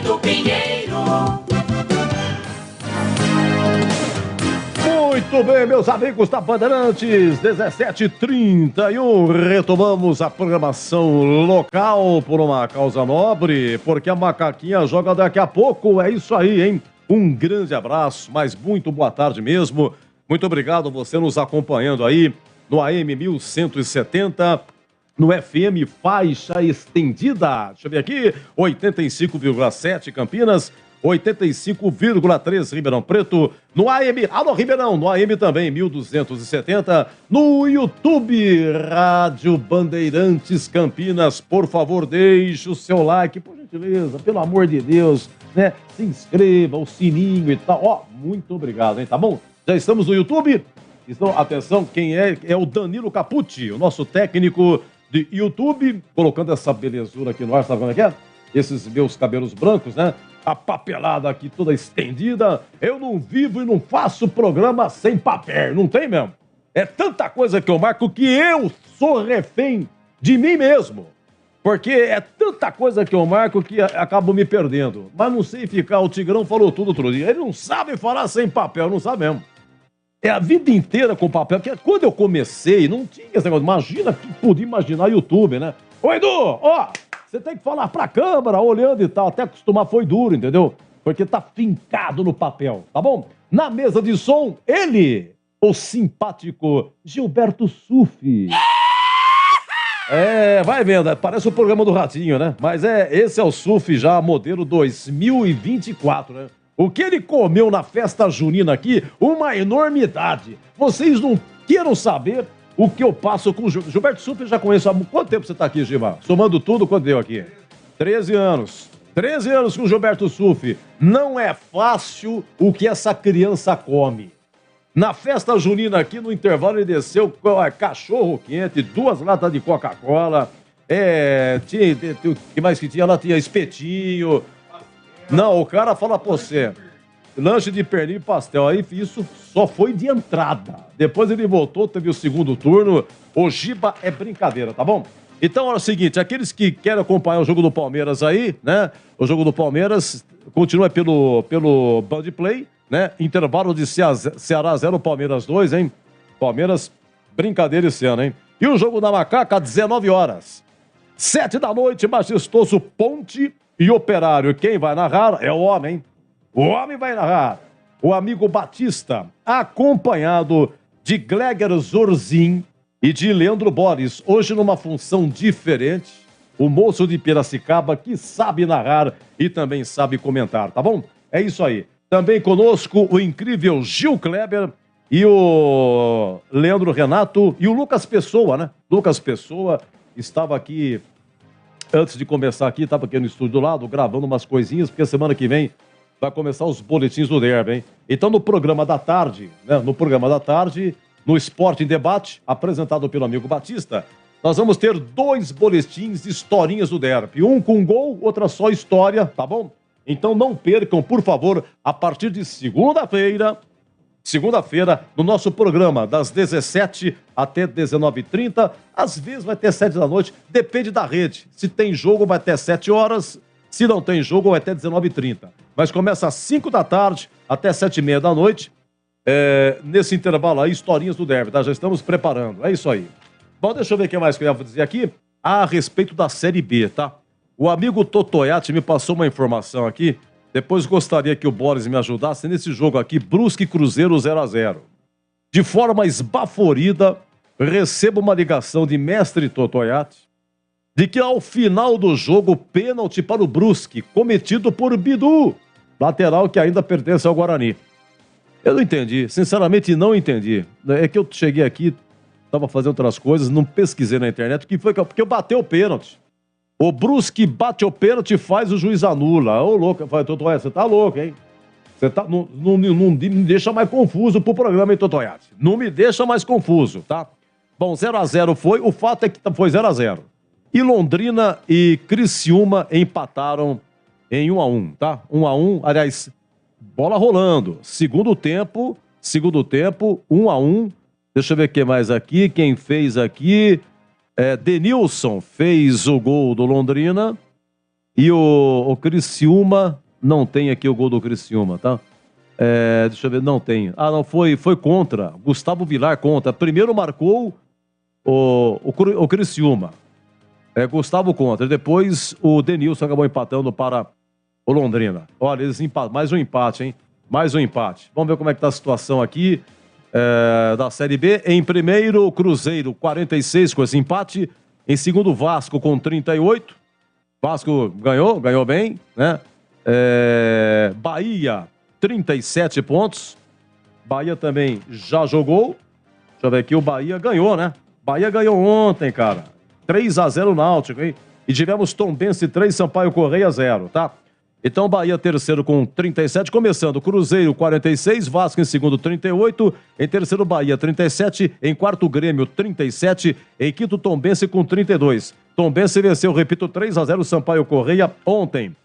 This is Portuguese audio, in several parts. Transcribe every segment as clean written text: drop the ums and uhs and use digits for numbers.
do Pinheiro. Muito bem, meus amigos da Bandeirantes, 17h31, retomamos a programação local por uma causa nobre, porque a Macaquinha joga daqui a pouco, é isso aí, hein? Um grande abraço, mas muito boa tarde mesmo. Muito obrigado você nos acompanhando aí no AM 1170, no FM faixa estendida. Deixa eu ver aqui, 85,7 Campinas, 85,3 Ribeirão Preto, no AM, alô Ribeirão, no AM também, 1270, no YouTube, Rádio Bandeirantes Campinas. Por favor, deixe o seu like, por gentileza, pelo amor de Deus, né? Se inscreva, o sininho e tal. Ó, muito obrigado, hein? Tá bom? Já estamos no YouTube? Então, atenção, quem é o Danilo Capucci, o nosso técnico de YouTube, colocando essa belezura aqui no ar, sabe como é que é? Esses meus cabelos brancos, né? A papelada aqui toda estendida. Eu não vivo e não faço programa sem papel, não tem mesmo? É tanta coisa que eu marco que eu sou refém de mim mesmo. Porque é tanta coisa que eu marco que acabo me perdendo. Mas não sei ficar, o Tigrão falou tudo outro dia. Ele não sabe falar sem papel, não sabe mesmo. É a vida inteira com papel. Porque quando eu comecei, não tinha esse negócio. Imagina que podia imaginar YouTube, né? Ô, Edu, ó, você tem que falar pra câmera, olhando e tal. Até acostumar foi duro, entendeu? Porque tá fincado no papel, tá bom? Na mesa de som, ele, o simpático Gilberto Sufi. É, vai vendo, parece o programa do Ratinho, né? Mas esse é o Sufi já, modelo 2024, né? O que ele comeu na festa junina aqui, uma enormidade. Vocês não queiram saber o que eu passo com o Gilberto Sufi, já conheço há quanto tempo você tá aqui, Giba? Somando tudo, quanto deu aqui? 13 anos. 13 anos com o Gilberto Sufi. Não é fácil o que essa criança come. Na festa junina aqui, no intervalo, ele desceu cachorro quente, 2 latas de Coca-Cola, o que mais que tinha? Ela tinha espetinho. Não, o cara fala pra você, lanche de pernil e pastel, aí isso só foi de entrada. Depois ele voltou, teve o segundo turno, o Giba é brincadeira, tá bom? Então é o seguinte, aqueles que querem acompanhar o jogo do Palmeiras aí, né? O jogo do Palmeiras continua pelo Band Play, né? Intervalo de Ceará 0, Palmeiras 2, hein? Palmeiras, brincadeira esse ano, hein? E o jogo da Macaca, 19 horas. 7 da noite, majestoso Ponte e Operário. Quem vai narrar é o homem, hein? O homem vai narrar. O amigo Batista, acompanhado de Gleger Zorzin e de Leandro Borges. Hoje numa função diferente. O moço de Piracicaba que sabe narrar e também sabe comentar, tá bom? É isso aí. Também conosco o incrível Gil Kleber e o Leandro Renato e o Lucas Pessoa, né? Lucas Pessoa estava aqui, antes de começar aqui, estava aqui no estúdio do lado, gravando umas coisinhas, porque semana que vem vai começar os boletins do Derby, hein? Então no programa da tarde, né? No Esporte em Debate, apresentado pelo amigo Batista, nós vamos ter 2 boletins de historinhas do Derby. Um com gol, outra só história, tá bom? Então não percam, por favor, a partir de segunda-feira, no nosso programa, das 17 até 19h30, às vezes vai ter 7 da noite, depende da rede. Se tem jogo, vai até 7 horas, se não tem jogo, vai até 19h30. Mas começa às 5 da tarde até 7h30 da noite, nesse intervalo aí, historinhas do Derby, tá? Já estamos preparando, é isso aí. Bom, deixa eu ver o que mais que eu ia dizer aqui, a respeito da Série B, tá? O amigo Totoiati me passou uma informação aqui, depois gostaria que o Boris me ajudasse nesse jogo aqui, Brusque Cruzeiro 0-0. De forma esbaforida, recebo uma ligação de mestre Totoiati de que ao final do jogo, pênalti para o Brusque, cometido por Bidu, lateral que ainda pertence ao Guarani. Eu não entendi, sinceramente não entendi. É que eu cheguei aqui, estava fazendo outras coisas, não pesquisei na internet, porque eu bateu o pênalti. O Brusque bate o pênalti e faz o juiz anula. Ô, louco, eu falei, Totoiati, você tá louco, hein? Você tá, não me deixa mais confuso pro programa, hein, Totoiati? Não me deixa mais confuso, tá? Bom, 0-0 foi, o fato é que foi 0-0. E Londrina e Criciúma empataram em 1-1, tá? 1-1, aliás, bola rolando. Segundo tempo, 1-1. Deixa eu ver o que mais aqui, quem fez aqui... Denilson fez o gol do Londrina E o Criciúma, não tem aqui o gol do Criciúma, tá? Deixa eu ver, não tem. Ah, não, foi contra. Gustavo Vilar contra. Primeiro marcou o Criciúma. Gustavo contra. Depois o Denilson acabou empatando para o Londrina. Olha, eles empatam. Mais um empate, hein? Mais um empate. Vamos ver como é que tá a situação aqui da Série B. Em primeiro, o Cruzeiro, 46 com esse empate. Em segundo, Vasco com 38. Vasco ganhou bem, né? Bahia, 37 pontos. Bahia também já jogou. Deixa eu ver aqui, o Bahia ganhou, né? Bahia ganhou ontem, cara. 3-0 Náutico, hein? E tivemos Tombense 3, Sampaio Correia 0, tá? Então, Bahia terceiro com 37, começando Cruzeiro 46, Vasco em segundo 38, em terceiro Bahia 37, em quarto Grêmio 37, em quinto Tombense com 32. Tombense venceu, repito, 3-0 Sampaio Correia ontem.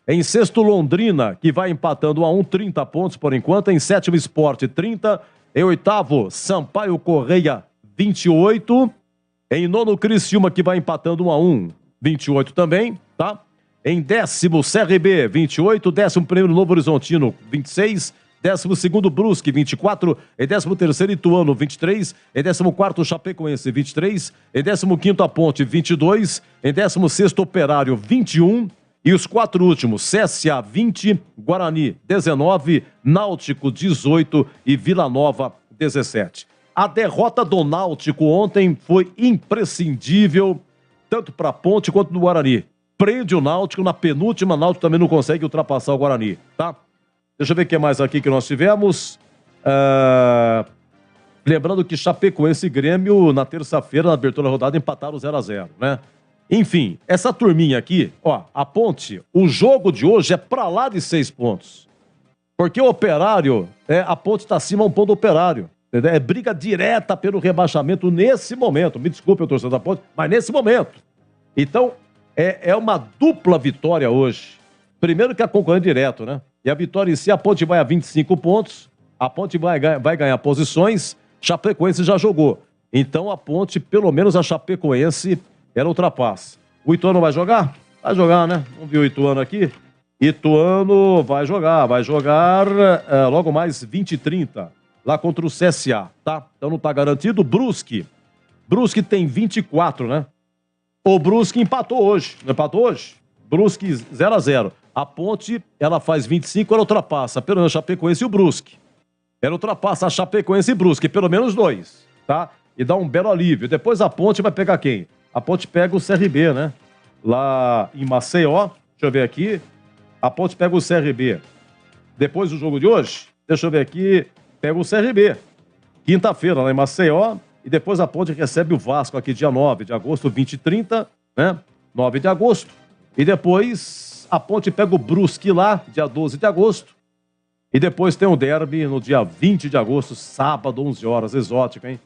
Em sexto Londrina, que vai empatando 1-1, 30 pontos por enquanto. Em sétimo Sport 30, em oitavo Sampaio Correia 28, em nono Criciúma, que vai empatando 1-1, 28 também, tá? Em décimo, CRB, 28. Décimo primeiro, Novo Horizontino, 26. Décimo segundo, Brusque, 24. Em décimo terceiro, Ituano, 23. Em décimo quarto, Chapecoense, 23. Em décimo quinto, A Ponte, 22. Em décimo sexto, Operário, 21. E os quatro últimos, CSA, 20. Guarani, 19. Náutico, 18. E Vila Nova, 17. A derrota do Náutico ontem foi imprescindível, tanto para a Ponte quanto do Guarani. Prende o Náutico, na penúltima, o Náutico também não consegue ultrapassar o Guarani, tá? Deixa eu ver o que mais aqui que nós tivemos. Lembrando que Chapecoense e Grêmio, na terça-feira, na abertura da rodada, empataram 0-0, né? Enfim, essa turminha aqui, ó, a Ponte, o jogo de hoje é pra lá de 6 pontos. Porque o Operário, a Ponte tá acima um ponto do Operário. Entendeu? É briga direta pelo rebaixamento nesse momento. Me desculpe, o torcedor da Ponte, mas nesse momento. Então, é uma dupla vitória hoje. Primeiro que a concorrente direto, né? E a vitória em si, a Ponte vai a 25 pontos, a Ponte vai ganhar posições, Chapecoense já jogou. Então a Ponte, pelo menos a Chapecoense, ela ultrapassa. O Ituano vai jogar? Vai jogar, né? Vamos ver o Ituano aqui. Ituano vai jogar logo mais 20 e 30, lá contra o CSA, tá? Então não tá garantido. Brusque tem 24, né? O Brusque empatou hoje, não empatou hoje? Brusque 0-0. A Ponte, ela faz 25, ela ultrapassa pelo menos a Chapecoense e o Brusque. Ela ultrapassa a Chapecoense e Brusque, pelo menos 2, tá? E dá um belo alívio. Depois a Ponte vai pegar quem? A Ponte pega o CRB, né? Lá em Maceió, deixa eu ver aqui. A Ponte pega o CRB. Depois do jogo de hoje, deixa eu ver aqui, pega o CRB. Quinta-feira, lá em Maceió. E depois a Ponte recebe o Vasco aqui dia 9 de agosto, 20 e 30, né? 9 de agosto. E depois a Ponte pega o Brusque lá, dia 12 de agosto. E depois tem o derby no dia 20 de agosto, sábado, 11 horas, exótico, hein?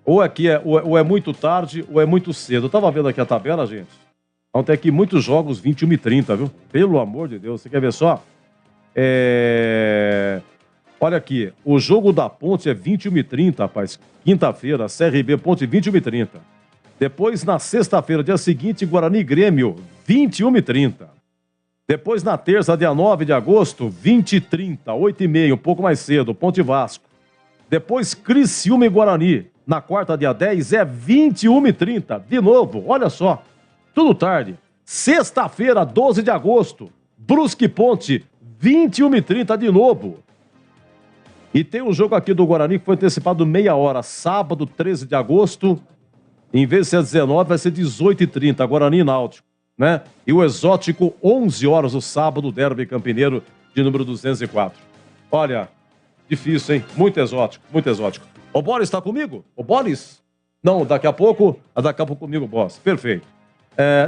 Ou é muito tarde ou é muito cedo. Eu tava vendo aqui a tabela, gente. Vão ter aqui muitos jogos 21 e 30, viu? Pelo amor de Deus, você quer ver só? Olha aqui, o jogo da Ponte é 21 e 30, rapaz. Quinta-feira, CRB Ponte 21 e 30. Depois, na sexta-feira, dia seguinte, Guarani e Grêmio, 21 e 30. Depois, na terça, dia 9 de agosto, 20 e 30, 8 e meia, um pouco mais cedo, Ponte Vasco. Depois, Criciúma e Guarani. Na quarta, dia 10, é 21 e 30. De novo, olha só, tudo tarde. Sexta-feira, 12 de agosto, Brusque e Ponte, 21 e 30 de novo. E tem um jogo aqui do Guarani que foi antecipado meia hora, sábado, 13 de agosto. Em vez de ser 19, vai ser 18 e 30, Guarani e Náutico, né? E o Exótico, 11 horas, o sábado, derby campineiro de número 204. Olha, difícil, hein? Muito exótico, muito exótico. O Boris está comigo? O Boris? Não, daqui a pouco comigo, Boris. Perfeito.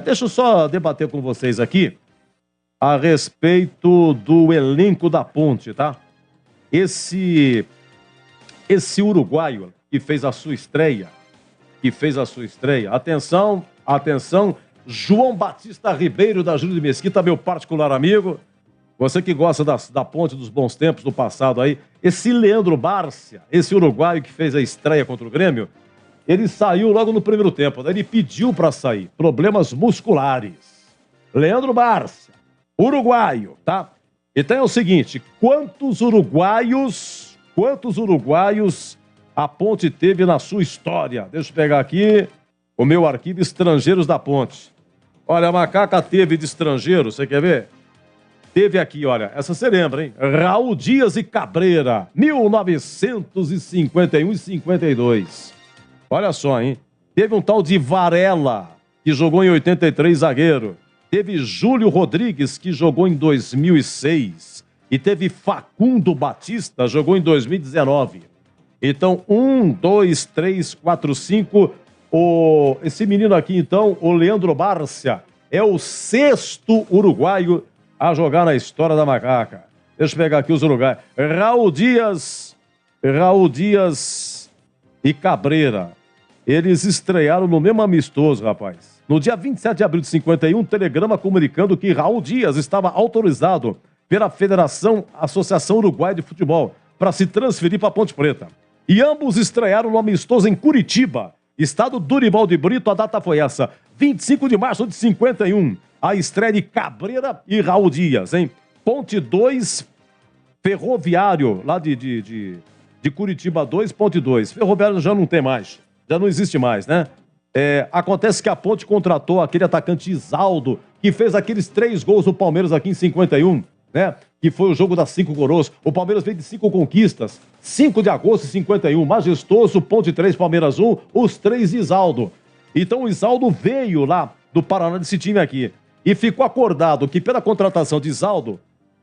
Deixa eu só debater com vocês aqui a respeito do elenco da Ponte, tá? Esse uruguaio que fez a sua estreia, atenção, João Batista Ribeiro da Júlio de Mesquita, meu particular amigo, você que gosta da Ponte dos bons tempos do passado aí, esse Leandro Bárcia, esse uruguaio que fez a estreia contra o Grêmio, ele saiu logo no primeiro tempo, daí ele pediu para sair, problemas musculares. Leandro Bárcia, uruguaio, tá? Então é o seguinte, quantos uruguaios a Ponte teve na sua história? Deixa eu pegar aqui o meu arquivo Estrangeiros da Ponte. Olha, a Macaca teve de estrangeiro, você quer ver? Teve aqui, olha, essa você lembra, hein? Raul Dias e Cabreira, 1951 e 52. Olha só, hein? Teve um tal de Varela, que jogou em 83, zagueiro. Teve Júlio Rodrigues, que jogou em 2006. E teve Facundo Batista, jogou em 2019. Então, 1, 2, 3, 4, 5. Esse menino aqui, então, o Leandro Bárcia, é o 6º uruguaio a jogar na história da Macaca. Deixa eu pegar aqui os uruguaios. Raul Dias e Cabreira. Eles estrearam no mesmo amistoso, rapaz. No dia 27 de abril de 51, um telegrama comunicando que Raul Dias estava autorizado pela Federação Associação Uruguaia de Futebol para se transferir para Ponte Preta. E ambos estrearam no amistoso em Curitiba, estado Dorival de Brito. A data foi essa, 25 de março de 51. A estreia de Cabreira e Raul Dias, hein? Ponte 2, Ferroviário, lá de Curitiba 2, Ponte 2. Ferroviário já não tem mais, já não existe mais, né? Acontece que a Ponte contratou aquele atacante Isaldo, que fez aqueles 3 gols do Palmeiras aqui em 51, né? Que foi o jogo das 5 coroas. O Palmeiras veio de 5 conquistas. 5 de agosto de 51, Majestoso, Ponte 3, Palmeiras 1, os 3 de Isaldo. Então o Isaldo veio lá do Paraná desse time aqui. E ficou acordado que pela contratação de Isaldo,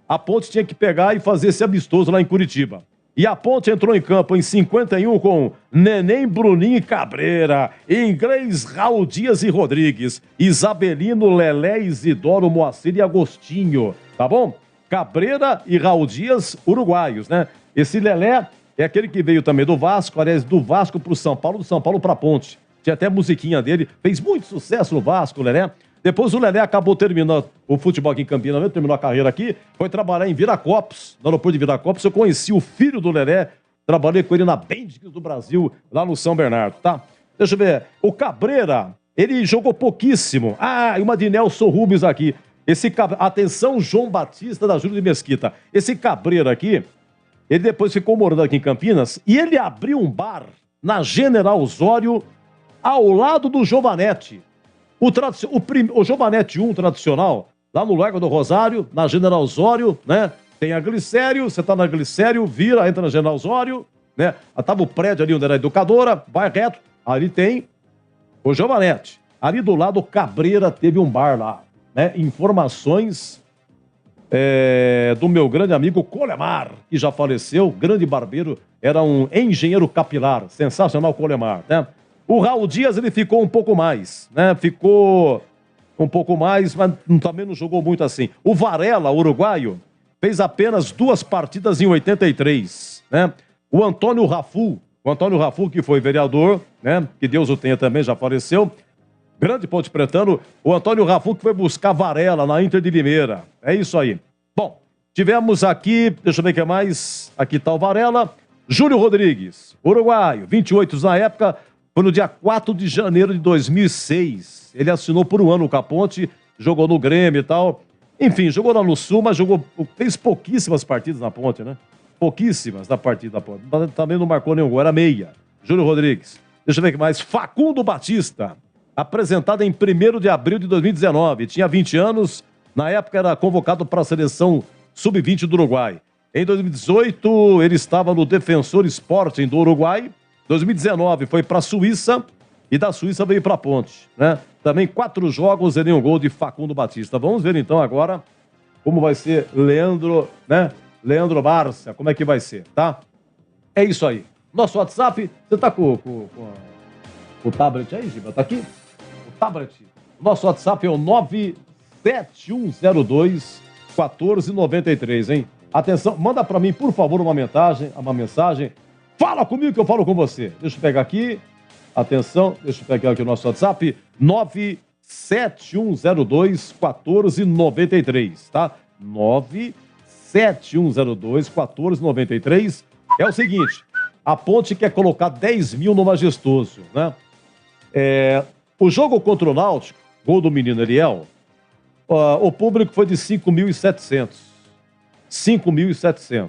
a Ponte tinha que pegar e fazer esse amistoso lá em Curitiba. E a Ponte entrou em campo em 51 com Neném, Bruninho e Cabreira, inglês Raul Dias e Rodrigues, Isabelino, Lelé, Isidoro, Moacir e Agostinho, tá bom? Cabreira e Raul Dias, uruguaios, né? Esse Lelé é aquele que veio também do Vasco, aliás, do Vasco pro São Paulo, do São Paulo pra Ponte. Tinha até musiquinha dele, fez muito sucesso no Vasco, Lelé. Depois o Lelé acabou terminando o futebol aqui em Campinas, terminou a carreira aqui, foi trabalhar em Viracopos, no aeroporto de Viracopos. Eu conheci o filho do Lelé, trabalhei com ele na Bendix do Brasil, lá no São Bernardo, tá? Deixa eu ver, o Cabreira, ele jogou pouquíssimo. E uma de Nelson Rubens aqui. Atenção, João Batista da Júlio de Mesquita. Esse Cabreira aqui, ele depois ficou morando aqui em Campinas e ele abriu um bar na General Osório, ao lado do Giovanetti. O Giovanetti 1 tradicional, lá no Largo do Rosário, na General Osório, né? Tem a Glicério, você tá na Glicério, vira, entra na General Osório, né? Tava o prédio ali onde era a educadora, vai reto, ali tem o Giovanetti. Ali do lado, o Cabreira teve um bar lá, né? Informações do meu grande amigo Colemar, que já faleceu, grande barbeiro, era um engenheiro capilar, sensacional Colemar, né? O Raul Dias, ele ficou um pouco mais, né? Ficou um pouco mais, mas também não jogou muito assim. O Varela, uruguaio, fez apenas 2 partidas em 83, né? O Antônio Rafu, que foi vereador, né? Que Deus o tenha também, já faleceu. Grande ponte pretano, o Antônio Rafu que foi buscar Varela na Inter de Limeira. É isso aí. Bom, tivemos aqui, deixa eu ver o que mais. Aqui tá o Varela. Júlio Rodrigues, uruguaio, 28 anos na época. Foi no dia 4 de janeiro de 2006. Ele assinou por um ano com a Ponte, jogou no Grêmio e tal. Enfim, jogou lá no Sul, mas fez pouquíssimas partidas na Ponte, né? Pouquíssimas na partida da Ponte. Também não marcou nenhum gol, era meia. Júlio Rodrigues. Deixa eu ver o que mais. Facundo Batista, apresentado em 1º de abril de 2019. Tinha 20 anos, na época era convocado para a seleção sub-20 do Uruguai. Em 2018, ele estava no Defensor Sporting do Uruguai. 2019 foi para a Suíça e da Suíça veio para a Ponte, né? Também 4 jogos e nenhum gol de Facundo Batista. Vamos ver então agora como vai ser Leandro, né? Leandro Bárcia, como é que vai ser, tá? É isso aí. Nosso WhatsApp, você tá com o tablet aí, Giba? Tá aqui? O tablet. Nosso WhatsApp é o 97102 1493, hein? Atenção, manda para mim, por favor, uma mensagem. Fala comigo que eu falo com você. Deixa eu pegar aqui. Atenção, deixa eu pegar aqui o nosso WhatsApp. 97102 1493, tá? 97102 1493. É o seguinte, a Ponte quer colocar 10 mil no Majestoso, né? O jogo contra o Náutico, gol do menino Eliel, O público foi de 5.700. 5.700.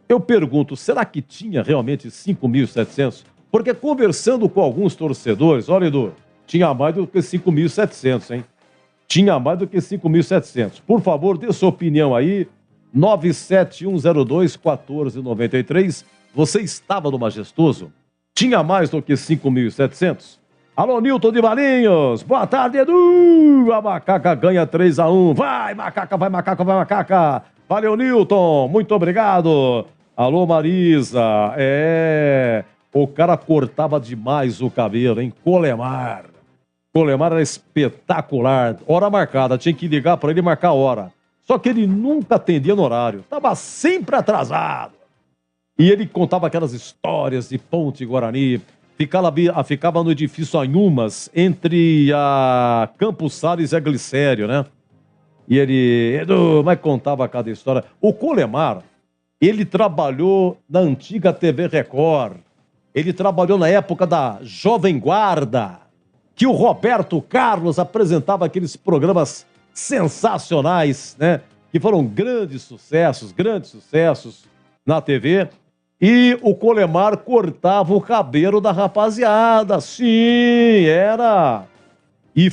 Eu pergunto, será que tinha realmente 5.700? Porque conversando com alguns torcedores, olha, Edu, tinha mais do que 5.700, hein? Tinha mais do que 5.700. Por favor, dê sua opinião aí. 97102-1493. Você estava no Majestoso? Tinha mais do que 5.700? Alô, Nilton de Valinhos. Boa tarde, Edu. A Macaca ganha 3-1. Vai, Macaca, vai, Macaca, vai, Macaca. Valeu, Nilton. Muito obrigado. Alô, Marisa. O cara cortava demais o cabelo, hein? Colemar. Colemar era espetacular. Hora marcada. Tinha que ligar para ele marcar a hora. Só que ele nunca atendia no horário. Tava sempre atrasado. E ele contava aquelas histórias de Ponte Guarani. Ficava no edifício Anhumas, entre a Campos Sales e a Glicério, né? E ele, Edu, mas contava cada história. O Colemar, ele trabalhou na antiga TV Record. Ele trabalhou na época da Jovem Guarda, que o Roberto Carlos apresentava aqueles programas sensacionais, né? Que foram grandes sucessos na TV. E o Colemar cortava o cabelo da rapaziada. Sim, era. Ele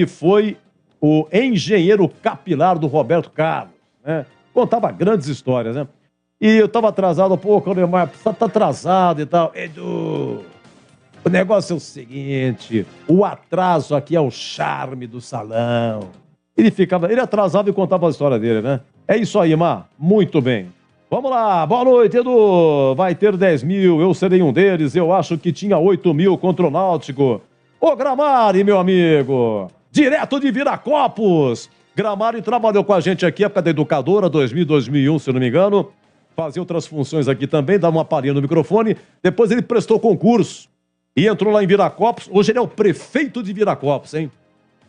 foi o engenheiro capilar do Roberto Carlos, né? Contava grandes histórias, né? E eu tava atrasado, pô, Colemar, tá atrasado e tal. Edu, o negócio é o seguinte, o atraso aqui é o charme do salão. Ele atrasava e contava a história dele, né? É isso aí, Mar. Muito bem. Vamos lá, boa noite, Edu. Vai ter 10 mil, eu serei um deles. Eu acho que tinha 8 mil contra o Náutico. Ô, Gramari, meu amigo, direto de Viracopos. Gramari trabalhou com a gente aqui, época da Educadora, 2000, 2001, se eu não me engano. Fazia outras funções aqui também, dava uma palhinha no microfone. Depois ele prestou concurso e entrou lá em Viracopos. Hoje ele é o prefeito de Viracopos, hein?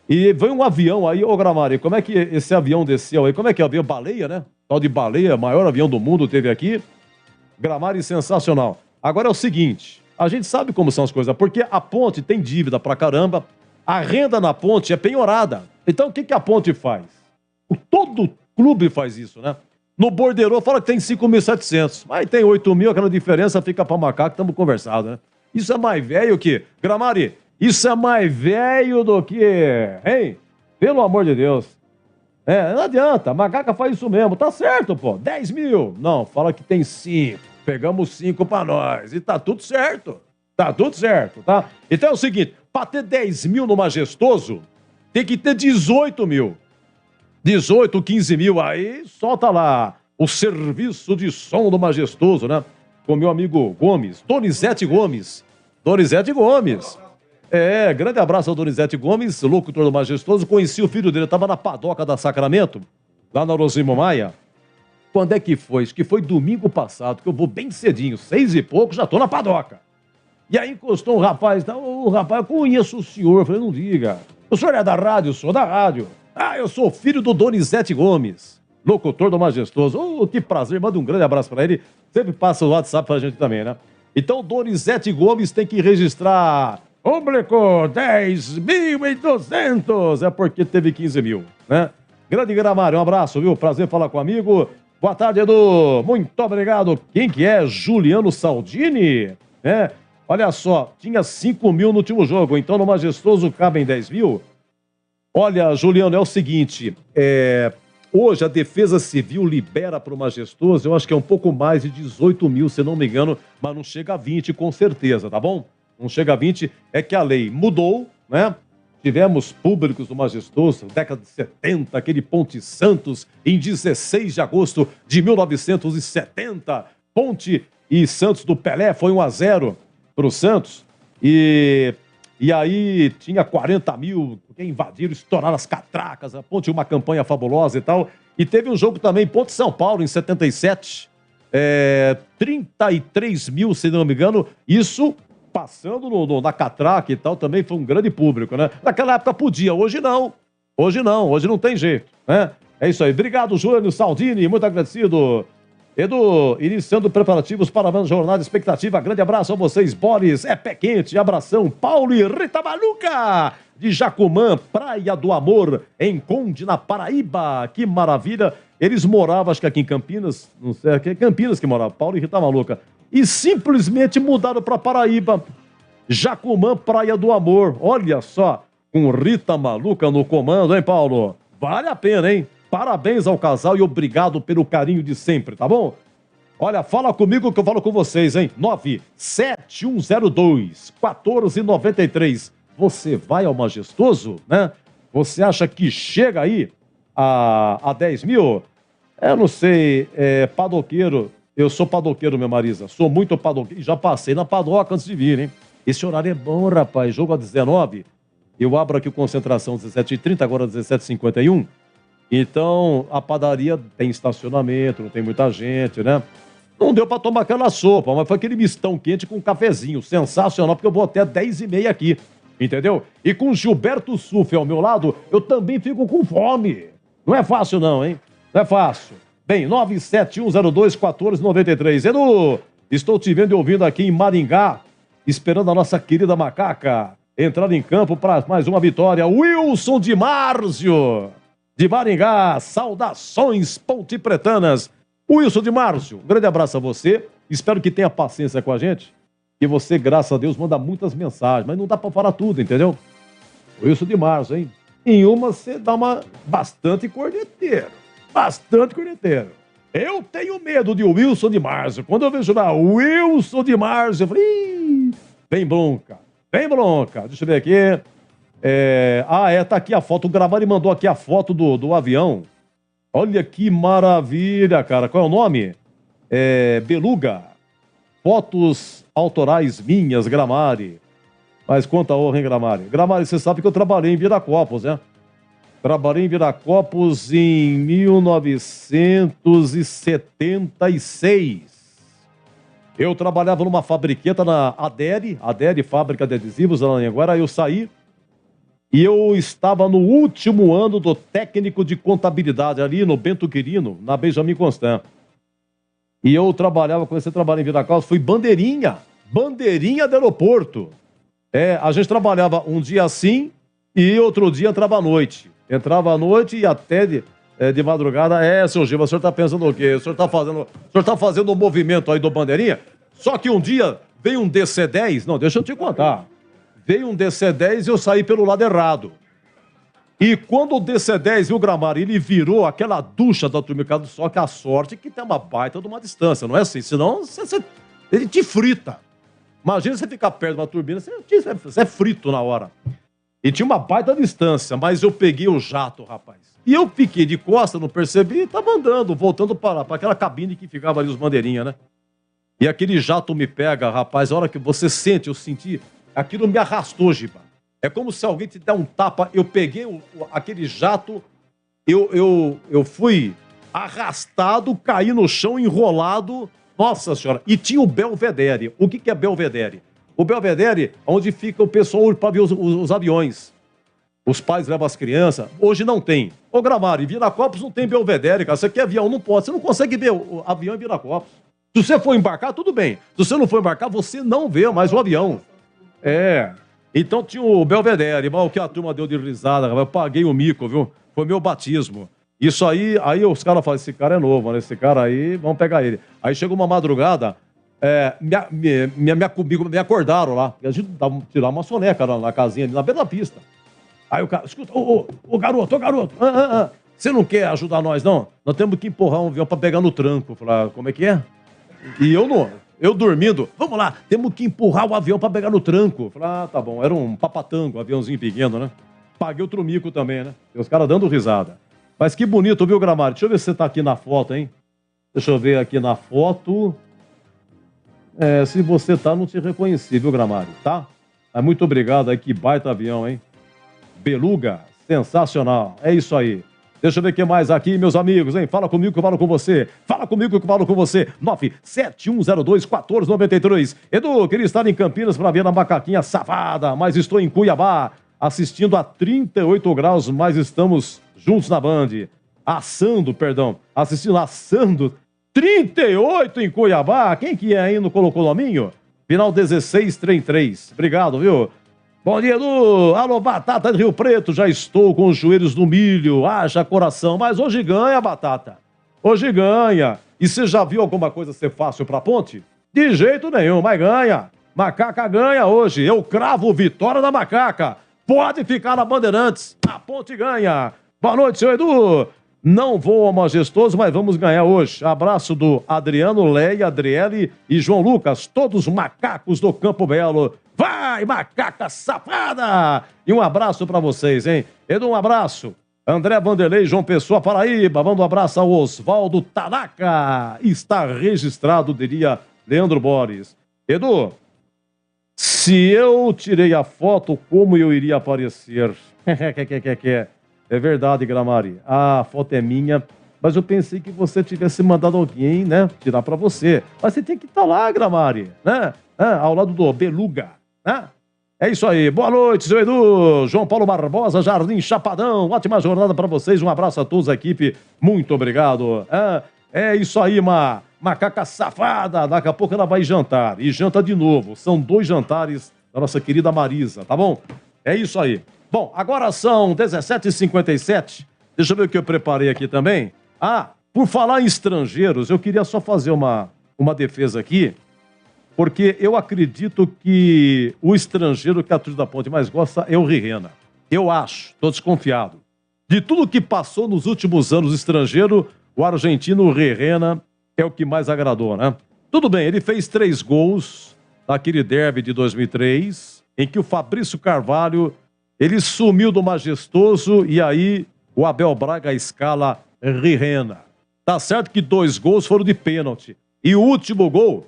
E veio um avião aí, ô Gramari, como é que esse avião desceu aí? Como é que é o avião? Baleia, né? Tal de Baleia, maior avião do mundo teve aqui. Gramari sensacional. Agora é o seguinte, a gente sabe como são as coisas, porque a ponte tem dívida pra caramba, a renda na ponte é penhorada. Então o que a ponte faz? Todo clube faz isso, né? No borderô fala que tem 5.700, mas tem 8 mil, aquela diferença fica pra Macaco, estamos conversando, né? Isso é mais velho que... Gramari, isso é mais velho do que... Hein? Pelo amor de Deus. Não adianta, a Macaca faz isso mesmo, tá certo, pô. 10 mil. Não, fala que tem 5. Pegamos 5 pra nós. E tá tudo certo. Tá tudo certo, tá? Então é o seguinte, pra ter 10 mil no Majestoso, tem que ter 18 mil. 18, 15 mil, aí solta lá o serviço de som do Majestoso, né? Com meu amigo Gomes, Donizete Gomes. Donizete Gomes. Grande abraço ao Donizete Gomes, locutor do Majestoso. Conheci o filho dele, estava na padoca da Sacramento, lá na Rosimo Maia. Quando é que foi? Acho que foi domingo passado, que eu vou bem cedinho, 6 e pouco, já tô na padoca. E aí encostou um rapaz, o rapaz, eu conheço o senhor. Eu falei, não diga. O senhor é da rádio? Eu sou da rádio. Eu sou filho do Donizete Gomes, locutor do Majestoso. Que prazer, manda um grande abraço para ele. Sempre passa o WhatsApp pra gente também, né? Então, Donizete Gomes tem que registrar... Público, 10.200, é porque teve 15 mil, né? Grande Gramari, um abraço, viu? Prazer falar com o amigo. Boa tarde, Edu. Muito obrigado. Quem que é? Juliano Saldini? Olha só, tinha 5 mil no último jogo, então no Majestoso cabem 10 mil. Olha, Juliano, é o seguinte, hoje a Defesa Civil libera para o Majestoso, eu acho que é um pouco mais de 18 mil, se não me engano, mas não chega a 20 com certeza, tá bom? Não chega a 20, é que a lei mudou, né? Tivemos públicos do Majestoso, década de 70, aquele Ponte Santos, em 16 de agosto de 1970. Ponte e Santos do Pelé, foi 1-0 para o Santos. E aí tinha 40 mil, que invadiram, estouraram as catracas, a Ponte uma campanha fabulosa e tal. E teve um jogo também, Ponte São Paulo, em 77, 33 mil, se não me engano, isso... Passando na catraca e tal, também foi um grande público, né? Naquela época podia, hoje não. Hoje não tem jeito, né? É isso aí. Obrigado, Júlio Saldini, muito agradecido. Edu, iniciando preparativos para a jornada expectativa. Grande abraço a vocês, Boris. É pé quente. Abração, Paulo e Rita Maluca, de Jacumã, Praia do Amor, em Conde, na Paraíba. Que maravilha. Eles moravam, acho que aqui em Campinas, não sei, aqui é Campinas que morava, Paulo e Rita Maluca. E simplesmente mudaram para Paraíba. Jacumã, Praia do Amor. Olha só, com Rita Maluca no comando, hein, Paulo? Vale a pena, hein? Parabéns ao casal e obrigado pelo carinho de sempre, tá bom? Olha, fala comigo que eu falo com vocês, hein? 97102-1493. Você vai ao Majestoso, né? Você acha que chega aí a 10 mil? Eu não sei, padoqueiro. Eu sou padoqueiro, minha Marisa. Sou muito padoqueiro. Já passei na padoca antes de vir, hein? Esse horário é bom, rapaz. Jogo a 19. Eu abro aqui o Concentração 17h30, agora 17h51. Então, a padaria tem estacionamento, não tem muita gente, né? Não deu pra tomar aquela sopa, mas foi aquele mistão quente com um cafezinho. Sensacional, porque eu vou até 10h30 aqui, entendeu? E com Gilberto Suf ao meu lado, eu também fico com fome. Não é fácil não, hein? Não é fácil. Bem, 97102-1493. Edu, estou te vendo e ouvindo aqui em Maringá, esperando a nossa querida macaca entrar em campo para mais uma vitória. Wilson de Márcio, de Maringá, saudações ponte-pretanas. Wilson de Márcio, um grande abraço a você. Espero que tenha paciência com a gente. E você, graças a Deus, manda muitas mensagens, mas não dá para falar tudo, entendeu? Wilson de Márcio, hein? Em uma você dá uma bastante corneteiro. Bastante corneteiro. Eu tenho medo de Wilson de Márcio. Quando eu vejo lá Wilson de Márcio, eu falei, ih, vem bronca. Vem bronca. Deixa eu ver aqui. Tá aqui a foto. O Gravani mandou aqui a foto do avião. Olha que maravilha, cara. Qual é o nome? Beluga. Fotos autorais minhas, Gramari. Mas quanta honra, hein, Gramari? Gramari, você sabe que eu trabalhei em Viracopos, né? Trabalhei em Viracopos em 1976. Eu trabalhava numa fabriqueta na Adere Fábrica de Adesivos, lá em Anhanguera. Eu saí e eu estava no último ano do técnico de contabilidade ali no Bento Quirino, na Benjamin Constant. E eu comecei a trabalhar em Viracopos, fui bandeirinha do aeroporto. A gente trabalhava um dia assim e outro dia entrava à noite. Entrava à noite e até de madrugada. Seu Giba, o senhor tá pensando o quê? O senhor tá fazendo um movimento aí do bandeirinha? Só que um dia veio um DC-10, não, deixa eu te contar. Veio um DC-10 e eu saí pelo lado errado. E quando o DC-10 viu o Gramado, ele virou aquela ducha da turma, só que a sorte é que tem uma baita de uma distância, não é assim? Senão ele te frita. Imagina você ficar perto de uma turbina, você é frito na hora. E tinha uma baita distância, mas eu peguei o jato, rapaz. E eu fiquei de costa, não percebi, e tava andando, voltando para aquela cabine que ficava ali os bandeirinhas, né? E aquele jato me pega, rapaz, a hora que você sente, eu senti, aquilo me arrastou, Giba. É como se alguém te der um tapa, eu peguei aquele jato, eu fui arrastado, caí no chão, enrolado, nossa senhora. E tinha o Belvedere. O que é Belvedere? O Belvedere é onde fica o pessoal para ver os aviões. Os pais levam as crianças. Hoje não tem. Ô, Gramado, em Viracopos não tem Belvedere, cara. Você quer avião? Não pode. Você não consegue ver o avião em Viracopos. Se você for embarcar, tudo bem. Se você não for embarcar, você não vê mais o avião. Então tinha o Belvedere. Mas o que a turma deu de risada, eu paguei o mico, viu? Foi meu batismo. Isso aí os caras falam, esse cara é novo, né? Esse cara aí, vamos pegar ele. Aí chegou uma madrugada, me acordaram lá. A gente tirar uma soneca na casinha, ali na beira da pista. Aí o cara, escuta, ô garoto, você não quer ajudar nós, não? Nós temos que empurrar um avião pra pegar no tranco. Eu falei, como é que é? E eu dormindo, vamos lá, temos que empurrar o avião pra pegar no tranco. Eu falei, tá bom, era um papatango, um aviãozinho pequeno, né? Paguei o trumico também, né? E os caras dando risada. Mas que bonito, viu, Gramado? Deixa eu ver se você tá aqui na foto, hein? Deixa eu ver aqui na foto. Se você tá, não te reconheci, viu, Gramado? Tá? Mas muito obrigado aí, que baita avião, hein? Beluga, sensacional. É isso aí. Deixa eu ver o que mais aqui, meus amigos, hein? Fala comigo que eu falo com você. Fala comigo que eu falo com você. 97102-1493. Edu, queria estar em Campinas para ver a macaquinha safada, mas estou em Cuiabá, assistindo a 38 graus, mas estamos juntos na Band. Assistindo 38 38 em Cuiabá. Quem que é aí? Não colocou o nominho? Final 1633. Obrigado, viu? Bom dia, Edu. Alô, Batata de Rio Preto. Já estou com os joelhos no milho. Haja coração. Mas hoje ganha, Batata. Hoje ganha. E você já viu alguma coisa ser fácil pra Ponte? De jeito nenhum, mas ganha. Macaca ganha hoje. Eu cravo vitória da Macaca. Pode ficar na Bandeirantes. A Ponte ganha. Boa noite, seu Edu. Não vou ao Majestoso, mas vamos ganhar hoje. Abraço do Adriano, Leia, Adriele e João Lucas, todos macacos do Campo Belo. Vai, macaca safada! E um abraço pra vocês, hein? Edu, um abraço. André Vanderlei, João Pessoa, Paraíba. Manda um abraço ao Oswaldo Tanaka. Está registrado, diria Leandro Borges. Edu, se eu tirei a foto, como eu iria aparecer? É verdade, Gramari. A foto é minha, mas eu pensei que você tivesse mandado alguém, né, tirar pra você. Mas você tem que estar lá, Gramari, né? Ao lado do Beluga, né? É isso aí. Boa noite, seu Edu. João Paulo Barbosa, Jardim Chapadão. Ótima jornada pra vocês. Um abraço a todos, a equipe. Muito obrigado. É isso aí, macaca safada. Daqui a pouco ela vai jantar. E janta de novo. São 2 jantares da nossa querida Marisa, tá bom? É isso aí. Bom, agora são 17h57. Deixa eu ver o que eu preparei aqui também. Por falar em estrangeiros, eu queria só fazer uma defesa aqui, porque eu acredito que o estrangeiro que a torcida da Ponte mais gosta é o Rirena. Eu acho, estou desconfiado. De tudo que passou nos últimos anos estrangeiro, o argentino Rirena é o que mais agradou, né? Tudo bem, ele fez 3 gols naquele derby de 2003, em que o Fabrício Carvalho... Ele sumiu do Majestoso e aí o Abel Braga escala Rirena. Tá certo que 2 gols foram de pênalti. E o último gol,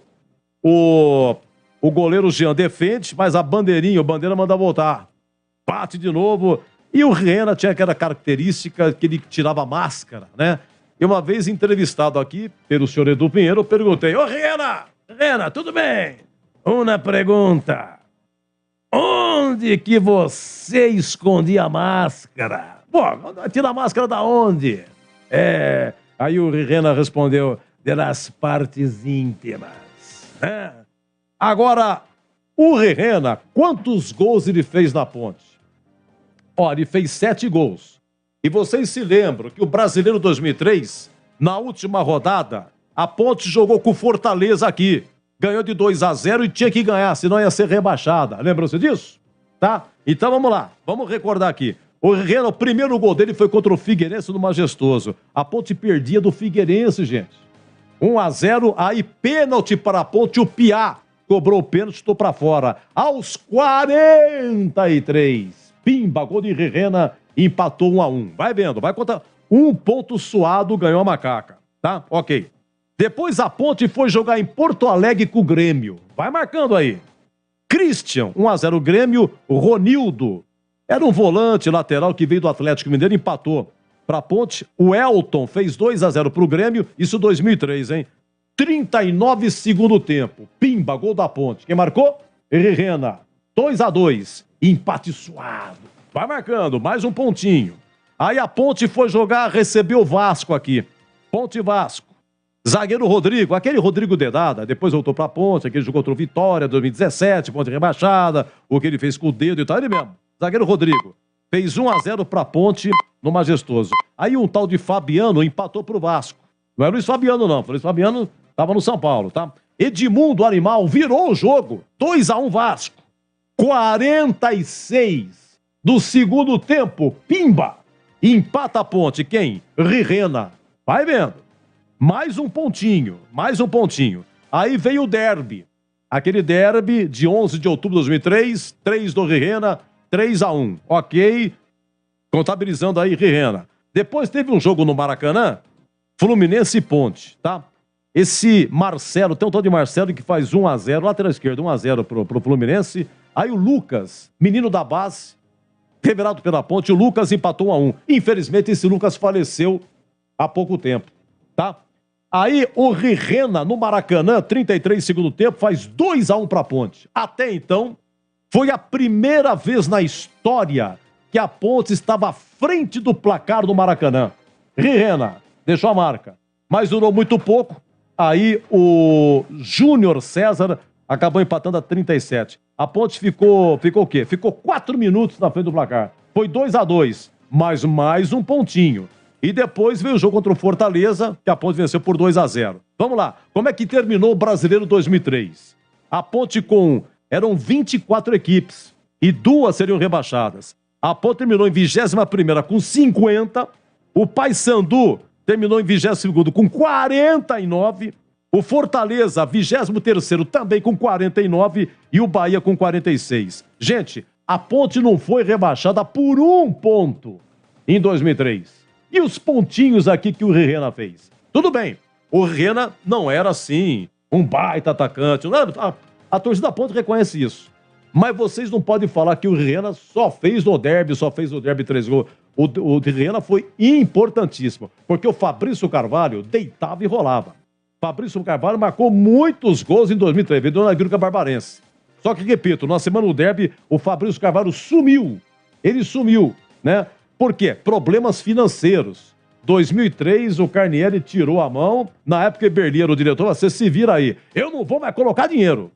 o goleiro Jean defende, mas o Bandeira manda voltar. Bate de novo. E o Rirena tinha aquela característica que ele tirava máscara, né? E uma vez entrevistado aqui pelo senhor Edu Pinheiro, eu perguntei: ô Rirena, tudo bem? Uma pergunta. Onde que você escondia a máscara? Pô, tira a máscara da onde? Aí o Rirena respondeu, das partes íntimas. Agora, o Rirena, quantos gols ele fez na Ponte? Ele fez 7 gols. E vocês se lembram que o Brasileiro 2003, na última rodada, a Ponte jogou com o Fortaleza aqui. Ganhou de 2-0 e tinha que ganhar, senão ia ser rebaixada. Lembram-se disso? Tá? Então vamos lá, vamos recordar aqui. O Rirena, o primeiro gol dele foi contra o Figueirense no Majestoso. A Ponte perdia do Figueirense, gente. 1-0, aí pênalti para a Ponte, o Piá cobrou o pênalti, estou para fora. Aos 43, pimba, gol de Rirena, empatou 1-1. Vai vendo, vai contar. 1 ponto suado, ganhou a Macaca, tá? Ok. Depois a Ponte foi jogar em Porto Alegre com o Grêmio. Vai marcando aí. Christian, 1-0 Grêmio. Ronildo, era um volante lateral que veio do Atlético Mineiro, empatou para a Ponte. O Elton fez 2-0 para o Grêmio, isso 2003, hein? 39 segundo tempo. Pimba, gol da Ponte. Quem marcou? Rirena. 2-2. Empate suado. Vai marcando, mais um pontinho. Aí a Ponte foi jogar, recebeu o Vasco aqui. Ponte Vasco. Zagueiro Rodrigo, aquele Rodrigo Dedada, depois voltou pra Ponte, aquele jogou contra o Vitória, 2017, Ponte rebaixada, o que ele fez com o dedo e tal, ele mesmo. Zagueiro Rodrigo, fez 1-0 pra Ponte no Majestoso. Aí um tal de Fabiano empatou pro Vasco. Não é Luiz Fabiano não, Luiz Fabiano tava no São Paulo, tá? Edmundo Animal virou o jogo, 2-1 Vasco. 46 do segundo tempo, pimba, empata a Ponte, quem? Rirena, vai vendo. Mais um pontinho. Aí veio o derby. Aquele derby de 11 de outubro de 2003, 3 do Rirena, 3-1. Ok, contabilizando aí Rirena. Depois teve um jogo no Maracanã, Fluminense e Ponte, tá? Esse Marcelo, tem um tal de Marcelo que faz 1-0, lateral esquerdo, 1-0 pro Fluminense. Aí o Lucas, menino da base, revelado pela Ponte, o Lucas empatou 1-1. Infelizmente esse Lucas faleceu há pouco tempo, tá? Aí o Rirena, no Maracanã, 33 segundo tempo, faz 2-1 para a Ponte. Até então, foi a primeira vez na história que a Ponte estava à frente do placar do Maracanã. Rirena deixou a marca, mas durou muito pouco. Aí o Júnior César acabou empatando a 37. A Ponte ficou o quê? Ficou 4 minutos na frente do placar. Foi 2-2, mas mais um pontinho. E depois veio o jogo contra o Fortaleza, que a Ponte venceu por 2-0. Vamos lá, como é que terminou o Brasileiro 2003? A Ponte eram 24 equipes e 2 seriam rebaixadas. A Ponte terminou em 21ª com 50, o Paysandu terminou em 22º com 49, o Fortaleza, 23º, também com 49 e o Bahia com 46. Gente, a Ponte não foi rebaixada por 1 ponto em 2003. E os pontinhos aqui que o Rena fez? Tudo bem, o Rena não era assim, um baita atacante. A torcida da Ponte reconhece isso. Mas vocês não podem falar que o Rena só fez no derby 3 gols. O Rena foi importantíssimo, porque o Fabrício Carvalho deitava e rolava. Fabrício Carvalho marcou muitos gols em 2003, veio na Vila Barbarense. Só que, repito, na semana do derby, o Fabrício Carvalho sumiu. Ele sumiu, né? Por quê? Problemas financeiros. 2003, o Carnieri tirou a mão. Na época, Eberli era o diretor. Você se vira aí. Eu não vou mais colocar dinheiro.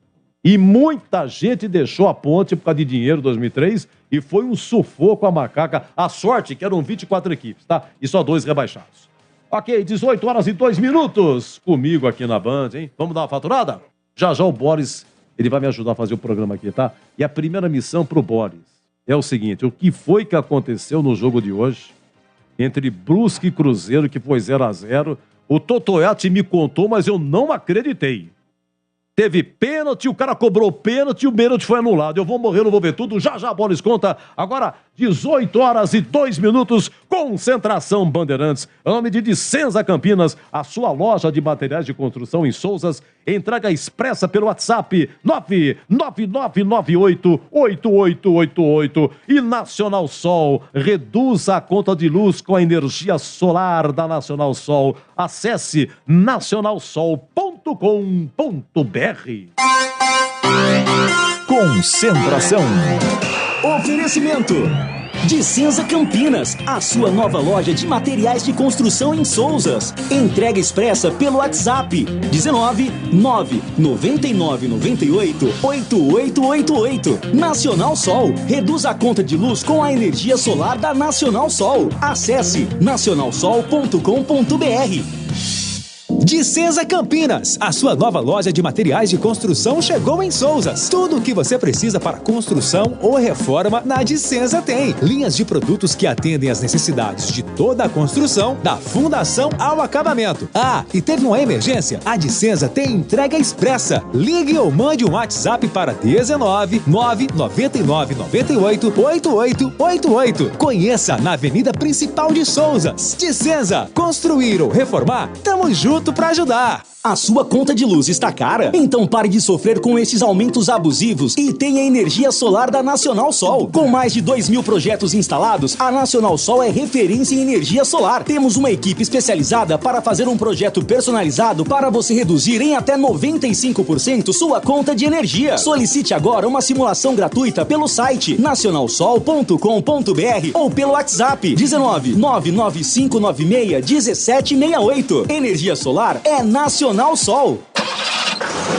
E muita gente deixou a Ponte por causa de dinheiro em 2003 e foi um sufoco a macaca. A sorte que eram 24 equipes, tá? E só 2 rebaixados. Ok, 18h02. Comigo aqui na Band, hein? Vamos dar uma faturada? Já o Boris, ele vai me ajudar a fazer o programa aqui, tá? E a primeira missão pro Boris é o seguinte: o que foi que aconteceu no jogo de hoje entre Brusque e Cruzeiro, que foi 0-0? O Totoiati me contou, mas eu não acreditei. Teve pênalti, o cara cobrou pênalti e o pênalti foi anulado. Eu vou morrer, não vou ver tudo. Já a bola conta. Agora, 18h02. Concentração Bandeirantes. Em nome de Dicenza Campinas, a sua loja de materiais de construção em Souzas. Entrega expressa pelo WhatsApp 999988888. E Nacional Sol. Reduza a conta de luz com a energia solar da Nacional Sol. Acesse nacionalsol.com.br. Concentração. Oferecimento Dicenza Campinas, a sua nova loja de materiais de construção em Souzas. Entrega expressa pelo WhatsApp 19 999 98 8888. Nacional Sol, reduz a conta de luz com a energia solar da Nacional Sol. Acesse nacionalsol.com.br. Dicenza Campinas, a sua nova loja de materiais de construção chegou em Souzas. Tudo o que você precisa para construção ou reforma na Dicenza tem. Linhas de produtos que atendem às necessidades de toda a construção, da fundação ao acabamento. Ah, e teve uma emergência? A Dicenza tem entrega expressa. Ligue ou mande um WhatsApp para 19 999 98 8888. Conheça na Avenida Principal de Souzas. Dicenza, construir ou reformar? Tamo junto para ajudar. A sua conta de luz está cara? Então pare de sofrer com esses aumentos abusivos e tenha energia solar da Nacional Sol. Com mais de 2.000 projetos instalados, a Nacional Sol é referência em energia solar. Temos uma equipe especializada para fazer um projeto personalizado para você reduzir em até 95% sua conta de energia. Solicite agora uma simulação gratuita pelo site nacionalsol.com.br ou pelo WhatsApp 19 99596 1768. Energia solar é Nacional Sol.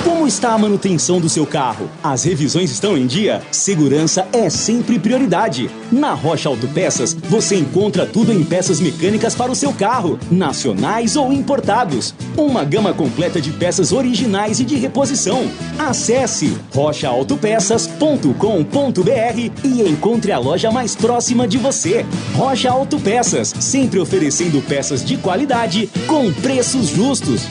Como está a manutenção do seu carro? As revisões estão em dia? Segurança é sempre prioridade. Na Rocha Autopeças, você encontra tudo em peças mecânicas para o seu carro, nacionais ou importados. Uma gama completa de peças originais e de reposição. Acesse rochaautopeças.com.br e encontre a loja mais próxima de você. Rocha Autopeças, sempre oferecendo peças de qualidade com preços justos.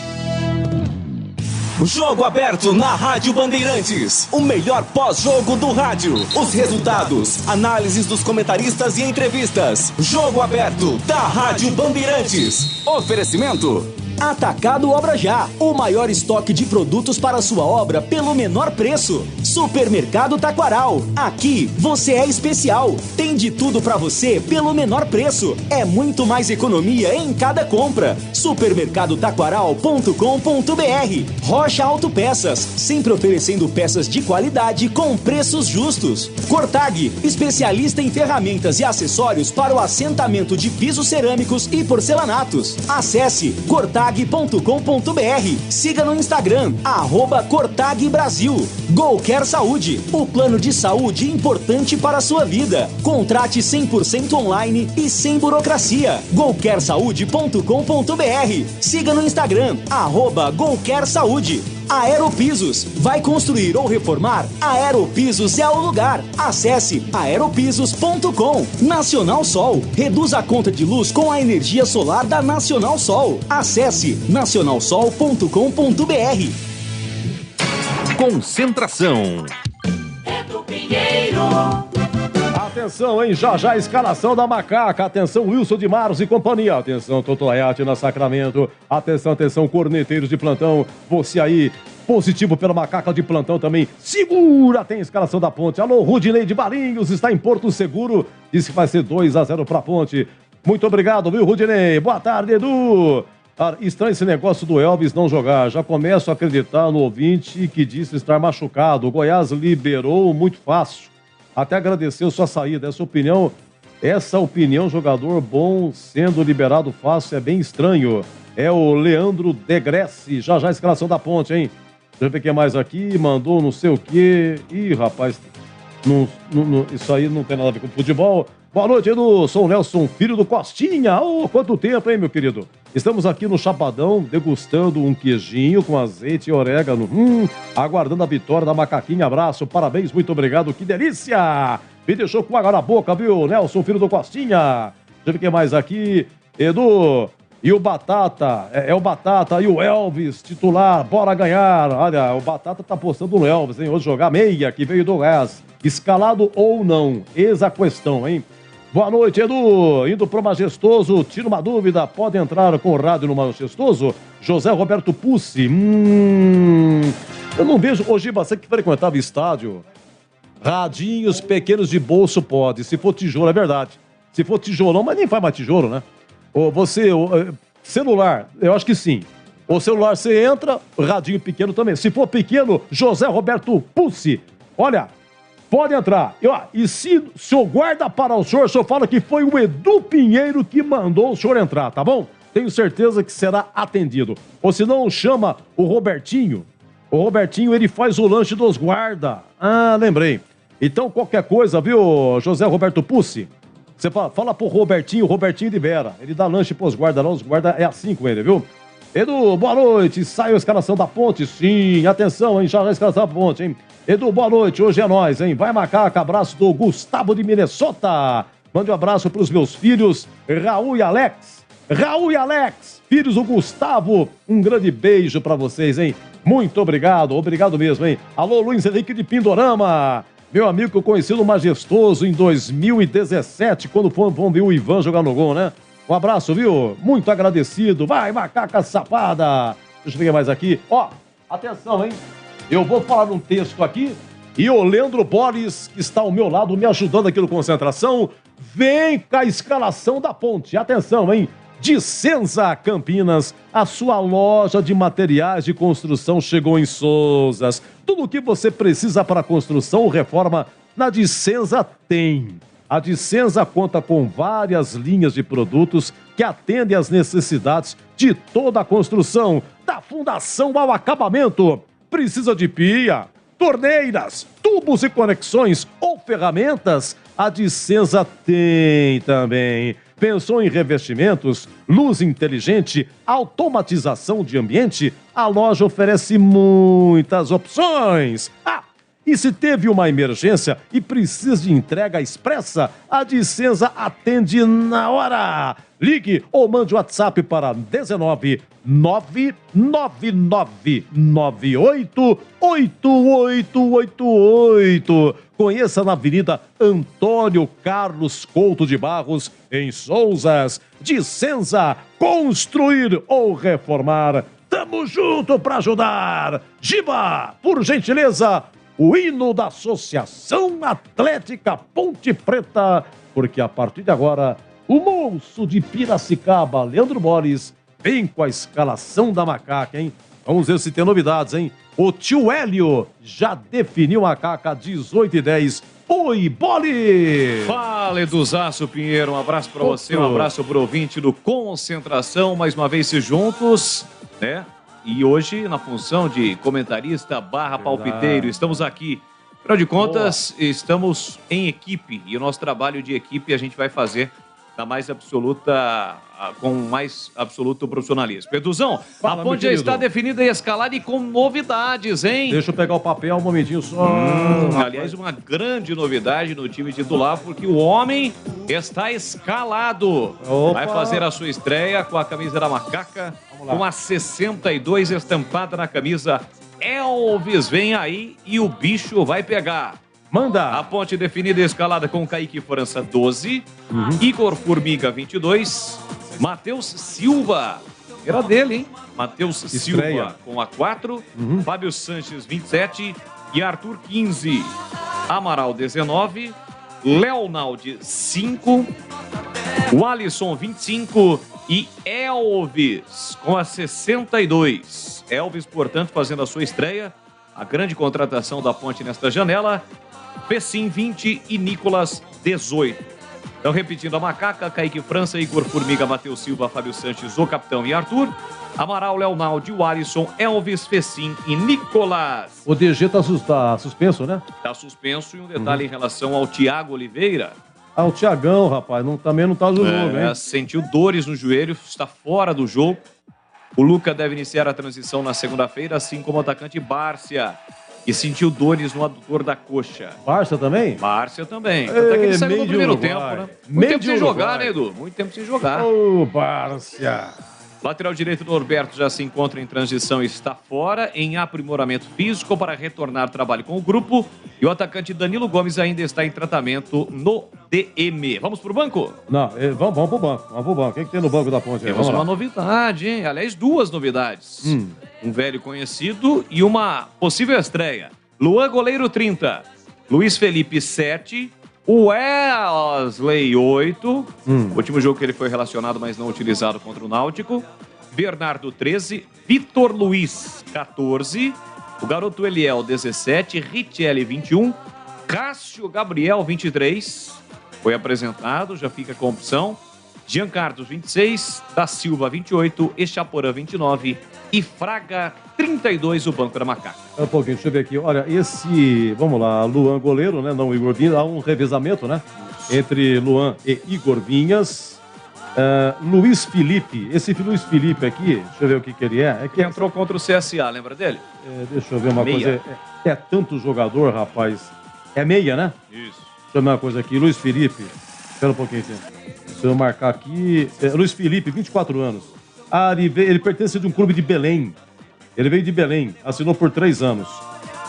Jogo aberto na Rádio Bandeirantes. O melhor pós-jogo do rádio. Os resultados, análises dos comentaristas e entrevistas. Jogo aberto da Rádio Bandeirantes. Oferecimento Atacado Obra Já, o maior estoque de produtos para sua obra pelo menor preço. Supermercado Taquaral, aqui você é especial. Tem de tudo para você pelo menor preço. É muito mais economia em cada compra. Supermercadotaquaral.com.br. Rocha Autopeças, sempre oferecendo peças de qualidade com preços justos. Cortag, especialista em ferramentas e acessórios para o assentamento de pisos cerâmicos e porcelanatos. Acesse cortag.com.br. cortag.com.br. Siga no Instagram, @cortagbrasil. Golcare Saúde, o plano de saúde importante para a sua vida. Contrate 100% online e sem burocracia. golcaresaude.com.br. Siga no Instagram, @Golcare Saúde. Aeropisos. Vai construir ou reformar? Aeropisos é o lugar. Acesse aeropisos.com. Nacional Sol. Reduza a conta de luz com a energia solar da Nacional Sol. Acesse nacionalsol.com.br. Concentração. É do Pinheiro. Atenção, hein? Já a escalação da Macaca. Atenção, Wilson de Maros e companhia. Atenção, Totoiate na Sacramento. Atenção, corneteiros de plantão. Você aí, positivo pela Macaca de plantão também. Segura, tem a escalação da Ponte. Alô, Rudinei de Barinhos, está em Porto Seguro. Disse que vai ser 2-0 pra Ponte. Muito obrigado, viu, Rudinei? Boa tarde, Edu. Estranho esse negócio do Elvis não jogar. Já começo a acreditar no ouvinte que disse estar machucado. O Goiás liberou muito fácil. Até agradeceu sua saída. Essa opinião, jogador bom sendo liberado fácil, é bem estranho. É o Leandro Degresse. Já a escalação da Ponte, hein? Deixa eu ver quem mais aqui. Mandou não sei o quê. Ih, rapaz, isso aí não tem nada a ver com futebol. Boa noite, Edu. Sou o Nelson, filho do Costinha. Oh, quanto tempo, hein, meu querido? Estamos aqui no Chapadão, degustando um queijinho com azeite e orégano. Aguardando a vitória da Macaquinha. Abraço, parabéns, muito obrigado. Que delícia! Me deixou com água na boca, viu? Nelson, filho do Costinha. Deixa eu ver quem mais aqui. Edu, e o Batata. É o Batata e o Elvis, titular. Bora ganhar. Olha, o Batata tá apostando no Elvis, hein? Hoje jogar meia, que veio do Goiás. Escalado ou não? Eis a questão, hein? Boa noite, Edu. Indo pro Majestoso, tira uma dúvida. Pode entrar com o rádio no Majestoso? José Roberto Pussi. Eu não vejo... Ô, Giba, você que frequentava estádio, radinhos pequenos de bolso pode. Se for tijolo, é verdade. Se for tijolão, mas nem faz mais tijolo, né? Ou você... celular, eu acho que sim. O celular você entra, radinho pequeno também. Se for pequeno, José Roberto Pussi. Olha... Pode entrar. E se o senhor guarda para o senhor fala que foi o Edu Pinheiro que mandou o senhor entrar, tá bom? Tenho certeza que será atendido. Ou se não, chama o Robertinho. O Robertinho, ele faz o lanche dos guarda. Lembrei. Então, qualquer coisa, viu, José Roberto Pussi? Você fala pro Robertinho, o Robertinho libera. Ele dá lanche pros guarda lá, os guarda é assim com ele, viu? Edu, boa noite. Saiu a escalação da Ponte? Sim, atenção, hein? Já a escalação da Ponte, hein? Edu, boa noite. Hoje é nóis, hein? Vai, Macaca. Abraço do Gustavo de Minnesota. Mande um abraço pros meus filhos, Raul e Alex. Raul e Alex, filhos do Gustavo. Um grande beijo pra vocês, hein? Muito obrigado. Obrigado mesmo, hein? Alô, Luiz Henrique de Pindorama. Meu amigo que eu conheci no Majestoso em 2017, quando fomos ver o Ivan jogar no gol, né? Um abraço, viu? Muito agradecido. Vai, Macaca safada. Deixa eu ver mais aqui. Atenção, hein? Eu vou falar um texto aqui e o Leandro Boris, que está ao meu lado, me ajudando aqui no Concentração, vem com a escalação da Ponte. Atenção, hein? Dicenza Campinas, a sua loja de materiais de construção chegou em Souzas. Tudo o que você precisa para construção ou reforma, na Dicenza tem. A Dicenza conta com várias linhas de produtos que atendem às necessidades de toda a construção, da fundação ao acabamento. Precisa de pia, torneiras, tubos e conexões ou ferramentas? A Dicenza tem também. Pensou em revestimentos, luz inteligente, automatização de ambiente? A loja oferece muitas opções. E se teve uma emergência e precisa de entrega expressa, a Dicenza atende na hora. Ligue ou mande o WhatsApp para 19 99998 8888. Conheça na Avenida Antônio Carlos Couto de Barros, em Souzas. Dicenza, construir ou reformar. Tamo junto para ajudar. Giba, por gentileza, o hino da Associação Atlética Ponte Preta, porque a partir de agora, o moço de Piracicaba, Leandro Boris, vem com a escalação da Macaca, hein? Vamos ver se tem novidades, hein? O tio Hélio já definiu a Macaca 18:10. Oi, Bole! Fala, Eduzaço Pinheiro, um abraço para você, um abraço pro ouvinte do Concentração, mais uma vez juntos, né? E hoje na função de comentarista / palpiteiro, estamos aqui. Afinal de contas, estamos em equipe e o nosso trabalho de equipe a gente vai fazer com mais absoluto profissionalismo. Eduzão, a ponte já está definida e escalada e com novidades, hein? Deixa eu pegar o papel um momentinho só. Aliás, uma grande novidade no time titular, porque o homem está escalado. Opa. Vai fazer a sua estreia com a camisa da Macaca, com a 62 estampada na camisa. Elvis vem aí e o bicho vai pegar. Manda! A ponte definida e escalada com Kaique França, 12. Igor Formiga, 22. Matheus Silva. Era dele, hein? Matheus Silva com a 4. Fábio Sanches, 27. E Arthur, 15. Amaral, 19. Leonaldi, 5. O Alisson, 25. E Elvis com a 62. Elvis, portanto, fazendo a sua estreia. A grande contratação da ponte nesta janela. Pecim, 20 e Nicolas, 18. Então, repetindo, a Macaca, Kaique França, Igor Formiga, Matheus Silva, Fábio Sanches, o Capitão e Arthur. Amaral, Leonaldi, o Alisson, Elvis, Pecim e Nicolas. O DG tá suspenso, né? Tá suspenso. E um detalhe em relação ao Thiago Oliveira. Ah, o Thiagão, rapaz, também não tá no jogo, hein? Sentiu dores no joelho, está fora do jogo. O Luca deve iniciar a transição na segunda-feira, assim como o atacante Bárcia, que sentiu dores no adutor da coxa. Bárcia também? Bárcia também. Até que ele saiu no primeiro tempo, né? Muito tempo sem jogar, né, Edu? Muito tempo sem jogar. Ô, Bárcia! Lateral direito Norberto já se encontra em transição e está fora, em aprimoramento físico para retornar ao trabalho com o grupo. E o atacante Danilo Gomes ainda está em tratamento no DM. Vamos pro banco? Não, vamos pro banco. Vamos pro banco. O que tem no banco da ponte aí? Temos uma novidade, hein? Aliás, duas novidades. Um velho conhecido e uma possível estreia. Luan, goleiro, 30. Luiz Felipe, 7. Wesley, 8. Último jogo que ele foi relacionado, mas não utilizado contra o Náutico. Bernardo, 13. Vitor Luiz, 14. O garoto Eliel, 17. Richelli, 21. Cássio Gabriel, 23. Foi apresentado, já fica com opção. Jean Carlos, 26. Da Silva, 28. Echaporã, 29. E Fraga, 32, o banco da Macaca. Um pouquinho, deixa eu ver aqui. Olha, vamos lá, Luan goleiro, né? Não, Igor Vinhas. Há um revezamento, né? Entre Luan e Igor Vinhas. Luiz Felipe. Esse Luiz Felipe aqui, deixa eu ver o que ele é. Que entrou contra o CSA, lembra dele? Deixa eu ver uma coisa. É tanto jogador, rapaz. É meia, né? Isso. Deixa eu ver uma coisa aqui. Luiz Felipe. Espera um pouquinho aqui. Se eu marcar aqui. Luiz Felipe, 24 anos. Ele pertence de um clube de Belém. Ele veio de Belém, assinou por 3 anos.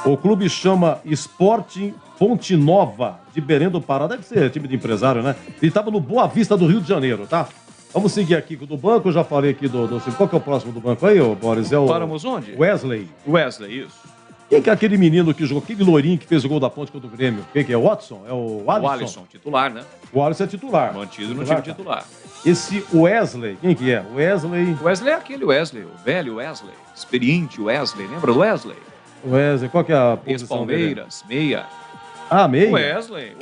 O clube chama Sporting Fonte Nova, de Belém do Pará. Deve ser time de empresário, né? Ele estava no Boa Vista do Rio de Janeiro, tá? Vamos seguir aqui do banco. Eu já falei aqui do qual que é o próximo do banco aí, Boris? Paramos onde? Wesley. Wesley, isso. Quem que é aquele menino que jogou, aquele loirinho que fez o gol da ponte contra o Grêmio? Quem que é? O Watson? É o Alisson? O Alisson, titular, né? O Alisson é titular. Mantido no time titular. Esse Wesley, quem que é? Wesley é aquele Wesley, o velho Wesley, experiente Wesley, lembra do Wesley? Wesley, qual que é a posição Ex-Palmeiras, meia. Ah, meia? Wesley.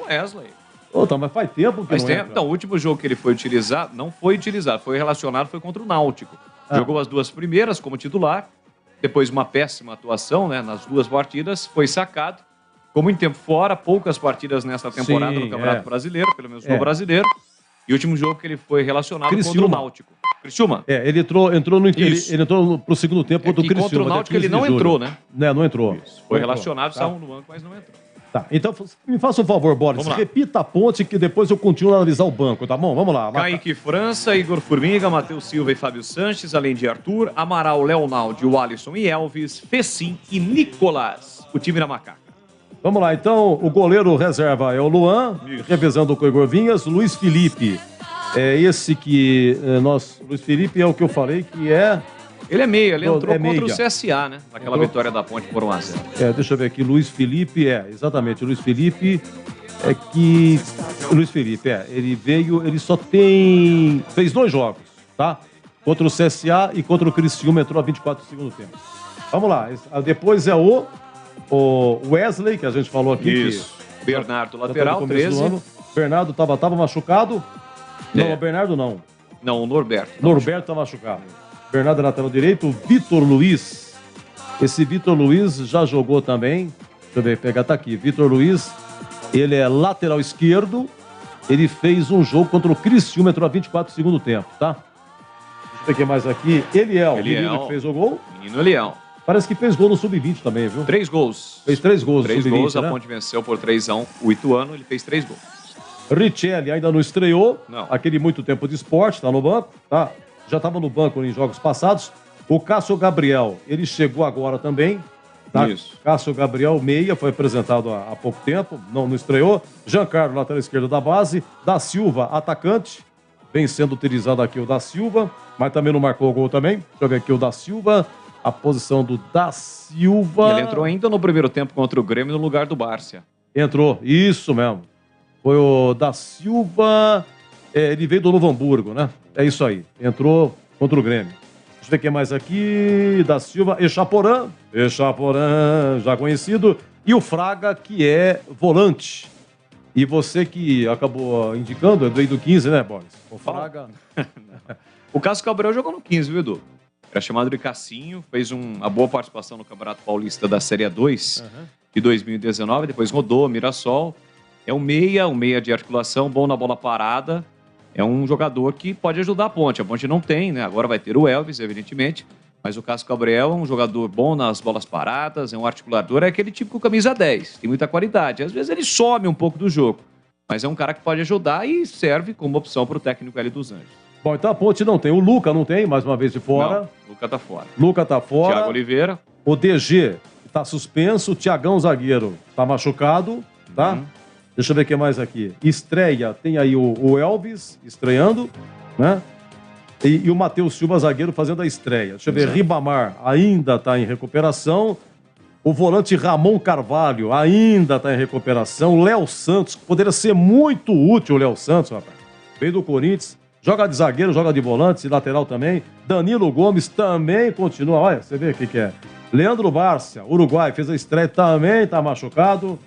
Tá, mas faz tempo que não entra. Então, o último jogo que ele foi utilizado, não foi utilizado, foi relacionado, foi contra o Náutico. Jogou as 2 primeiras como titular, depois uma péssima atuação, né, nas 2 partidas, foi sacado. Ficou muito tempo fora, poucas partidas nessa temporada no Campeonato Brasileiro, pelo menos no Brasileiro. E o último jogo que ele foi relacionado contra o Náutico. Criciúma? Ele entrou ele entrou pro segundo tempo contra o Criciúma. Contra o Náutico ele não entrou, né? Não entrou. Isso. Foi relacionado, saiu no banco, mas não entrou. Tá, então me faça um favor, Boris. Repita a ponte que depois eu continuo a analisar o banco, tá bom? Vamos lá. Kaique França, Igor Formiga, Matheus Silva e Fábio Sanches, além de Arthur, Amaral, Leonaldi, o Alisson e Elvis, Pecim e Nicolas, o time da Macaca. Vamos lá, então, o goleiro reserva é o Luan, revezando com o Igor Vinhas, Luiz Felipe. Luiz Felipe é o que eu falei que é... Ele é meia, ele entrou contra o CSA, né? Naquela vitória da Ponte por 1-0. Deixa eu ver aqui, Luiz Felipe, exatamente, Luiz Felipe ele só fez 2 jogos, tá? Contra o CSA e contra o Criciúma, entrou a 24 do segundo tempo. Vamos lá. Depois é o Wesley, que a gente falou aqui. Isso. Bernardo, lateral, 13. Bernardo tava machucado. Não, o Bernardo não. Não, o Norberto. Norberto tá machucado. Bernardo é lateral direito. O Vitor Luiz. Esse Vitor Luiz já jogou também. Deixa eu ver, pegar, tá aqui. Vitor Luiz, ele é lateral esquerdo. Ele fez um jogo contra o Criciúma, entrou a 24 do segundo tempo, tá? Deixa eu ver quem mais aqui. Eliel, o menino que fez o gol. Menino Eliel. Parece que fez gol no Sub-20 também, viu? 3 gols. Fez 3 gols. 3 gols, a Ponte venceu por 3-1 o Ituano, ele fez 3 gols. Richelli ainda não estreou. Não. Aquele muito tempo de esporte, tá no banco, tá? Já estava no banco em jogos passados. O Cássio Gabriel, ele chegou agora também. Tá? Isso. Cássio Gabriel, meia, foi apresentado há pouco tempo, não estreou. Giancarlo, lateral esquerdo da base. Da Silva, atacante. Vem sendo utilizado aqui o da Silva, mas também não marcou o gol também. Deixa eu ver aqui o da Silva. A posição do da Silva. Ele entrou ainda no primeiro tempo contra o Grêmio no lugar do Bárcia. Entrou, isso mesmo. Foi o da Silva. Ele veio do Novo Hamburgo, né? É isso aí. Entrou contra o Grêmio. Deixa eu ver quem mais aqui. Da Silva, Echaporã, já conhecido. E o Fraga, que é volante. E você que acabou indicando, é do 15, né, Boris? O Fraga. O Cássio Gabriel jogou no 15, viu, Edu? Era chamado de Cassinho, fez uma boa participação no Campeonato Paulista da Série A2 de 2019, depois rodou Mirassol. É um meia de articulação, bom na bola parada. É um jogador que pode ajudar a Ponte. A Ponte não tem, né? Agora vai ter o Elvis, evidentemente. Mas o Cássio Gabriel é um jogador bom nas bolas paradas, é um articulador, é aquele tipo com camisa 10. Tem muita qualidade. Às vezes ele some um pouco do jogo. Mas é um cara que pode ajudar e serve como opção para o técnico Hélio dos Anjos. Bom, então a Ponte não tem. O Luca não tem, mais uma vez de fora. Não, Luca tá fora. Luca tá fora. Thiago Oliveira. O DG tá suspenso. O Thiagão, zagueiro, tá machucado, tá? Deixa eu ver o que mais aqui. Estreia, tem aí o Elvis estreando, né? E o Matheus Silva, zagueiro, fazendo a estreia. Deixa eu ver, Ribamar ainda tá em recuperação. O volante Ramon Carvalho ainda tá em recuperação. Léo Santos, poderia ser muito útil o Léo Santos, rapaz. Veio do Corinthians. Joga de zagueiro, joga de volante, lateral também. Danilo Gomes também continua. Olha, você vê o que é. Leandro Bárcia, Uruguai, fez a estreia, também tá machucado.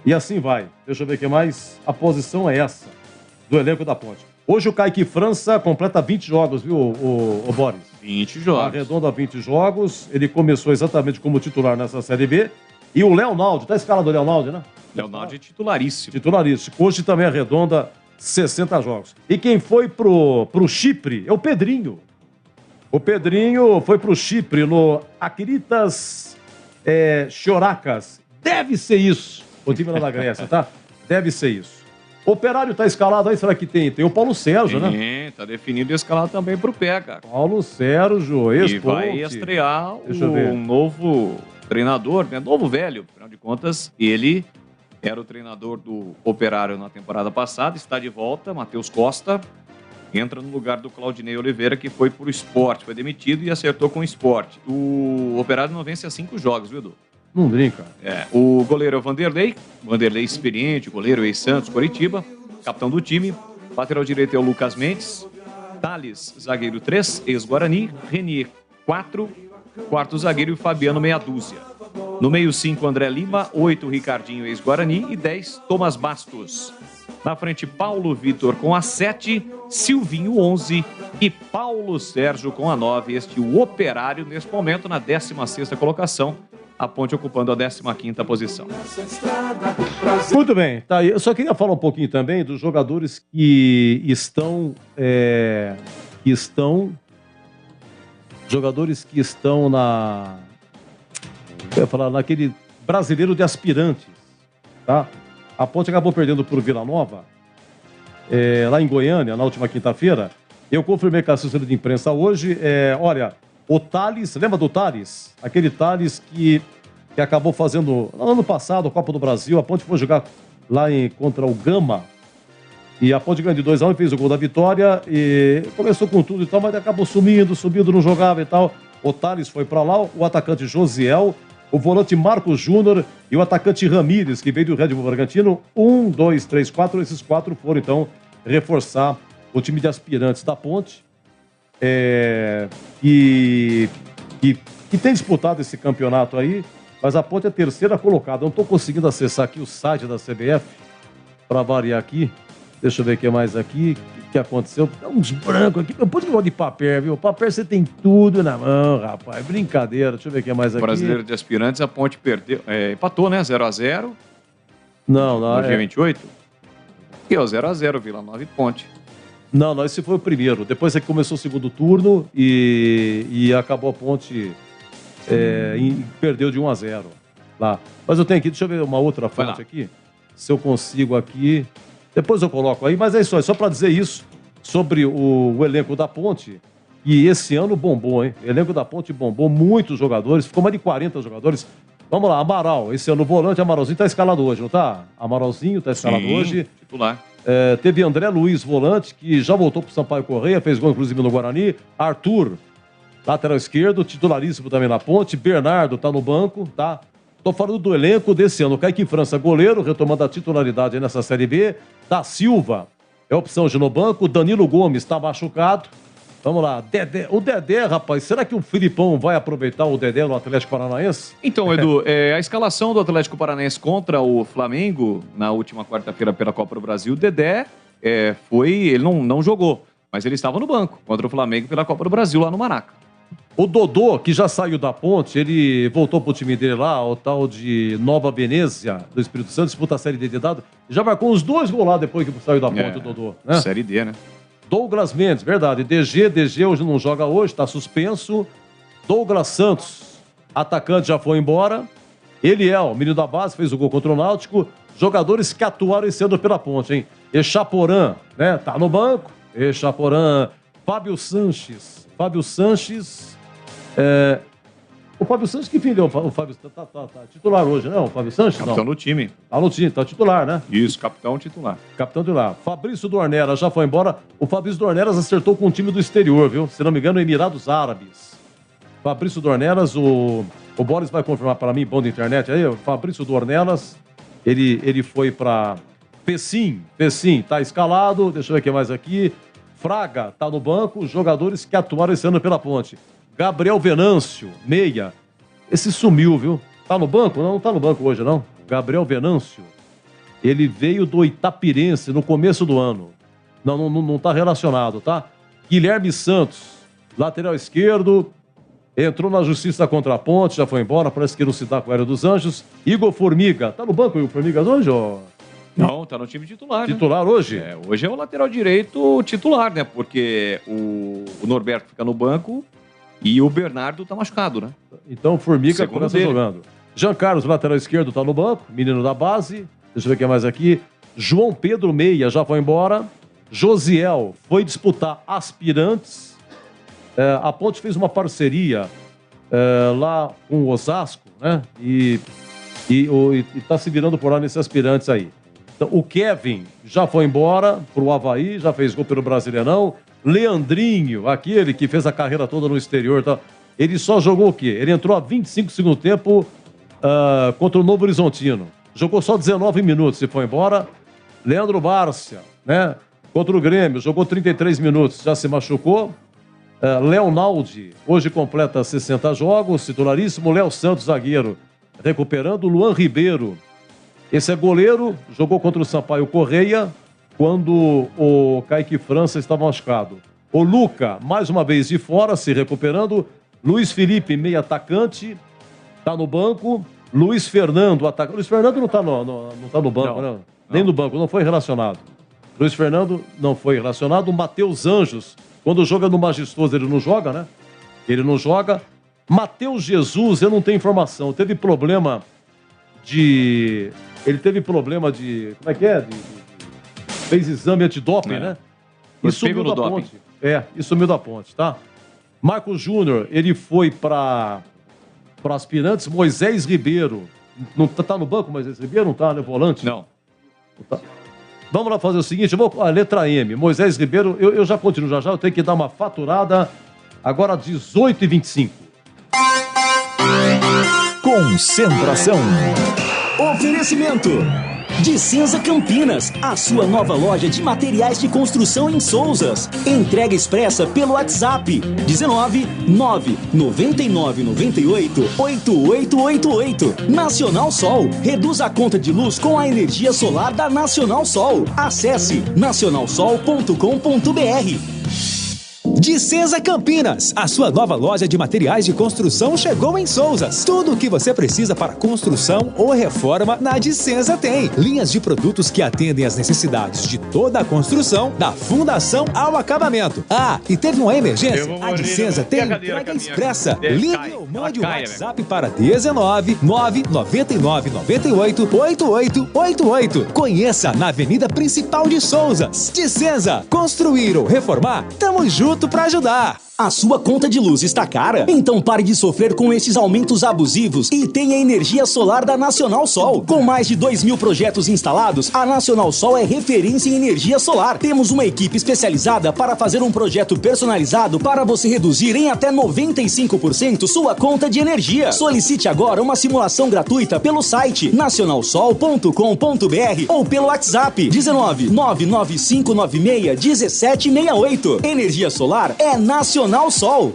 E assim vai. Deixa eu ver o que mais. A posição é essa, do elenco da Ponte. Hoje o Kaique França completa 20 jogos, viu, o Boris? 20 jogos. Arredonda 20 jogos. Ele começou exatamente como titular nessa Série B. E o Leonaldo, tá a escala do Leonaldo, né? Leonaldo é titularíssimo. Titularíssimo. Hoje também arredonda 60 jogos. E quem foi pro Chipre é o Pedrinho. O Pedrinho foi pro Chipre no Acritas Choracas. Deve ser isso. O time lá da Grécia, tá? Deve ser isso. Operário tá escalado aí, será que tem? Tem o Paulo Sérgio, né? Sim, tá definido e escalado também pro Pega. Paulo Sérgio, E vai estrear um novo treinador, né? Novo velho, afinal de contas, ele era o treinador do Operário na temporada passada, está de volta, Matheus Costa, entra no lugar do Claudinei Oliveira, que foi pro Sport, foi demitido e acertou com o Sport. O Operário não vence há 5 jogos, viu, Edu? Não brinca. O goleiro é o Vanderlei experiente, goleiro ex-Santos, Coritiba, capitão do time. Lateral direito é o Lucas Mendes. Thales, zagueiro 3, ex-Guarani. Renier, 4. Quarto zagueiro e Fabiano, meia dúzia. No meio 5, André Lima. 8, Ricardinho, ex-Guarani. E 10, Thomas Bastos. Na frente, Paulo Vitor com a 7, Silvinho 11 e Paulo Sérgio com a 9. Este o Operário, nesse momento, na 16ª colocação. A Ponte ocupando a 15ª posição. Muito bem, tá aí. Eu só queria falar um pouquinho também dos jogadores que estão jogadores que estão eu ia falar, naquele brasileiro de aspirantes, tá? A Ponte acabou perdendo por Vila Nova, lá em Goiânia, na última quinta-feira. Eu confirmei com a assessoria de imprensa hoje, olha, o Thales, lembra do Thales? Aquele Thales que acabou fazendo, no ano passado, a Copa do Brasil, a Ponte foi jogar lá contra o Gama, e a Ponte ganhou de 2-1 e fez o gol da vitória, e começou com tudo e tal, mas acabou sumindo, não jogava e tal. O Thales foi para lá, o atacante Josiel, o volante Marcos Júnior e o atacante Ramírez, que veio do Red Bull Bragantino. 1, 2, 3, 4, esses 4 foram, então, reforçar o time de aspirantes da Ponte. E que tem disputado esse campeonato aí, mas a Ponte é a terceira colocada. Eu não estou conseguindo acessar aqui o site da CBF para variar aqui. Deixa eu ver o que mais aqui. O que aconteceu? Tem uns brancos aqui. Por que eu gosto de papel, viu? Papel você tem tudo na mão, rapaz. Brincadeira. Deixa eu ver o que mais aqui. Brasileiro de Aspirantes, a Ponte perdeu. Empatou, né? 0x0. Não. No dia 28. E é o 0x0, Vila Nova e Ponte. Não, esse foi o primeiro. Depois é que começou o segundo turno e acabou a Ponte e perdeu de 1-0 lá. Mas eu tenho aqui, deixa eu ver uma outra fonte aqui. Se eu consigo aqui. Depois eu coloco aí, mas é isso aí. Só para dizer isso sobre o elenco da Ponte. E esse ano bombou, hein? O elenco da Ponte bombou, muitos jogadores. Ficou mais de 40 jogadores. Vamos lá, Amaral. Esse ano o volante, Amaralzinho tá escalado hoje, não tá? Amaralzinho tá escalado hoje. Titular. Teve André Luiz, volante, que já voltou pro Sampaio Correia, fez gol inclusive no Guarani. Arthur, lateral esquerdo, titularíssimo também na Ponte. Bernardo tá no banco, tá? Tô falando do elenco desse ano. Kaique França, goleiro, retomando a titularidade aí nessa Série B. Da Silva, é opção de no banco. Danilo Gomes tá machucado. Vamos lá, Dedé. O Dedé, rapaz, será que o Filipão vai aproveitar o Dedé no Atlético Paranaense? Então, Edu, a escalação do Atlético Paranaense contra o Flamengo na última quarta-feira pela Copa do Brasil, o Dedé ele não jogou, mas ele estava no banco contra o Flamengo pela Copa do Brasil lá no Maraca. O Dodô, que já saiu da Ponte, ele voltou pro time dele lá, o tal de Nova Venezia, do Espírito Santo, disputa a Série D de dado. Já marcou uns 2 gols lá depois que saiu da Ponte, o Dodô. Né? Série D, né? Douglas Mendes, verdade. DG hoje não joga hoje, está suspenso. Douglas Santos, atacante, já foi embora. Eliel, menino da base, fez o gol contra o Náutico. Jogadores que atuaram esse ano pela Ponte, hein? Echaporã, né? Tá no banco. Echaporã. Fábio Sanches. O Fábio Sanches, que fim deu? O Fábio tá titular hoje, não? O Fábio Sanches? Capitão não. do time. Tá no time, tá titular, né? Isso, capitão titular. Capitão titular. Fabrício Dornelas já foi embora. O Fabrício Dornelas acertou com um time do exterior, viu? Se não me engano, Emirados Árabes. Fabrício Dornelas, o Boris vai confirmar para mim, bom da internet aí. O Fabrício Dornelas, ele foi para Pecim, tá escalado. Deixa eu ver o que mais aqui. Fraga tá no banco. Jogadores que atuaram esse ano pela Ponte. Gabriel Venâncio, meia. Esse sumiu, viu? Tá no banco? Não tá no banco hoje, não. Gabriel Venâncio. Ele veio do Itapirense no começo do ano. Não tá relacionado, tá? Guilherme Santos, lateral esquerdo. Entrou na justiça contra a Ponte, já foi embora. Parece que não se dá com o Hélio dos Anjos. Igor Formiga. Tá no banco o Formigas hoje, ó? Não, tá no time titular, Titular, né? Hoje? Hoje é o lateral direito titular, né? Porque o Norberto fica no banco e o Bernardo tá machucado, né? Então o Formiga começa jogando. Jean Carlos, lateral esquerdo, tá no banco. Menino da base. Deixa eu ver quem mais aqui. João Pedro Meia já foi embora. Josiel foi disputar aspirantes. A Ponte fez uma parceria lá com o Osasco, né? E tá se virando por lá nesses aspirantes aí. Então, o Kevin já foi embora pro Avaí, já fez gol pelo Brasileirão. Leandrinho, aquele que fez a carreira toda no exterior, tá? Ele só jogou o quê? Ele entrou a 25 segundo tempo contra o Novo Horizontino. Jogou só 19 minutos e foi embora. Leandro Bárcia, né? Contra o Grêmio, jogou 33 minutos, já se machucou. Leonaldi, hoje completa 60 jogos, titularíssimo. Léo Santos, zagueiro, recuperando. Luan Ribeiro, esse é goleiro, jogou contra o Sampaio Correia quando o Kaique França estava machucado. O Luca, mais uma vez de fora, se recuperando. Luiz Felipe, meio atacante, tá no banco. Luiz Fernando, atacante. Luiz Fernando não tá no banco, não. Nem no banco, não foi relacionado. Luiz Fernando não foi relacionado. O Matheus Anjos, quando joga no Majestoso, ele não joga, né? Ele não joga. Matheus Jesus, eu não tenho informação. Teve problema de... Como é que é? Fez exame antidoping, né? E sumiu da Ponte. E sumiu da Ponte, tá? Marcos Júnior, ele foi para aspirantes. Moisés Ribeiro. Não tá no banco, Moisés Ribeiro? Não tá, né? Volante? Não. Tá. Vamos lá fazer o seguinte, a letra M. Moisés Ribeiro, eu já continuo já. Eu tenho que dar uma faturada. Agora 18h25. Concentração. Oferecimento. Dicenza Campinas, a sua nova loja de materiais de construção em Souzas. Entrega expressa pelo WhatsApp 19 999 98 8888. Nacional Sol, reduz a conta de luz com a energia solar da Nacional Sol. Acesse nacionalsol.com.br. Dicenza Campinas, a sua nova loja de materiais de construção chegou em Souzas. Tudo o que você precisa para construção ou reforma na Dicenza tem. Linhas de produtos que atendem às necessidades de toda a construção, da fundação ao acabamento. Ah, e teve uma emergência? A Dicenza tem entrega expressa. Ligue ou mande o WhatsApp para 19 999 98 8888. Conheça na Avenida Principal de Souzas. Dicenza, construir ou reformar? Tamo junto para ajudar. A sua conta de luz está cara? Então pare de sofrer com esses aumentos abusivos e tenha energia solar da Nacional Sol. Com mais de 2.000 projetos instalados, a Nacional Sol é referência em energia solar. Temos uma equipe especializada para fazer um projeto personalizado para você reduzir em até 95% sua conta de energia. Solicite agora uma simulação gratuita pelo site nacionalsol.com.br ou pelo WhatsApp 19 99596 1768. Energia solar é Nacional Sol.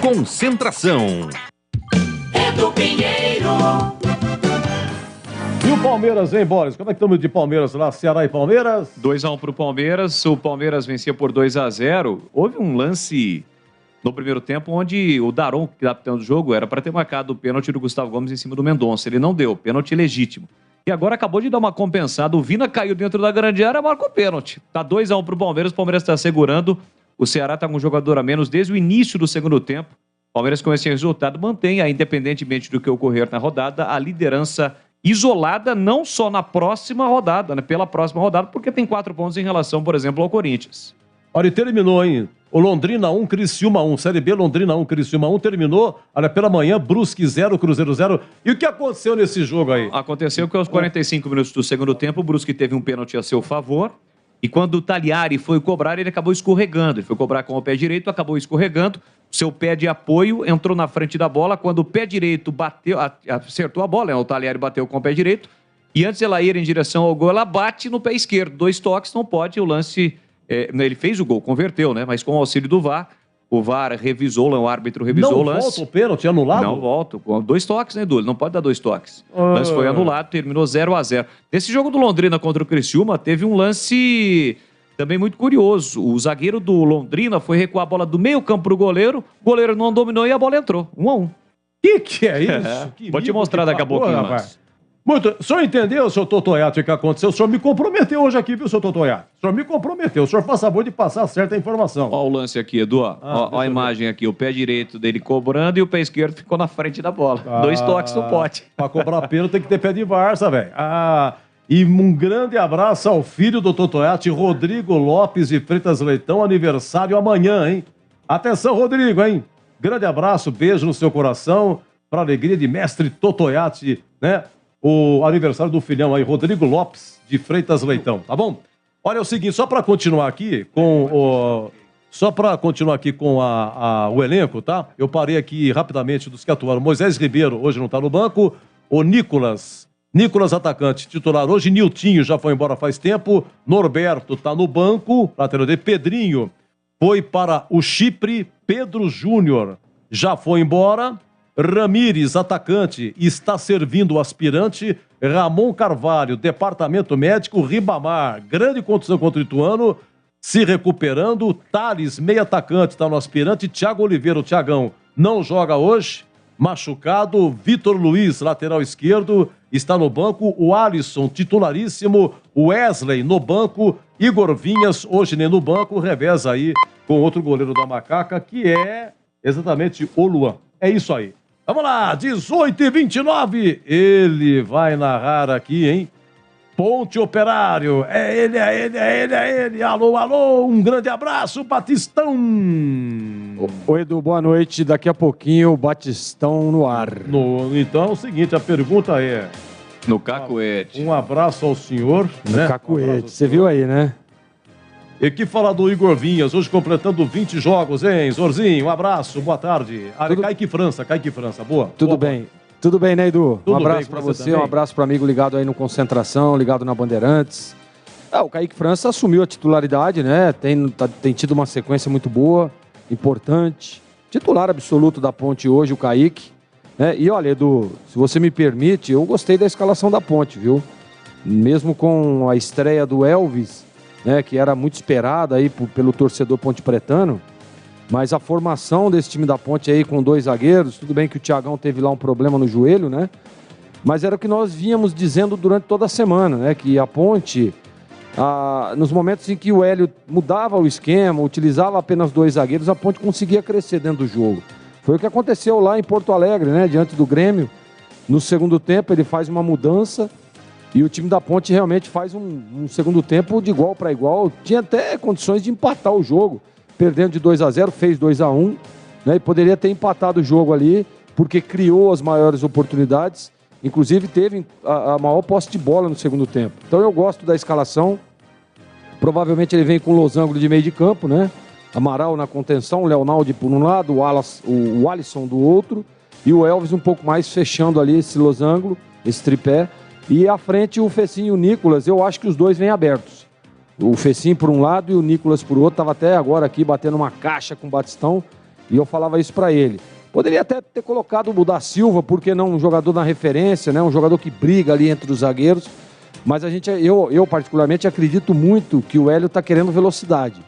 Concentração. É do Pinheiro. E o Palmeiras, hein, Boris? Como é que estamos de Palmeiras lá? Ceará e Palmeiras? 2-1 pro Palmeiras. O Palmeiras vencia por 2-0. Houve um lance no primeiro tempo onde o Daron, capitão do jogo, era para ter marcado o pênalti do Gustavo Gomes em cima do Mendonça. Ele não deu, pênalti legítimo. E agora acabou de dar uma compensada. O Vina caiu dentro da grande área e marcou pênalti. Tá 2-1 pro Palmeiras. O Palmeiras está segurando. O Ceará está com um jogador a menos desde o início do segundo tempo. O Palmeiras, com esse resultado, mantém, independentemente do que ocorrer na rodada, a liderança isolada, não só na próxima rodada, né, pela próxima rodada, porque tem 4 pontos em relação, por exemplo, ao Corinthians. Olha, e terminou, hein? O Londrina 1, Criciúma 1. Série B, Londrina 1, Criciúma 1. Terminou, olha, pela manhã, Brusque 0, Cruzeiro 0. E o que aconteceu nesse jogo aí? Aconteceu que aos 45 minutos do segundo tempo, o Brusque teve um pênalti a seu favor. E quando o Tagliari foi cobrar, ele acabou escorregando. Ele foi cobrar com o pé direito, acabou escorregando. Seu pé de apoio entrou na frente da bola. Quando o pé direito bateu, acertou a bola, o Tagliari bateu com o pé direito. E antes de ela ir em direção ao gol, ela bate no pé esquerdo. 2 toques, não pode. O lance, ele fez o gol, converteu, né? Mas com o auxílio do VAR, o VAR revisou, o árbitro revisou o lance. Não volta o pênalti anulado? Não volta. Com 2 toques, né, Edu? Não pode dar 2 toques. O lance foi anulado, terminou 0-0. Nesse jogo do Londrina contra o Criciúma, teve um lance também muito curioso. O zagueiro do Londrina foi recuar a bola do meio campo pro goleiro, o goleiro não dominou e a bola entrou. 1-1. Que é isso? Que vou te mostrar daqui a pouquinho, mas... Muito. O senhor entendeu, seu Totoiato, o que aconteceu? O senhor me comprometeu hoje aqui, viu, seu Totoiato? O senhor me comprometeu. O senhor faz favor de passar certa informação. Olha o lance aqui, Edu. Ó a imagem aqui. O pé direito dele cobrando e o pé esquerdo ficou na frente da bola. 2 toques no pote. Pra cobrar pênalti tem que ter pé de Barça, velho. E um grande abraço ao filho do Totoiato, Rodrigo Lopes de Freitas Leitão, aniversário amanhã, hein? Atenção, Rodrigo, hein? Grande abraço, beijo no seu coração, pra alegria de mestre Totoiato, né? O aniversário do filhão aí, Rodrigo Lopes de Freitas Leitão, tá bom? Olha, é o seguinte, só para continuar aqui com o elenco, tá? Eu parei aqui rapidamente dos que atuaram. Moisés Ribeiro hoje não tá no banco. O Nicolas atacante titular hoje. Niltinho já foi embora faz tempo. Norberto tá no banco. Lateral de Pedrinho foi para o Chipre. Pedro Júnior já foi embora. Ramires, atacante, está servindo o aspirante. Ramon Carvalho, departamento médico. Ribamar, grande contusão contra o Ituano, se recuperando. Thales, meio atacante, está no aspirante. Thiago Oliveira, o Thiagão, não joga hoje, machucado. Vitor Luiz, lateral esquerdo, está no banco. O Alisson, titularíssimo. Wesley, no banco. Igor Vinhas, hoje nem no banco, reveza aí com outro goleiro da Macaca, que é exatamente o Luan. É isso aí. Vamos lá, 18h29. Ele vai narrar aqui, hein? Ponte Operário. É ele. Alô. Um grande abraço, Batistão. Oi, Edu, boa noite. Daqui a pouquinho, o Batistão no ar. Então é o seguinte, a pergunta é... No cacuete. Um abraço ao senhor. No cacuete. Você viu aí, né? E que falar do Igor Vinhas, hoje completando 20 jogos, hein, Zorzinho? Um abraço, boa tarde. Kaique França, boa. Tudo boa. bem. Tudo bem, né, Edu? Tudo um abraço bem pra com você, também? um abraço pro amigo ligado aí no Concentração, ligado na Bandeirantes. O Kaique França assumiu a titularidade, né? Tem tido uma sequência muito boa, importante. Titular absoluto da Ponte hoje, o Kaique. Né? E olha, Edu, se você me permite, eu gostei da escalação da Ponte, viu? Mesmo com a estreia do Elvis, né, que era muito esperada aí pelo torcedor ponte-pretano, mas a formação desse time da Ponte aí com 2 zagueiros, tudo bem que o Thiagão teve lá um problema no joelho, né? Mas era o que nós vínhamos dizendo durante toda a semana, né? Que a Ponte, nos momentos em que o Hélio mudava o esquema, utilizava apenas 2 zagueiros, a Ponte conseguia crescer dentro do jogo. Foi o que aconteceu lá em Porto Alegre, né? Diante do Grêmio. No segundo tempo ele faz uma mudança e o time da Ponte realmente faz um segundo tempo de igual para igual. Tinha até condições de empatar o jogo. Perdendo de 2-0, fez 2-1, né? E poderia ter empatado o jogo ali, porque criou as maiores oportunidades. Inclusive teve a maior posse de bola no segundo tempo. Então eu gosto da escalação. Provavelmente ele vem com o losango de meio de campo, né? Amaral na contenção, o Leonaldo por um lado, o Alisson do outro, e o Elvis um pouco mais fechando ali esse losango, esse tripé. E à frente o Fecinho e o Nicolas, eu acho que os dois vêm abertos. O Fecinho por um lado e o Nicolas por outro. Estava até agora aqui batendo uma caixa com o Batistão e eu falava isso para ele. Poderia até ter colocado o da Silva, porque não um jogador na referência, né? Um jogador que briga ali entre os zagueiros. Mas eu particularmente acredito muito que o Hélio está querendo velocidade.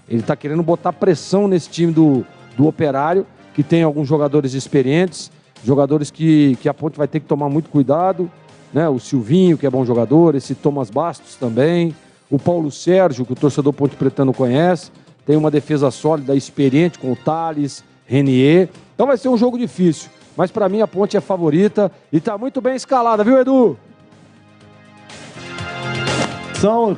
Ele está querendo botar pressão nesse time do Operário, que tem alguns jogadores experientes, jogadores que a Ponte vai ter que tomar muito cuidado, né? O Silvinho, que é bom jogador, esse Thomas Bastos também. O Paulo Sérgio, que o torcedor ponte-pretano conhece, tem uma defesa sólida, experiente, com o Thales, Renier. Então vai ser um jogo difícil, mas para mim a Ponte é favorita e está muito bem escalada, viu, Edu?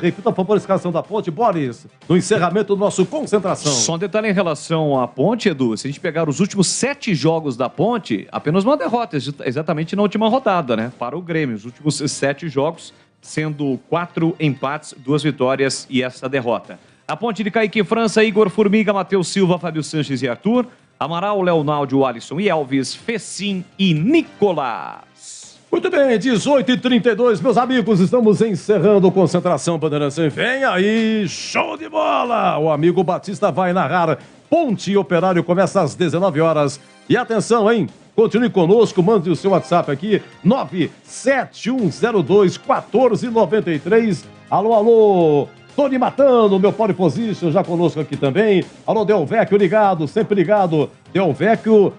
Repita, por favor, a escalação da Ponte, Boris, no encerramento do nosso Concentração. Só um detalhe em relação à Ponte, Edu, se a gente pegar os últimos 7 jogos da Ponte, apenas uma derrota, exatamente na última rodada, né, para o Grêmio. Os últimos 7 jogos, sendo 4 empates, 2 vitórias e essa derrota. A Ponte de Kaique França, Igor Formiga, Matheus Silva, Fábio Sanches e Arthur, Amaral, Leonaldo, Alisson e Elvis, Fecim e Nicolás. Muito bem, 18h32, meus amigos, estamos encerrando o Concentração Bandeirantes. Vem aí, show de bola! O amigo Batista vai narrar. Ponte e Operário começa às 19 horas. E atenção, hein? Continue conosco, mande o seu WhatsApp aqui, 971021493. Alô, alô, Tony Matano, meu pole position, já conosco aqui também. Alô, Del Vecchio, ligado, sempre ligado. Del Vecchio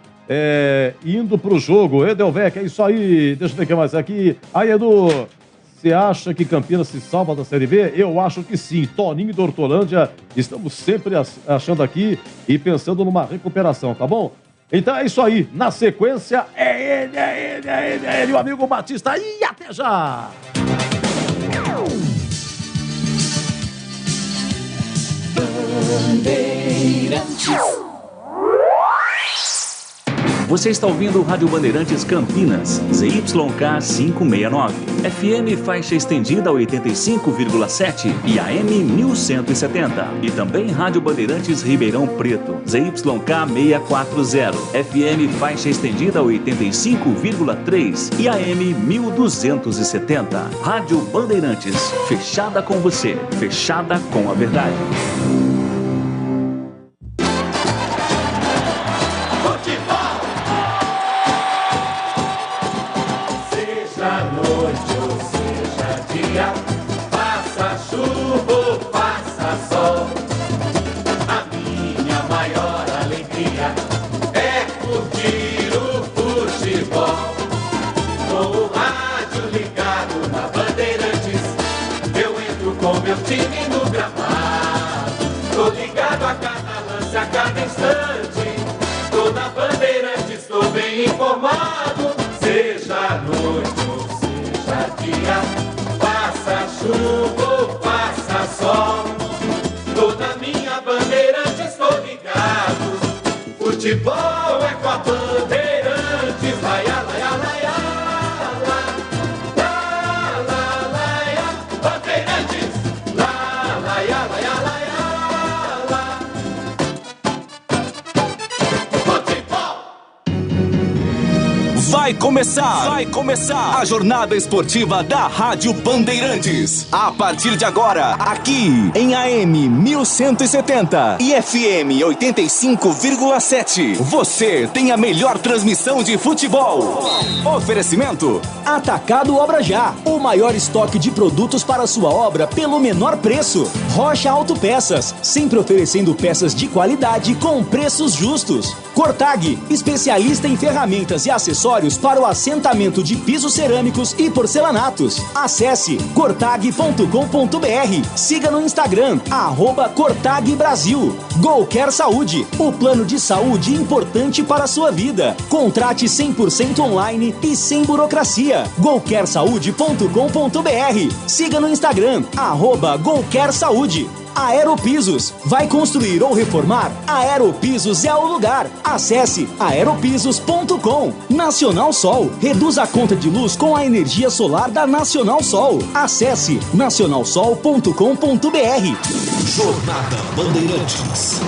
indo pro jogo. Del Vecchio, é isso aí. Deixa eu ver o que mais aqui. Aí, Edu, você acha que Campinas se salva da Série B? Eu acho que sim. Toninho e Hortolândia, estamos sempre achando aqui e pensando numa recuperação, tá bom? Então é isso aí. Na sequência, é ele, o amigo Batista. E até já! Bandeirantes. Você está ouvindo o Rádio Bandeirantes Campinas, ZYK 569, FM faixa estendida 85,7 e AM 1170. E também Rádio Bandeirantes Ribeirão Preto, ZYK 640, FM faixa estendida 85,3 e AM 1270. Rádio Bandeirantes, fechada com você, fechada com a verdade. Informado, seja noite ou seja dia, faça chuva ou faça sol, toda minha Bandeirante estou ligado. Futebol é com a Bandeirantes, laia, laia, laia, laia, laia, Bandeirantes, laia, laia, laia, laia. Vai começar a jornada esportiva da Rádio Bandeirantes. A partir de agora, aqui em AM 1170 e FM 85,7, você tem a melhor transmissão de futebol. Oferecimento Atacado Obra Já, o maior estoque de produtos para sua obra pelo menor preço. Rocha Autopeças, sempre oferecendo peças de qualidade com preços justos. Cortag, especialista em ferramentas e acessórios para o assentamento de pisos cerâmicos e porcelanatos. Acesse cortag.com.br. Siga no Instagram, @Cortag Brasil. Golquer Saúde, o plano de saúde importante para a sua vida. Contrate 100% online e sem burocracia. golquersaude.com.br. Siga no Instagram, @Golquer Saúde. Aeropisos. Vai construir ou reformar? Aeropisos é o lugar. Acesse aeropisos.com. Nacional Sol. Reduz a conta de luz com a energia solar da Nacional Sol. Acesse nacionalsol.com.br. Jornada Bandeirantes.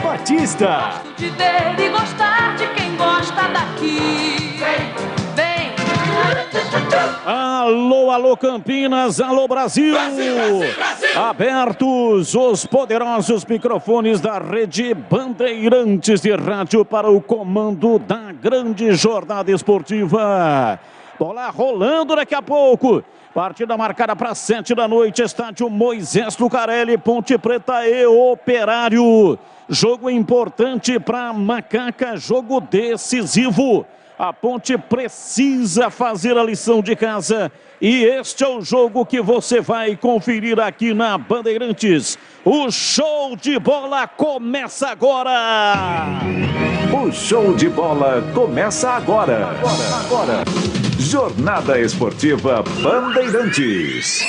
Batista. Gosto de ver e gostar de quem gosta daqui. Vem. Alô, alô Campinas, alô Brasil. Abertos os poderosos microfones da Rede Bandeirantes de Rádio para o comando da grande jornada esportiva. Bola rolando daqui a pouco. Partida marcada para 7 da noite, estádio Moisés Lucarelli, Ponte Preta e Operário. Jogo importante para Macaca, jogo decisivo. A Ponte precisa fazer a lição de casa. E este é o jogo que você vai conferir aqui na Bandeirantes. O show de bola começa agora. O show de bola começa agora. Jornada Esportiva Bandeirantes.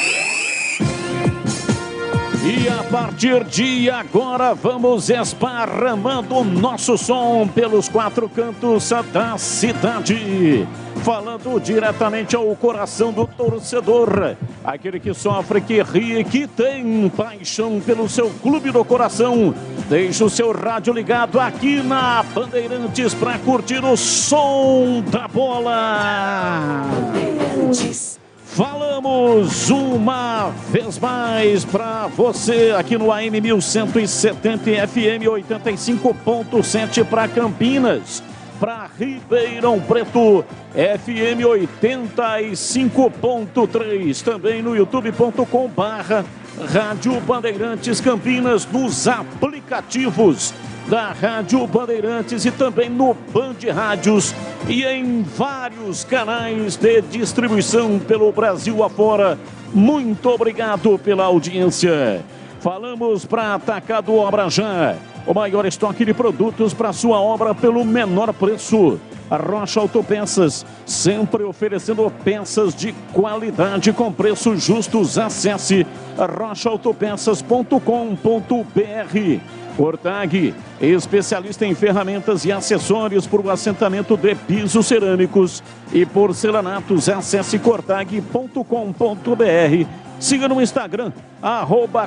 E a partir de agora vamos esparramando o nosso som pelos 4 cantos da cidade. Falando diretamente ao coração do torcedor. Aquele que sofre, que ri, que tem paixão pelo seu clube do coração. Deixe o seu rádio ligado aqui na Bandeirantes para curtir o som da bola. Bandeirantes. Falamos uma vez mais para você aqui no AM 1170 e FM 85.7 para Campinas. Para Ribeirão Preto, FM 85.3. Também no youtube.com/Rádio Bandeirantes Campinas, nos aplicativos da Rádio Bandeirantes e também no Band Rádios e em vários canais de distribuição pelo Brasil afora. Muito obrigado pela audiência. Falamos para Atacado Obra Já, o maior estoque de produtos para sua obra pelo menor preço. A Rocha Autopeças, sempre oferecendo peças de qualidade com preços justos. Acesse rochaautopeças.com.br. Cortag, especialista em ferramentas e acessórios para o assentamento de pisos cerâmicos e porcelanatos. Acesse cortag.com.br. Siga no Instagram,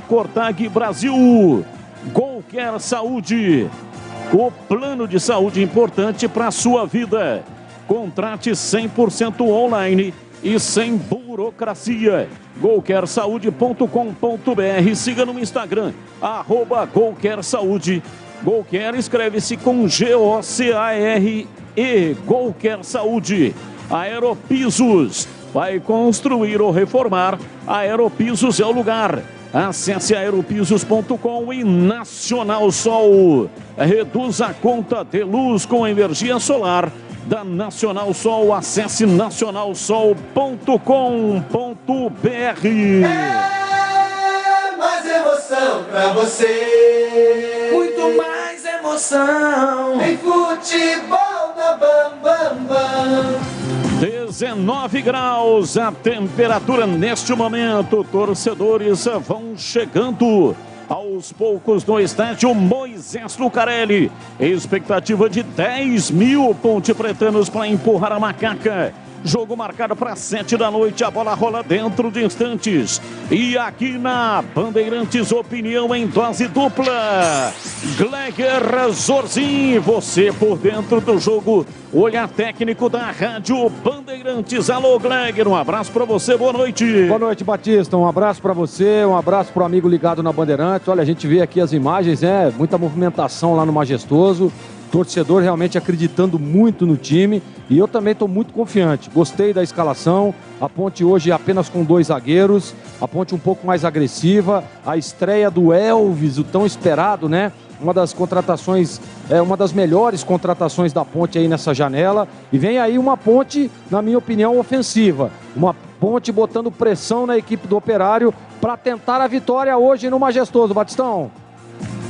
@Cortag Brasil. Golquer Saúde, o plano de saúde importante para a sua vida. Contrate 100% online e sem burocracia. golquersaude.com.br. Siga no Instagram, @golquersaúde. Golquer escreve-se com G-O-C-A-R-E. Golquer Saúde. Aeropisos. Vai construir ou reformar? Aeropisos é o lugar. Acesse aeropisos.com e Nacional Sol. Reduz a conta de luz com energia solar da Nacional Sol. Acesse nacionalsol.com.br. Mais emoção pra você. Muito mais emoção. Em futebol da Bam Bam Bam. 19 graus a temperatura neste momento. Torcedores vão chegando aos poucos no estádio Moisés Lucarelli. Expectativa de 10 mil pontepretanos para empurrar a macaca. Jogo marcado para 7 da noite. A bola rola dentro de instantes. E aqui na Bandeirantes, opinião em dose dupla. Gleger Zorzin, você por dentro do jogo. Olhar técnico da Rádio Bandeirantes. Alô, Gleger, um abraço para você, boa noite. Boa noite, Batista. Um abraço para você, um abraço para o amigo ligado na Bandeirantes. Olha, a gente vê aqui as imagens, muita movimentação lá no Majestoso. Torcedor realmente acreditando muito no time e eu também estou muito confiante. Gostei da escalação, a Ponte hoje apenas com 2 zagueiros, a Ponte um pouco mais agressiva, a estreia do Elvis, o tão esperado, né? Uma das contratações, uma das melhores contratações da Ponte aí nessa janela. E vem aí uma Ponte, na minha opinião, ofensiva. Uma Ponte botando pressão na equipe do Operário para tentar a vitória hoje no Majestoso, Batistão.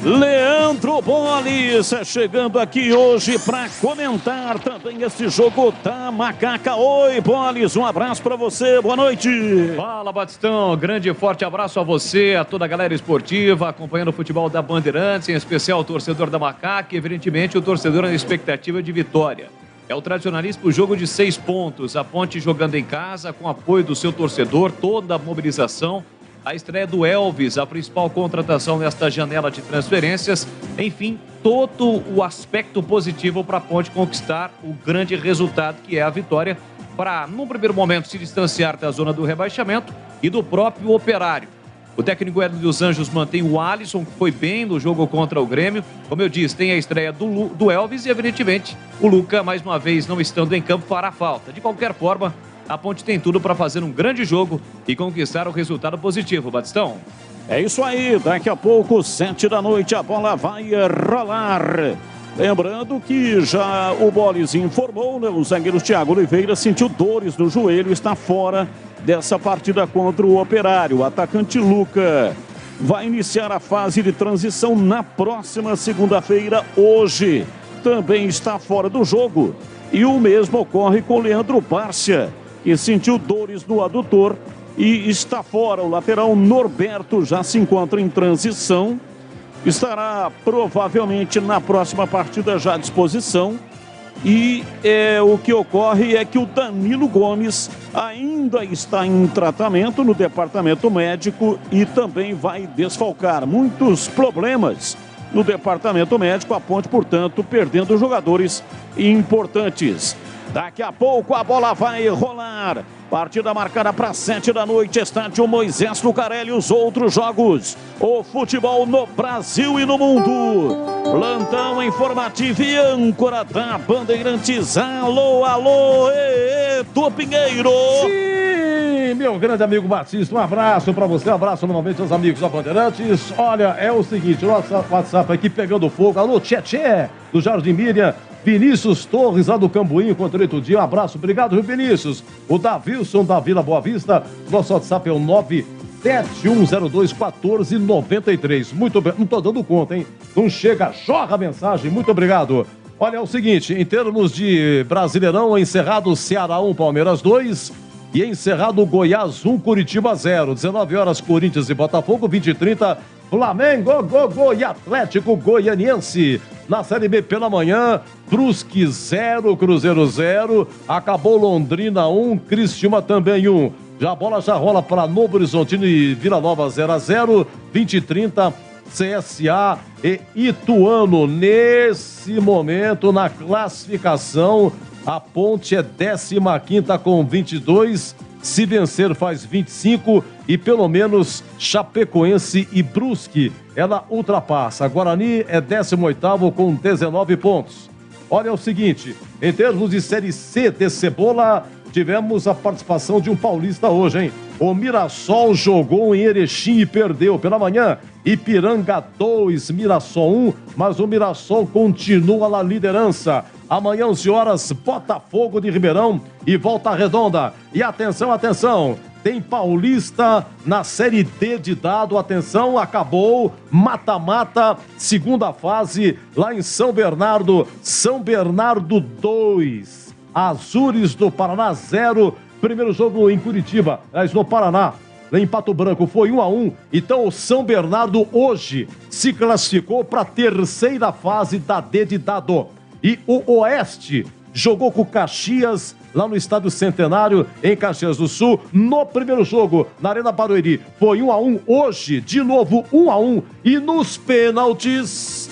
Leandro Bolis chegando aqui hoje para comentar também esse jogo da Macaca. Oi, Bolis, um abraço para você, boa noite. Fala, Batistão, grande e forte abraço a você, a toda a galera esportiva, acompanhando o futebol da Bandeirantes, em especial o torcedor da Macaca e, evidentemente, o torcedor na expectativa de vitória. É o tradicionalíssimo jogo de 6 pontos, a Ponte jogando em casa, com apoio do seu torcedor, toda a mobilização. A estreia do Elvis, a principal contratação nesta janela de transferências. Enfim, todo o aspecto positivo para a Ponte conquistar o grande resultado que é a vitória para, num primeiro momento, se distanciar da zona do rebaixamento e do próprio Operário. O técnico Hélio dos Anjos mantém o Alisson, que foi bem no jogo contra o Grêmio. Como eu disse, tem a estreia do Elvis e, evidentemente, o Luca, mais uma vez, não estando em campo, fará falta. De qualquer forma, a Ponte tem tudo para fazer um grande jogo e conquistar o resultado positivo, Batistão. É isso aí, daqui a pouco, 7 da noite, a bola vai rolar. Lembrando que já o Bolis informou, né? O zagueiro Thiago Oliveira sentiu dores no joelho, está fora dessa partida contra o Operário. O atacante Luca vai iniciar a fase de transição na próxima segunda-feira, hoje. Também está fora do jogo. E o mesmo ocorre com o Leandro Bárcia, que sentiu dores no adutor e está fora. O lateral Norberto já se encontra em transição. Estará provavelmente na próxima partida já à disposição. E o que ocorre é que o Danilo Gomes ainda está em tratamento no departamento médico e também vai desfalcar. Muitos problemas no departamento médico, a Ponte, portanto, perdendo jogadores importantes. Daqui a pouco a bola vai rolar. Partida marcada para 7 da noite, estádio Moisés Lucarelli. Os outros jogos, o futebol no Brasil e no mundo. Plantão informativo e âncora da Bandeirantes. Alô, alô, Edu Pinheiro. Sim, meu grande amigo Batista, um abraço para você, um abraço novamente aos amigos da Bandeirantes. Olha, é o seguinte, nosso WhatsApp aqui pegando fogo. Alô, Tchê, do Jardim Miriam. Vinícius Torres, lá do Cambuí, encontrei outro dia. Um abraço, obrigado, Rio Vinícius. O Davilson, da Vila Boa Vista. Nosso WhatsApp é o 971021493. Muito bem, não tô dando conta, hein? Não chega, jorra a mensagem, muito obrigado. Olha, é o seguinte, em termos de Brasileirão, encerrado Ceará 1, Palmeiras 2. E encerrado Goiás 1, Curitiba 0. 19 horas, Corinthians e Botafogo, 20h30. Flamengo, e Atlético Goianiense. Na Série B pela manhã, Brusque 0, Cruzeiro 0. Acabou Londrina 1, Criciúma também 1. Já a bola já rola para Novo Horizontino e Vila Nova 0-0. 20h30, CSA e Ituano. Nesse momento, na classificação, A Ponte é 15ª com 22. Se vencer faz 25 e pelo menos Chapecoense e Brusque ela ultrapassa. Guarani é 18º com 19 pontos. Olha o seguinte, em termos de Série C de Cebola, tivemos a participação de um paulista hoje, hein? O Mirassol jogou em Erechim e perdeu pela manhã. Ipiranga 2, Mirassol 1, mas o Mirassol continua na liderança. Amanhã, 11 horas, Botafogo de Ribeirão e Volta Redonda. E atenção, atenção, tem Paulista na Série D de dado. Atenção, acabou, mata-mata, segunda fase, lá em São Bernardo. São Bernardo 2, Azures do Paraná 0. Primeiro jogo em Curitiba, mas no Paraná. Lá em Pato Branco foi 1-1, então o São Bernardo hoje se classificou para a terceira fase da D de dado. E o Oeste jogou com o Caxias lá no Estádio Centenário, em Caxias do Sul, no primeiro jogo, na Arena Barueri. Foi 1-1, hoje, de novo 1-1, e nos pênaltis,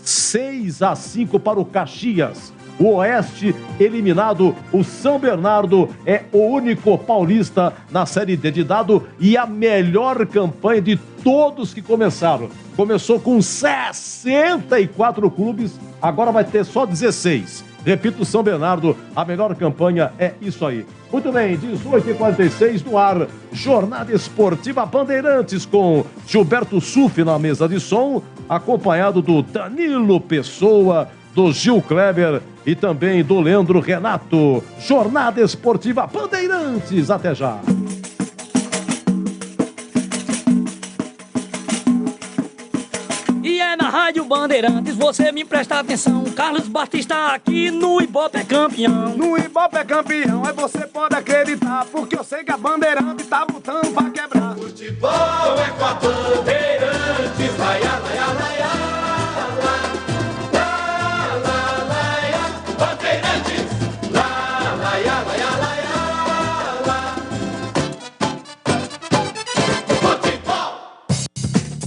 6-5 para o Caxias. O Oeste eliminado, o São Bernardo é o único paulista na Série D de dado e a melhor campanha de todos que começaram. Começou com 64 clubes, agora vai ter só 16. Repito, São Bernardo, a melhor campanha é isso aí. Muito bem, 18h46 no ar, Jornada Esportiva Bandeirantes com Gilberto Suff na mesa de som, acompanhado do Danilo Pessoa, do Gil Kleber e também do Leandro Renato. Jornada Esportiva Bandeirantes, até já. E é na Rádio Bandeirantes, você me presta atenção. Carlos Batista aqui no Ibope é campeão. No Ibope é campeão, aí você pode acreditar, porque eu sei que a Bandeirante tá botando pra quebrar. Futebol é com a Bandeirantes, vai, laia, laia.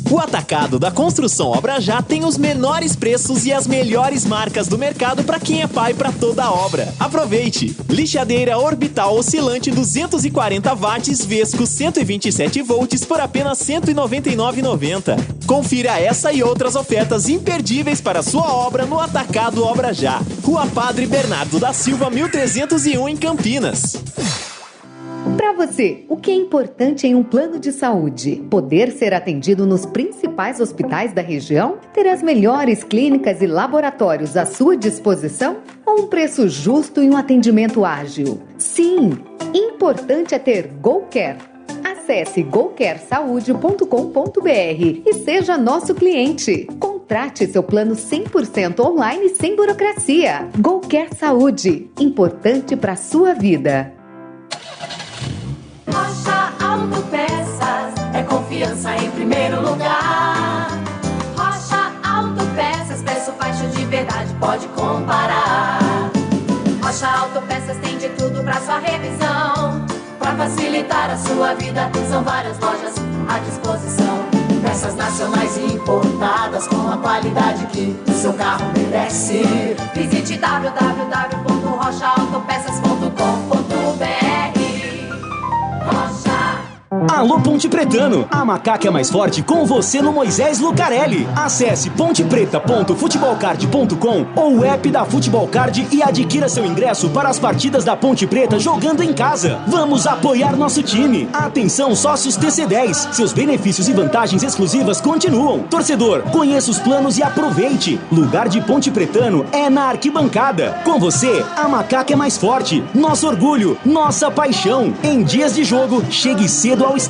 O Atacado da Construção Obra Já tem os menores preços e as melhores marcas do mercado para quem é pai para toda a obra. Aproveite! Lixadeira orbital oscilante 240 watts Vesco 127 volts por apenas R$ 199,90. Confira essa e outras ofertas imperdíveis para sua obra no Atacado Obra Já. Rua Padre Bernardo da Silva, 1301 em Campinas. Para você, o que é importante em um plano de saúde? Poder ser atendido nos principais hospitais da região? Ter as melhores clínicas e laboratórios à sua disposição? Ou um preço justo e um atendimento ágil? Sim, importante é ter GoCare. Acesse gocaresaude.com.br e seja nosso cliente. Contrate seu plano 100% online sem burocracia. GoCare Saúde, importante para a sua vida. Rocha Autopeças é confiança em primeiro lugar. Rocha Autopeças, preço baixo de verdade, pode comparar. Rocha Autopeças tem de tudo pra sua revisão. Pra facilitar a sua vida, são várias lojas à disposição. Peças nacionais e importadas com a qualidade que o seu carro merece. Visite www.rochaautopeças.com.br. Alô Ponte Pretano, a macaca é mais forte com você no Moisés Lucarelli. Acesse pontepreta.futebolcard.com ou o app da Futebolcard e adquira seu ingresso para as partidas da Ponte Preta jogando em casa. Vamos apoiar nosso time. Atenção sócios TC10, seus benefícios e vantagens exclusivas continuam. Torcedor, conheça os planos e aproveite. Lugar de Ponte Pretano é na arquibancada. Com você, a macaca é mais forte. Nosso orgulho, nossa paixão. Em dias de jogo, chegue cedo ao estádio.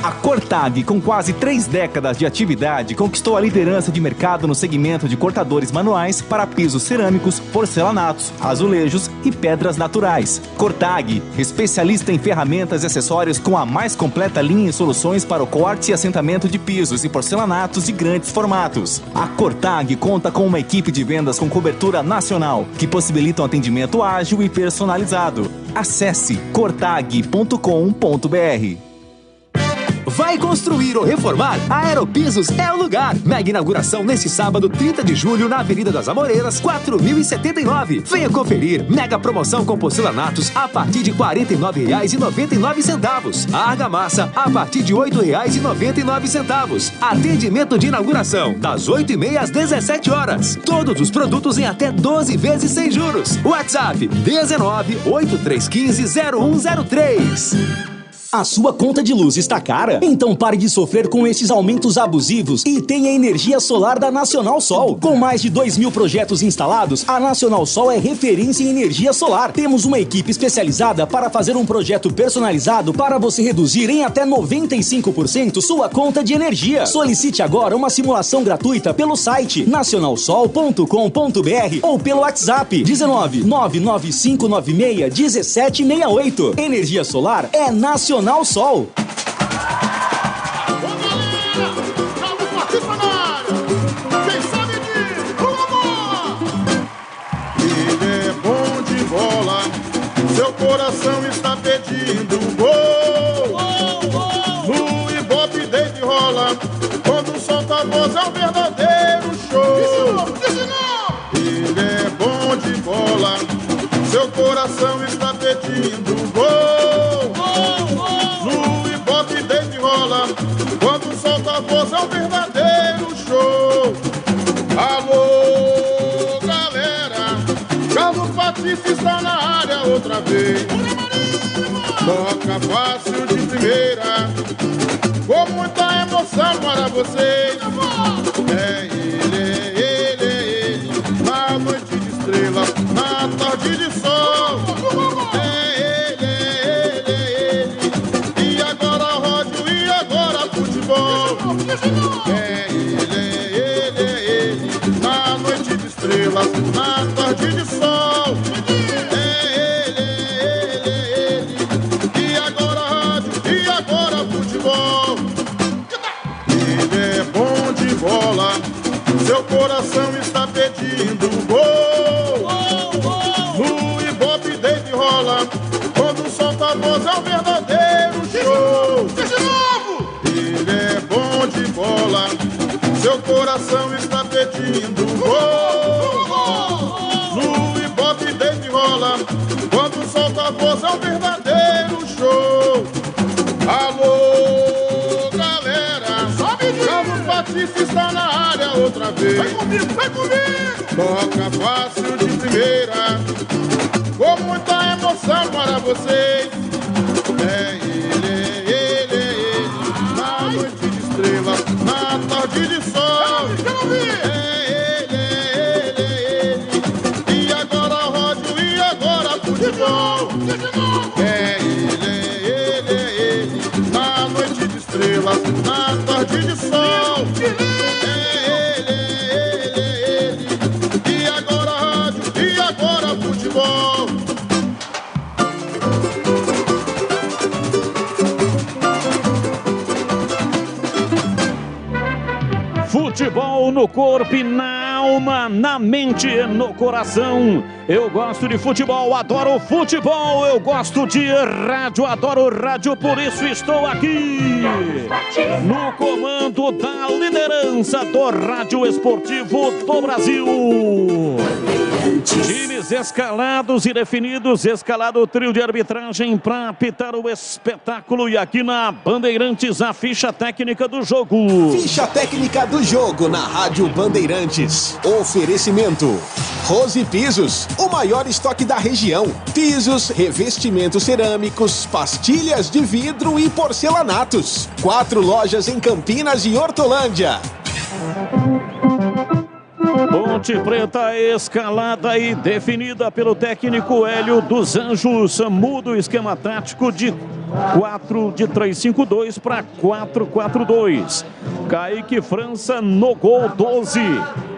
A Cortag, com quase 3 décadas de atividade, conquistou a liderança de mercado no segmento de cortadores manuais para pisos cerâmicos, porcelanatos, azulejos e pedras naturais. Cortag, especialista em ferramentas e acessórios com a mais completa linha e soluções para o corte e assentamento de pisos e porcelanatos de grandes formatos. A Cortag conta com uma equipe de vendas com cobertura nacional, que possibilita um atendimento ágil e personalizado. Acesse cortag.com.br. vai construir ou reformar? A Aeropisos é o lugar. Mega inauguração neste sábado, 30 de julho, na Avenida das Amoreiras, 4.079. Venha conferir. Mega promoção com porcelanatos a partir de R$ 49,99. A argamassa a partir de R$ 8,99. Atendimento de inauguração das 8h30 às 17 horas. Todos os produtos em até 12 vezes sem juros. WhatsApp 1983150103. A sua conta de luz está cara? Então pare de sofrer com esses aumentos abusivos e tenha energia solar da Nacional Sol. Com mais de 2.000 projetos instalados, a Nacional Sol é referência em energia solar. Temos uma equipe especializada para fazer um projeto personalizado para você reduzir em até 95% sua conta de energia. Solicite agora uma simulação gratuita pelo site nacionalsol.com.br ou pelo WhatsApp 19 99596 1768. Energia solar é Nacional Sol. Ele é bom de bola, seu coração está pedindo gol. No Ibope Dave rola, quando solta a voz é um verdadeiro show. Ele é bom de bola, seu coração está pedindo gol. Quando solta a voz é um verdadeiro show. Alô, galera, Carlos Batista está na área outra vez. Toca fácil de primeira, com muita emoção para vocês. É ele, na noite de estrela, na tarde de sol. É ele, na noite de estrelas, na tarde de sol. É ele, e agora rádio, e agora futebol. Ele é bom de bola, seu coração está pedindo gol. No Ibope Dave rola, quando solta a voz é um verdadeiro show. Ele é bom de bola, seu coração está pedindo gol. No Ibope Dave rola, quando solta a voz é um verdadeiro show. Alô, galera, Carlos Batista está na área outra vez. Vem comigo, vem comigo. Toca fácil de primeira, com muita emoção para vocês. É ele, na noite de estrela, na tarde de sol. É ele, e agora rádio, e agora futebol. É ele, na noite de estrelas, na tarde de sol. É ele, e agora rádio, e agora futebol. Futebol no corpo e na alma, na mente e no coração. Eu gosto de futebol, adoro futebol. Eu gosto de rádio, adoro rádio, por isso estou aqui no comando da liderança do rádio esportivo do Brasil. Times escalados e definidos, escalado o trio de arbitragem para apitar o espetáculo. E aqui na Bandeirantes, a ficha técnica do jogo. Ficha técnica do jogo na Rádio Bandeirantes. Oferecimento: Rose Pisos, o maior estoque da região. Pisos, revestimentos cerâmicos, pastilhas de vidro e porcelanatos. 4 lojas em Campinas e Hortolândia. Ponte Preta escalada e definida pelo técnico Hélio dos Anjos. Muda o esquema tático de 4-3-5-2 para 4-4-2. Kaique França no gol, 12.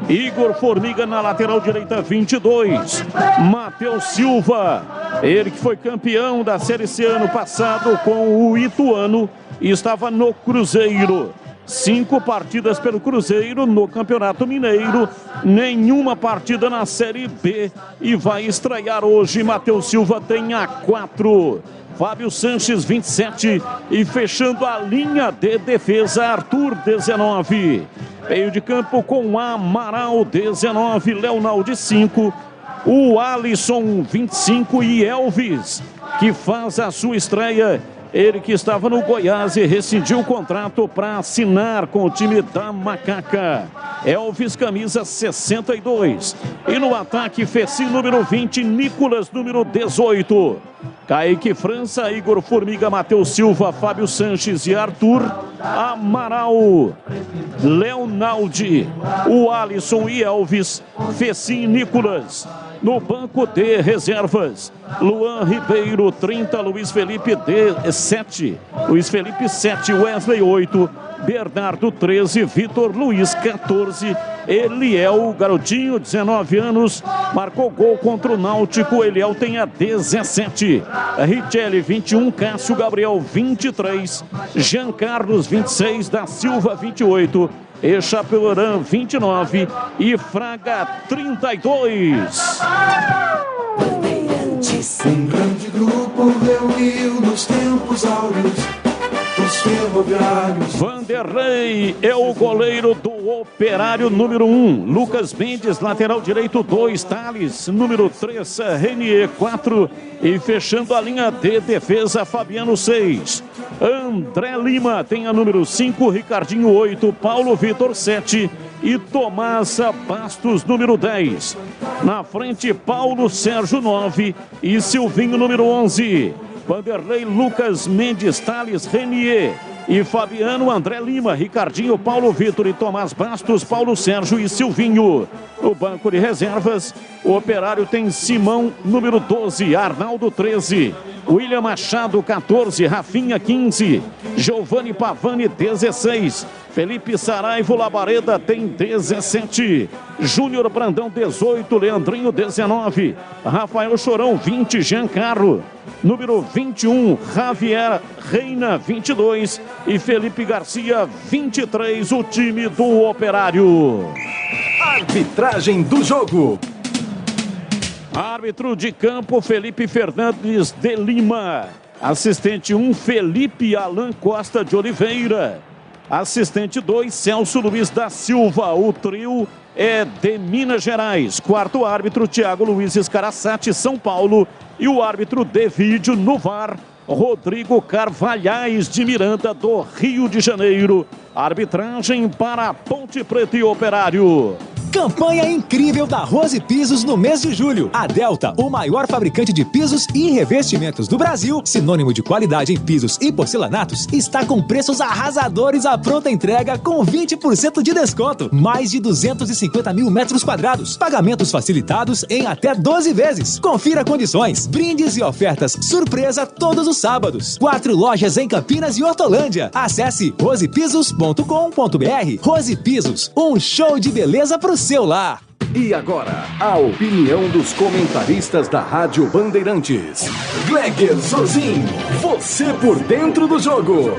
Igor Formiga na lateral direita, 22. Matheus Silva, ele que foi campeão da Série C ano passado com o Ituano e estava no Cruzeiro. 5 partidas pelo Cruzeiro no Campeonato Mineiro, nenhuma partida na Série B e vai estrear hoje. Matheus Silva tem a 4. Fábio Sanches, 27. E fechando a linha de defesa, Arthur, 19. Meio de campo com Amaral, 19. Leonaldo, 5. O Alisson, 25. E Elvis, que faz a sua estreia. Ele que estava no Goiás e rescindiu o contrato para assinar com o time da Macaca. Elvis, camisa 62. E no ataque, Feci, número 20. Nicolas, número 18. Kaique França, Igor Formiga, Matheus Silva, Fábio Sanches e Arthur. Amaral, Leonaldi, o Alisson e Elvis. Feci e Nicolas. No banco de reservas, Luan Ribeiro, 30, Luiz Felipe, 7, Luiz Felipe, 7, Wesley, 8, Bernardo, 13, Vitor Luiz, 14, Eliel, garotinho, 19 anos, marcou gol contra o Náutico, Eliel tem a 17, Richelli, 21, Cássio Gabriel, 23, Jean Carlos, 26, da Silva, 28, Echapeorã, 29 e Fraga, 32. Um grande grupo reuniu nos tempos áureos os ferroviários. Vanderlei é o goleiro do Operário, número 1. Lucas Mendes, lateral direito, 2. Thales, número 3. Renier, 4. E fechando a linha de defesa, Fabiano, 6. André Lima tem a número 5. Ricardinho, 8. Paulo Vitor, 7. E Tomás Bastos, número 10. Na frente, Paulo Sérgio, 9. E Silvinho, número 11. Vanderlei, Lucas Mendes, Thales, Renier e Fabiano, André Lima, Ricardinho, Paulo Vitor e Tomás Bastos, Paulo Sérgio e Silvinho. No banco de reservas, o Operário tem Simão, número 12, Arnaldo, 13, William Machado, 14, Rafinha, 15, Giovanni Pavani, 16, Felipe Saraiva Labareda tem 17, Júnior Brandão, 18, Leandrinho, 19, Rafael Chorão, 20, Giancarlo, número 21, Javier Reina, 22 e Felipe Garcia, 23, o time do Operário. Arbitragem do jogo. Árbitro de campo, Felipe Fernandes de Lima. Assistente 1, Felipe Alan Costa de Oliveira. Assistente 2, Celso Luiz da Silva. O trio é de Minas Gerais. Quarto árbitro, Thiago Luiz Escaraçate, São Paulo. E o árbitro de vídeo no VAR, Rodrigo Carvalhais de Miranda, do Rio de Janeiro. Arbitragem para Ponte Preta e Operário. Campanha incrível da Rose Pisos no mês de julho. A Delta, o maior fabricante de pisos e revestimentos do Brasil, sinônimo de qualidade em pisos e porcelanatos, está com preços arrasadores à pronta entrega com 20% de desconto. Mais de 250 mil metros quadrados. Pagamentos facilitados em até 12 vezes. Confira condições. Brindes e ofertas surpresa todos os sábados. 4 lojas em Campinas e Hortolândia. Acesse rosepisos.com.br. Rose Pisos, um show de beleza pro seu lar. E agora, a opinião dos comentaristas da Rádio Bandeirantes. Gleger Zorzin, você por dentro do jogo.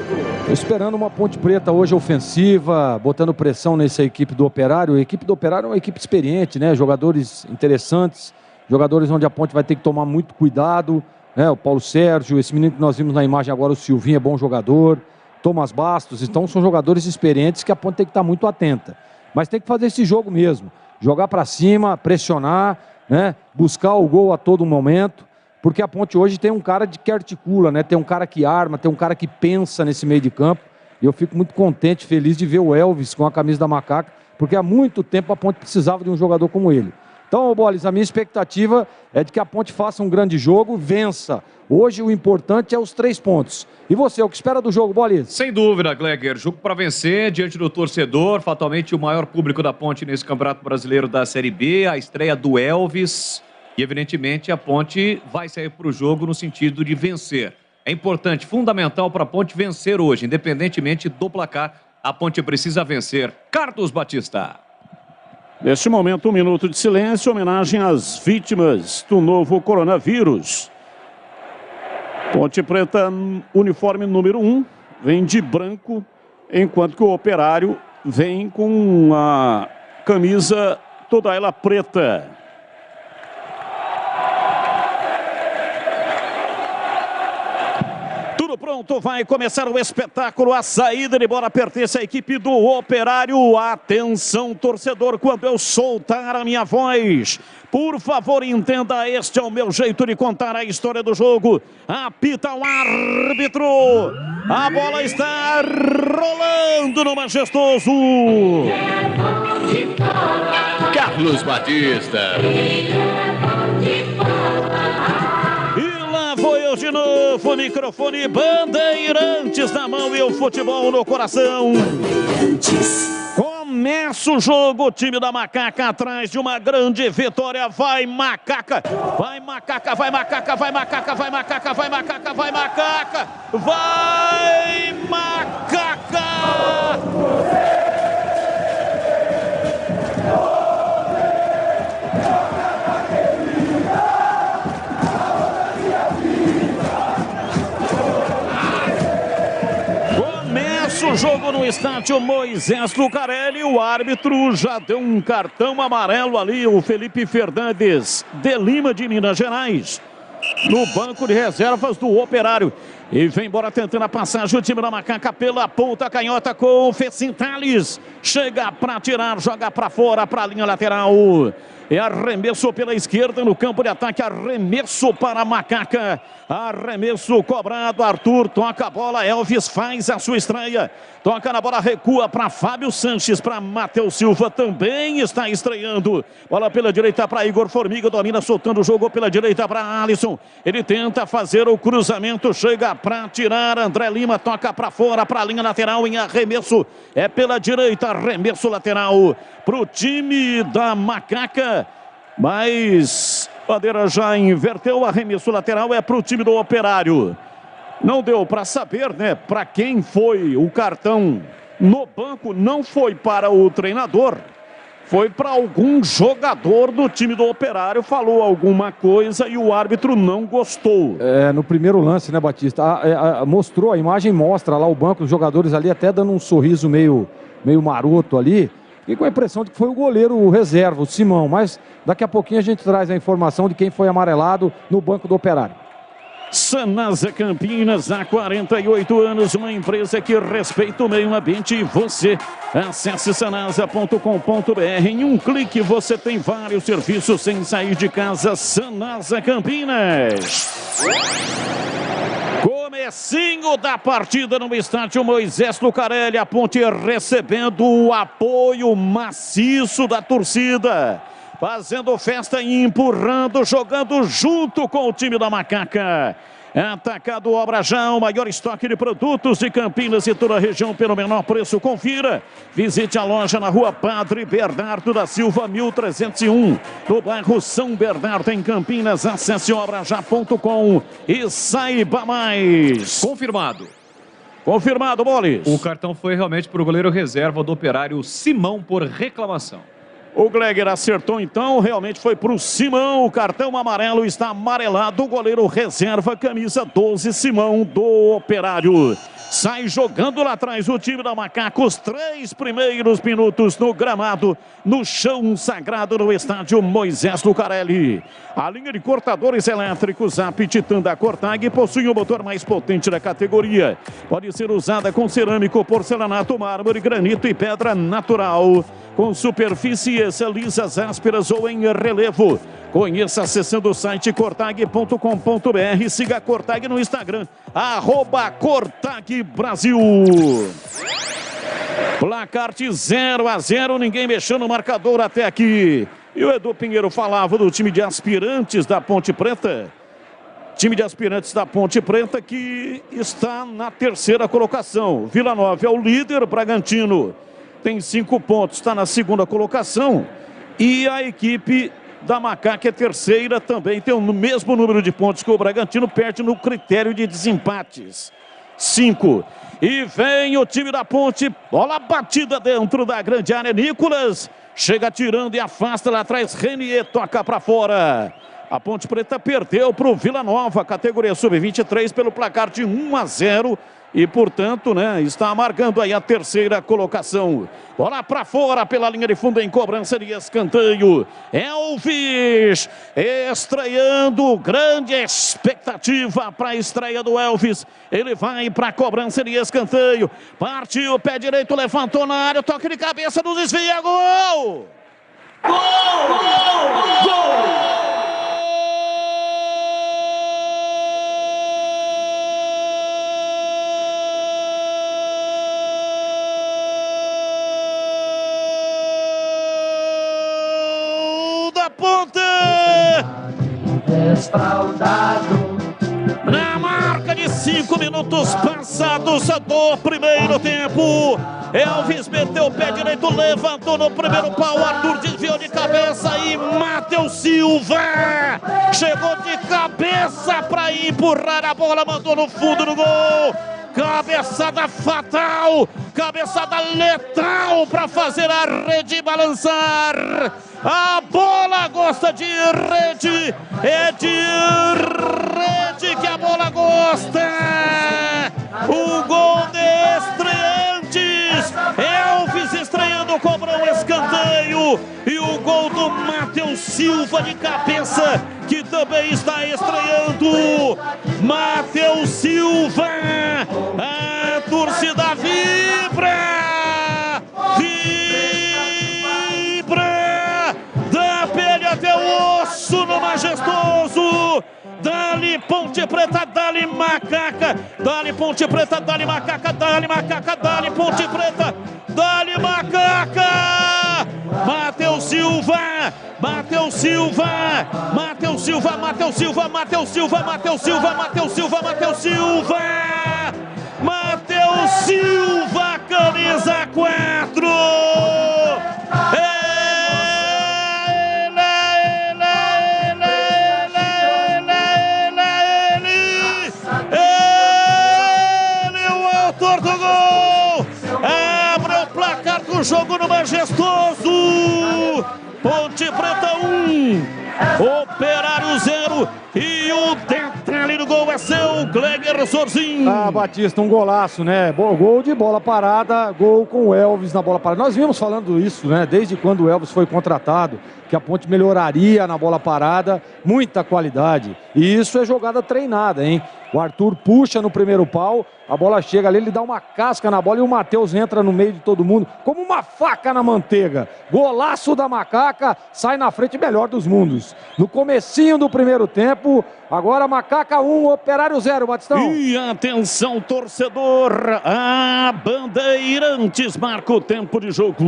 Tô esperando uma Ponte Preta hoje ofensiva, botando pressão nessa equipe do Operário. A equipe do Operário é uma equipe experiente, né? Jogadores interessantes, jogadores onde a Ponte vai ter que tomar muito cuidado, né? O Paulo Sérgio, esse menino que nós vimos na imagem agora, o Silvinho, é bom jogador. Tomás Bastos, então são jogadores experientes que a Ponte tem que estar muito atenta. Mas tem que fazer esse jogo mesmo. Jogar para cima, pressionar, né? Buscar o gol a todo momento. Porque a Ponte hoje tem um cara que articula, né? Tem um cara que arma, tem um cara que pensa nesse meio de campo. E eu fico muito contente, feliz de ver o Elvis com a camisa da Macaca. Porque há muito tempo a Ponte precisava de um jogador como ele. Então, Bolis, a minha expectativa é de que a Ponte faça um grande jogo, vença. Hoje o importante é os 3 pontos. E você, o que espera do jogo, Bolis? Sem dúvida, Gleger. Jogo para vencer diante do torcedor. Fatalmente o maior público da Ponte nesse Campeonato Brasileiro da Série B. A estreia do Elvis. E, evidentemente, a Ponte vai sair para o jogo no sentido de vencer. É importante, fundamental para a Ponte vencer hoje. Independentemente do placar, a Ponte precisa vencer. Carlos Batista. Neste momento, 1 minuto de silêncio, homenagem às vítimas do novo coronavírus. Ponte Preta, uniforme número 1, vem de branco, enquanto que o Operário vem com a camisa toda ela preta. Tudo pronto, vai começar o espetáculo. A saída de bola pertence à equipe do Operário. Atenção, torcedor, quando eu soltar a minha voz, por favor, entenda, este é o meu jeito de contar a história do jogo. Apita o árbitro. A bola está rolando no Majestoso. Carlos Batista. E lá vou eu de novo, microfone Bandeirantes na mão e o futebol no coração. Começa o jogo, o time da Macaca atrás de uma grande vitória. Vai Macaca, vai Macaca, vai Macaca, vai Macaca, vai Macaca, vai Macaca, vai Macaca, vai Macaca! O jogo no estádio Moisés Lucarelli, o árbitro já deu um cartão amarelo ali, o Felipe Fernandes de Lima de Minas Gerais, no banco de reservas do Operário. E vem embora tentando a passagem o time da Macaca pela ponta canhota com o Fecintales. Chega para tirar, joga para fora, para a linha lateral. É arremesso pela esquerda no campo de ataque, arremesso para a Macaca. Arremesso cobrado, Arthur toca a bola, Elvis faz a sua estreia. Toca na bola, recua para Fábio Sanches, para Matheus Silva, também está estreando. Bola pela direita para Igor Formiga, domina, soltando o jogo pela direita para Alisson. Ele tenta fazer o cruzamento, chega para tirar, André Lima toca para fora, para a linha lateral em arremesso. É pela direita, arremesso lateral para o time da Macaca. Mas bandeira já inverteu, arremesso lateral é para o time do Operário. Não deu para saber, né, para quem foi o cartão no banco. Não foi para o treinador, foi para algum jogador do time do Operário. Falou alguma coisa e o árbitro não gostou. No primeiro lance, né, Batista? Mostrou, a imagem mostra lá o banco, os jogadores ali até dando um sorriso meio maroto ali. E com a impressão de que foi o goleiro reserva, o Simão. Mas daqui a pouquinho a gente traz a informação de quem foi amarelado no banco do Operário. Sanasa Campinas, há 48 anos, uma empresa que respeita o meio ambiente e você. Acesse sanasa.com.br. Em um clique você tem vários serviços sem sair de casa. Sanasa Campinas. Comecinho da partida no estádio Moisés Lucarelli. A Ponte recebendo o apoio maciço da torcida, fazendo festa e empurrando, jogando junto com o time da Macaca. Atacado Obra Já, o maior estoque de produtos de Campinas e toda a região pelo menor preço. Confira. Visite a loja na rua Padre Bernardo da Silva, 1301, no bairro São Bernardo, em Campinas. Acesse obrajá.com e saiba mais. Confirmado. Confirmado, Bolis. O cartão foi realmente para o goleiro reserva do Operário, Simão, por reclamação. O Gleger acertou, então, realmente foi para o Simão. O cartão amarelo está amarelado. O goleiro reserva, camisa 12, Simão, do Operário. Sai jogando lá atrás o time da Macaca. Os 3 primeiros minutos no gramado, no chão sagrado do estádio Moisés Lucarelli. A linha de cortadores elétricos, a Titan da Cortag, possui o motor mais potente da categoria. Pode ser usada com cerâmico, porcelanato, mármore, granito e pedra natural. Com superfícies lisas, ásperas ou em relevo. Conheça acessando o site cortag.com.br. Siga a Cortag no Instagram, @CortagBrasil. Placar de 0-0, ninguém mexeu no marcador até aqui. E o Edu Pinheiro falava do time de aspirantes da Ponte Preta. Time de aspirantes da Ponte Preta que está na 3ª colocação. Vila Nova é o líder, Bragantino tem 5 pontos, está na 2ª colocação. E a equipe da Macaca é 3ª, também tem o mesmo número de pontos que o Bragantino, perde no critério de desempates. 5. E vem o time da Ponte, bola batida dentro da grande área, Nicolas chega tirando e afasta lá atrás, Renier toca para fora. A Ponte Preta perdeu para o Vila Nova, categoria sub-23, pelo placar de 1-0. e, portanto, né, está marcando aí a terceira colocação. Bola para fora pela linha de fundo em cobrança de escanteio. Elvis estreando, grande expectativa para a estreia do Elvis. Ele vai para a cobrança de escanteio. Partiu, pé direito, levantou na área, toque de cabeça, no desvio, gol! Gol! Gol! Gol! Na marca de 5 minutos passados do primeiro tempo, Elvis meteu o pé direito, levantou no primeiro pau, Arthur desviou de cabeça e Matheus Silva chegou de cabeça para empurrar a bola, mandou no fundo do gol. Cabeçada fatal, cabeçada letal para fazer a rede balançar. A bola gosta de rede, é de rede que a bola gosta. O gol de estreantes, Elvis estreando, cobrou um escanteio. E o gol do Matheus Silva de cabeça, que também está estreando. Matheus Silva, a torcida vibra, da pele até o osso no Majestoso. Dali Ponte Preta, dali Macaca, dali Ponte Preta, dali Macaca, dali Macaca, dali Ponte Preta, dali Macaca. Matheus Silva, Matheus Silva, Matheus Silva, Matheus Silva, Matheus Silva, Matheus Silva, Matheus Silva, Matheus Silva, Matheus Silva, camisa 4. O jogo no Majestoso. Ponte Preta 1, Operário 0. E o detalhe do gol é seu, Gleger Sorzinho. Ah, Batista, um golaço, né? Gol de bola parada, gol com o Elvis na bola parada. Nós vimos falando isso, né? Desde quando o Elvis foi contratado, que a Ponte melhoraria na bola parada, muita qualidade. E isso é jogada treinada, hein? O Arthur puxa no primeiro pau, a bola chega ali, ele dá uma casca na bola e o Matheus entra no meio de todo mundo, como uma faca na manteiga. Golaço da Macaca, sai na frente, melhor dos mundos. No comecinho do primeiro tempo, agora Macaca 1, Operário 0, Batistão. E atenção, torcedor, a Bandeirantes marca o tempo de jogo.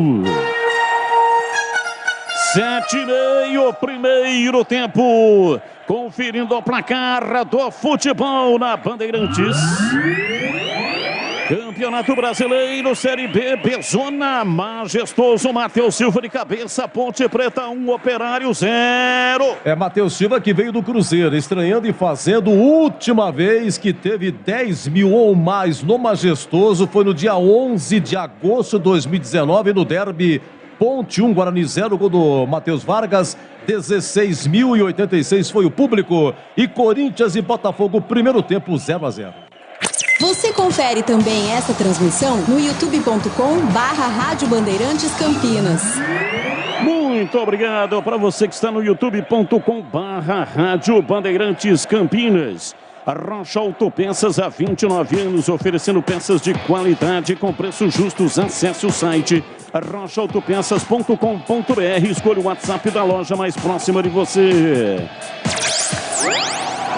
7:30, primeiro tempo. Conferindo o placar do futebol na Bandeirantes. Campeonato Brasileiro, Série B, Bezona, Majestoso, Matheus Silva de cabeça, Ponte Preta 1, Operário 0. É Matheus Silva que veio do Cruzeiro, estreando e fazendo. Última vez que teve 10 mil ou mais no Majestoso foi no dia 11 de agosto de 2019, no derby Ponte 1, Guarani 0, gol do Matheus Vargas. 16.086 foi o público. E Corinthians e Botafogo, primeiro tempo 0-0. Você confere também essa transmissão no youtube.com/Rádio Bandeirantes Campinas. Muito obrigado para você que está no youtube.com/Rádio Bandeirantes Campinas. A Rocha Autopeças há 29 anos, oferecendo peças de qualidade com preços justos. Acesse o site rochaautopeças.com.br. Escolha o WhatsApp da loja mais próxima de você.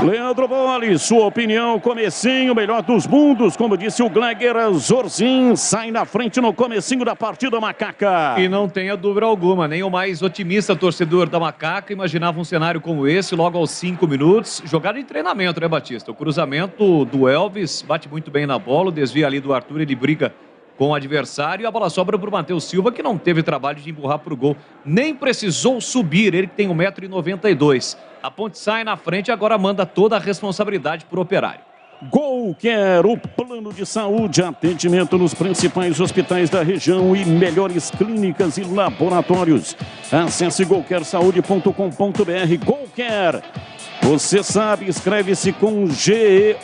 Leandro Bolle, sua opinião, comecinho, melhor dos mundos, como disse o Gleger Zorzin, sai na frente no comecinho da partida, Macaca. E não tenha dúvida alguma, nem o mais otimista torcedor da Macaca imaginava um cenário como esse logo aos 5 minutos, jogada em treinamento, né, Batista? O cruzamento do Elvis bate muito bem na bola, o desvio ali do Arthur, ele briga com o adversário e a bola sobra para o Matheus Silva, que não teve trabalho de empurrar para o gol, nem precisou subir, ele que tem 1,92 m. A Ponte sai na frente e agora manda toda a responsabilidade para o Operário. Golquer, o plano de saúde, atendimento nos principais hospitais da região e melhores clínicas e laboratórios. Acesse golquersaude.com.br. Golquer, Você sabe, escreve-se com G-E-O-C-A-R-E,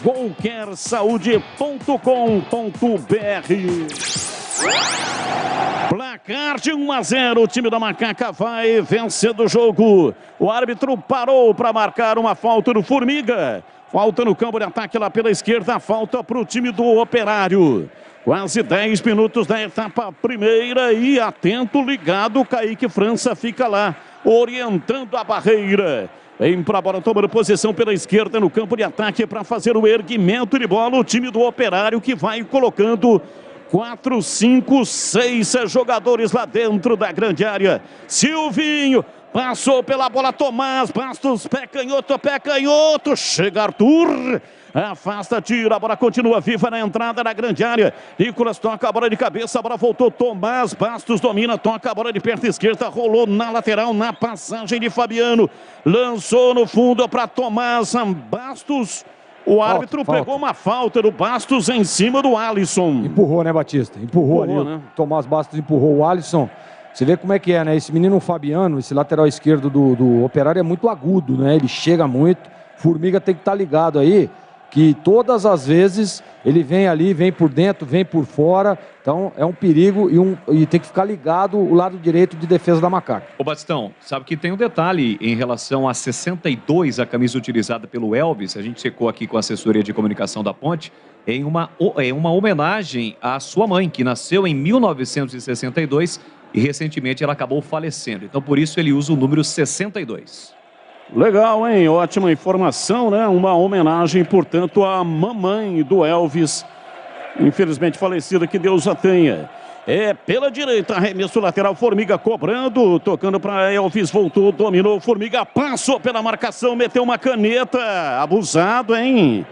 golquersaude.com.br. Placar de 1-0, o time da Macaca vai vencendo o jogo. O árbitro parou para marcar uma falta no Formiga. Falta no campo de ataque lá pela esquerda, falta para o time do Operário. Quase 10 minutos da etapa primeira e atento, ligado, o Kaique França fica lá, orientando a barreira. Vem para a bola, tomando posição pela esquerda no campo de ataque para fazer o erguimento de bola. O time do Operário que vai colocando 4, 5, 6 jogadores lá dentro da grande área. Silvinho passou pela bola, Tomás Bastos, pé canhoto, chega Arthur. Afasta, tira, a bola continua viva na entrada da grande área. Nicolas toca a bola de cabeça, a bola voltou, Tomás Bastos domina, toca a bola de perna esquerda, rolou na lateral, na passagem de Fabiano. Lançou no fundo para Tomás Bastos. O árbitro pegou uma falta do Bastos em cima do Alisson. Empurrou, né, Batista? Empurrou ali, né? Tomás Bastos empurrou o Alisson. Você vê como é que é, né? Esse menino Fabiano, esse lateral esquerdo do Operário é muito agudo, né? Ele chega muito. Formiga tem que estar ligado aí, que todas as vezes ele vem ali, vem por dentro, vem por fora. Então é um perigo e tem que ficar ligado o lado direito de defesa da Macaca. Ô Batistão, sabe que tem um detalhe em relação a 62, a camisa utilizada pelo Elvis. A gente checou aqui com a assessoria de comunicação da Ponte, em uma homenagem à sua mãe, que nasceu em 1962 e recentemente ela acabou falecendo. Então por isso ele usa o número 62. Legal, hein? Ótima informação, né? Uma homenagem, portanto, à mamãe do Elvis, infelizmente falecida, que Deus a tenha. É pela direita, arremesso lateral, Formiga cobrando, tocando para Elvis, voltou, dominou, Formiga passou pela marcação, meteu uma caneta, abusado, hein?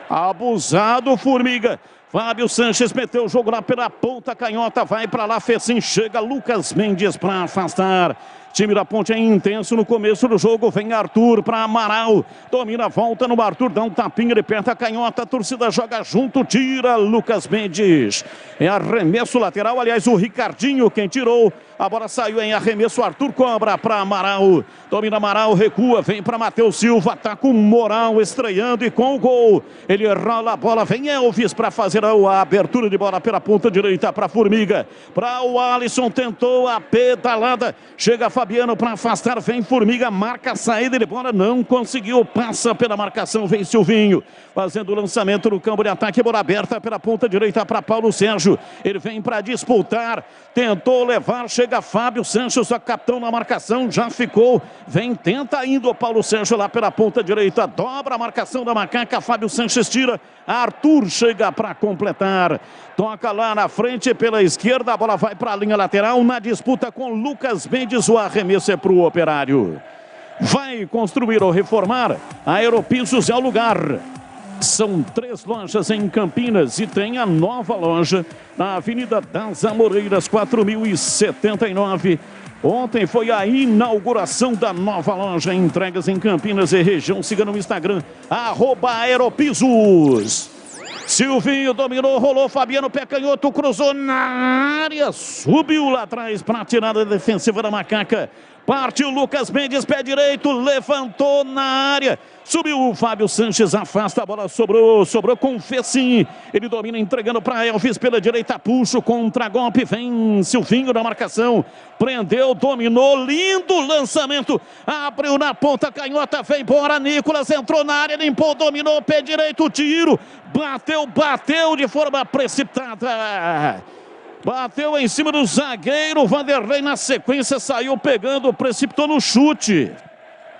Abusado, Formiga. Fábio Sanches meteu o jogo lá pela ponta canhota, vai para lá, Fecim, chega Lucas Mendes para afastar. Time da Ponte é intenso no começo do jogo, vem Arthur para Amaral, domina, volta no Arthur, dá um tapinha, ele aperta a canhota, a torcida joga junto, tira Lucas Mendes. É arremesso lateral, aliás, o Ricardinho quem tirou, a bola saiu em arremesso, Arthur cobra para Amaral, domina Amaral, recua, vem para Matheus Silva, tá com moral, estreando e com o gol. Ele rola a bola, vem Elvis para fazer a abertura de bola pela ponta direita para Formiga, para o Alisson, tentou a pedalada, chega Fabiano para afastar, vem Formiga, marca a saída de bola, não conseguiu, passa pela marcação, vem Silvinho, fazendo o lançamento no campo de ataque, bola aberta pela ponta direita para Paulo Sérgio, ele vem para disputar, tentou levar, chega Fábio Sanches, o capitão na marcação, já ficou, vem, tenta ainda o Paulo Sérgio lá pela ponta direita, dobra a marcação da Macaca, Fábio Sanches tira, Arthur chega para completar, toca lá na frente pela esquerda, a bola vai para a linha lateral, na disputa com Lucas Mendes, o arremesso é para o Operário. Vai construir ou reformar, a Aeropisos é o lugar. São 3 lojas em Campinas e tem a nova loja na Avenida das Amoreiras, 4079. Ontem foi a inauguração da nova loja, entregas em Campinas e região. Siga no Instagram, @Aeropisos. Silvinho dominou, rolou, Fabiano, pé canhoto, cruzou na área, subiu lá atrás para a tirada defensiva da Macaca. Partiu Lucas Mendes, pé direito, levantou na área. Subiu o Fábio Sanches, afasta a bola, sobrou com o Fecim. Ele domina, entregando para Elvis pela direita, puxa o contra-golpe, vem Silvinho na marcação. Prendeu, dominou, lindo lançamento. Abriu na ponta canhota, vem embora, Nicolas entrou na área, limpou, dominou, pé direito, tiro. Bateu de forma precipitada. Bateu em cima do zagueiro, Vanderlei na sequência saiu pegando, precipitou no chute.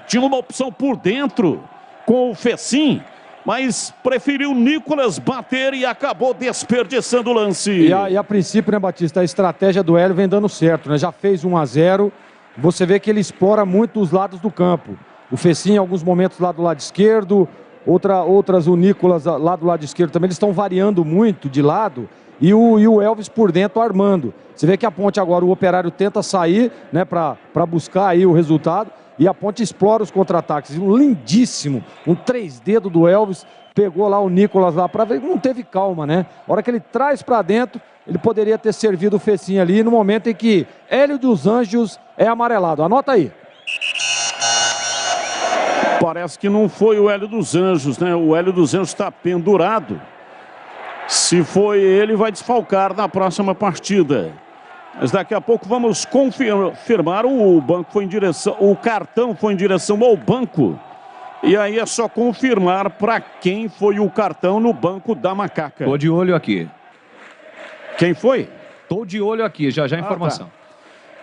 Tinha uma opção por dentro com o Fecim, mas preferiu Nicolas bater e acabou desperdiçando o lance. E a princípio, né, Batista, a estratégia do Hélio vem dando certo, né? Já fez 1-0, você vê que ele explora muito os lados do campo. O Fecim em alguns momentos lá do lado esquerdo, outras o Nicolas lá do lado esquerdo também, eles estão variando muito de lado. E o Elvis por dentro armando. Você vê que a Ponte agora, o Operário tenta sair, né, para buscar aí o resultado. E a Ponte explora os contra-ataques. Um lindíssimo, um 3-dedo do Elvis. Pegou lá o Nicolas lá para ver. Não teve calma, né? A hora que ele traz para dentro, ele poderia ter servido o Fecim ali no momento em que Hélio dos Anjos é amarelado. Anota aí. Parece que não foi o Hélio dos Anjos, né? O Hélio dos Anjos está pendurado. Se foi ele, vai desfalcar na próxima partida. Mas daqui a pouco vamos confirmar. O banco foi em direção, o cartão foi em direção ao banco. E aí é só confirmar para quem foi o cartão no banco da Macaca. Tô de olho aqui. Quem foi? Tô de olho aqui, já a informação. Tá.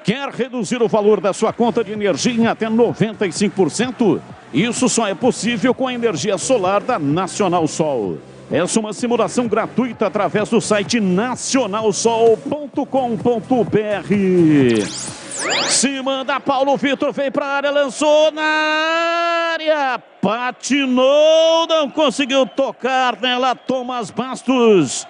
Quer reduzir o valor da sua conta de energia em até 95%? Isso só é possível com a energia solar da Nacional Sol. Essa é uma simulação gratuita através do site nacionalsol.com.br. Se manda, Paulo Vitor, vem para a área, lançou na área, patinou, não conseguiu tocar nela, Thomas Bastos.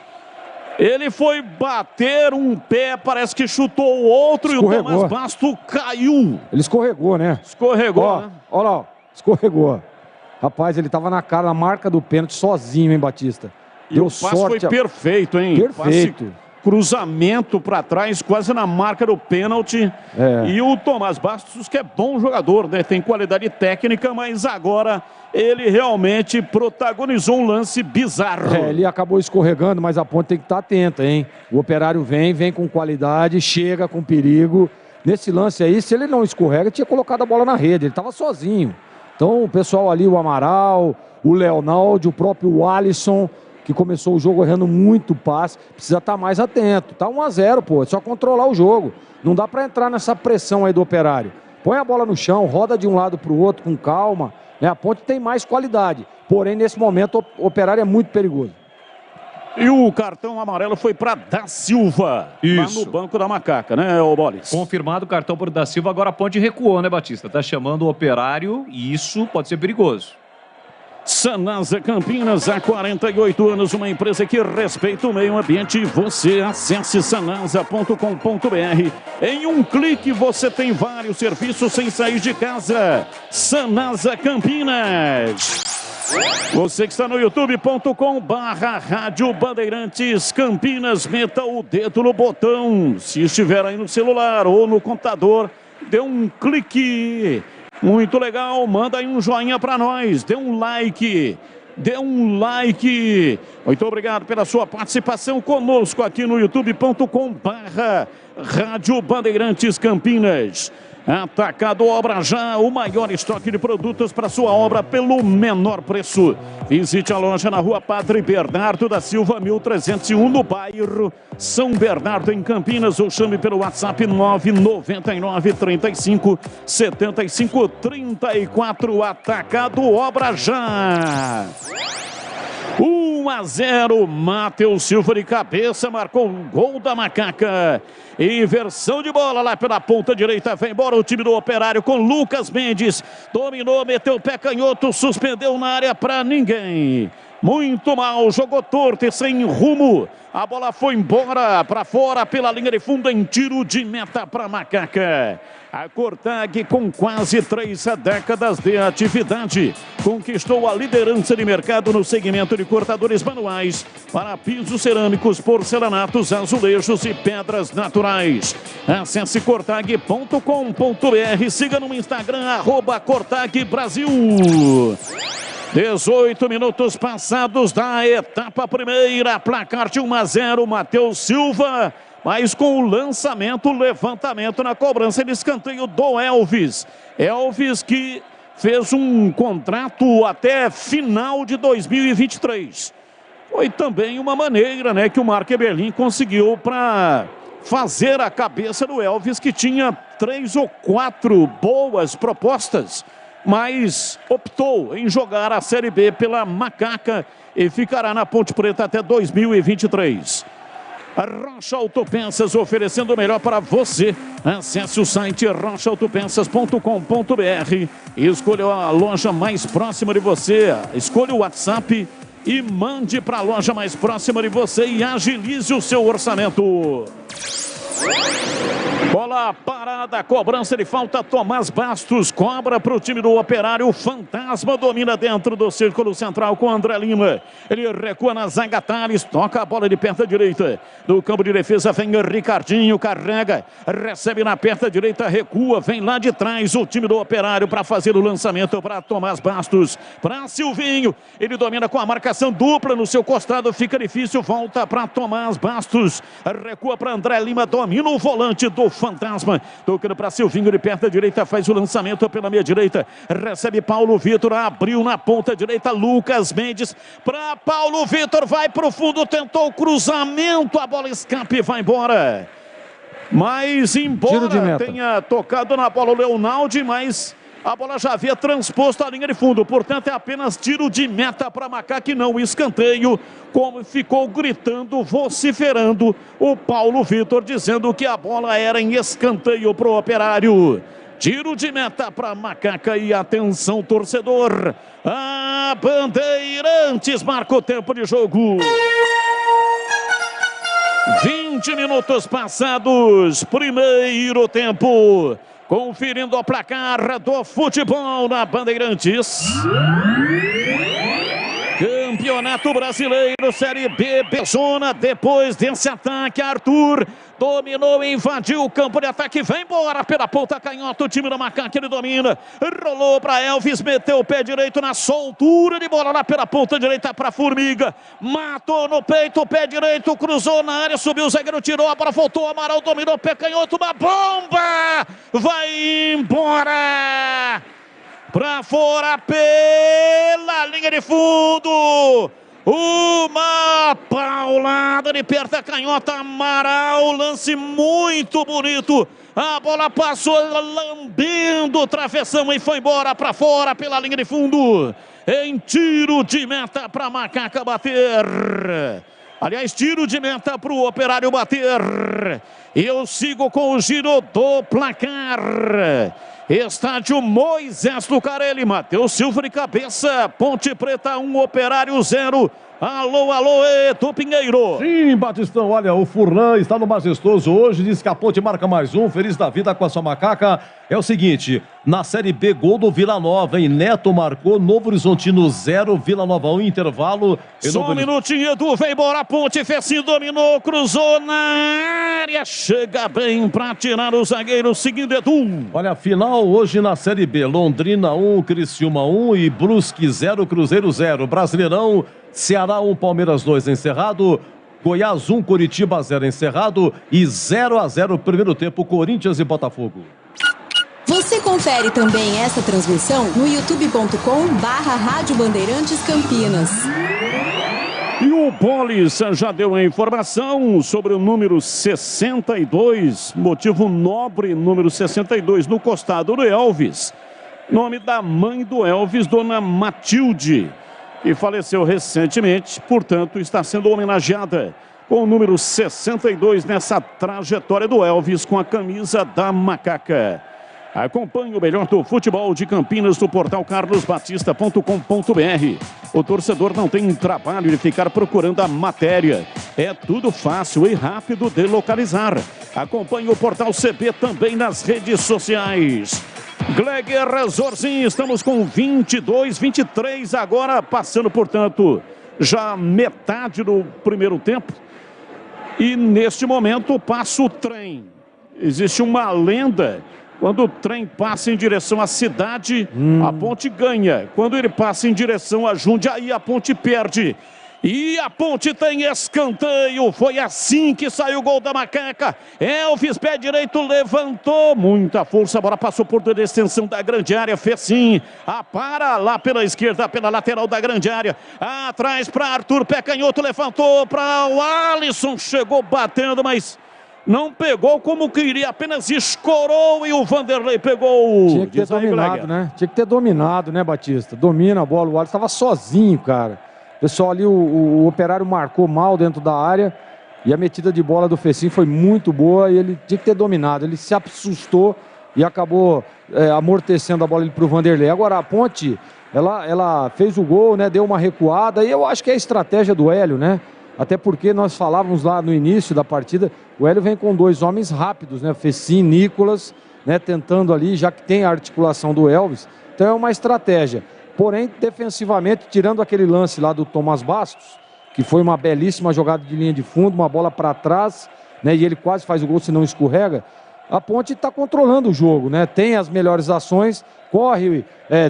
Ele foi bater um pé, parece que chutou o outro escorregou. E o Thomas Bastos caiu. Ele escorregou, né? Escorregou, ó, né? Olha lá, ó, escorregou. Rapaz, ele tava na cara, na marca do pênalti, sozinho, hein, Batista? E o passe foi perfeito, hein? Perfeito. Passe, cruzamento para trás, quase na marca do pênalti. E o Thomas Bastos, que é bom jogador, né? Tem qualidade técnica, mas agora ele realmente protagonizou um lance bizarro. Ele acabou escorregando, mas a ponte tem que estar atenta, hein? O Operário vem com qualidade, chega com perigo. Nesse lance aí, se ele não escorrega, tinha colocado a bola na rede, ele estava sozinho. Então o pessoal ali, o Amaral, o Leonaldo, o próprio Alisson, que começou o jogo errando muito passe, precisa estar mais atento. Tá 1-0, pô, é só controlar o jogo. Não dá para entrar nessa pressão aí do Operário. Põe a bola no chão, roda de um lado para o outro com calma. Né? A ponte tem mais qualidade, porém nesse momento o Operário é muito perigoso. E o cartão amarelo foi para Da Silva, Isso. lá no banco da Macaca, né, o Bolis? Confirmado o cartão por Da Silva, agora a ponte recuou, né, Batista? Tá chamando o Operário e isso pode ser perigoso. Sanasa Campinas, há 48 anos, uma empresa que respeita o meio ambiente. Você acesse sanasa.com.br. Em um clique você tem vários serviços sem sair de casa. Sanasa Campinas. Você que está no youtube.com/Rádio Bandeirantes Campinas, meta o dedo no botão. Se estiver aí no celular ou no computador, dê um clique. Muito legal, manda aí um joinha para nós, dê um like. Muito obrigado pela sua participação conosco aqui no youtube.com/Rádio Bandeirantes Campinas. Atacado Obra Já, o maior estoque de produtos para sua obra pelo menor preço. Visite a loja na Rua Padre Bernardo da Silva, 1301, no bairro São Bernardo, em Campinas, ou chame pelo WhatsApp 999 35 75 34. Atacado Obra Já. 1-0, Matheus Silva de cabeça, marcou um gol da Macaca. Inversão de bola lá pela ponta direita, vem embora o time do Operário com Lucas Mendes. Dominou, meteu o pé canhoto, suspendeu na área para ninguém. Muito mal, jogou torto e sem rumo. A bola foi embora para fora pela linha de fundo em tiro de meta para Macaca. A Cortag, com quase 3 décadas de atividade, conquistou a liderança de mercado no segmento de cortadores manuais para pisos cerâmicos, porcelanatos, azulejos e pedras naturais. Acesse cortag.com.br, siga no Instagram, @CortagBrasil. 18 minutos passados da etapa primeira, placar de 1-0, Matheus Silva, mas com o lançamento, o levantamento na cobrança de escanteio do Elvis. Elvis que fez um contrato até final de 2023. Foi também uma maneira, né, que o Marco Eberlin conseguiu para fazer a cabeça do Elvis, que tinha 3 ou 4 boas propostas, mas optou em jogar a Série B pela Macaca e ficará na Ponte Preta até 2023. A Rocha Autopeças, oferecendo o melhor para você. Acesse o site rochaautopeças.com.br e escolha a loja mais próxima de você. Escolha o WhatsApp e mande para a loja mais próxima de você e agilize o seu orçamento. Bola parada, cobrança de falta, Tomás Bastos cobra para o time do Operário, Fantasma domina dentro do círculo central com André Lima, ele recua na zaga, Thales, toca a bola de perna direita, do campo de defesa vem Ricardinho, carrega, recebe na perna direita, recua, vem lá de trás o time do Operário para fazer o lançamento para Tomás Bastos, para Silvinho, ele domina com a marcação dupla no seu costado, fica difícil, volta para Tomás Bastos, recua para André Lima, domina o volante do Fantasma, tocando para Silvinho de perna direita, faz o lançamento pela meia direita, recebe Paulo Vitor, abriu na ponta direita, Lucas Mendes, para Paulo Vitor, vai para o fundo, tentou o cruzamento, a bola escape e vai embora. Mas embora tenha tocado na bola o Leonaldi, mas a bola já havia transposto a linha de fundo, portanto é apenas tiro de meta para Macaca e não escanteio, como ficou gritando, vociferando o Paulo Vitor, dizendo que a bola era em escanteio para o Operário. Tiro de meta para Macaca e atenção torcedor, a Bandeirantes marca o tempo de jogo. 20 minutos passados, primeiro tempo. Conferindo o placar do futebol na Bandeirantes. Campeonato Brasileiro, Série B, Bezona, depois desse ataque, Arthur dominou, invadiu o campo de ataque, vem embora pela ponta canhota, o time da Macaca, ele domina, rolou para Elvis, meteu o pé direito na soltura de bola lá pela ponta direita para Formiga, matou no peito, o pé direito, cruzou na área, subiu o zagueiro, tirou a bola, voltou, Amaral dominou, pé canhoto, uma bomba, vai embora! Pra fora pela linha de fundo. Uma paulada de perna canhota, Amaral, lance muito bonito. A bola passou lambendo o travessão e foi embora para fora pela linha de fundo. Em tiro de meta para Macaca bater. Aliás, tiro de meta para o Operário bater. Eu sigo com o giro do placar. Estádio Moisés Lucarelli, Matheus Silva de cabeça, Ponte Preta 1, Operário 0. Alô, alô, Eto Pinheiro. Sim, Batistão, olha, o Furlan está no Majestoso hoje, diz que a Ponte marca mais um, feliz da vida com a sua Macaca. É o seguinte, na Série B, gol do Vila Nova, hein? Neto marcou, Novo Horizontino 0, Vila Nova 1, intervalo. Só um minutinho, Edu, vem embora, a Ponte, Fecinho dominou, cruzou na área, chega bem para tirar o zagueiro, seguindo Edu. Olha, a final hoje na Série B, Londrina 1, Criciúma 1 e Brusque 0, Cruzeiro 0. Brasileirão, Ceará 1, Palmeiras 2 encerrado, Goiás 1, Coritiba 0 encerrado e 0-0 primeiro tempo, Corinthians e Botafogo. Você confere também essa transmissão no youtube.com/Rádio Bandeirantes Campinas. E o Bolis já deu a informação sobre o número 62, motivo nobre número 62 no costado do Elvis. Nome da mãe do Elvis, dona Matilde, que faleceu recentemente, portanto está sendo homenageada com o número 62 nessa trajetória do Elvis com a camisa da Macaca. Acompanhe o melhor do futebol de Campinas no portal carlosbatista.com.br. O torcedor não tem trabalho de ficar procurando a matéria. É tudo fácil e rápido de localizar. Acompanhe o portal CB também nas redes sociais. Gleger Zorzin, estamos com 22, 23 agora, passando, portanto, já metade do primeiro tempo. E neste momento passa o trem. Existe uma lenda. Quando o trem passa em direção à cidade, a Ponte ganha. Quando ele passa em direção a Jundiaí, a Ponte perde. E a Ponte tem escanteio. Foi assim que saiu o gol da Macaca. Elvis, pé direito, levantou. Muita força, a bola passou por toda a extensão da grande área. Fez sim. Para lá pela esquerda, pela lateral da grande área. Atrás para Arthur, pé canhoto, levantou para o Alisson. Chegou batendo, mas não pegou como queria, apenas escorou e o Vanderlei pegou. Tinha que ter dominado, né? Tinha que ter dominado, né, Batista? Domina a bola, o Alisson estava sozinho, cara. O pessoal ali, o Operário marcou mal dentro da área e a metida de bola do Fecinho foi muito boa e ele tinha que ter dominado. Ele se assustou e acabou amortecendo a bola para o Vanderlei. Agora a Ponte, ela fez o gol, né? Deu uma recuada e eu acho que é a estratégia do Hélio, né? Até porque nós falávamos lá no início da partida, o Hélio vem com 2 homens rápidos, né? Fecim, Nicolas, né? Tentando ali, já que tem a articulação do Elvis. Então é uma estratégia. Porém, defensivamente, tirando aquele lance lá do Tomás Bastos, que foi uma belíssima jogada de linha de fundo, uma bola para trás, né? E ele quase faz o gol se não escorrega. A Ponte está controlando o jogo, né? Tem as melhores ações, corre,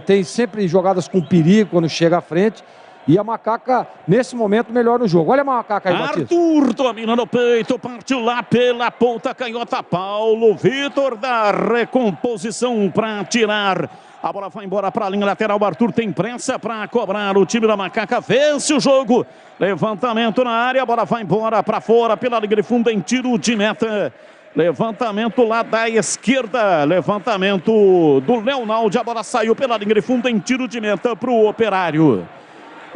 tem sempre jogadas com perigo quando chega à frente. E a Macaca, nesse momento, melhor no jogo. Olha a Macaca aí, Batista. Arthur domina no peito, partiu lá pela ponta canhota. Paulo Vitor da recomposição para tirar. A bola vai embora para a linha lateral. O Arthur tem pressa para cobrar. O time da Macaca vence o jogo. Levantamento na área. A bola vai embora para fora pela linha de fundo em tiro de meta. Levantamento lá da esquerda. Levantamento do Leonaldi. A bola saiu pela linha de fundo em tiro de meta para o Operário.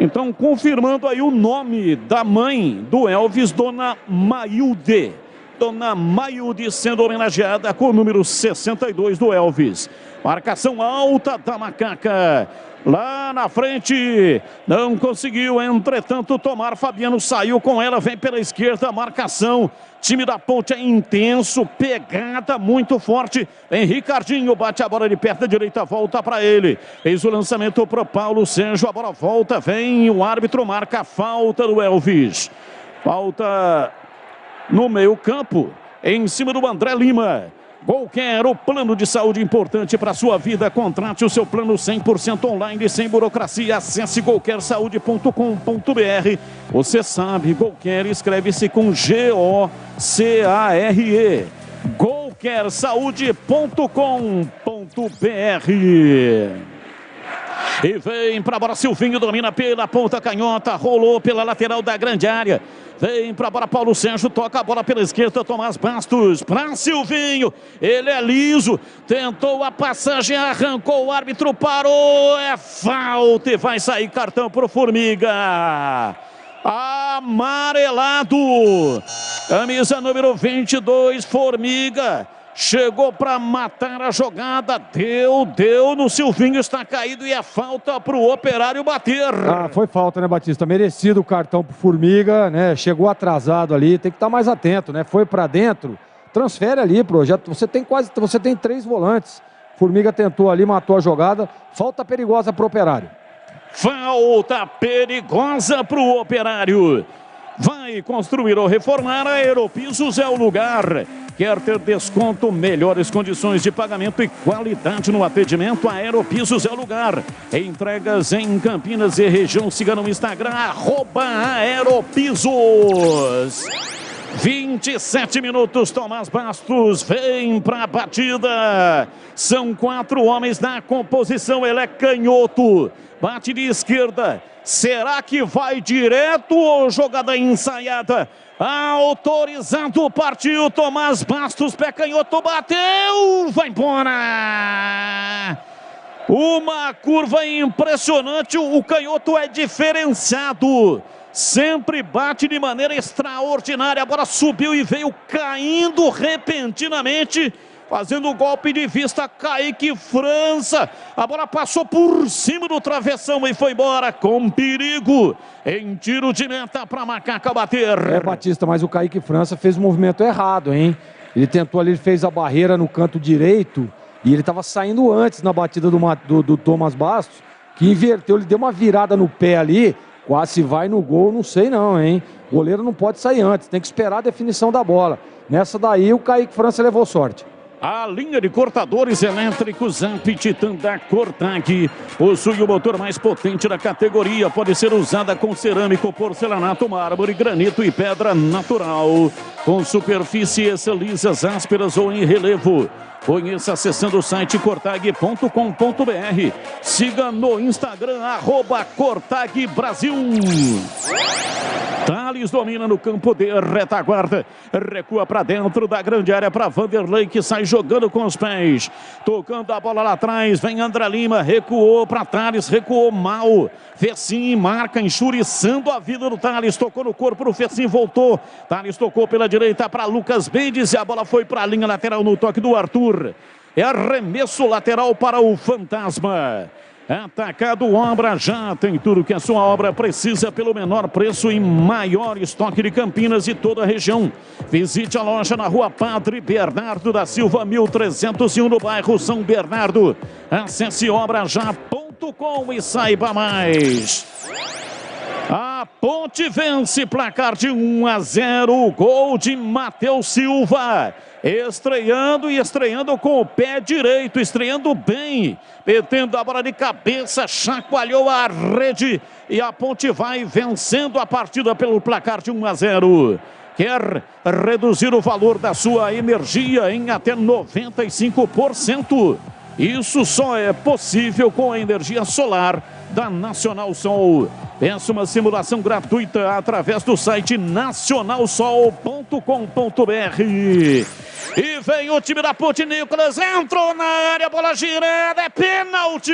Então, confirmando aí o nome da mãe do Elvis, Dona Mailde. Dona Mailde sendo homenageada com o número 62 do Elvis. Marcação alta da Macaca. Lá na frente, não conseguiu, entretanto, tomar. Fabiano saiu com ela, vem pela esquerda, marcação. Time da Ponte é intenso, pegada muito forte. Vem Ricardinho, bate a bola de perto da direita, volta para ele. Fez o lançamento para Paulo Sérgio, a bola volta, vem o árbitro, marca a falta do Elvis. Falta no meio campo, em cima do André Lima. Qualquer o plano de saúde importante para a sua vida. Contrate o seu plano 100% online, sem burocracia. Acesse golquersaude.com.br. Você sabe, Golquer escreve-se com G-O-C-A-R-E. golquersaude.com.br. E vem para a bola, Silvinho domina pela ponta canhota, rolou pela lateral da grande área. Vem para a bola, Paulo Sérgio, toca a bola pela esquerda, Tomás Bastos, para Silvinho, ele é liso, tentou a passagem, arrancou, o árbitro parou, é falta e vai sair cartão para o Formiga. Amarelado, camisa número 22, Formiga. Chegou para matar a jogada, deu no Silvinho, está caído e é falta para o Operário bater. Foi falta, né, Batista? Merecido o cartão pro Formiga, né? Chegou atrasado ali, tem que estar mais atento, né? Foi para dentro, transfere ali, projeto. Você tem 3 volantes. Formiga tentou ali, matou a jogada. Falta perigosa pro Operário. Falta perigosa pro Operário. Vai construir ou reformar, a Aeropisos é o lugar. Quer ter desconto, melhores condições de pagamento e qualidade no atendimento? A Aeropisos é o lugar. Entregas em Campinas e região. Siga no Instagram, @Aeropisos. 27 minutos, Tomás Bastos vem para a batida. São 4 homens na composição, ele é canhoto. Bate de esquerda. Será que vai direto ou jogada ensaiada? Autorizado, partiu Tomás Bastos, pé canhoto, bateu, vai embora. Uma curva impressionante, o canhoto é diferenciado. Sempre bate de maneira extraordinária, a bola subiu e veio caindo repentinamente. Fazendo o golpe de vista, Kaique França. A bola passou por cima do travessão e foi embora com perigo. Em tiro de meta para Macaca bater. Batista, mas o Kaique França fez o movimento errado, hein? Ele tentou ali, ele fez a barreira no canto direito e ele estava saindo antes na batida do Tomás Bastos, que inverteu, ele deu uma virada no pé ali, quase vai no gol, não sei não, hein? O goleiro não pode sair antes, tem que esperar a definição da bola. Nessa daí o Kaique França levou sorte. A linha de cortadores elétricos Amp Titan da Cortag possui o motor mais potente da categoria. Pode ser usada com cerâmico, porcelanato, mármore, granito e pedra natural. Com superfícies lisas, ásperas ou em relevo. Conheça acessando o site cortag.com.br. Siga no Instagram, @CortagBrasil. Thales domina no campo de retaguarda. Recua para dentro da grande área para Vanderlei, que sai jogando com os pés. Tocando a bola lá atrás. Vem André Lima. Recuou para Thales. Recuou mal. Fecim marca, enxuriçando a vida do Thales. Tocou no corpo do Fecim. Voltou. Thales tocou pela direita para Lucas Mendes. E a bola foi para a linha lateral no toque do Arthur. É arremesso lateral para o Fantasma. Atacado Obra Já tem tudo que a sua obra precisa pelo menor preço e maior estoque de Campinas e toda a região. Visite a loja na Rua Padre Bernardo da Silva, 1301, no bairro São Bernardo. Acesse obrajá.com e saiba mais. A Ponte vence, placar de 1-0, gol de Matheus Silva. Estreando com o pé direito, estreando bem, metendo a bola de cabeça, chacoalhou a rede e a Ponte vai vencendo a partida pelo placar de 1-0. Quer reduzir o valor da sua energia em até 95%. Isso só é possível com a energia solar da Nacional Sol. Peça uma simulação gratuita através do site nacionalsol.com.br. E vem o time da Ponte, Nicolas entrou na área, bola girada, é pênalti!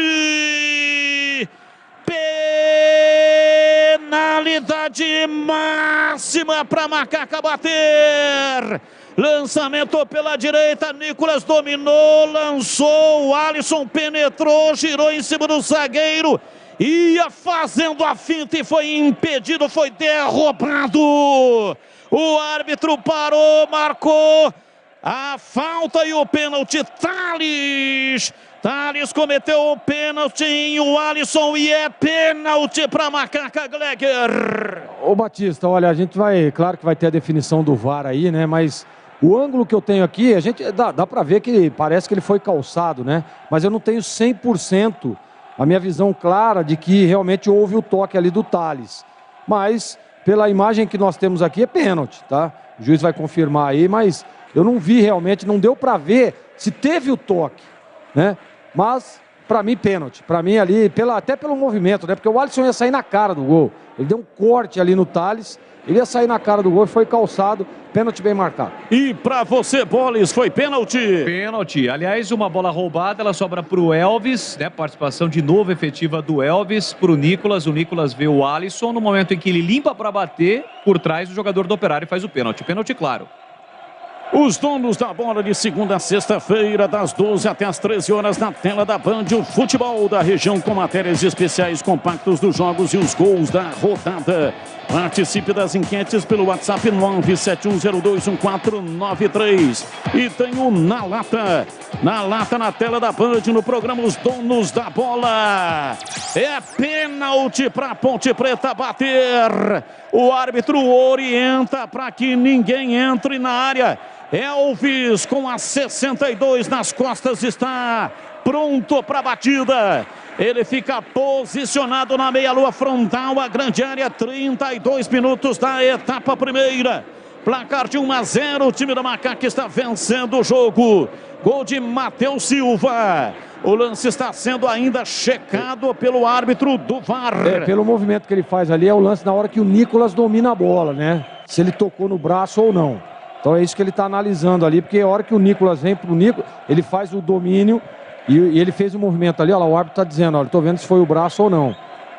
Penalidade máxima para Macaca bater! Lançamento pela direita, Nicolas dominou, lançou, o Alisson penetrou, girou em cima do zagueiro, ia fazendo a finta e foi impedido, foi derrubado. O árbitro parou, marcou a falta e o pênalti. Thales cometeu o pênalti em o Alisson e é pênalti para Macaca, Gleger. Ô Batista, olha, a gente vai, claro que vai ter a definição do VAR aí, né, mas o ângulo que eu tenho aqui, a gente dá para ver que parece que ele foi calçado, né, mas eu não tenho 100% a minha visão clara de que realmente houve o toque ali do Thales, mas pela imagem que nós temos aqui é pênalti, tá? O juiz vai confirmar aí, mas eu não vi realmente, não deu para ver se teve o toque, né? Mas, para mim, pênalti. Para mim ali, até pelo movimento, né? Porque o Alisson ia sair na cara do gol. Ele deu um corte ali no Thales, ele ia sair na cara do gol e foi calçado. Pênalti bem marcado. E para você, Boles, foi pênalti? Pênalti. Aliás, uma bola roubada, ela sobra para o Elvis, né? Participação de novo efetiva do Elvis para o Nicolas. O Nicolas vê o Alisson no momento em que ele limpa para bater, por trás o jogador do Operário faz o pênalti. Pênalti claro. Os donos da bola de segunda a sexta-feira, das 12 até as 13 horas, na tela da Band, o futebol da região com matérias especiais, compactos dos jogos e os gols da rodada. Participe das enquetes pelo WhatsApp 971021493. E tem o Na Lata. Na Lata, na tela da Band, no programa Os Donos da Bola. É pênalti para Ponte Preta bater. O árbitro orienta para que ninguém entre na área. Elvis com a 62 nas costas está pronto para a batida. Ele fica posicionado na meia-lua frontal, a grande área, 32 minutos da etapa primeira. Placar de 1-0, o time da Macaca está vencendo o jogo. Gol de Matheus Silva. O lance está sendo ainda checado pelo árbitro do VAR. Pelo movimento que ele faz ali, é o lance na hora que o Nicolas domina a bola, né? Se ele tocou no braço ou não. Então é isso que ele está analisando ali, porque a hora que o Nicolas vem pro Nicolas, ele faz o domínio e ele fez o movimento ali, olha lá, o árbitro está dizendo, olha, estou vendo se foi o braço ou não,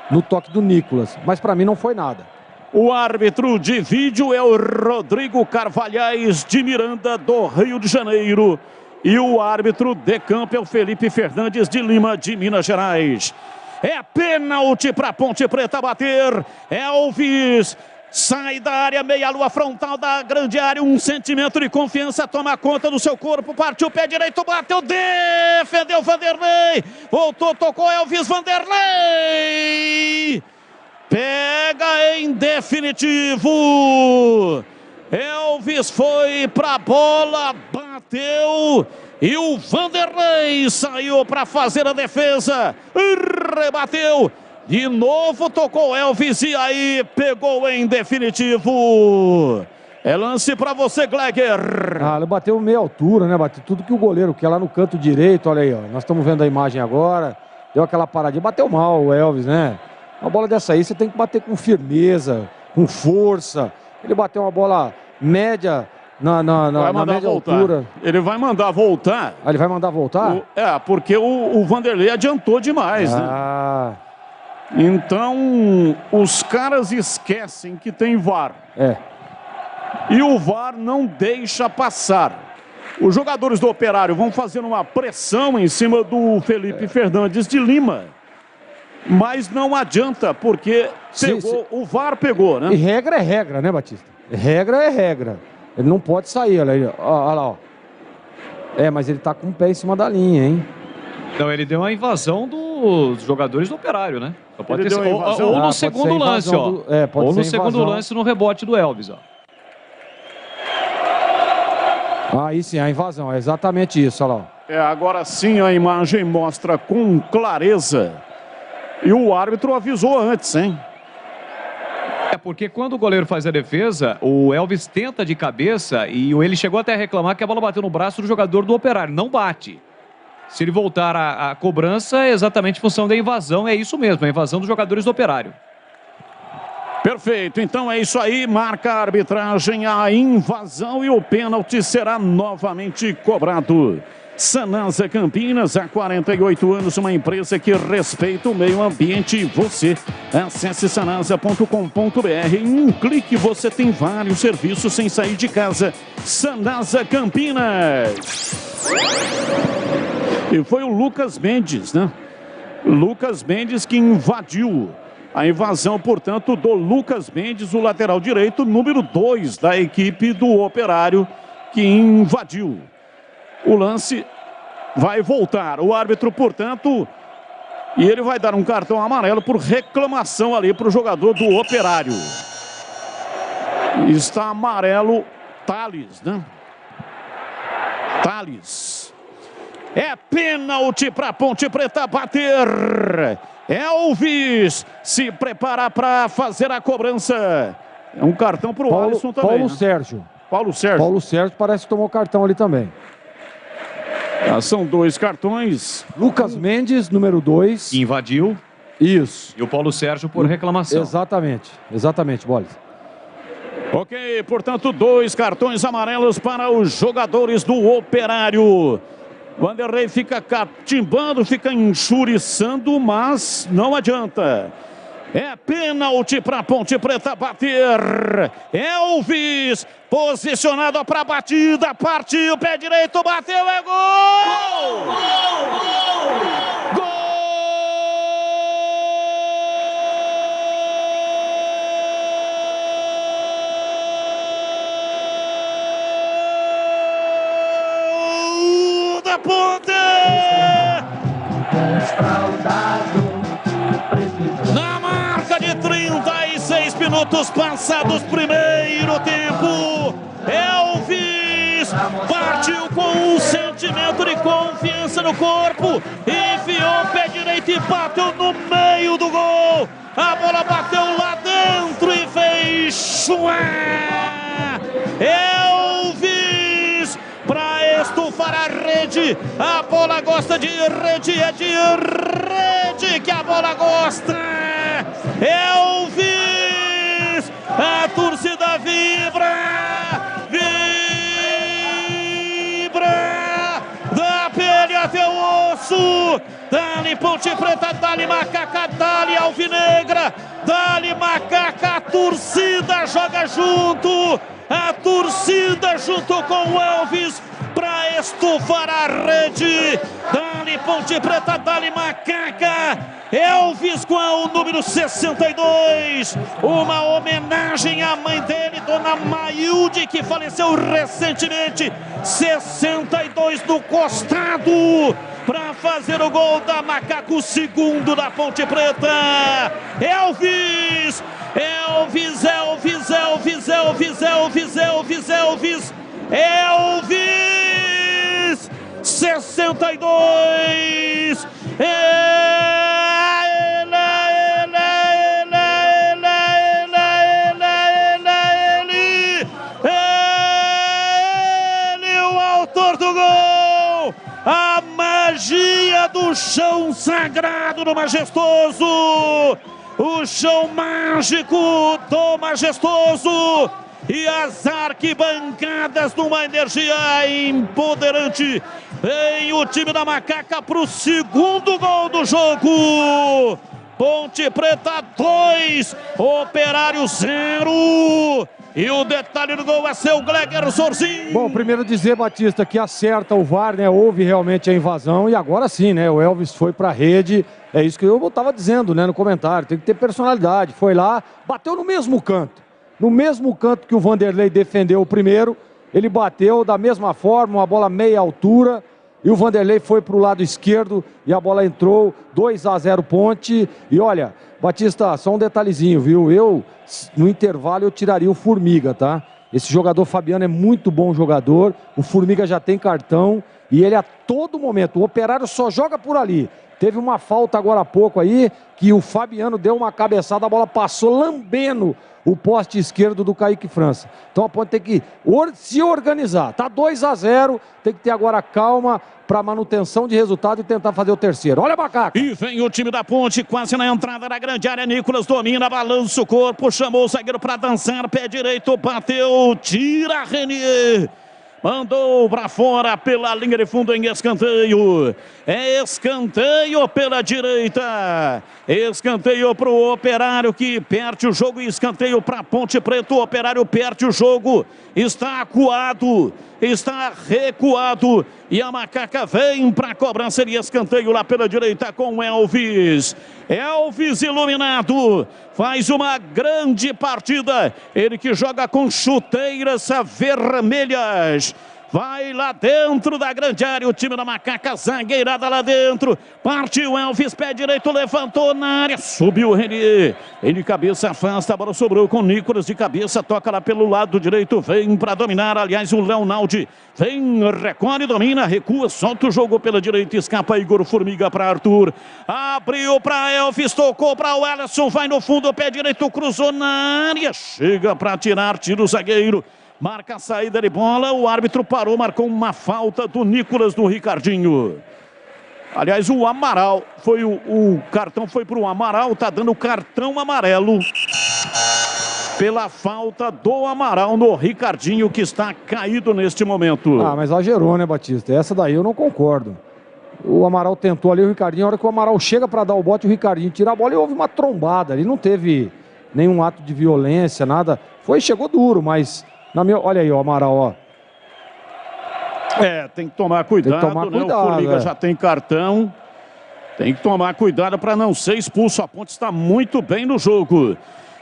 no toque do Nicolas, mas para mim não foi nada. O árbitro de vídeo é o Rodrigo Carvalhais de Miranda, do Rio de Janeiro. E o árbitro de campo é o Felipe Fernandes de Lima, de Minas Gerais. É pênalti para Ponte Preta bater. Elvis sai da área, meia-lua frontal da grande área. Um sentimento de confiança toma conta do seu corpo. Partiu o pé direito, bateu, defendeu Vanderlei. Voltou, tocou Elvis, Vanderlei. Pega em definitivo. Elvis foi pra bola, bateu e o Vanderlei saiu para fazer a defesa. Rebateu. De novo tocou Elvis e aí pegou em definitivo. É lance para você, Gleger. Ele bateu meia altura, né? Bateu tudo que o goleiro quer lá no canto direito. Olha aí, ó. Nós estamos vendo a imagem agora. Deu aquela paradinha. Bateu mal o Elvis, né? Uma bola dessa aí você tem que bater com firmeza, com força. Ele bateu uma bola média na média altura. Ele vai mandar voltar. Ele vai mandar voltar? Porque o Vanderlei adiantou demais, né? Então, os caras esquecem que tem VAR. E o VAR não deixa passar. Os jogadores do Operário vão fazendo uma pressão em cima do Felipe Fernandes de Lima. Mas não adianta, porque o VAR pegou, né? E regra é regra, né, Batista? Regra é regra. Ele não pode sair, olha aí, olha lá, ó. Mas ele tá com o pé em cima da linha, hein? Então ele deu uma invasão dos jogadores do Operário, né? Só pode ter sido, ou no segundo lance, ó. Ou no segundo lance no rebote do Elvis, ó. Aí sim, a invasão, é exatamente isso, olha lá. Agora sim a imagem mostra com clareza. E o árbitro avisou antes, hein? Porque quando o goleiro faz a defesa, o Elvis tenta de cabeça e ele chegou até a reclamar que a bola bateu no braço do jogador do Operário. Não bate. Se ele voltar à cobrança, é exatamente em função da invasão. É isso mesmo, a invasão dos jogadores do Operário. Perfeito, então é isso aí. Marca a arbitragem, a invasão e o pênalti será novamente cobrado. Sanasa Campinas, há 48 anos, uma empresa que respeita o meio ambiente e você. Acesse sanasa.com.br. Em um clique você tem vários serviços sem sair de casa. Sanasa Campinas. E foi o Lucas Mendes, né? Lucas Mendes que invadiu. A invasão, portanto, do Lucas Mendes, o lateral direito, número 2 da equipe do Operário, que invadiu. O lance vai voltar. O árbitro, portanto, e ele vai dar um cartão amarelo por reclamação ali para o jogador do Operário. Está amarelo Thales, né? Thales. É pênalti para Ponte Preta bater. Elvis se prepara para fazer a cobrança. É um cartão para o Alisson também. Paulo Sérgio. Paulo Sérgio. Paulo Sérgio parece que tomou cartão ali também. São 2 cartões. Lucas Mendes, número 2. Invadiu. Isso. E o Paulo Sérgio por reclamação. Exatamente, Bolis. Ok, portanto, 2 cartões amarelos para os jogadores do Operário. Vanderlei fica catimbando, fica enxuriçando, mas não adianta. É pênalti para Ponte Preta bater. Elvis, posicionado para a batida, partiu, pé direito, bateu, é gol! Gol! Da Ponte! Na marca de 36 minutos passados, primeiro tempo, Elvis partiu com um sentimento de confiança no corpo, enfiou o pé direito e bateu no meio do gol. A bola bateu lá dentro e fez chuá. Elvis para estufar a rede. A bola gosta de rede, é de rede que a bola gosta. Elvis, a torcida vibra, da pele até o osso. Dali Ponte Preta, dali Macaca, dali Alvinegra, dali Macaca, a torcida joga junto. A torcida junto com o Elvis para estufar a rede. Dali Ponte Preta, dali Macaca. Elvis com o número 62. Uma homenagem à mãe dele, Dona Mailde, que faleceu recentemente. 62 do costado para fazer o gol da Macaco, segundo da Ponte Preta. Elvis, Elvis, Elvis, Elvis, Elvis, Elvis, Elvis, Elvis, Elvis, 62. Ele, o autor do gol. A magia do chão sagrado do Majestoso. O chão mágico do Majestoso. E as arquibancadas numa energia empoderante. Vem o time da Macaca para o segundo gol do jogo. Ponte Preta 2, Operário 0. E o detalhe do gol é seu Gleger Sorzinho. Bom, primeiro dizer, Batista, que acerta o VAR, né? Houve realmente a invasão e agora sim, né? O Elvis foi pra rede. É isso que eu tava dizendo, né? No comentário. Tem que ter personalidade. Foi lá, bateu no mesmo canto. No mesmo canto que o Vanderlei defendeu o primeiro. Ele bateu da mesma forma, uma bola meia altura. E o Vanderlei foi pro lado esquerdo e a bola entrou. 2-0 Ponte. E olha, Batista, só um detalhezinho, viu? No intervalo, eu tiraria o Formiga, tá? Esse jogador Fabiano é muito bom jogador. O Formiga já tem cartão e ele a todo momento, o Operário só joga por ali. Teve uma falta agora há pouco aí, que o Fabiano deu uma cabeçada, a bola passou lambendo o poste esquerdo do Kaique França. Então a Ponte tem que se organizar. Tá 2-0, tem que ter agora calma para manutenção de resultado e tentar fazer o terceiro. Olha a Macaca! E vem o time da Ponte, quase na entrada da grande área. Nicolas domina, balança o corpo, chamou o zagueiro para dançar, pé direito, bateu, tira Renier. Mandou para fora pela linha de fundo em escanteio. É escanteio pela direita. Escanteio para o Operário que perde o jogo. Escanteio para Ponte Preta. O Operário perde o jogo. Está acuado. Está recuado. E a Macaca vem para a cobrança de escanteio lá pela direita com Elvis. Elvis iluminado. Faz uma grande partida. Ele que joga com chuteiras vermelhas. Vai lá dentro da grande área, o time da Macaca, zagueirada lá dentro. Partiu Elvis, pé direito, levantou na área, subiu o Renier. Ele cabeça afasta, a bola sobrou com Nicolas de cabeça, toca lá pelo lado direito, vem para dominar, aliás o Leonaldi. Vem, recolhe, domina, recua, solta o jogo pela direita, escapa Igor Formiga para Arthur. Abriu para Elvis, tocou para o Alisson, vai no fundo, pé direito, cruzou na área. Chega para tirar, tira o zagueiro. Marca a saída de bola, o árbitro parou, marcou uma falta do Nicolas do Ricardinho. Aliás, o Amaral, o cartão foi para o Amaral, tá dando cartão amarelo pela falta do Amaral no Ricardinho, que está caído neste momento. Ah, mas exagerou, né, Batista? Essa daí eu não concordo. O Amaral tentou ali, o Ricardinho, a hora que o Amaral chega para dar o bote, o Ricardinho tira a bola e houve uma trombada. Ele não teve nenhum ato de violência, nada. Chegou duro, mas... Olha aí, o Amaral, ó. Tem que tomar cuidado, né? O Formiga já tem cartão. Tem que tomar cuidado para não ser expulso. A Ponte está muito bem no jogo.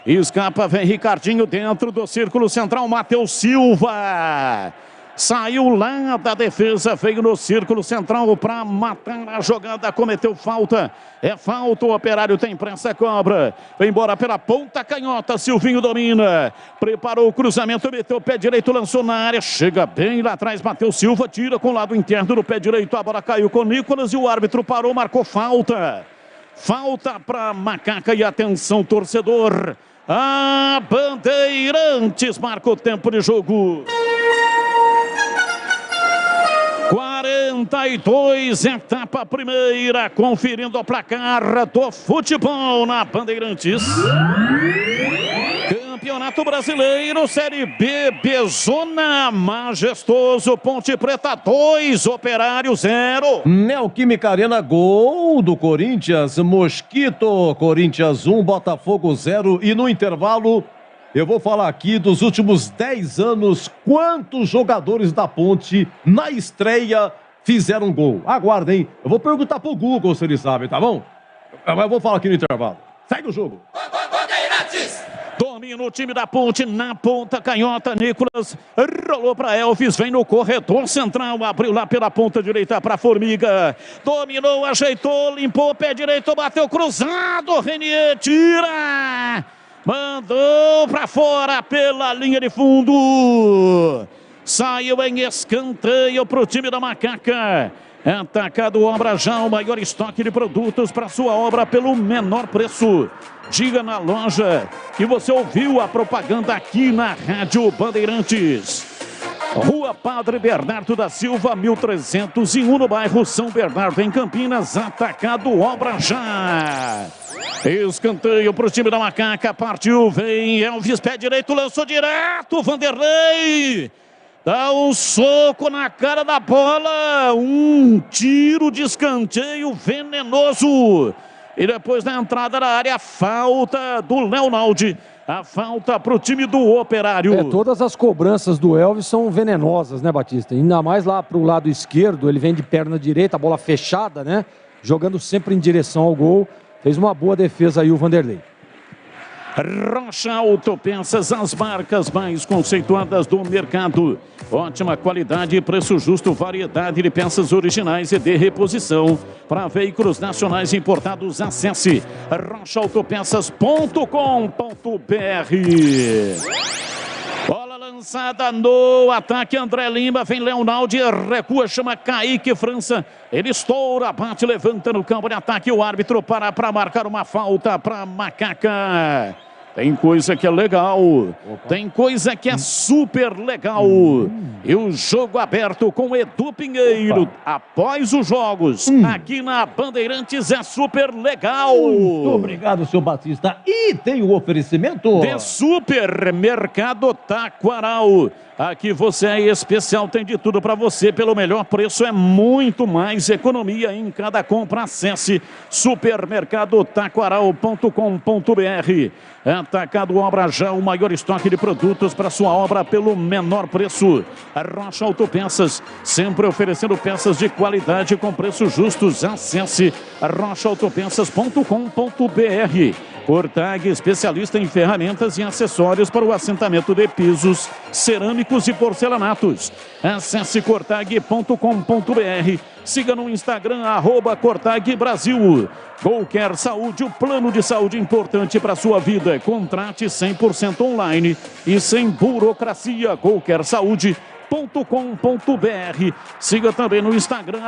Escapa, vem Ricardinho dentro do círculo central. Matheus Silva. Saiu lá da defesa, veio no círculo central para matar a jogada, cometeu falta. É falta, o Operário tem pressa, cobra. Vem embora pela ponta canhota, Silvinho domina. Preparou o cruzamento, meteu o pé direito, lançou na área. Chega bem lá atrás, Matheus Silva, tira com o lado interno do pé direito. A bola caiu com o Nicolas e o árbitro parou, marcou falta. Falta para Macaca e atenção, torcedor. A Bandeirantes marca o tempo de jogo. 42, etapa primeira, conferindo o placar do futebol na Bandeirantes. Campeonato Brasileiro, Série B, Bezona, majestoso, Ponte Preta 2, Operário 0. Neoquímica Arena, gol do Corinthians, Mosquito, Corinthians 1, Botafogo 0 e no intervalo... Eu vou falar aqui dos últimos 10 anos, quantos jogadores da Ponte, na estreia, fizeram gol. Aguardem, eu vou perguntar pro Google se eles sabem, tá bom? Mas eu vou falar aqui no intervalo. Segue o jogo. Domina o time da Ponte na ponta canhota. Nicolas rolou para Elvis, vem no corredor central, abriu lá pela ponta direita para Formiga. Dominou, ajeitou, limpou o pé direito, bateu cruzado. Renier tira. Mandou para fora pela linha de fundo. Saiu em escanteio para o time da Macaca. Atacado Obra já, o maior estoque de produtos para sua obra pelo menor preço. Diga na loja que você ouviu a propaganda aqui na Rádio Bandeirantes. Rua Padre Bernardo da Silva, 1301, no bairro São Bernardo, em Campinas. Atacado Obra já. Escanteio para o time da Macaca, partiu, vem Elvis, pé direito, lançou direto, Vanderlei. Dá um soco na cara da bola, um tiro de escanteio venenoso. E depois da entrada da área, a falta do Leonaldi. A falta para o time do Operário. Todas as cobranças do Elvis são venenosas, né, Batista? Ainda mais lá para o lado esquerdo, ele vem de perna direita, a bola fechada, né? Jogando sempre em direção ao gol. Fez uma boa defesa aí o Vanderlei. Rocha Autopeças, as marcas mais conceituadas do mercado. Ótima qualidade, preço justo, variedade de peças originais e de reposição. Para veículos nacionais importados, acesse rochaautopeças.com.br. Bola lançada no ataque, André Lima, vem Leonaldi, recua, chama Kaique França. Ele estoura, bate, levanta no campo de ataque, o árbitro para marcar uma falta para Macaca. Tem coisa que é legal, tem coisa que é super legal. E o jogo aberto com Edu Pinheiro. Após os jogos, aqui na Bandeirantes é super legal. Muito obrigado, seu Batista. E tem o oferecimento de Supermercado Taquaral. Aqui você é especial, tem de tudo para você pelo melhor preço, é muito mais economia em cada compra. Acesse supermercadotaquaral.com.br. Atacado Obra Já, o maior estoque de produtos para sua obra pelo menor preço. A Rocha Autopeças, sempre oferecendo peças de qualidade com preços justos. Acesse rochaautopeças.com.br. Cortag, especialista em ferramentas e acessórios para o assentamento de pisos, cerâmicos e porcelanatos. Acesse cortag.com.br. Siga no Instagram, @Cortag Brasil. Qualquer Saúde, o plano de saúde importante para a sua vida. Contrate 100% online e sem burocracia. Qualquer Saúde.com.br. Siga também no Instagram,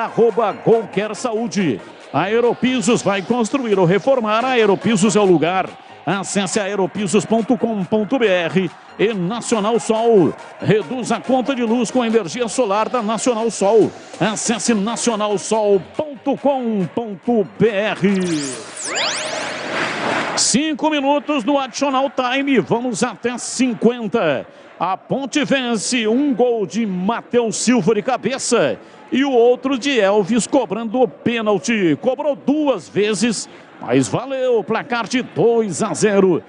@Qualquer Saúde. Aeropisos, vai construir ou reformar, Aeropisos é o lugar. Acesse aeropisos.com.br. E Nacional Sol, reduz a conta de luz com a energia solar da Nacional Sol. Acesse nacionalsol.com.br. 5 minutos no Additional Time, vamos até 50. A Ponte vence, um gol de Matheus Silva de cabeça e o outro de Elvis cobrando o pênalti. Cobrou 2 vezes, mas valeu o placar de 2-0.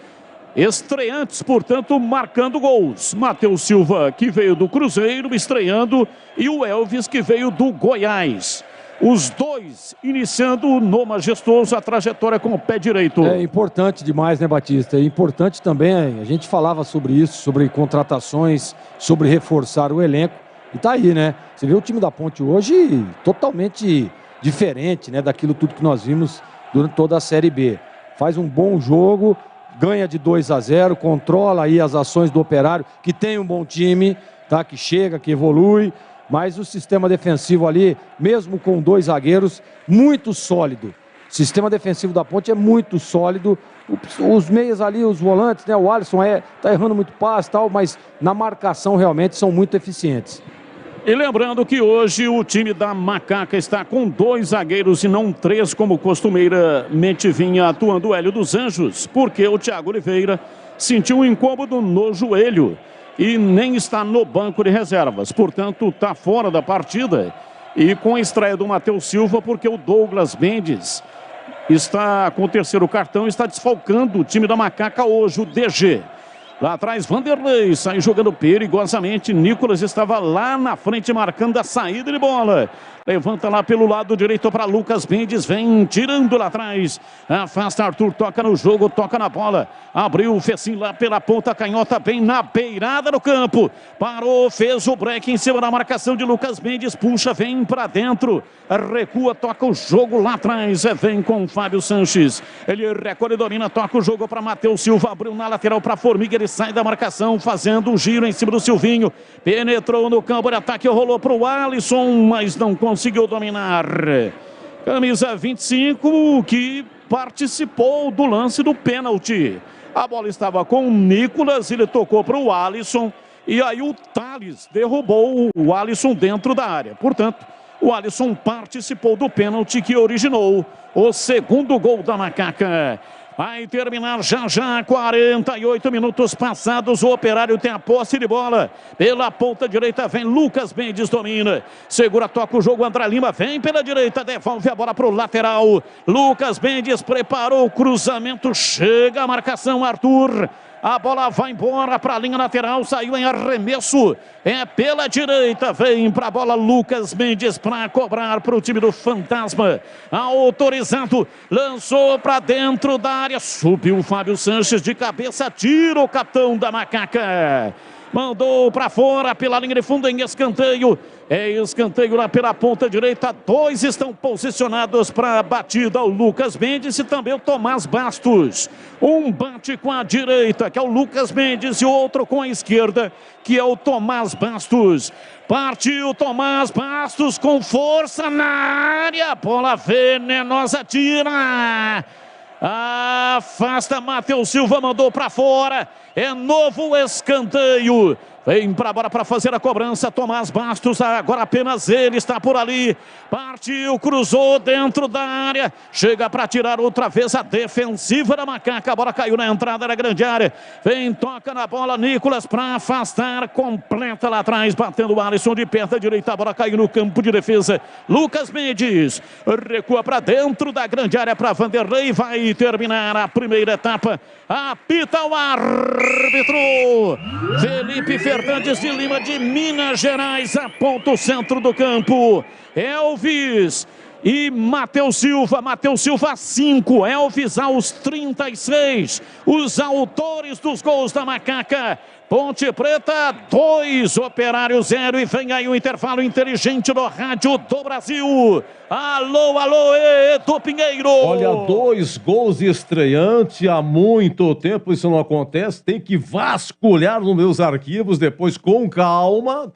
Estreantes, portanto, marcando gols. Matheus Silva, que veio do Cruzeiro, estreando, e o Elvis, que veio do Goiás. Os dois iniciando no majestoso a trajetória com o pé direito. É importante demais, né, Batista? É importante também, a gente falava sobre isso, sobre contratações, sobre reforçar o elenco. E tá aí, né? Você vê o time da Ponte hoje totalmente diferente, né, daquilo tudo que nós vimos durante toda a Série B. Faz um bom jogo, ganha de 2-0, controla aí as ações do Operário, que tem um bom time, tá? Que chega, que evolui. Mas o sistema defensivo ali, mesmo com 2 zagueiros, muito sólido. O sistema defensivo da Ponte é muito sólido. Os meias ali, os volantes, né? O Alisson tá errando muito passe e tal, mas na marcação realmente são muito eficientes. E lembrando que hoje o time da Macaca está com 2 zagueiros e não 3, como costumeiramente vinha atuando o Hélio dos Anjos, porque o Thiago Oliveira sentiu um incômodo no joelho e nem está no banco de reservas, portanto está fora da partida. E com a estreia do Matheus Silva, porque o Douglas Mendes está com o 3º cartão, está desfalcando o time da Macaca hoje, o DG. Lá atrás, Vanderlei sai jogando perigosamente. Nicolas estava lá na frente marcando a saída de bola. Levanta lá pelo lado direito para Lucas Mendes. Vem tirando lá atrás. Afasta Arthur, toca no jogo, toca na bola. Abriu o Fecim lá pela ponta canhota, bem na beirada do campo. Parou, fez o break em cima da marcação de Lucas Mendes. Puxa, vem para dentro. Recua, toca o jogo lá atrás. Vem com Fábio Sanches. Ele recolhe, domina, toca o jogo para Matheus Silva. Abriu na lateral para Formiga. Ele sai da marcação, fazendo um giro em cima do Silvinho. Penetrou no campo de ataque, rolou para o Alisson, mas não conseguiu dominar. Camisa 25, que participou do lance do pênalti. A bola estava com o Nicolas, ele tocou para o Alisson. E aí o Thales derrubou o Alisson dentro da área. Portanto, o Alisson participou do pênalti que originou o 2º gol da Macaca. Vai terminar já, 48 minutos passados. O Operário tem a posse de bola. Pela ponta direita vem Lucas Mendes, domina. Segura, toca o jogo, André Lima vem pela direita, devolve a bola para o lateral. Lucas Mendes preparou o cruzamento, chega a marcação, Arthur. A bola vai embora para a linha lateral, saiu em arremesso. É pela direita, vem para a bola Lucas Mendes para cobrar para o time do Fantasma. Autorizado, lançou para dentro da área, subiu o Fábio Sanches de cabeça, tira o capitão da Macaca. Mandou para fora pela linha de fundo em escanteio. É escanteio lá pela ponta direita. 2 estão posicionados para a batida. O Lucas Mendes e também o Tomás Bastos. Um bate com a direita, que é o Lucas Mendes, e outro com a esquerda, que é o Tomás Bastos. Partiu Tomás Bastos com força na área. Bola venenosa, tira. Afasta, Matheus Silva mandou para fora. É novo escanteio. Vem para a bola para fazer a cobrança. Tomás Bastos, agora apenas ele está por ali. Partiu, cruzou dentro da área. Chega para tirar outra vez a defensiva da Macaca. A bola caiu na entrada da grande área. Vem, toca na bola, Nicolas para afastar. Completa lá atrás, batendo o Alisson de perna direita. A bola caiu no campo de defesa. Lucas Mendes recua para dentro da grande área para Vanderlei. Vai terminar a primeira etapa. Apita o árbitro Felipe Fernandes de Lima, de Minas Gerais, aponta o centro do campo. Elvis e Matheus Silva. Matheus Silva 5, Elvis aos 36. Os autores dos gols da Macaca. Ponte Preta 2, Operário 0. E vem aí o intervalo inteligente do Rádio do Brasil. Alô, alô, Edu Pinheiro. Olha, 2 gols de estreante. Há muito tempo isso não acontece. Tem que vasculhar nos meus arquivos depois com calma,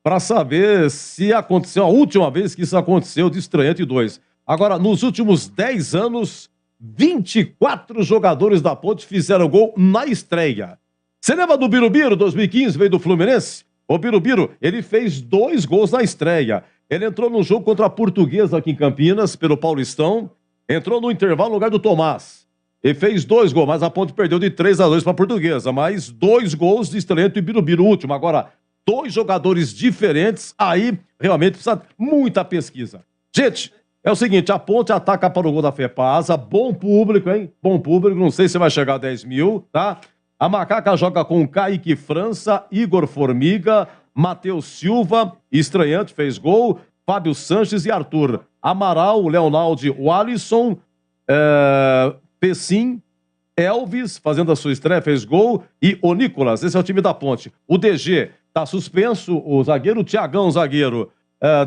para saber se aconteceu a última vez que isso aconteceu de estreante 2. Agora, nos últimos 10 anos, 24 jogadores da Ponte fizeram gol na estreia. Você lembra do Birubiru, 2015, veio do Fluminense? O Birubiru, ele fez 2 gols na estreia. Ele entrou no jogo contra a Portuguesa aqui em Campinas, pelo Paulistão. Entrou no intervalo no lugar do Tomás. Ele fez 2 gols, mas a Ponte perdeu de 3-2 para a Portuguesa. Mas 2 gols de estreante e Birubiru, o último. Agora, 2 jogadores diferentes, aí realmente precisa muita pesquisa. Gente, é o seguinte, a Ponte ataca para o gol da Fepasa. Bom público, hein? Bom público, não sei se vai chegar a 10 mil, tá? A Macaca joga com Kaique França, Igor Formiga, Matheus Silva, estreante, fez gol, Fábio Sanches e Arthur. Amaral, Leonaldi, o Alisson, Pessim, Elvis, fazendo a sua estreia, fez gol, e o Nicolas, esse é o time da Ponte. O DG está suspenso, o zagueiro, o Thiagão, zagueiro.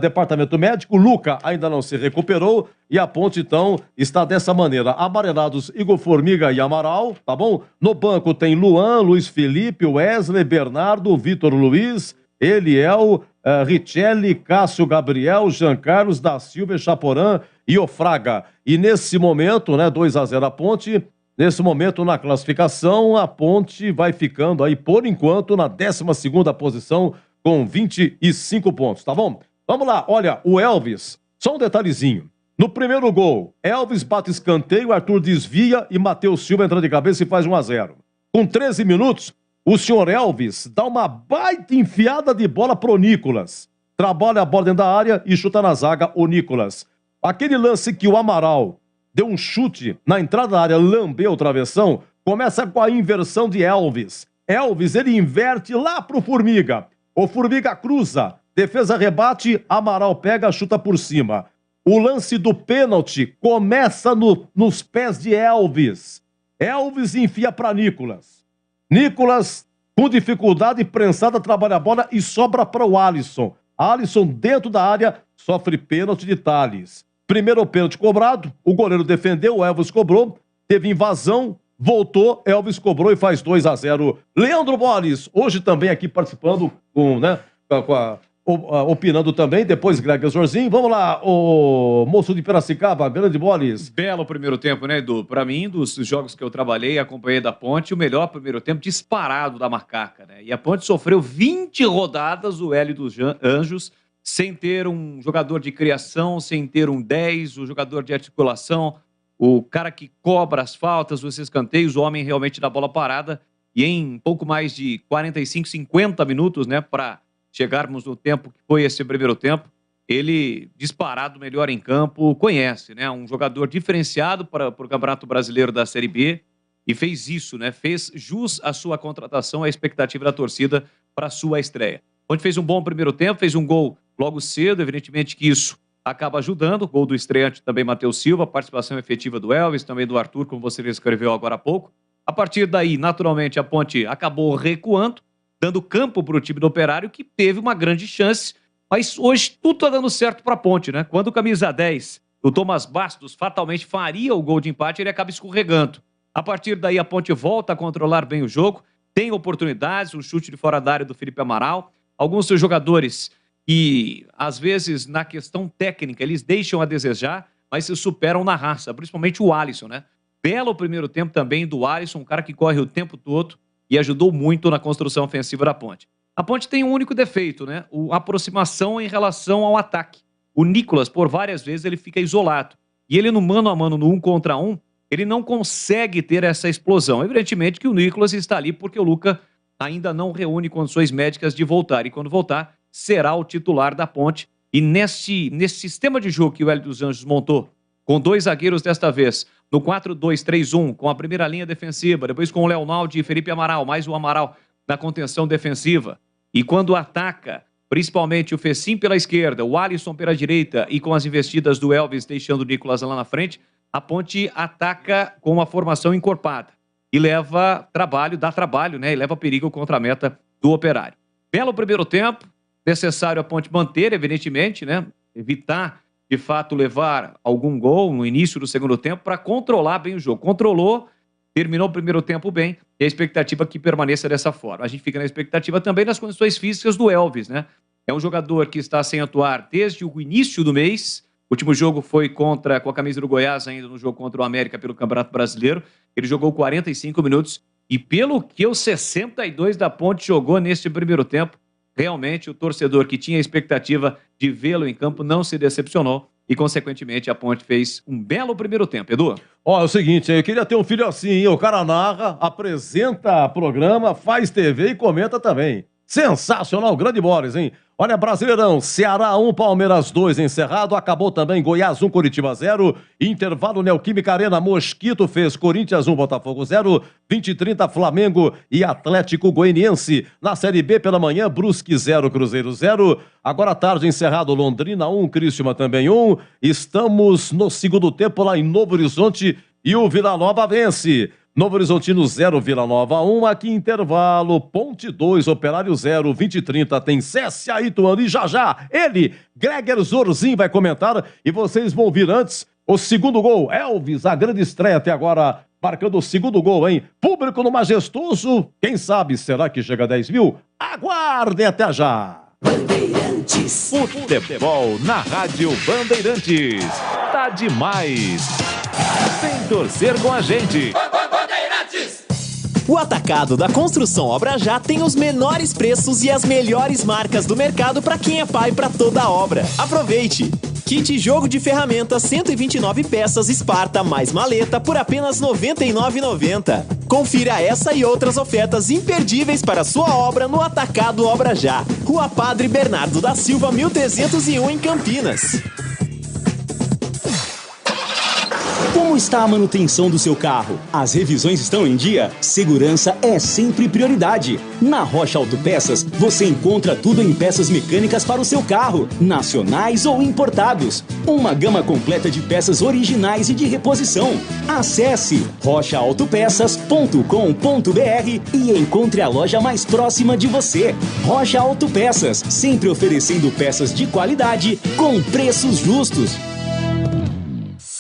Departamento médico, Luca ainda não se recuperou e a Ponte então está dessa maneira, amarelados Igor Formiga e Amaral, tá bom? No banco tem Luan, Luiz Felipe, Wesley, Bernardo, Vitor Luiz, Eliel, Richelli, Cássio Gabriel, Jean Carlos da Silva, Chaporã e Ofraga. E nesse momento, né, 2-0 a Ponte, nesse momento na classificação a Ponte vai ficando aí por enquanto na 12ª posição com 25 pontos, tá bom? Vamos lá, olha, o Elvis, só um detalhezinho. No primeiro gol, Elvis bate escanteio, Arthur desvia e Matheus Silva entra de cabeça e faz 1-0. Com 13 minutos, o senhor Elvis dá uma baita enfiada de bola pro Nicolas. Trabalha a bola dentro da área e chuta na zaga o Nicolas. Aquele lance que o Amaral deu um chute na entrada da área, lambeu o travessão, começa com a inversão de Elvis. Elvis, ele inverte lá pro Formiga. O Formiga cruza. Defesa rebate, Amaral pega, chuta por cima. O lance do pênalti começa nos pés de Elvis. Elvis enfia para Nicolas. Nicolas, com dificuldade, prensada, trabalha a bola e sobra para o Alisson. Alisson, dentro da área, sofre pênalti de Thales. Primeiro pênalti cobrado, o goleiro defendeu, o Elvis cobrou, teve invasão, voltou, Elvis cobrou e faz 2-0. Leandro Bolis, hoje também aqui participando opinando também, depois Greg Zorzinho. Vamos lá, o moço de Piracicaba, grande Bolis. Belo primeiro tempo, né, Edu? Pra mim, dos jogos que eu trabalhei, acompanhei da Ponte, o melhor primeiro tempo disparado da Macaca, né? E a Ponte sofreu 20 rodadas, o Hélio dos Anjos, sem ter um jogador de criação, sem ter um 10, o jogador de articulação. o cara que cobra as faltas, os escanteios, o homem realmente da bola parada. E em pouco mais de 45, 50 minutos, né, para chegarmos no tempo que foi esse primeiro tempo, ele, disparado melhor em campo, conhece, né? Um jogador diferenciado para o Campeonato Brasileiro da Série B e fez isso, né? Fez jus à sua contratação, à expectativa da torcida para a sua estreia. Onde fez um bom primeiro tempo, fez um gol logo cedo, evidentemente que isso acaba ajudando. Gol do estreante também, Matheus Silva, participação efetiva do Elvis, também do Arthur, como você escreveu agora há pouco. A partir daí, naturalmente, a Ponte acabou recuando, dando campo para o time do Operário, que teve uma grande chance. Mas hoje tudo está dando certo para a Ponte, né? Quando o camisa 10, o Thomas Bastos, fatalmente faria o gol de empate, ele acaba escorregando. A partir daí a Ponte volta a controlar bem o jogo, tem oportunidades, um chute de fora da área do Felipe Amaral. Alguns seus jogadores que, às vezes, na questão técnica, eles deixam a desejar, mas se superam na raça, principalmente o Alisson, né? Belo primeiro tempo também do Alisson, um cara que corre o tempo todo e ajudou muito na construção ofensiva da Ponte. A Ponte tem um único defeito, né? A aproximação em relação ao ataque. O Nicolas, por várias vezes, ele fica isolado. E ele no mano a mano, no 1 contra 1, ele não consegue ter essa explosão. Evidentemente que o Nicolas está ali porque o Luca ainda não reúne condições médicas de voltar. E quando voltar, será o titular da Ponte. E nesse sistema de jogo que o Hélio dos Anjos montou, com 2 zagueiros desta vez, no 4-2-3-1, com a primeira linha defensiva, depois com o Leonaldo e Felipe Amaral, mais o Amaral na contenção defensiva. E quando ataca, principalmente o Fecim pela esquerda, o Alisson pela direita e com as investidas do Elvis deixando o Nicolas lá na frente, a Ponte ataca com uma formação encorpada e leva trabalho, dá trabalho, né? E leva perigo contra a meta do Operário. Belo primeiro tempo, necessário a Ponte manter, evidentemente, né? Evitar, de fato, levar algum gol no início do segundo tempo para controlar bem o jogo. Controlou, terminou o primeiro tempo bem e a expectativa é que permaneça dessa forma. A gente fica na expectativa também das condições físicas do Elvis, né? É um jogador que está sem atuar desde o início do mês. O último jogo foi com a camisa do Goiás, ainda no jogo contra o América pelo Campeonato Brasileiro. Ele jogou 45 minutos e pelo que os 62 da Ponte jogou neste primeiro tempo, realmente o torcedor que tinha a expectativa de vê-lo em campo não se decepcionou. E, consequentemente, a Ponte fez um belo primeiro tempo. Edu? Ó, é o seguinte, eu queria ter um filho assim, hein? O cara narra, apresenta programa, faz TV e comenta também. Sensacional, grande Boris, hein? Olha, Brasileirão, Ceará 1, Palmeiras 2 encerrado, acabou também Goiás 1, Coritiba 0, intervalo Neoquímica Arena, Mosquito fez Corinthians 1, Botafogo 0, 20h30 Flamengo e Atlético Goianiense. Na Série B pela manhã, Brusque 0, Cruzeiro 0, agora à tarde encerrado Londrina 1, Criciúma também 1, estamos no segundo tempo lá em Novo Horizonte e o Vila Nova vence. Novo Horizontino 0, Vila Nova 1, aqui intervalo, Ponte 2, Operário 0, 20h30 tem CSA Ituano e já ele, Gregor Zorzin, vai comentar e vocês vão ouvir antes o segundo gol. Elvis, a grande estreia até agora, marcando o segundo gol, hein? Público no Majestoso, quem sabe, será que chega a 10 mil? Aguardem até já! Bandeirantes. Futebol na Rádio Bandeirantes. Tá demais! Vem torcer com a gente! O Atacado da Construção Obra Já tem os menores preços e as melhores marcas do mercado para quem é pai para toda a obra. Aproveite! Kit jogo de ferramentas 129 peças Esparta mais maleta por apenas R$ 99,90. Confira essa e outras ofertas imperdíveis para sua obra no Atacado Obra Já. Rua Padre Bernardo da Silva, 1301 em Campinas. Como está a manutenção do seu carro? As revisões estão em dia? Segurança é sempre prioridade. Na Rocha Autopeças, você encontra tudo em peças mecânicas para o seu carro, nacionais ou importados. Uma gama completa de peças originais e de reposição. Acesse rochaautopeças.com.br e encontre a loja mais próxima de você. Rocha Autopeças, sempre oferecendo peças de qualidade com preços justos.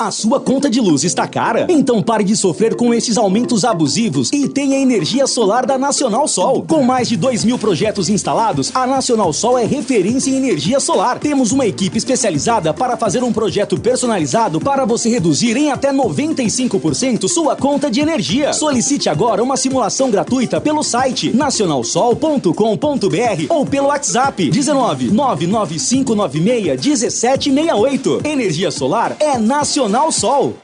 A sua conta de luz está cara? Então pare de sofrer com esses aumentos abusivos e tenha energia solar da Nacional Sol. Com mais de 2.000 projetos instalados, a Nacional Sol é referência em energia solar. Temos uma equipe especializada para fazer um projeto personalizado para você reduzir em até 95% sua conta de energia. Solicite agora uma simulação gratuita pelo site nacionalsol.com.br ou pelo WhatsApp 19 99596 1768. Energia solar é Nacional Sol.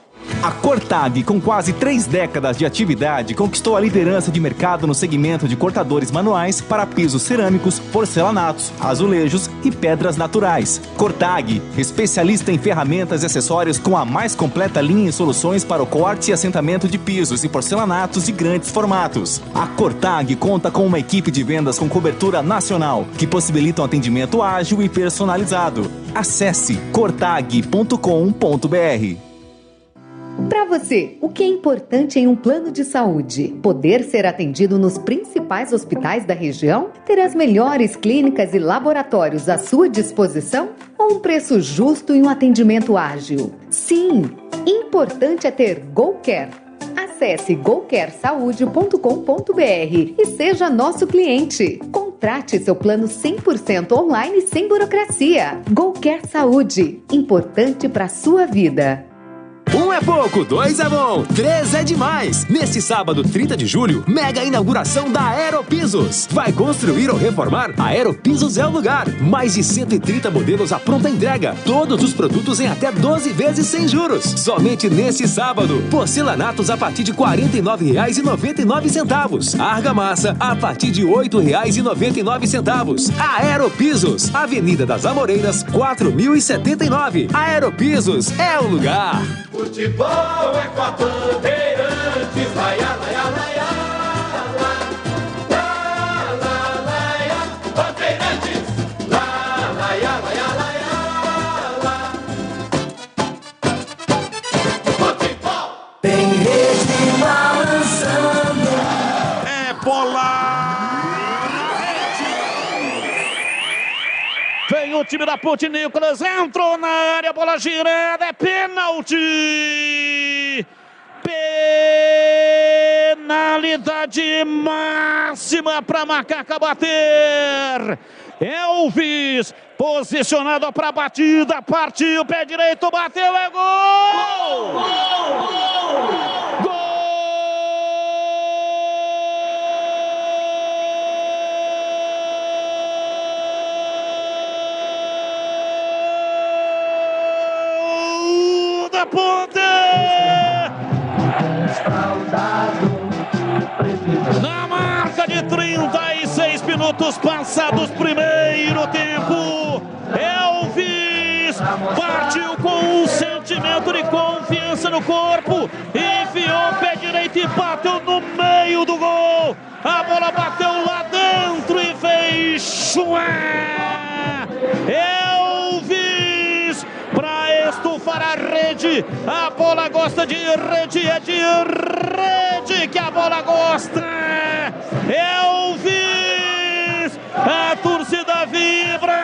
A Cortag, com quase 3 décadas de atividade, conquistou a liderança de mercado no segmento de cortadores manuais para pisos cerâmicos, porcelanatos, azulejos e pedras naturais. Cortag, especialista em ferramentas e acessórios com a mais completa linha e soluções para o corte e assentamento de pisos e porcelanatos de grandes formatos. A Cortag conta com uma equipe de vendas com cobertura nacional, que possibilita um atendimento ágil e personalizado. Acesse cortag.com.br. Para você, o que é importante em um plano de saúde? Poder ser atendido nos principais hospitais da região? Ter as melhores clínicas e laboratórios à sua disposição? Ou um preço justo e um atendimento ágil? Sim, importante é ter GoCare. Acesse gocaresaude.com.br e seja nosso cliente. Contrate seu plano 100% online sem burocracia. GoCare Saúde, importante para a sua vida. 1 é pouco, 2 é bom, 3 é demais. Neste sábado, 30 de julho, mega inauguração da Aeropisos. Vai construir ou reformar? A Aeropisos é o lugar. Mais de 130 modelos à pronta entrega. Todos os produtos em até 12 vezes sem juros. Somente neste sábado. Porcelanatos a partir de R$ 49,99. Argamassa a partir de R$ 8,99. Aeropisos, Avenida das Amoreiras, 4079. Aeropisos é o lugar. Futebol é com a Bandeirantes, laia, laia, laia, laia, Bandeirantes, laia, laia, laia, futebol. Tem rede balançando. É bola na rede. Vem o time da Ponte, Nicolas entrou na área, bola girada, é pênalti. Penalidade máxima para Macaca bater. Elvis, posicionado para a batida, partiu, pé direito, bateu, é gol! Gol! Da Ponte! Na marca de 36 minutos passados, primeiro tempo, Elvis partiu com um sentimento de confiança no corpo, enfiou o pé direito e bateu no meio do gol. A bola bateu lá dentro e fez chuá. Elvis para estufar a rede. A bola gosta de rede, é de rede que a bola gosta. Elvis, a torcida vibra,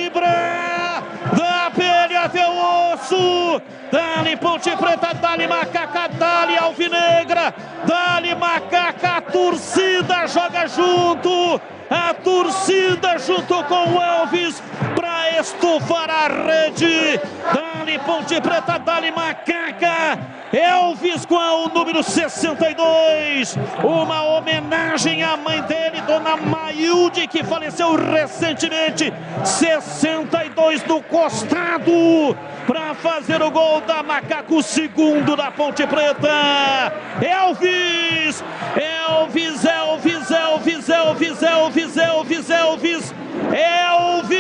vibra, da pele até o osso. Dali Ponte Preta, dali Macaca, dali Alvinegra, dali Macaca, a torcida joga junto. A torcida junto com o Elvis para estufar a rede. Dali Ponte Preta, dali Macaca. Elvis com o número 62. Uma homenagem à mãe dele, Dona Mailde, que faleceu recentemente. 62 no costado para fazer o gol da Macaca, o segundo da Ponte Preta. Elvis, Elvis, Elvis, Elvis, Elvis, Elvis, Elvis, Elvis, Elvis,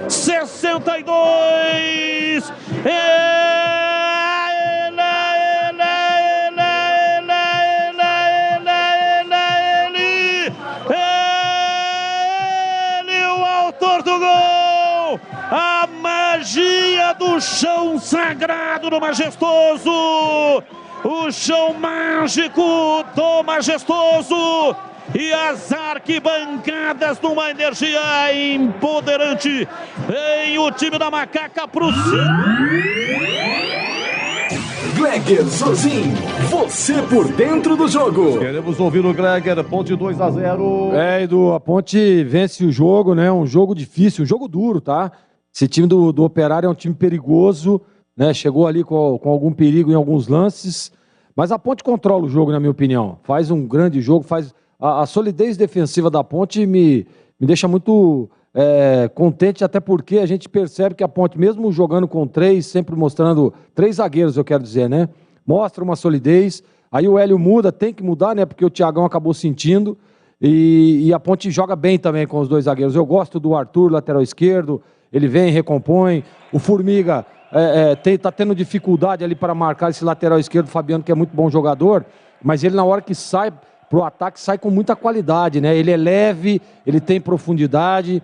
62. Ele, o autor do gol. A magia do chão sagrado do Majestoso. O chão mágico do Majestoso. E as arquibancadas numa energia empoderante. Vem o time da Macaca pro Gleger Zorzin, você por dentro do jogo. Queremos ouvir o Gleger, Ponte 2-0. Edu, a Ponte vence o jogo, né? Um jogo difícil, um jogo duro, tá? Esse time do Operário é um time perigoso, né? Chegou ali com algum perigo em alguns lances, mas a Ponte controla o jogo, na minha opinião. Faz um grande jogo, faz... A solidez defensiva da Ponte me deixa muito contente, até porque a gente percebe que a Ponte, mesmo jogando com 3, sempre mostrando 3 zagueiros, eu quero dizer, né? Mostra uma solidez. Aí o Hélio muda, tem que mudar, né? Porque o Thiagão acabou sentindo. E a Ponte joga bem também com os 2 zagueiros. Eu gosto do Arthur, lateral esquerdo. Ele vem, recompõe. O Formiga tá tendo dificuldade ali para marcar esse lateral esquerdo, o Fabiano, que é muito bom jogador. Mas ele, na hora que sai pro ataque, sai com muita qualidade, né? Ele é leve, ele tem profundidade.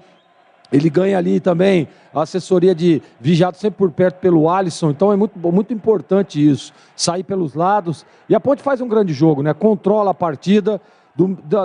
Ele ganha ali também a assessoria de vigiado sempre por perto pelo Alisson. Então é muito importante isso. Sair pelos lados. E a Ponte faz um grande jogo, né? Controla a partida.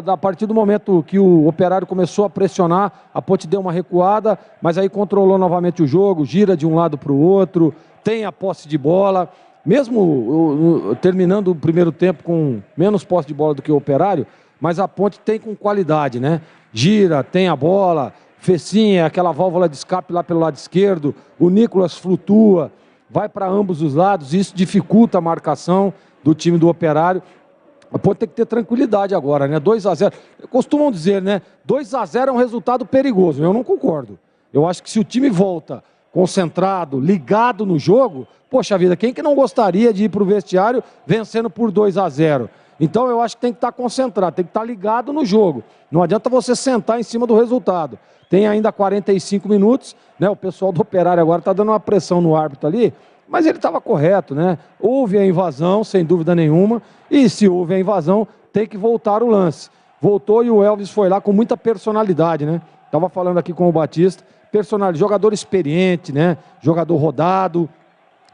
A partir do momento que o Operário começou a pressionar, a Ponte deu uma recuada, mas aí controlou novamente o jogo, gira de um lado para o outro, tem a posse de bola. Mesmo terminando o primeiro tempo com menos posse de bola do que o Operário, mas a Ponte tem com qualidade, né? Gira, tem a bola... Fecinha, aquela válvula de escape lá pelo lado esquerdo, o Nicolas flutua, vai para ambos os lados, isso dificulta a marcação do time do Operário. A Ponte tem que ter tranquilidade agora, né? 2-0. Costumam dizer, né? 2-0 é um resultado perigoso. Eu não concordo. Eu acho que se o time volta concentrado, ligado no jogo, poxa vida, quem que não gostaria de ir para o vestiário vencendo por 2-0? Então eu acho que tem que estar concentrado, tem que estar ligado no jogo. Não adianta você sentar em cima do resultado. Tem ainda 45 minutos, né? O pessoal do Operário agora está dando uma pressão no árbitro ali, mas ele estava correto, né? Houve a invasão, sem dúvida nenhuma, e se houve a invasão, tem que voltar o lance. Voltou e o Elvis foi lá com muita personalidade, né? Estava falando aqui com o Batista, personalidade, jogador experiente, né? Jogador rodado.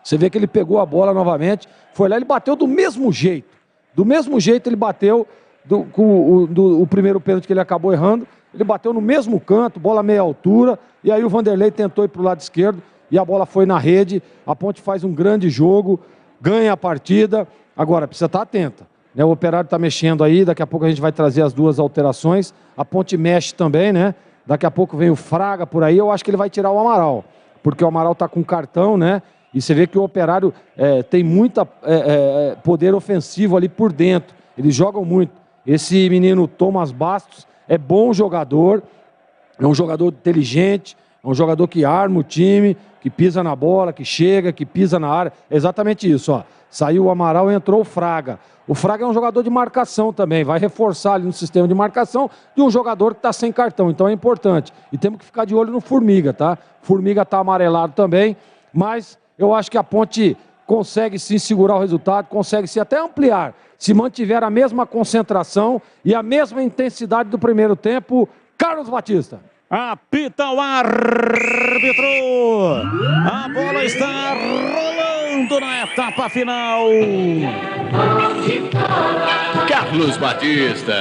Você vê que ele pegou a bola novamente, foi lá, ele bateu do mesmo jeito. Do mesmo jeito ele bateu o primeiro pênalti que ele acabou errando. Ele bateu no mesmo canto, bola meia altura, e aí o Vanderlei tentou ir para o lado esquerdo e a bola foi na rede. A Ponte faz um grande jogo, ganha a partida. Agora, precisa estar atenta, né? O Operário está mexendo aí, daqui a pouco a gente vai trazer as 2 alterações. A Ponte mexe também, né? Daqui a pouco vem o Fraga por aí, eu acho que ele vai tirar o Amaral, porque o Amaral está com cartão, né? E você vê que o Operário tem muito poder ofensivo ali por dentro. Eles jogam muito. Esse menino Thomas Bastos é bom jogador, é um jogador inteligente, é um jogador que arma o time, que pisa na bola, que chega, que pisa na área. É exatamente isso, ó. Saiu o Amaral e entrou o Fraga. O Fraga é um jogador de marcação também, vai reforçar ali no sistema de marcação de um jogador que está sem cartão, então é importante. E temos que ficar de olho no Formiga, tá? Formiga está amarelado também, mas eu acho que a Ponte consegue sim segurar o resultado, consegue sim até ampliar, se mantiver a mesma concentração e a mesma intensidade do primeiro tempo. Carlos Batista. Apita o árbitro. A bola está rolando na etapa final. Carlos Batista.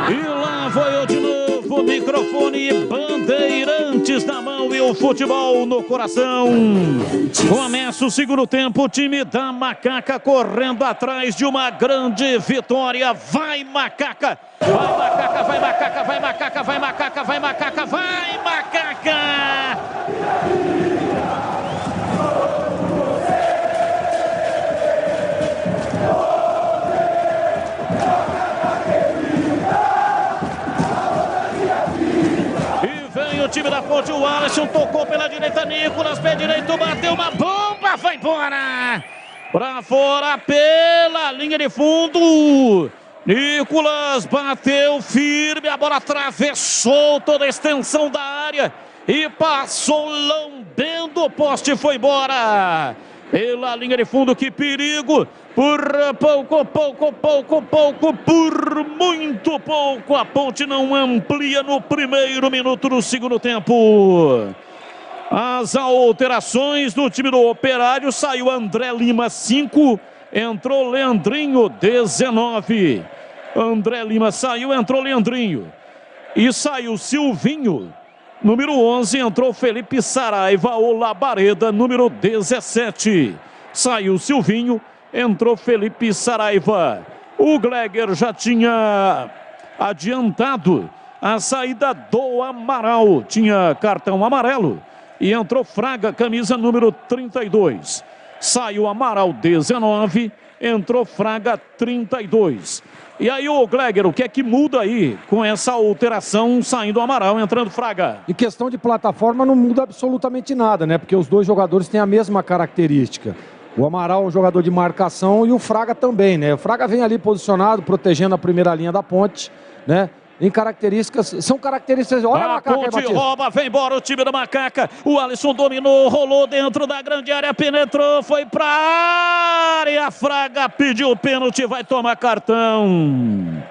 E lá foi eu de novo, microfone Bandeirantes na mão e o futebol no coração. Começa o segundo tempo, o time da Macaca correndo atrás de uma grande vitória. Vai Macaca! Vai Macaca, vai Macaca, vai Macaca, vai Macaca, vai Macaca, vai Macaca! O time da Ponte, o Alisson tocou pela direita, Nicolas, pé direito, bateu uma bomba, vai embora! Pra fora, pela linha de fundo, Nicolas bateu firme, a bola atravessou toda a extensão da área e passou lambendo o poste, foi embora! Pela linha de fundo, que perigo! Por muito pouco, a Ponte não amplia no primeiro minuto do segundo tempo. As alterações do time do Operário: saiu André Lima, 5, entrou Leandrinho, 19. André Lima saiu, entrou Leandrinho. E saiu Silvinho, número 11, entrou Felipe Saraiva, o Labareda, número 17. Saiu Silvinho, entrou Felipe Saraiva. O Gleger já tinha adiantado a saída do Amaral, tinha cartão amarelo. E entrou Fraga, camisa número 32. Saiu Amaral 19, entrou Fraga 32. E aí, ô Gleger, o que é que muda aí com essa alteração saindo Amaral, entrando Fraga? Em questão de plataforma não muda absolutamente nada, né? Porque os dois jogadores têm a mesma característica. O Amaral é um jogador de marcação e o Fraga também, né? O Fraga vem ali posicionado, protegendo a primeira linha da ponte, né? Em características, são características... Olha a Macaca aí, Batista. Rouba, vem embora o time da Macaca. O Alisson dominou, rolou dentro da grande área, penetrou, foi pra área. Fraga pediu o pênalti, vai tomar cartão.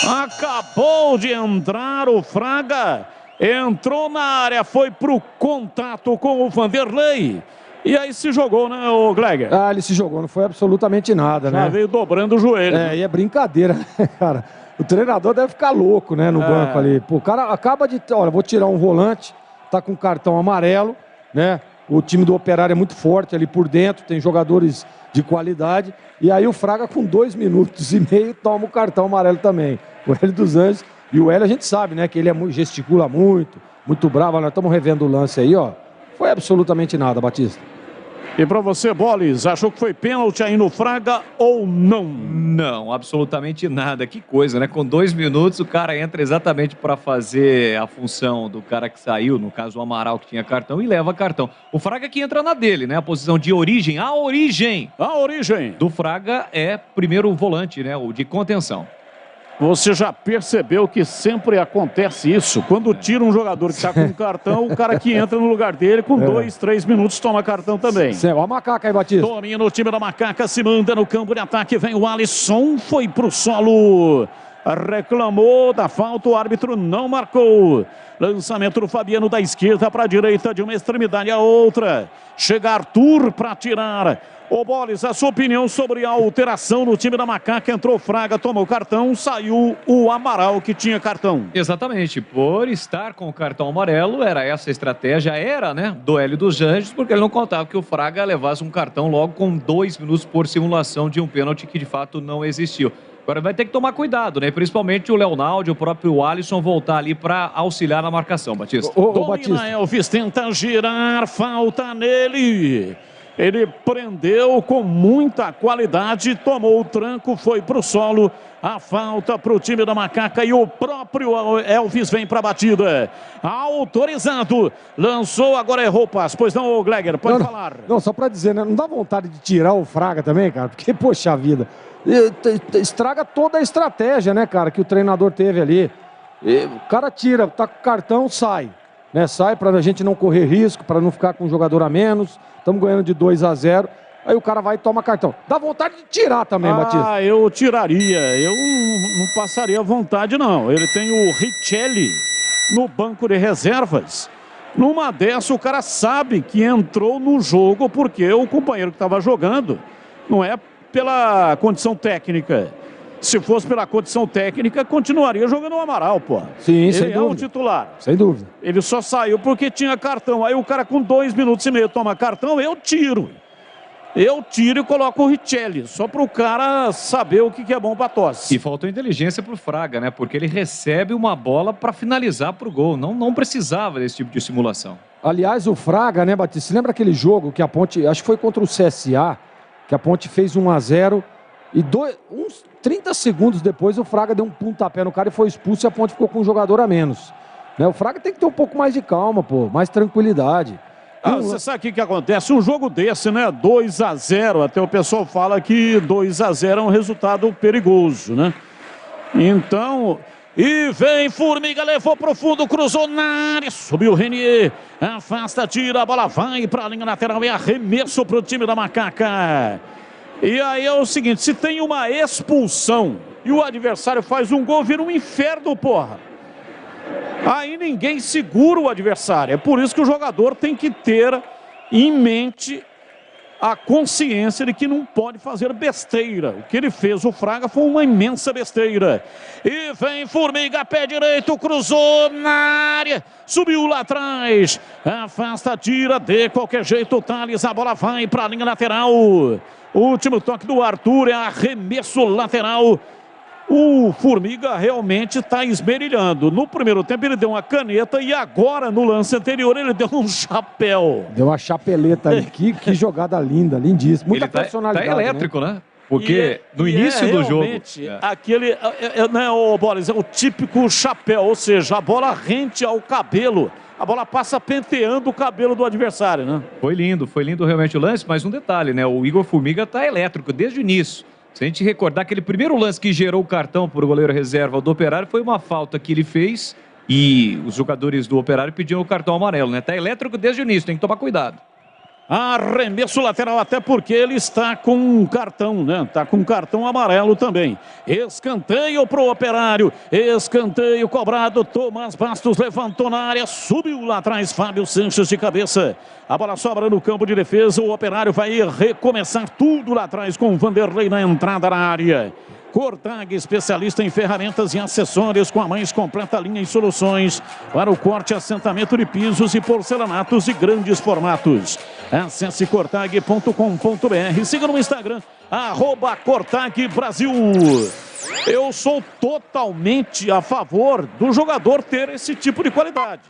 Acabou de entrar o Fraga. Entrou na área, foi pro contato com o Vanderlei. E aí se jogou, né, o Gleger? Ah, ele se jogou, não foi absolutamente nada, né? Já veio dobrando o joelho. E é brincadeira, né, cara? O treinador deve ficar louco, né, no banco ali. Pô, o cara acaba de... Olha, vou tirar um volante, tá com cartão amarelo, né? O time do Operário é muito forte ali por dentro, tem jogadores de qualidade. E aí o Fraga, com 2 minutos e meio, toma o cartão amarelo também. O Hélio dos Anjos. E o Hélio, a gente sabe, né, que ele gesticula muito bravo. Nós estamos revendo o lance aí, ó. Foi absolutamente nada, Batista. E pra você, Bolis, achou que foi pênalti aí no Fraga ou não? Não, absolutamente nada. Que coisa, né? Com 2 minutos o cara entra exatamente para fazer a função do cara que saiu, no caso o Amaral que tinha cartão, e leva cartão. O Fraga que entra na dele, né? A posição de origem. A origem do Fraga é primeiro volante, né? O de contenção. Você já percebeu que sempre acontece isso? Quando tira um jogador que está com cartão, o cara que entra no lugar dele com 2, 3 minutos toma cartão também. Olha a Macaca aí, Batista. Domina o time da Macaca, se manda no campo de ataque, vem o Alisson, foi pro solo. Reclamou da falta, o árbitro não marcou. Lançamento do Fabiano da esquerda para a direita, de uma extremidade à outra. Chega Arthur para tirar. Ô Bolis, a sua opinião sobre a alteração no time da Macaca? Entrou Fraga, tomou cartão, saiu o Amaral que tinha cartão. Exatamente, por estar com o cartão amarelo, era essa a estratégia, né, do Hélio dos Anjos, porque ele não contava que o Fraga levasse um cartão logo com 2 minutos por simulação de um pênalti que de fato não existiu. Agora vai ter que tomar cuidado, né? Principalmente o Leonardo e o próprio Alisson voltar ali para auxiliar na marcação, Batista. Domina Elvis, tenta girar, falta nele. Ele prendeu com muita qualidade, tomou o tranco, foi pro solo. A falta pro time da Macaca e o próprio Elvis vem pra batida. Autorizado. Lançou, agora errou o passe. Pois não, Gleger, pode falar. Não, só pra dizer, né? Não dá vontade de tirar o Fraga também, cara? Porque, poxa vida, estraga toda a estratégia, né, cara, que o treinador teve ali. O cara tira, tá com cartão, sai. Né, sai para a gente não correr risco, para não ficar com um jogador a menos. Estamos ganhando de 2-0. Aí o cara vai e toma cartão. Dá vontade de tirar também, Batista. Ah, eu tiraria. Eu não passaria vontade, não. Ele tem o Richelli no banco de reservas. Numa dessa, o cara sabe que entrou no jogo porque o companheiro que estava jogando não é pela condição técnica. Se fosse pela condição técnica, continuaria jogando o Amaral, pô. Sim, sem dúvida. Ele é um titular. Sem dúvida. Ele só saiu porque tinha cartão. Aí o cara com 2 minutos e meio toma cartão, eu tiro. Eu tiro e coloco o Richelli, só para o cara saber o que é bom para tosse. E faltou inteligência pro Fraga, né? Porque ele recebe uma bola para finalizar pro gol. Não precisava desse tipo de simulação. Aliás, o Fraga, né, Batista? Você lembra aquele jogo que a Ponte, acho que foi contra o CSA, que a Ponte fez 1-0 e uns 30 segundos depois o Fraga deu um pontapé no cara e foi expulso e a Ponte ficou com um jogador a menos. Né? O Fraga tem que ter um pouco mais de calma, pô, mais tranquilidade. Você sabe o que acontece? Um jogo desse, né? 2-0, até o pessoal fala que 2-0 é um resultado perigoso, né? Então, e vem Formiga, levou pro fundo, cruzou na área, subiu o Renier, afasta, tira, a bola vai para a linha lateral e arremesso pro time da Macaca. E aí é o seguinte, se tem uma expulsão e o adversário faz um gol, vira um inferno, porra. Aí ninguém segura o adversário. É por isso que o jogador tem que ter em mente a consciência de que não pode fazer besteira. O que ele fez, o Fraga, foi uma imensa besteira. E vem Formiga, pé direito, cruzou na área, subiu lá atrás, afasta, tira, de qualquer jeito o Thales, a bola vai para a linha lateral. Último toque do Arthur, é arremesso lateral. o Formiga realmente está esmerilhando. No primeiro tempo ele deu uma caneta e agora no lance anterior ele deu um chapéu. Deu uma chapeleta ali. Que jogada linda, lindíssima. Muita Ele tá personalidade. elétrico, né? Porque no início do jogo... Aquele, né, ô Boris, é o típico chapéu, ou seja, a bola rente ao cabelo. A bola passa penteando o cabelo do adversário, né? Foi lindo realmente o lance, mas um detalhe, né? O Igor Formiga tá elétrico desde o início. Se a gente recordar, aquele primeiro lance que gerou o cartão para o goleiro reserva do Operário foi uma falta que ele fez e os jogadores do Operário pediram o cartão amarelo, né? Tá elétrico desde o início, tem que tomar cuidado. Arremesso lateral, até porque ele está com um cartão, né? Está com um cartão amarelo também. Escanteio para o Operário. Escanteio cobrado. Tomás Bastos levantou na área. Subiu lá atrás. Fábio Sanches de cabeça. A bola sobra no campo de defesa. O Operário vai recomeçar tudo lá atrás com o Vanderlei na entrada da área. Cortag, especialista em ferramentas e acessórios com a mais completa linha em soluções para o corte e assentamento de pisos e porcelanatos de grandes formatos. Acesse cortag.com.br, siga no Instagram, @CortagBrasil. Eu sou totalmente a favor do jogador ter esse tipo de qualidade.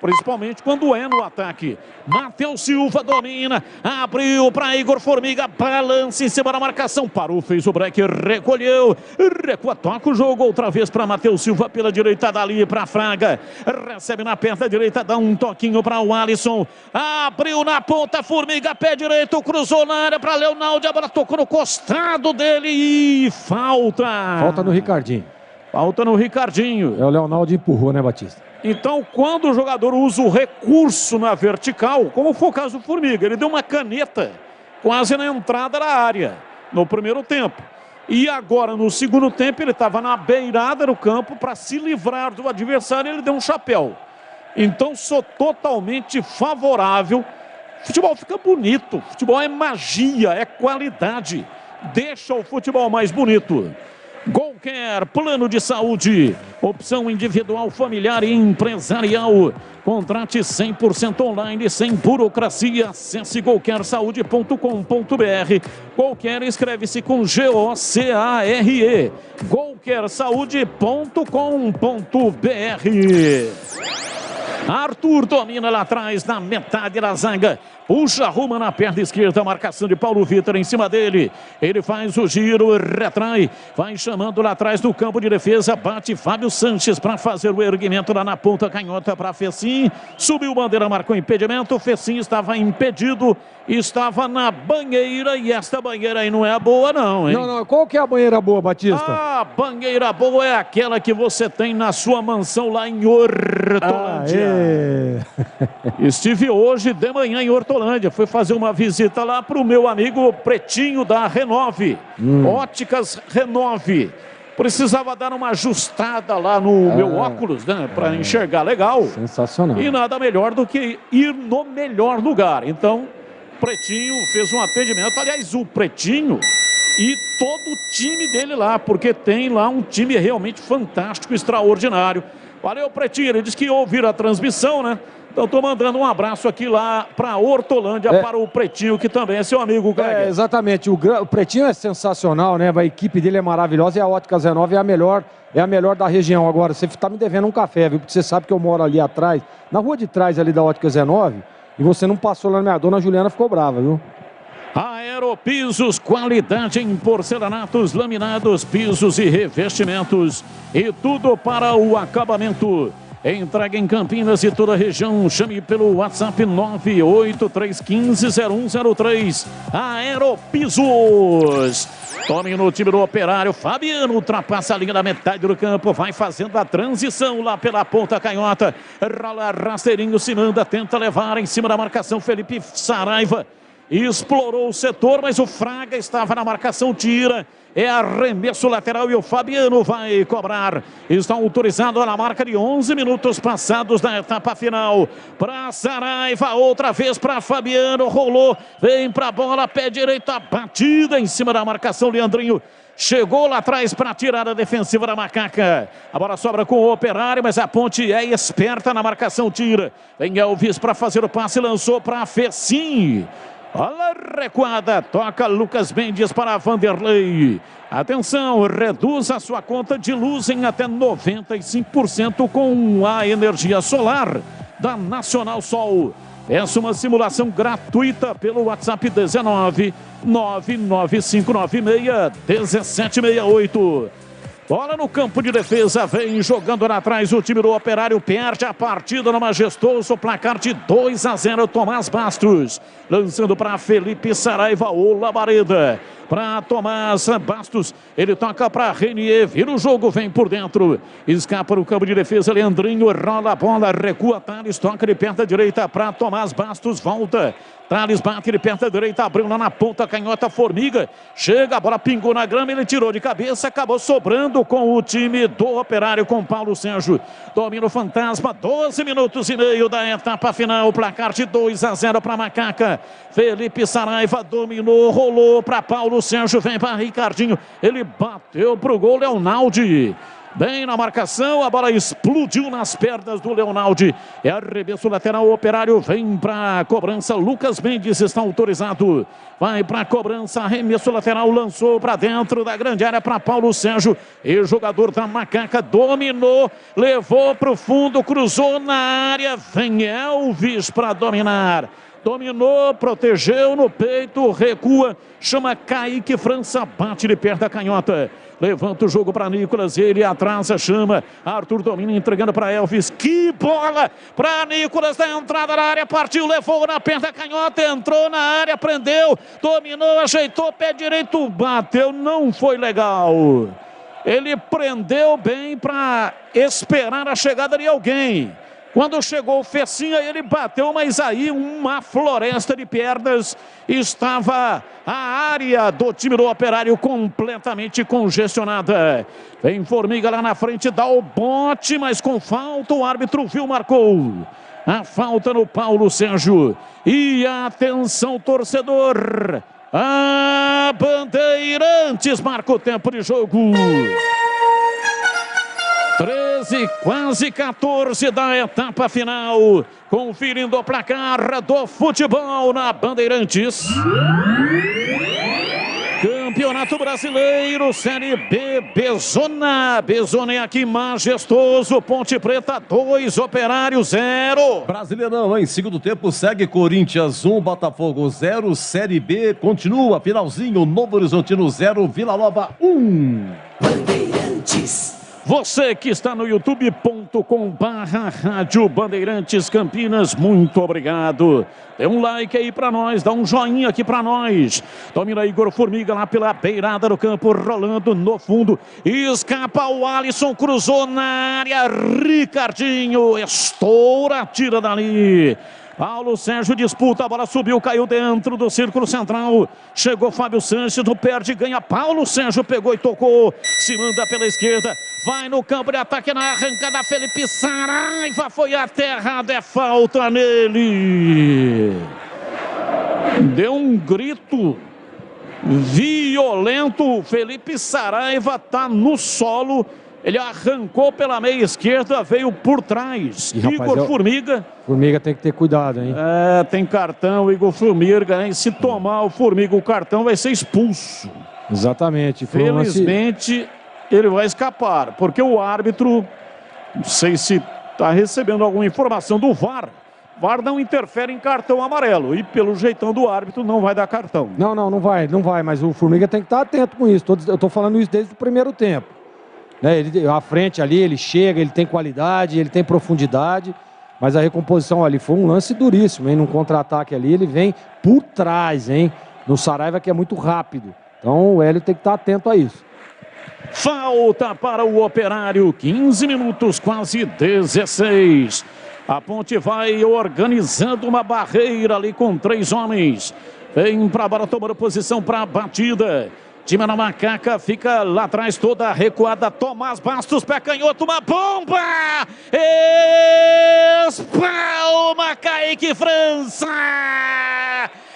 Principalmente quando é no ataque. Matheus Silva domina, abriu para Igor Formiga, balança em cima da marcação, parou, fez o break, recolheu, recua, toca o jogo outra vez para Matheus Silva pela direita, dali para Fraga, recebe na perna direita, dá um toquinho para o Alisson, abriu na ponta, Formiga, pé direito, cruzou na área para Leonaldo, a bola tocou no costado dele e falta. Falta no Ricardinho. Falta no Ricardinho. É, o Leonaldo empurrou, né, Batista? Então, quando o jogador usa o recurso na vertical, como foi o caso do Formiga, ele deu uma caneta quase na entrada da área no primeiro tempo. E agora, no segundo tempo, ele estava na beirada do campo para se livrar do adversário, ele deu um chapéu. Então, sou totalmente favorável. Futebol fica bonito, futebol é magia, é qualidade. Deixa o futebol mais bonito. Golcare, plano de saúde, opção individual, familiar e empresarial. Contrate 100% online, sem burocracia. Acesse golcaresaude.com.br. Golcare escreve-se com G-O-C-A-R-E. golcaresaude.com.br. Arthur domina lá atrás, na metade da zaga. Puxa, arruma na perna esquerda, marcação de Paulo Vitor em cima dele. Ele faz o giro, retrai, vai chamando lá atrás do campo de defesa. Bate Fábio Sanches para fazer o erguimento lá na ponta canhota para Fecim. Subiu bandeira, marcou impedimento. Fecim estava impedido, estava na banheira e esta banheira aí não é a boa não, hein? Não, qual que é a banheira boa, Batista? A banheira boa é aquela que você tem na sua mansão lá em Hortolândia. Estive hoje de manhã em Hortolândia. Fui fazer uma visita lá para o meu amigo Pretinho da Renove. Óticas Renove. Precisava dar uma ajustada lá no meu óculos, né? Para enxergar legal. Sensacional. E nada melhor do que ir no melhor lugar. Então, Pretinho fez um atendimento. Aliás, o Pretinho e todo o time dele lá, porque tem lá um time realmente fantástico, extraordinário. Valeu, Pretinho. Ele disse que ia ouvir a transmissão, né? Então, estou mandando um abraço aqui lá para Hortolândia, para o Pretinho, que também é seu amigo, Greg. Exatamente. O Pretinho é sensacional, né? A equipe dele é maravilhosa e a Óticas Renove é a melhor da região. Agora, você está me devendo um café, viu? Porque você sabe que eu moro ali atrás, na rua de trás ali da Óticas Renove, e você não passou lá na minha dona Juliana, ficou brava, viu? Aeropisos, qualidade em porcelanatos, laminados, pisos e revestimentos. E tudo para o acabamento. Entrega em Campinas e toda a região. Chame pelo WhatsApp 983150103. Aeropisos. Tome no time do Operário. Fabiano ultrapassa a linha da metade do campo. Vai fazendo a transição lá pela ponta canhota. Rola rasteirinho, se manda, tenta levar em cima da marcação. Felipe Saraiva explorou o setor, mas o Fraga estava na marcação, tira. É arremesso lateral e o Fabiano vai cobrar. Está autorizado na marca de 11 minutos passados da etapa final. Para Saraiva, outra vez para Fabiano, rolou, vem para a bola, pé direito, a batida em cima da marcação, Leandrinho. Chegou lá atrás para a tirada defensiva da Macaca. A bola sobra com o Operário, mas a Ponte é esperta na marcação, tira. Vem Elvis para fazer o passe, lançou para Fecim. Olha a recuada, toca Lucas Mendes para Vanderlei. Atenção, reduz a sua conta de luz em até 95% com a energia solar da Nacional Sol. Peça uma simulação gratuita pelo WhatsApp 19 99596 1768. Bola no campo de defesa, vem jogando lá atrás o time do Operário, perde a partida no majestoso placar de 2-0, Tomás Bastos, lançando para Felipe Saraiva, o Labareda, para Tomás Bastos, ele toca para Renier, vira o jogo, vem por dentro, escapa no campo de defesa, Leandrinho, rola a bola, recua Thales, toca de perna direita para Tomás Bastos, volta, Thales bate de perna direita, abriu lá na ponta, canhota, Formiga, chega, a bola pingou na grama, ele tirou de cabeça, acabou sobrando com o time do Operário, com Paulo Sérgio, domina o Fantasma, 12 minutos e meio da etapa final, placar de 2-0 para Macaca, Felipe Saraiva dominou, rolou para Paulo Sérgio, vem para Ricardinho, ele bateu pro gol, Leonaldi. Bem na marcação, a bola explodiu nas pernas do Leonaldi. É arremesso lateral, o Operário vem para cobrança. Lucas Mendes está autorizado. Vai para cobrança, arremesso lateral, lançou para dentro da grande área para Paulo Sérgio. E o jogador da Macaca dominou, levou para o fundo, cruzou na área. Vem Elvis para dominar. Dominou, protegeu no peito, recua, chama Kaique França, bate de perto da canhota. Levanta o jogo para Nicolas, ele atrasa, chama. Arthur domina, entregando para Elvis. Que bola para Nicolas da entrada na área, partiu, levou na perna da canhota, entrou na área, prendeu, dominou, ajeitou, pé direito, bateu, não foi legal. Ele prendeu bem para esperar a chegada de alguém. Quando chegou o Fecinha, ele bateu, mas aí uma floresta de pernas, estava a área do time do Operário completamente congestionada. Vem Formiga lá na frente, dá o bote, mas com falta, o árbitro viu, marcou. A falta no Paulo Sérgio. E atenção, torcedor, a Bandeirantes marca o tempo de jogo. 13, quase 14 da etapa final. Conferindo o placar do futebol na Bandeirantes. Campeonato Brasileiro, Série B, Bezona. Bezona é aqui, majestoso. Ponte Preta 2, Operário 0. Brasileirão, em segundo tempo, segue Corinthians 1, Botafogo 0. Série B continua, finalzinho, Novo Horizontino 0, Vila Nova 1. Bandeirantes. Você que está no youtube.com/Rádio Bandeirantes Campinas, muito obrigado. Dê um like aí pra nós, dá um joinha aqui pra nós. Domina Igor Formiga lá pela beirada do campo, rolando no fundo. Escapa o Alisson, cruzou na área, Ricardinho, estoura, tira dali. Paulo Sérgio disputa, a bola subiu, caiu dentro do círculo central. Chegou Fábio Sanches, no perde, ganha. Paulo Sérgio pegou e tocou. Se manda pela esquerda, vai no campo de ataque na arrancada. Felipe Saraiva foi aterrado, é falta nele. Deu um grito violento. Felipe Saraiva tá no solo. Ele arrancou pela meia esquerda, veio por trás. E, rapaz, Igor Formiga. Formiga tem que ter cuidado, hein? É, tem cartão, Igor Formiga, hein? Se tomar o Formiga o cartão, vai ser expulso. Exatamente. Felizmente, ele vai escapar, porque o árbitro, não sei se está recebendo alguma informação do VAR. VAR não interfere em cartão amarelo. E pelo jeitão do árbitro, não vai dar cartão. Não vai, mas o Formiga tem que estar atento com isso. Eu estou falando isso desde o primeiro tempo. Ele, à frente ali, ele chega, ele tem qualidade, ele tem profundidade, mas a recomposição ali foi um lance duríssimo, hein? Num contra-ataque ali, ele vem por trás, hein? No Saraiva, que é muito rápido. Então o Hélio tem que estar atento a isso. Falta para o Operário, 15 minutos, quase 16. A Ponte vai organizando uma barreira ali com 3 homens. Vem para a bola, tomando posição para a batida. Time na Macaca, fica lá atrás toda recuada. Tomás Bastos, pé canhoto, uma bomba! Espalma, Kaique França!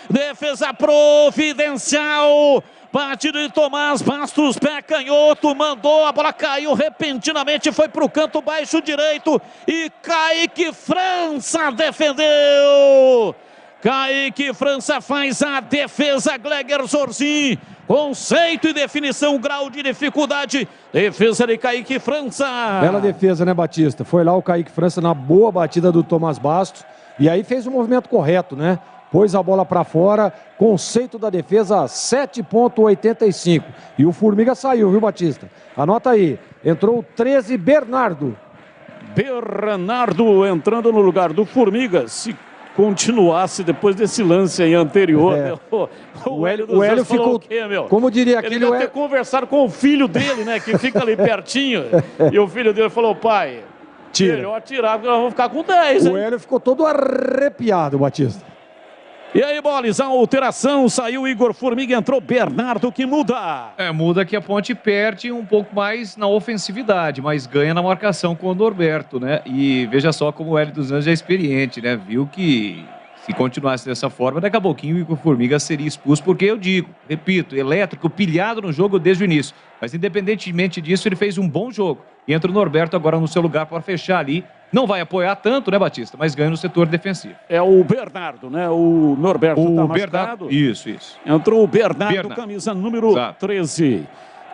Defesa providencial. Batida de Tomás Bastos, pé canhoto, mandou, a bola caiu repentinamente, foi para o canto baixo direito. E Kaique França defendeu. Kaique França faz a defesa, Gleger Zorzin. Conceito e definição, grau de dificuldade. Defesa de Kaique França. Bela defesa, né, Batista? Foi lá o Kaique França na boa batida do Tomás Bastos. E aí fez o movimento correto, né? Pôs a bola para fora. Conceito da defesa, 7,85. E o Formiga saiu, viu, Batista? Anota aí. Entrou o 13, Bernardo. Bernardo entrando no lugar do Formiga. Se continuasse depois desse lance aí anterior, né? O Hélio ficou, o quê, meu? como diria aquele... Ele deve ter conversado com o filho dele, né? Que fica ali pertinho. E o filho dele falou, pai, melhor tirar, porque nós vamos ficar com 10, hein? O Hélio ficou todo arrepiado, Batista. E aí, Bolis, a alteração, saiu Igor Formiga, entrou Bernardo, que muda. Muda que a Ponte perde um pouco mais na ofensividade, mas ganha na marcação com o Norberto, né? E veja só como o Hélio dos Anjos é experiente, né? Viu que se continuasse dessa forma, daqui a pouquinho o Igor Formiga seria expulso, porque eu digo, repito, elétrico, pilhado no jogo desde o início. Mas independentemente disso, ele fez um bom jogo. E entra o Norberto agora no seu lugar para fechar ali. Não vai apoiar tanto, né, Batista? Mas ganha no setor defensivo. É o Bernardo, né? O Norberto tá machucado. Isso. Entrou o Bernardo, camisa número 13.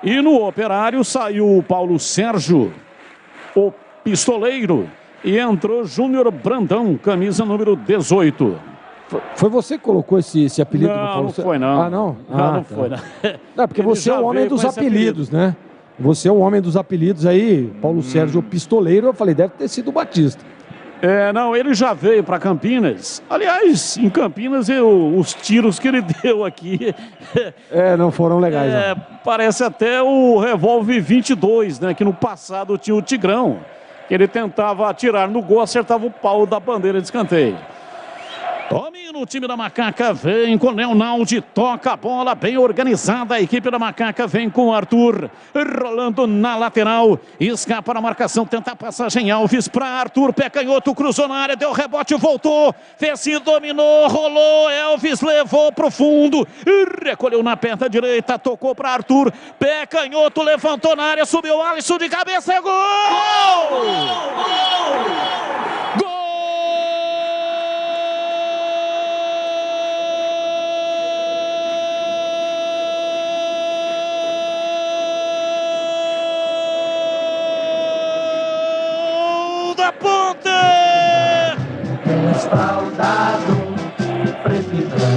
E no Operário saiu o Paulo Sérgio, o pistoleiro. E entrou Júnior Brandão, camisa número 18. Foi você que colocou esse apelido do Paulo Sérgio? Não foi, não. Ah, não? Não foi, não. Não, porque você é o homem dos apelidos, né? Você é o homem dos apelidos aí, Paulo Sérgio, o pistoleiro. Eu falei, deve ter sido o Batista. Não, ele já veio para Campinas. Aliás, em Campinas, os tiros que ele deu aqui... não foram legais. Parece até o revólver 22, né? Que no passado tinha o Tigrão. Que ele tentava atirar no gol, acertava o pau da bandeira de escanteio. Domina o time da Macaca, vem com Leonaldi, toca a bola, bem organizada, a equipe da Macaca vem com o Arthur, rolando na lateral, escapa na marcação, tenta a passagem Alves para Arthur, pé canhoto, cruzou na área, deu rebote, voltou, fez, dominou, rolou, Elvis levou pro fundo, recolheu na perna direita, tocou para Arthur, pé canhoto, levantou na área, subiu Alisson de cabeça, é gol! Gol! Da Ponte!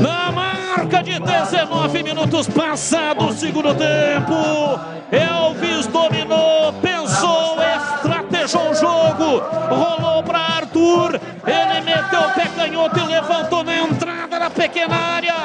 Na marca de 19 minutos passados, segundo tempo, Elvis dominou, pensou, estrategou o jogo, rolou para Arthur, ele meteu o pé canhoto e levantou na entrada da pequena área.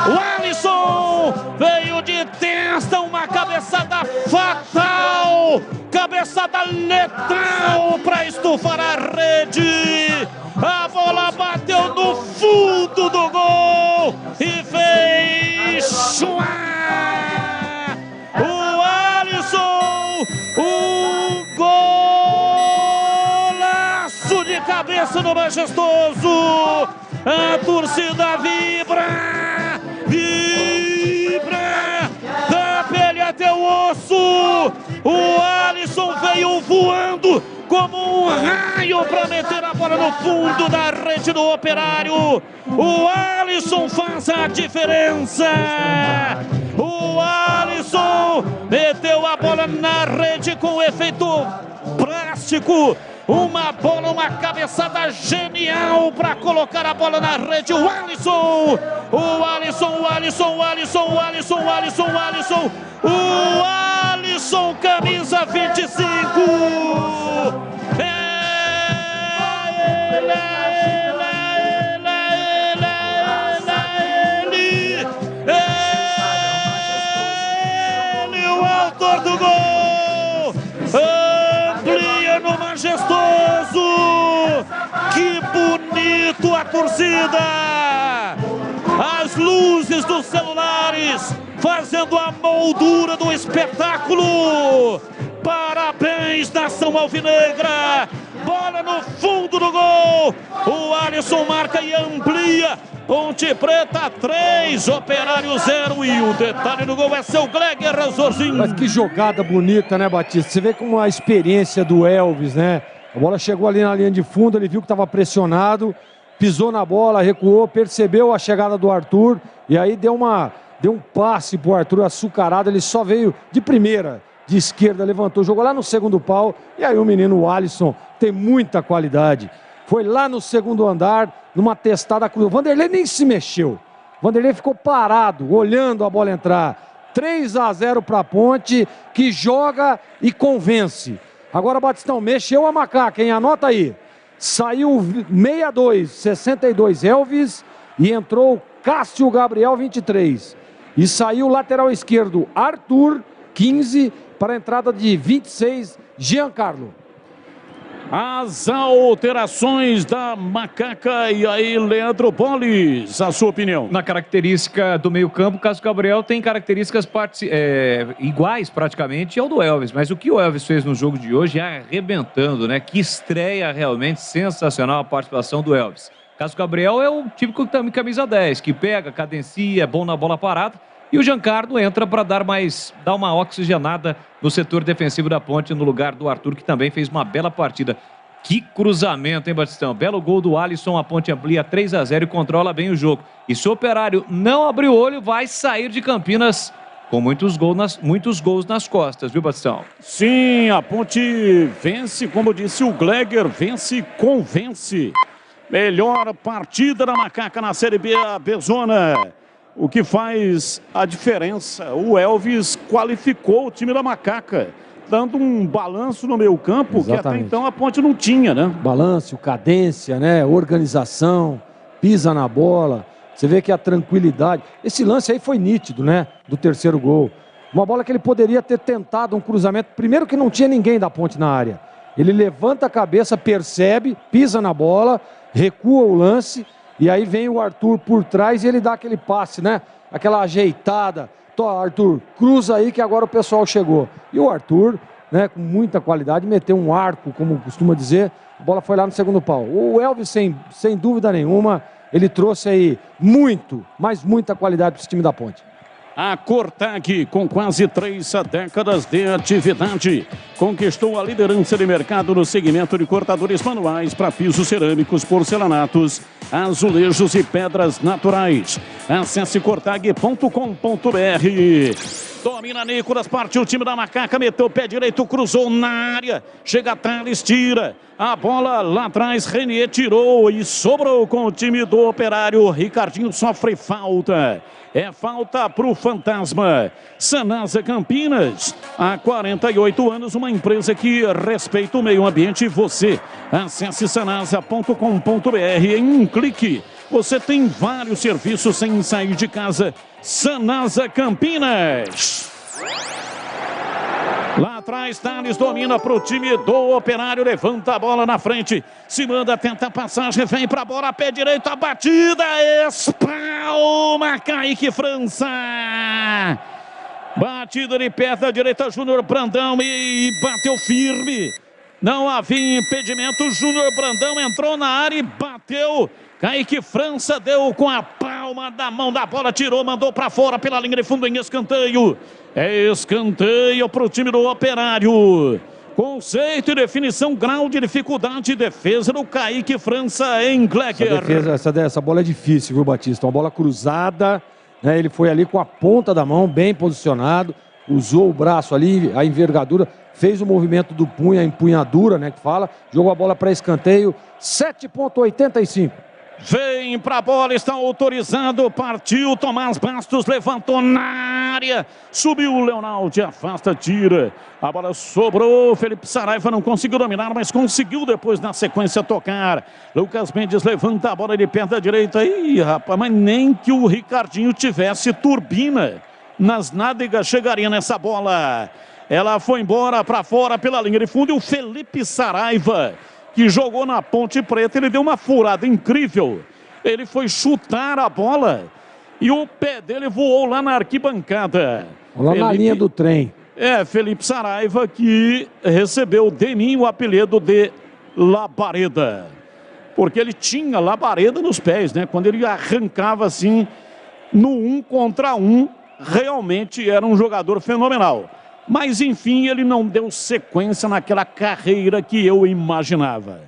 O Alisson veio de testa, uma cabeçada fatal, cabeçada letal para estufar a rede. A bola bateu no fundo do gol e fez chuá. O Alisson, o golaço de cabeça no Majestoso. A torcida vibra, da pele até o osso. O Alisson veio voando como um raio para meter a bola no fundo da rede do Operário. O Alisson faz a diferença. O Alisson meteu a bola na rede com efeito plástico. Uma bola, uma cabeçada genial para colocar a bola na rede. O Alisson, o Alisson, o Alisson, o Alisson, o Alisson, o Alisson, o Alisson, o Alisson, camisa 25. Ele, o autor do gol. Amplia no Majestoso. Que bonito a torcida. As luzes dos celulares fazendo a moldura do espetáculo. Parabéns, nação alvinegra. Bola no fundo do gol. O Alisson marca e amplia. Ponte Preta 3, Operário 0. E o detalhe do gol é seu Gleger Zorzin. Mas que jogada bonita, né, Batista? Você vê como a experiência do Elvis, né? A bola chegou ali na linha de fundo, ele viu que estava pressionado, pisou na bola, recuou, percebeu a chegada do Arthur e aí deu um passe pro Arthur açucarado, ele só veio de primeira, de esquerda, levantou, jogou lá no segundo pau e aí o menino Alisson tem muita qualidade. Foi lá no segundo andar, numa testada cruz. O Vanderlei nem se mexeu. O Vanderlei ficou parado, olhando a bola entrar. 3-0 para a Ponte, que joga e convence. Agora, Batistão, mexeu a macaca, hein? Anota aí. Saiu 62, 62 Elvis e entrou Cássio Gabriel, 23. E saiu o lateral esquerdo Arthur, 15, para a entrada de 26, Giancarlo. As alterações da macaca. E aí, Leandro Bolis, a sua opinião? Na característica do meio-campo, o Cássio Gabriel tem características iguais praticamente ao do Elvis. Mas o que o Elvis fez no jogo de hoje é arrebentando, né? Que estreia realmente sensacional a participação do Elvis. Cássio Gabriel é o típico camisa 10, que pega, cadencia, é bom na bola parada. E o Giancarlo entra para dar uma oxigenada no setor defensivo da Ponte, no lugar do Arthur, que também fez uma bela partida. Que cruzamento, hein, Batistão? Belo gol do Alisson, a Ponte amplia 3-0 e controla bem o jogo. E se o Operário não abrir o olho, vai sair de Campinas com muitos gols nas costas, viu, Batistão? Sim, a Ponte vence, como disse o Gleger, vence e convence. Melhor partida da macaca na Série B, a Bezona. O que faz a diferença, o Elvis qualificou o time da macaca, dando um balanço no meio campo que até então a Ponte não tinha, né? Balanço, cadência, né? Organização, pisa na bola. Você vê que a tranquilidade... Esse lance aí foi nítido, né? Do terceiro gol. Uma bola que ele poderia ter tentado um cruzamento. Primeiro que não tinha ninguém da Ponte na área. Ele levanta a cabeça, percebe, pisa na bola, recua o lance... E aí vem o Arthur por trás e ele dá aquele passe, né? Aquela ajeitada. Arthur, cruza aí que agora o pessoal chegou. E o Arthur, né, com muita qualidade, meteu um arco, como costuma dizer. A bola foi lá no segundo pau. O Elvis, sem dúvida nenhuma, ele trouxe aí muita qualidade para esse time da Ponte. A Cortag, com quase 3 décadas de atividade, conquistou a liderança de mercado no segmento de cortadores manuais para pisos cerâmicos, porcelanatos, azulejos e pedras naturais. Acesse cortag.com.br. Domina Nicolas, partiu o time da macaca, meteu o pé direito, cruzou na área, chega Thales, tira. A bola lá atrás, Renier tirou e sobrou com o time do Operário. Ricardinho sofre falta. É falta para o Fantasma. Sanasa Campinas, há 48 anos, uma empresa que respeita o meio ambiente e você. Acesse sanasa.com.br. Em um clique, você tem vários serviços sem sair de casa. Sanasa Campinas. Lá atrás, Thales domina para o time do Operário, levanta a bola na frente, se manda, tenta a passagem, vem para a bola, pé direito, a batida, espalma, Kaique França. Batida de perna direita, Júnior Brandão e bateu firme. Não havia impedimento, Júnior Brandão entrou na área e bateu. Kaique França deu com a palma da mão da bola, tirou, mandou para fora pela linha de fundo em escanteio. É escanteio para o time do Operário. Conceito e definição, grau de dificuldade, defesa do Kaique França em Gleger. Essa bola é difícil, viu, Batista? Uma bola cruzada, né? Ele foi ali com a ponta da mão, bem posicionado, usou o braço ali, a envergadura, fez o movimento do punho, a empunhadura, né, que fala, jogou a bola para escanteio, 7,85. Vem para a bola, está autorizado, partiu, Tomás Bastos levantou na área, subiu o Leonardo, afasta, tira, a bola sobrou, Felipe Saraiva não conseguiu dominar, mas conseguiu depois na sequência tocar. Lucas Mendes levanta a bola de perna direita, ih rapaz, mas nem que o Ricardinho tivesse turbina nas nádegas chegaria nessa bola. Ela foi embora para fora pela linha de fundo e o Felipe Saraiva, que jogou na Ponte Preta, ele deu uma furada incrível. Ele foi chutar a bola e o pé dele voou lá na arquibancada. Lá na linha do trem. Felipe Saraiva, que recebeu o Deninho, o apelido de Labareda. Porque ele tinha labareda nos pés, né? Quando ele arrancava assim, no 1 contra 1, realmente era um jogador fenomenal. Mas enfim, ele não deu sequência naquela carreira que eu imaginava.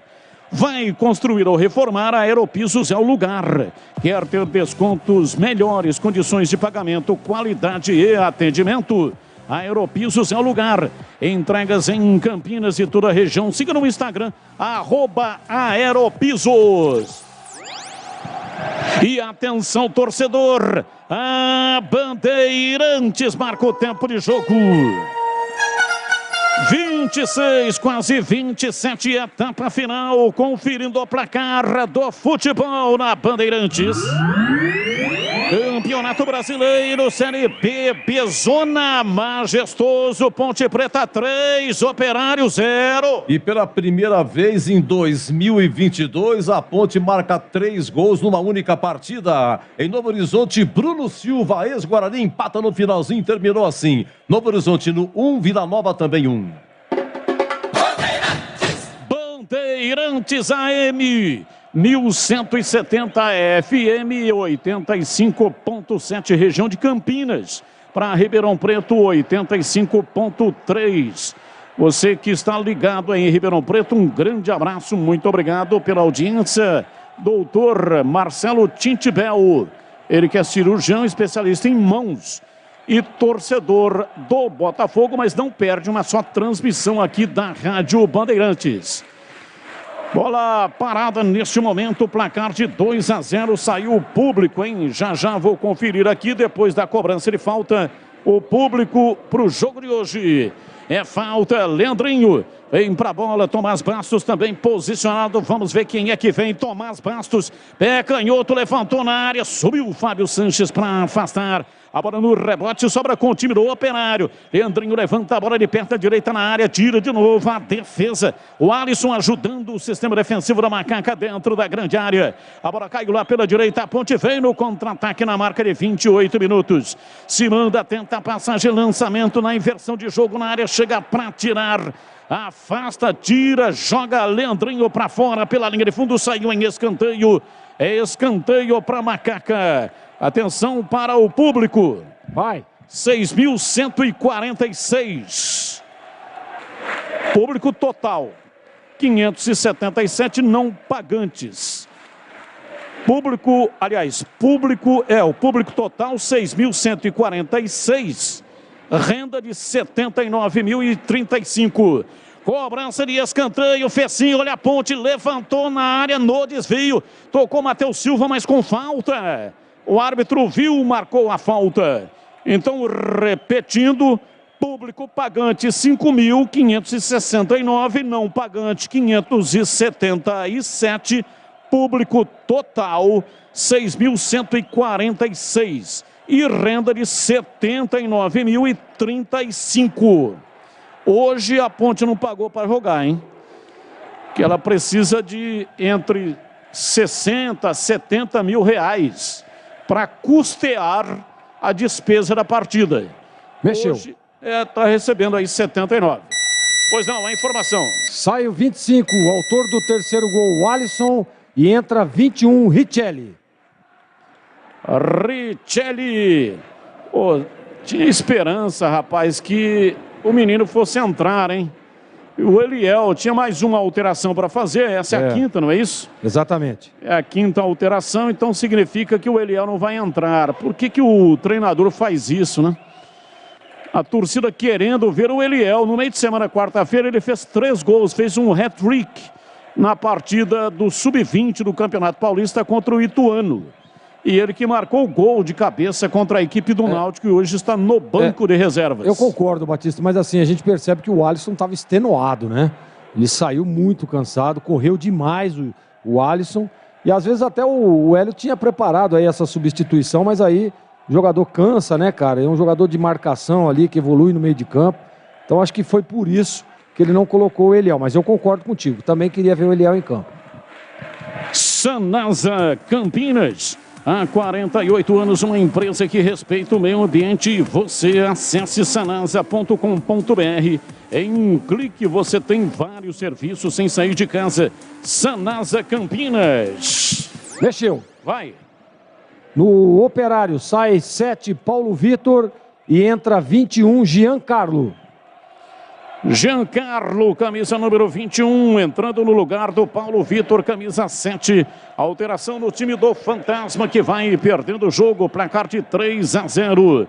Vai construir ou reformar, a Aeropisos é o lugar. Quer ter descontos, melhores condições de pagamento, qualidade e atendimento? A Aeropisos é o lugar. Entregas em Campinas e toda a região. Siga no Instagram, @Aeropisos. E atenção, torcedor. A Bandeirantes marca o tempo de jogo. 26, quase 27, etapa final, conferindo o placar do futebol na Bandeirantes. Campeonato Brasileiro, Série B, Bezona, majestoso, Ponte Preta 3, Operário 0. E pela primeira vez em 2022, a Ponte marca 3 gols numa única partida. Em Novo Horizonte, Bruno Silva, ex-Guarani, empata no finalzinho, terminou assim. Novo Horizonte no 1, Vila Nova também 1. Bandeirantes AM 1170 FM 85.7 região de Campinas, para Ribeirão Preto 85.3. Você que está ligado em Ribeirão Preto, um grande abraço, muito obrigado pela audiência. Doutor Marcelo Tintibel, ele que é cirurgião especialista em mãos e torcedor do Botafogo, mas não perde uma só transmissão aqui da Rádio Bandeirantes. Bola parada neste momento, placar de 2-0, saiu o público, hein? Já vou conferir aqui, depois da cobrança de falta, o público para o jogo de hoje. É falta, Leandrinho, vem para a bola, Tomás Bastos também posicionado, vamos ver quem é que vem, Tomás Bastos, pé canhoto, levantou na área, subiu o Fábio Sanches para afastar. A bola no rebote, sobra com o time do Operário. Leandrinho levanta a bola de perto da direita na área, tira de novo a defesa. O Alisson ajudando o sistema defensivo da Macaca dentro da grande área. A bola caiu lá pela direita, a Ponte vem no contra-ataque na marca de 28 minutos. Se manda, tenta a passagem, lançamento na inversão de jogo na área, chega para tirar. Afasta, tira, joga Leandrinho para fora pela linha de fundo, saiu em escanteio. É escanteio para Macaca. Atenção para o público. Vai. 6.146. Público total. 577 não pagantes. Público o público total 6.146. Renda de 79.035. Cobrança de escanteio, Fecinho, olha a Ponte, levantou na área no desvio. Tocou Matheus Silva, mas com falta. O árbitro viu, marcou a falta. Então, repetindo, público pagante 5.569, não pagante 577, público total 6.146 e renda de 79.035. Hoje a Ponte não pagou para jogar, hein? Que ela precisa de entre 60 a 70 mil reais para custear a despesa da partida. Mexeu. Hoje está recebendo aí 79. Pois não, a informação. Sai o 25, o autor do terceiro gol, o Alisson, e entra 21, Richelli. Richelli. Oh, tinha esperança, rapaz, que o menino fosse entrar, hein? O Eliel tinha mais uma alteração para fazer, essa é a quinta, não é isso? Exatamente. É a quinta alteração, então significa que o Eliel não vai entrar. Por que o treinador faz isso, né? A torcida querendo ver o Eliel. No meio de semana, quarta-feira, ele fez 3 gols, fez um hat-trick na partida do Sub-20 do Campeonato Paulista contra o Ituano. E ele que marcou o gol de cabeça contra a equipe do Náutico e hoje está no banco de reservas. Eu concordo, Batista, mas assim, a gente percebe que o Alisson estava extenuado, né? Ele saiu muito cansado, correu demais o Alisson. E às vezes até o Hélio tinha preparado aí essa substituição, mas aí o jogador cansa, né, cara? É um jogador de marcação ali que evolui no meio de campo. Então acho que foi por isso que ele não colocou o Eliel. Mas eu concordo contigo, também queria ver o Eliel em campo. Sanasa Campinas. Há 48 anos, uma empresa que respeita o meio ambiente. Você acesse sanasa.com.br. Em um clique você tem vários serviços sem sair de casa. Sanasa Campinas. Mexeu. Vai. No Operário sai 7, Paulo Vitor, e entra 21, Giancarlo. Giancarlo, camisa número 21, entrando no lugar do Paulo Vitor, camisa 7. Alteração no time do Fantasma, que vai perdendo o jogo, placar de 3-0.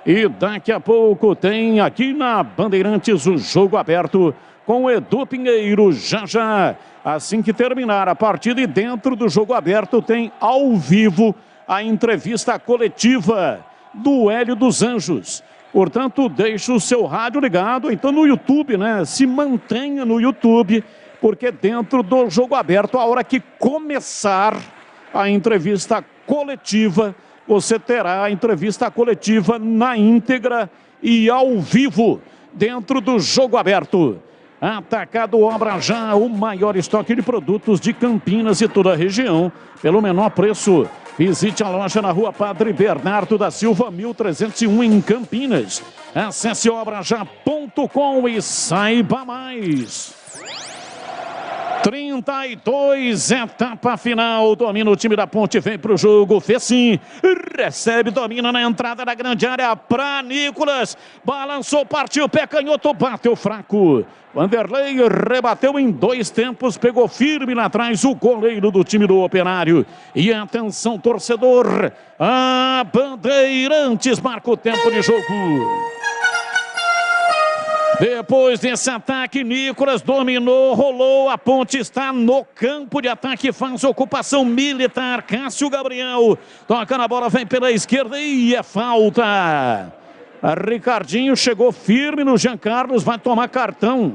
E daqui a pouco tem aqui na Bandeirantes o jogo aberto com Edu Pinheiro, já. Assim que terminar a partida e dentro do jogo aberto tem ao vivo a entrevista coletiva do Hélio dos Anjos. Portanto, deixe o seu rádio ligado, então no YouTube, né? Se mantenha no YouTube, porque dentro do jogo aberto, a hora que começar a entrevista coletiva, você terá a entrevista coletiva na íntegra e ao vivo, dentro do jogo aberto. Atacado Obra Já, o maior estoque de produtos de Campinas e toda a região, pelo menor preço. Visite a loja na Rua Padre Bernardo da Silva, 1301 em Campinas. Acesse obrajá.com e saiba mais. 32, etapa final. Domina o time da Ponte, vem pro jogo. Fez sim, recebe, domina na entrada da grande área para Nicolas. Balançou, partiu, pé canhoto, bateu fraco. Vanderlei rebateu em 2 tempos, pegou firme lá atrás o goleiro do time do Operário. E atenção, torcedor, a Bandeirantes marca o tempo de jogo. Depois desse ataque, Nicolas dominou, rolou, a Ponte está no campo de ataque, faz ocupação militar. Cássio Gabriel toca na bola, vem pela esquerda e é falta. Ricardinho chegou firme no Jean Carlos, vai tomar cartão.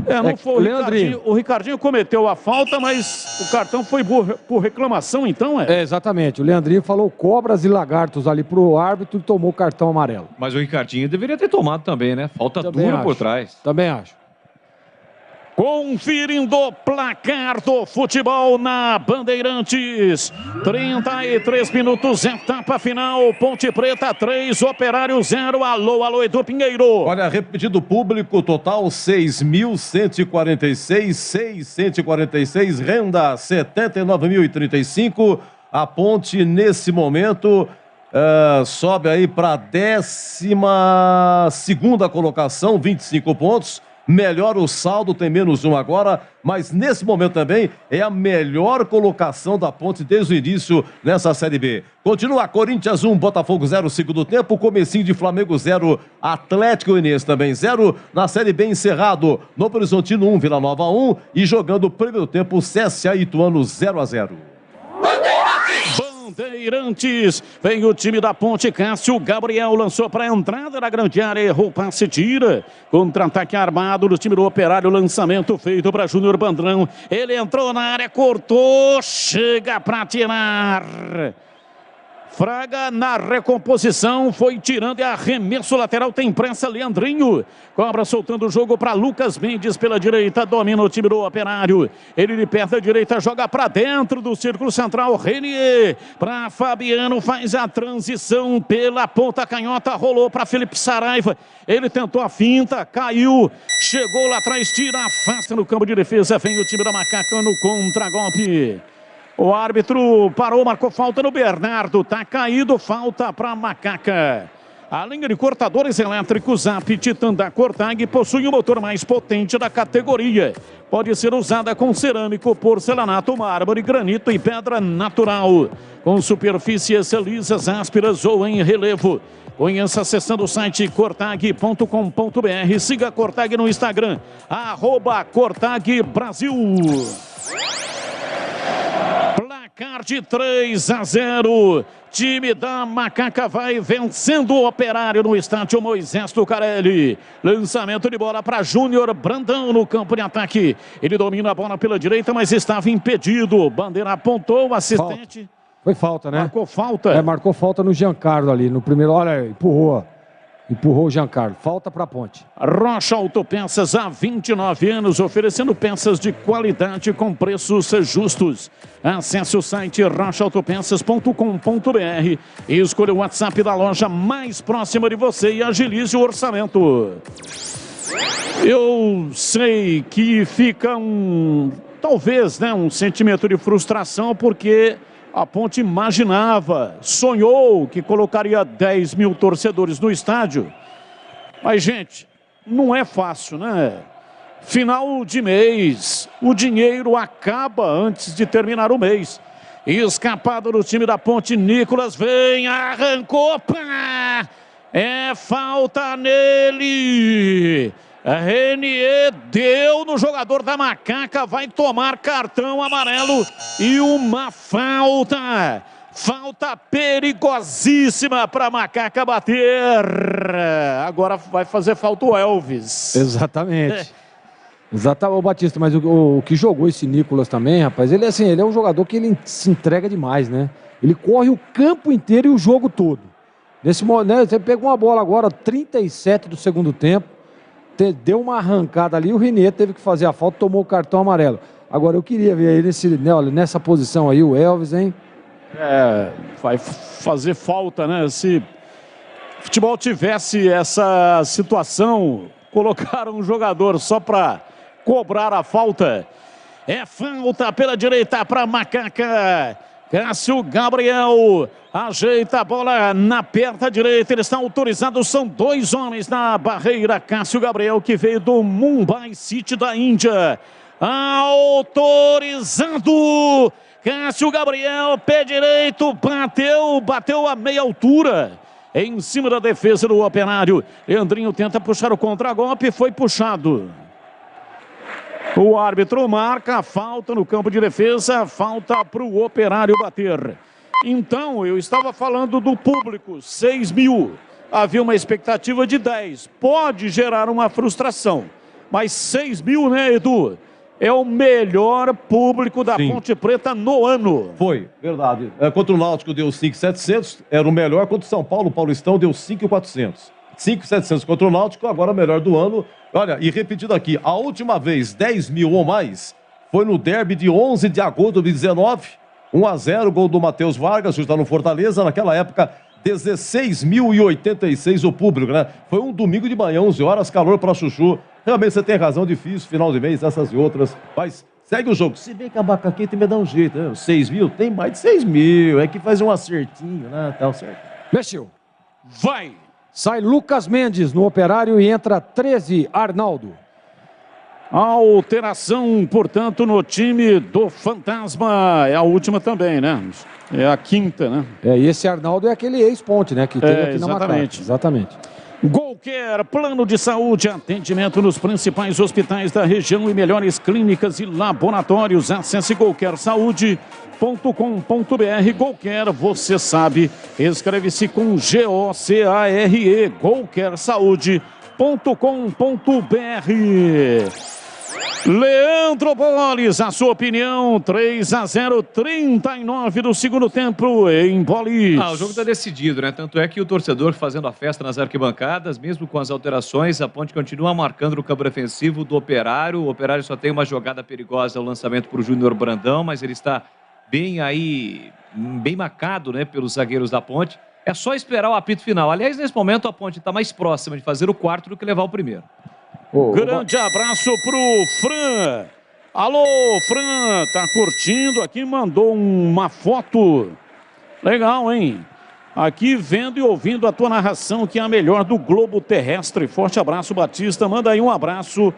Não foi o Ricardinho. O Ricardinho cometeu a falta, mas o cartão foi por reclamação, então exatamente. O Leandrinho falou cobras e lagartos ali pro árbitro e tomou o cartão amarelo. Mas o Ricardinho deveria ter tomado também, né? Falta dura por trás. Também acho. Conferindo o placar do futebol na Bandeirantes. 33 minutos, etapa final. Ponte Preta 3, Operário 0. Alô, Edu Pinheiro. Olha, repetido público, total 6.146, renda 79.035. A Ponte, nesse momento, sobe aí para a 12ª colocação, 25 pontos. Melhora o saldo, tem -1 agora, mas nesse momento também é a melhor colocação da Ponte desde o início nessa Série B. Continua Corinthians 1, Botafogo 0, segundo tempo, comecinho de Flamengo 0, Atlético Goianiense também 0, na Série B encerrado, Novo Horizontino 1, Vila Nova 1 e jogando o primeiro tempo, CSA e Ituano 0-0. Bandeirantes, vem o time da Ponte, Cássio Gabriel lançou para a entrada da grande área, errou, passe, tira, contra-ataque armado do time do Operário, lançamento feito para Júnior Bandrão, ele entrou na área, cortou, chega para tirar. Fraga na recomposição, foi tirando e arremesso lateral, tem pressa, Leandrinho. Cobra soltando o jogo para Lucas Mendes pela direita, domina o time do Operário. Ele de perto da direita, joga para dentro do círculo central, Renier. Para Fabiano, faz a transição pela ponta canhota, rolou para Felipe Saraiva. Ele tentou a finta, caiu, chegou lá atrás, tira, afasta no campo de defesa, vem o time da Macaca no contra-golpe. O árbitro parou, marcou falta no Bernardo. Tá caído, falta para Macaca. A linha de cortadores elétricos Zap Titan da Cortag possui o motor mais potente da categoria. Pode ser usada com cerâmico, porcelanato, mármore, granito e pedra natural. Com superfícies lisas, ásperas ou em relevo. Conheça acessando o site cortag.com.br. Siga a Cortag no Instagram, @Cortag Brasil. Placar de 3-0. Time da Macaca vai vencendo o Operário no estádio Moisés Tucarelli. Lançamento de bola para Júnior Brandão no campo de ataque. Ele domina a bola pela direita, mas estava impedido. Bandeira apontou, o assistente. Foi falta, né? Marcou falta. Marcou falta no Giancarlo ali. No primeiro, olha, empurrou o Giancarlo. Falta para a Ponte. Rocha Autopeças há 29 anos, oferecendo peças de qualidade com preços justos. Acesse o site rochaautopeças.com.br e escolha o WhatsApp da loja mais próxima de você e agilize o orçamento. Eu sei que fica talvez, né, um sentimento de frustração, porque a Ponte imaginava, sonhou que colocaria 10 mil torcedores no estádio. Mas, gente, não é fácil, né? Final de mês, o dinheiro acaba antes de terminar o mês. Escapado do time da Ponte, Nicolas vem, arrancou, pá! É falta nele. Renier deu no jogador da Macaca, vai tomar cartão amarelo e uma falta. Falta perigosíssima para a Macaca bater. Agora vai fazer falta o Elvis. Exatamente. Exatamente, o Batista, mas o que jogou esse Nicolas também, rapaz, ele é um jogador que ele se entrega demais, né? Ele corre o campo inteiro e o jogo todo. Nesse momento, né, você pegou uma bola agora, 37 do segundo tempo, deu uma arrancada ali, o Renier teve que fazer a falta, tomou o cartão amarelo. Agora eu queria ver aí nessa posição aí o Elvis, hein? Vai fazer falta, né? Se o futebol tivesse essa situação, colocaram um jogador só para cobrar a falta. É falta pela direita para Macaca. Cássio Gabriel ajeita a bola na perna direita. Ele está autorizado. São 2 homens na barreira. Cássio Gabriel, que veio do Mumbai City da Índia. Autorizado. Cássio Gabriel, pé direito, bateu a meia altura. Em cima da defesa do Operário. Leandrinho tenta puxar o contragolpe, foi puxado. O árbitro marca a falta no campo de defesa, falta para o Operário bater. Então, eu estava falando do público, 6 mil. Havia uma expectativa de 10. Pode gerar uma frustração. Mas 6 mil, né, Edu? É o melhor público da Ponte Preta no ano. Foi, verdade. Contra o Náutico deu 5.700, era o melhor. Contra o São Paulo, o Paulistão deu 5.400. 5.700 contra o Náutico, agora o melhor do ano. Olha, e repetido aqui, a última vez 10 mil ou mais foi no derby de 11 de agosto de 2019. 1-0, gol do Matheus Vargas, está no Fortaleza. Naquela época, 16.086 o público, né? Foi um domingo de manhã, 11 horas, calor para Chuchu. Realmente você tem razão, difícil, final de mês, essas e outras. Mas segue o jogo. Se bem que a Macaquinha tem que dar um jeito, né? 6 mil, tem mais de 6 mil. É que faz um acertinho, né? Tá certo. Mexeu. Vai. Sai Lucas Mendes no Operário e entra 13, Arnaldo. Alteração, portanto, no time do Fantasma. É a última também, né? É a quinta, né? E esse Arnaldo é aquele ex-ponte, né? Que teve aqui na Macaca. Exatamente. Golquer, plano de saúde, atendimento nos principais hospitais da região e melhores clínicas e laboratórios. Acesse golquersaude.com.br. Golquer, você sabe, escreve-se com G-O-C-A-R-E, golquersaude.com.br. Leandro Bolis, a sua opinião, 3-0, 39 do segundo tempo em Bolis. O jogo está decidido, né? Tanto é que o torcedor fazendo a festa nas arquibancadas, mesmo com as alterações, a Ponte continua marcando no campo defensivo do Operário. O Operário só tem uma jogada perigosa, o lançamento para o Júnior Brandão, mas ele está bem marcado, né, pelos zagueiros da Ponte. É só esperar o apito final. Aliás, nesse momento a Ponte está mais próxima de fazer o quarto do que levar o primeiro. Grande abraço pro Fran. Alô, Fran, tá curtindo aqui, mandou uma foto. Legal, hein? Aqui vendo e ouvindo a tua narração, que é a melhor do globo terrestre. Forte abraço, Batista. Manda aí um abraço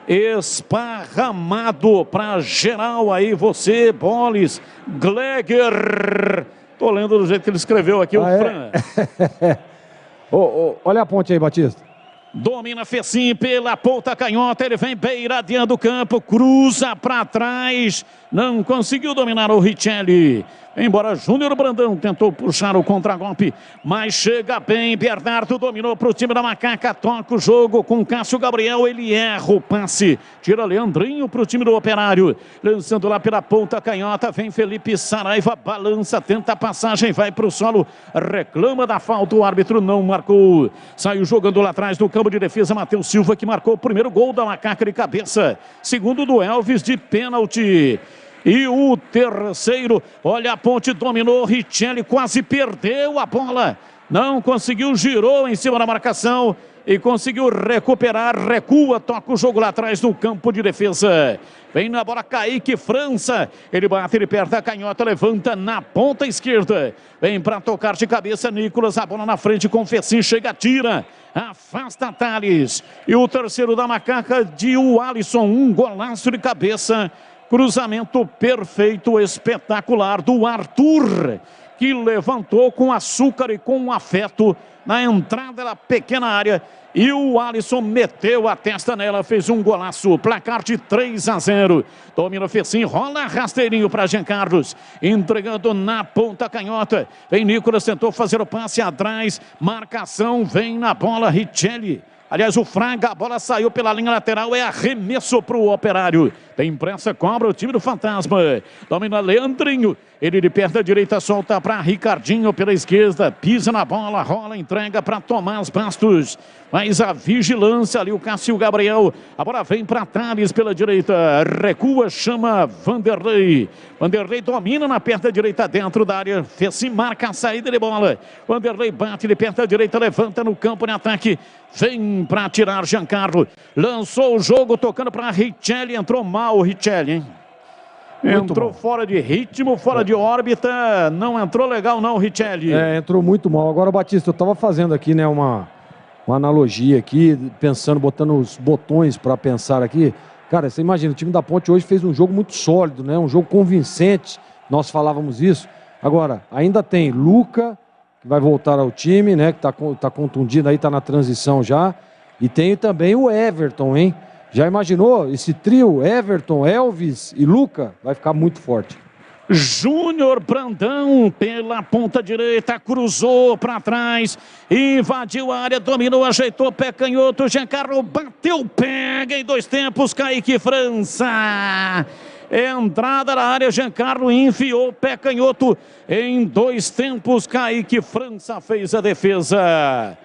esparramado pra geral aí, você, Bolis, Gleger. Tô lendo do jeito que ele escreveu aqui, o Fran. Olha a Ponte aí, Batista. Domina Fecim pela ponta canhota, ele vem beiradeando o campo, cruza para trás, não conseguiu dominar o Richelli. Embora Júnior Brandão tentou puxar o contragolpe, mas chega bem, Bernardo dominou para o time da Macaca, toca o jogo com Cássio Gabriel, ele erra o passe, tira Leandrinho para o time do Operário, lançando lá pela ponta canhota, vem Felipe Saraiva, balança, tenta a passagem, vai para o solo, reclama da falta, o árbitro não marcou, saiu jogando lá atrás no campo de defesa, Matheus Silva, que marcou o primeiro gol da Macaca de cabeça, segundo do Elvis de pênalti. E o terceiro, olha a Ponte, dominou, Richelli quase perdeu a bola, não conseguiu, girou em cima da marcação e conseguiu recuperar, recua, toca o jogo lá atrás no campo de defesa. Vem na bola Kaique França, ele bate, ele perde a canhota, levanta na ponta esquerda. Vem para tocar de cabeça Nicolas, a bola na frente com Fecim, chega, tira, afasta Thales. E o terceiro da macaca de o Alisson, um golaço de cabeça, cruzamento perfeito, espetacular do Arthur, que levantou com açúcar e com afeto na entrada da pequena área. E o Alisson meteu a testa nela, fez um golaço, placar de 3-0. Domina o Fecim, rola rasteirinho para Jean Carlos, entregando na ponta canhota. Vem Nicolas, tentou fazer o passe atrás, marcação, vem na bola Richelli. Aliás, o Fraga, a bola saiu pela linha lateral, é arremesso para o Operário. Tem pressa, cobra o time do Fantasma. Domina Leandrinho, ele de perna direita solta para Ricardinho pela esquerda. Pisa na bola, rola, entrega para Tomás Bastos. Mas a vigilância ali, o Cássio Gabriel. A bola vem para Thales pela direita. Recua, chama Vanderlei. Vanderlei domina na perna direita dentro da área. Fez-se marca a saída de bola. Vanderlei bate de perna direita, levanta no campo de ataque. Vem para tirar Giancarlo. Lançou o jogo, tocando para Richelli. Entrou mal o Richelli, hein? Entrou fora de ritmo, fora de órbita. Não entrou legal não, Richelli. Entrou muito mal. Agora, Batista, eu estava fazendo aqui, né, uma analogia aqui, pensando, botando os botões para pensar aqui. Cara, você imagina, o time da Ponte hoje fez um jogo muito sólido, né? Um jogo convincente. Nós falávamos isso. Agora, ainda tem Luca, que vai voltar ao time, né? Que tá contundido aí, tá na transição já. E tem também o Everton, hein? Já imaginou? Esse trio, Everton, Elvis e Luca, vai ficar muito forte. Júnior Brandão pela ponta direita, cruzou para trás, invadiu a área, dominou, ajeitou, pé canhoto, Giancarlo bateu, pega em 2 tempos, Kaique França. Entrada na área, Giancarlo enfiou, pé canhoto, em 2 tempos, Kaique França fez a defesa.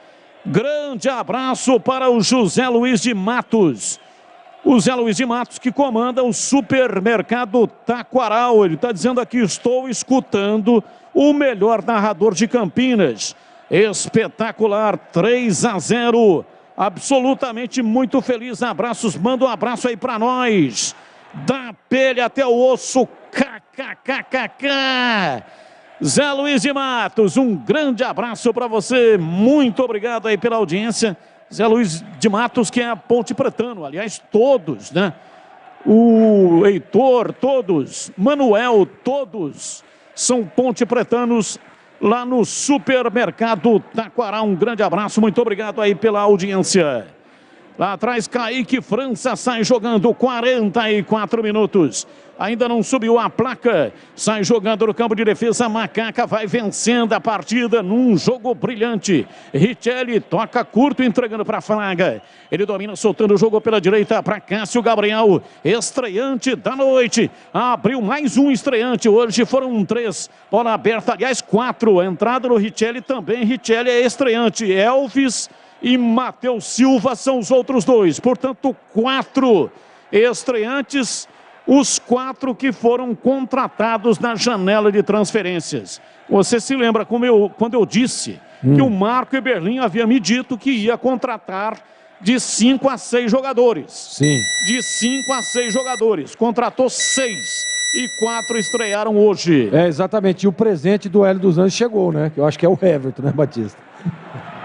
Grande abraço para o José Luiz de Matos. O Zé Luiz de Matos, que comanda o supermercado Taquaral. Ele está dizendo aqui, estou escutando o melhor narrador de Campinas. Espetacular, 3-0. Absolutamente muito feliz. Abraços, manda um abraço aí para nós. Da pele até o osso, kkkk. Zé Luiz de Matos, um grande abraço para você. Muito obrigado aí pela audiência. Zé Luiz de Matos, que é Ponte Pretano, aliás, todos, né? O Heitor, todos, Manuel, todos são Ponte Pretanos lá no supermercado Taquaral. Um grande abraço, muito obrigado aí pela audiência. Lá atrás, Kaique França sai jogando 44 minutos. Ainda não subiu a placa. Sai jogando no campo de defesa. Macaca vai vencendo a partida num jogo brilhante. Richelli toca curto, entregando para Fraga. Ele domina, soltando o jogo pela direita para Cássio Gabriel. Estreante da noite. Abriu mais um estreante. Hoje foram 3. Bola aberta, aliás, 4. Entrada no Richelli também. Richelli é estreante. Elvis e Matheus Silva são os outros 2. Portanto, 4 estreantes, os 4 que foram contratados na janela de transferências. Você se lembra quando eu disse que o Marco Eberlin havia me dito que ia contratar de 5 a 6 jogadores. Sim. De 5 a 6 jogadores. Contratou 6 e 4 estrearam hoje. Exatamente. E o presente do Hélio dos Anjos chegou, né? Que eu acho que é o Everton, né, Batista?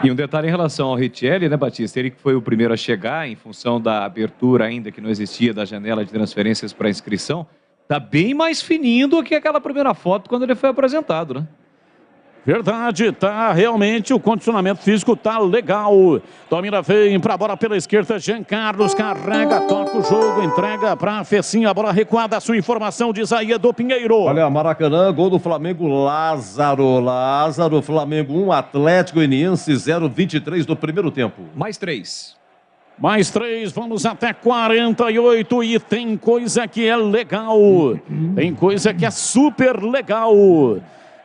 E um detalhe em relação ao Richelli, né, Batista? Ele que foi o primeiro a chegar em função da abertura ainda que não existia da janela de transferências para inscrição. Tá bem mais fininho do que aquela primeira foto quando ele foi apresentado, né? Verdade, tá realmente, o condicionamento físico tá legal. Domina, vem pra bola pela esquerda, Jean Carlos carrega, toca o jogo, entrega pra Fecinha, a bola recuada, a sua informação de Isaías do Pinheiro. Olha, Maracanã, gol do Flamengo, Lázaro, Flamengo 1, Atlético Goianiense 0-23 do primeiro tempo. Mais 3. Mais 3, vamos até 48 e tem coisa que é legal, tem coisa que é super legal.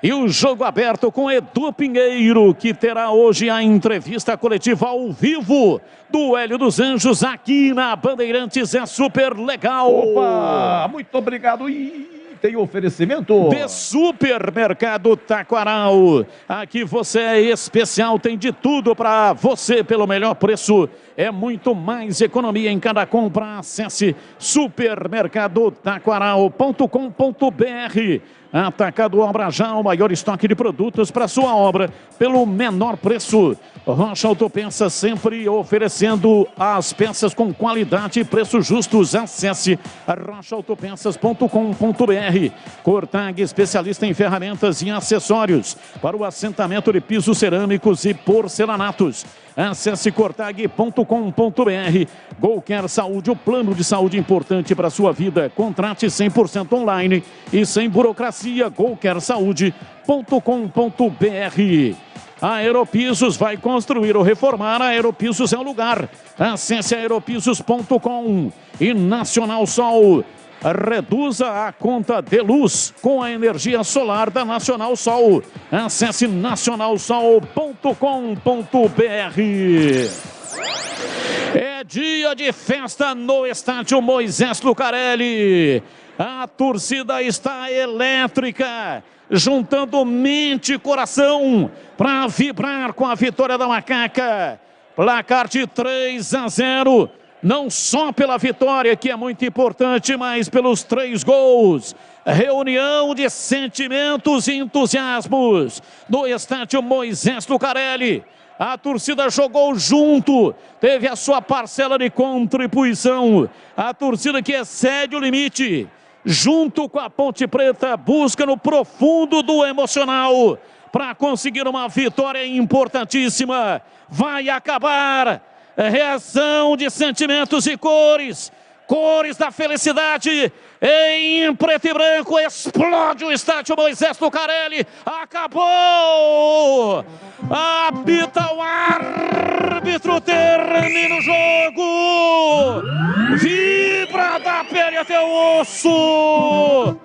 E o jogo aberto com Edu Pinheiro, que terá hoje a entrevista coletiva ao vivo do Hélio dos Anjos aqui na Bandeirantes. É super legal. Opa, muito obrigado. tem oferecimento de Supermercado Taquaral. Aqui você é especial, tem de tudo para você pelo melhor preço. É muito mais economia em cada compra. Acesse supermercadotaquaral.com.br. Atacado Obra Já, o maior estoque de produtos para sua obra pelo menor preço. Rocha Autopeças sempre oferecendo as peças com qualidade e preços justos. Acesse rochaautopeças.com.br. Cortag, especialista em ferramentas e acessórios para o assentamento de pisos cerâmicos e porcelanatos. Acesse cortag.com.br. Golcare Saúde, o plano de saúde importante para a sua vida. Contrate 100% online e sem burocracia. golcaresaúde.com.br. Aeropisos vai construir ou reformar. Aeropisos é o lugar. Acesse aeropisos.com. E Nacional Sol. Reduza a conta de luz com a energia solar da Nacional Sol. Acesse nacionalsol.com.br. É dia de festa no estádio Moisés Lucarelli. A torcida está elétrica, juntando mente e coração para vibrar com a vitória da Macaca. Placar de 3-0. Não só pela vitória, que é muito importante, mas pelos 3 gols. Reunião de sentimentos e entusiasmos no estádio Moisés Lucarelli. A torcida jogou junto, teve a sua parcela de contribuição. A torcida que excede o limite, junto com a Ponte Preta, busca no profundo do emocional para conseguir uma vitória importantíssima. Vai acabar. Reação de sentimentos e cores. Cores da felicidade. Em preto e branco explode o estádio Moisés Lucarelli. Acabou. Apita o árbitro. Termina o jogo. Vibra da pele até o osso.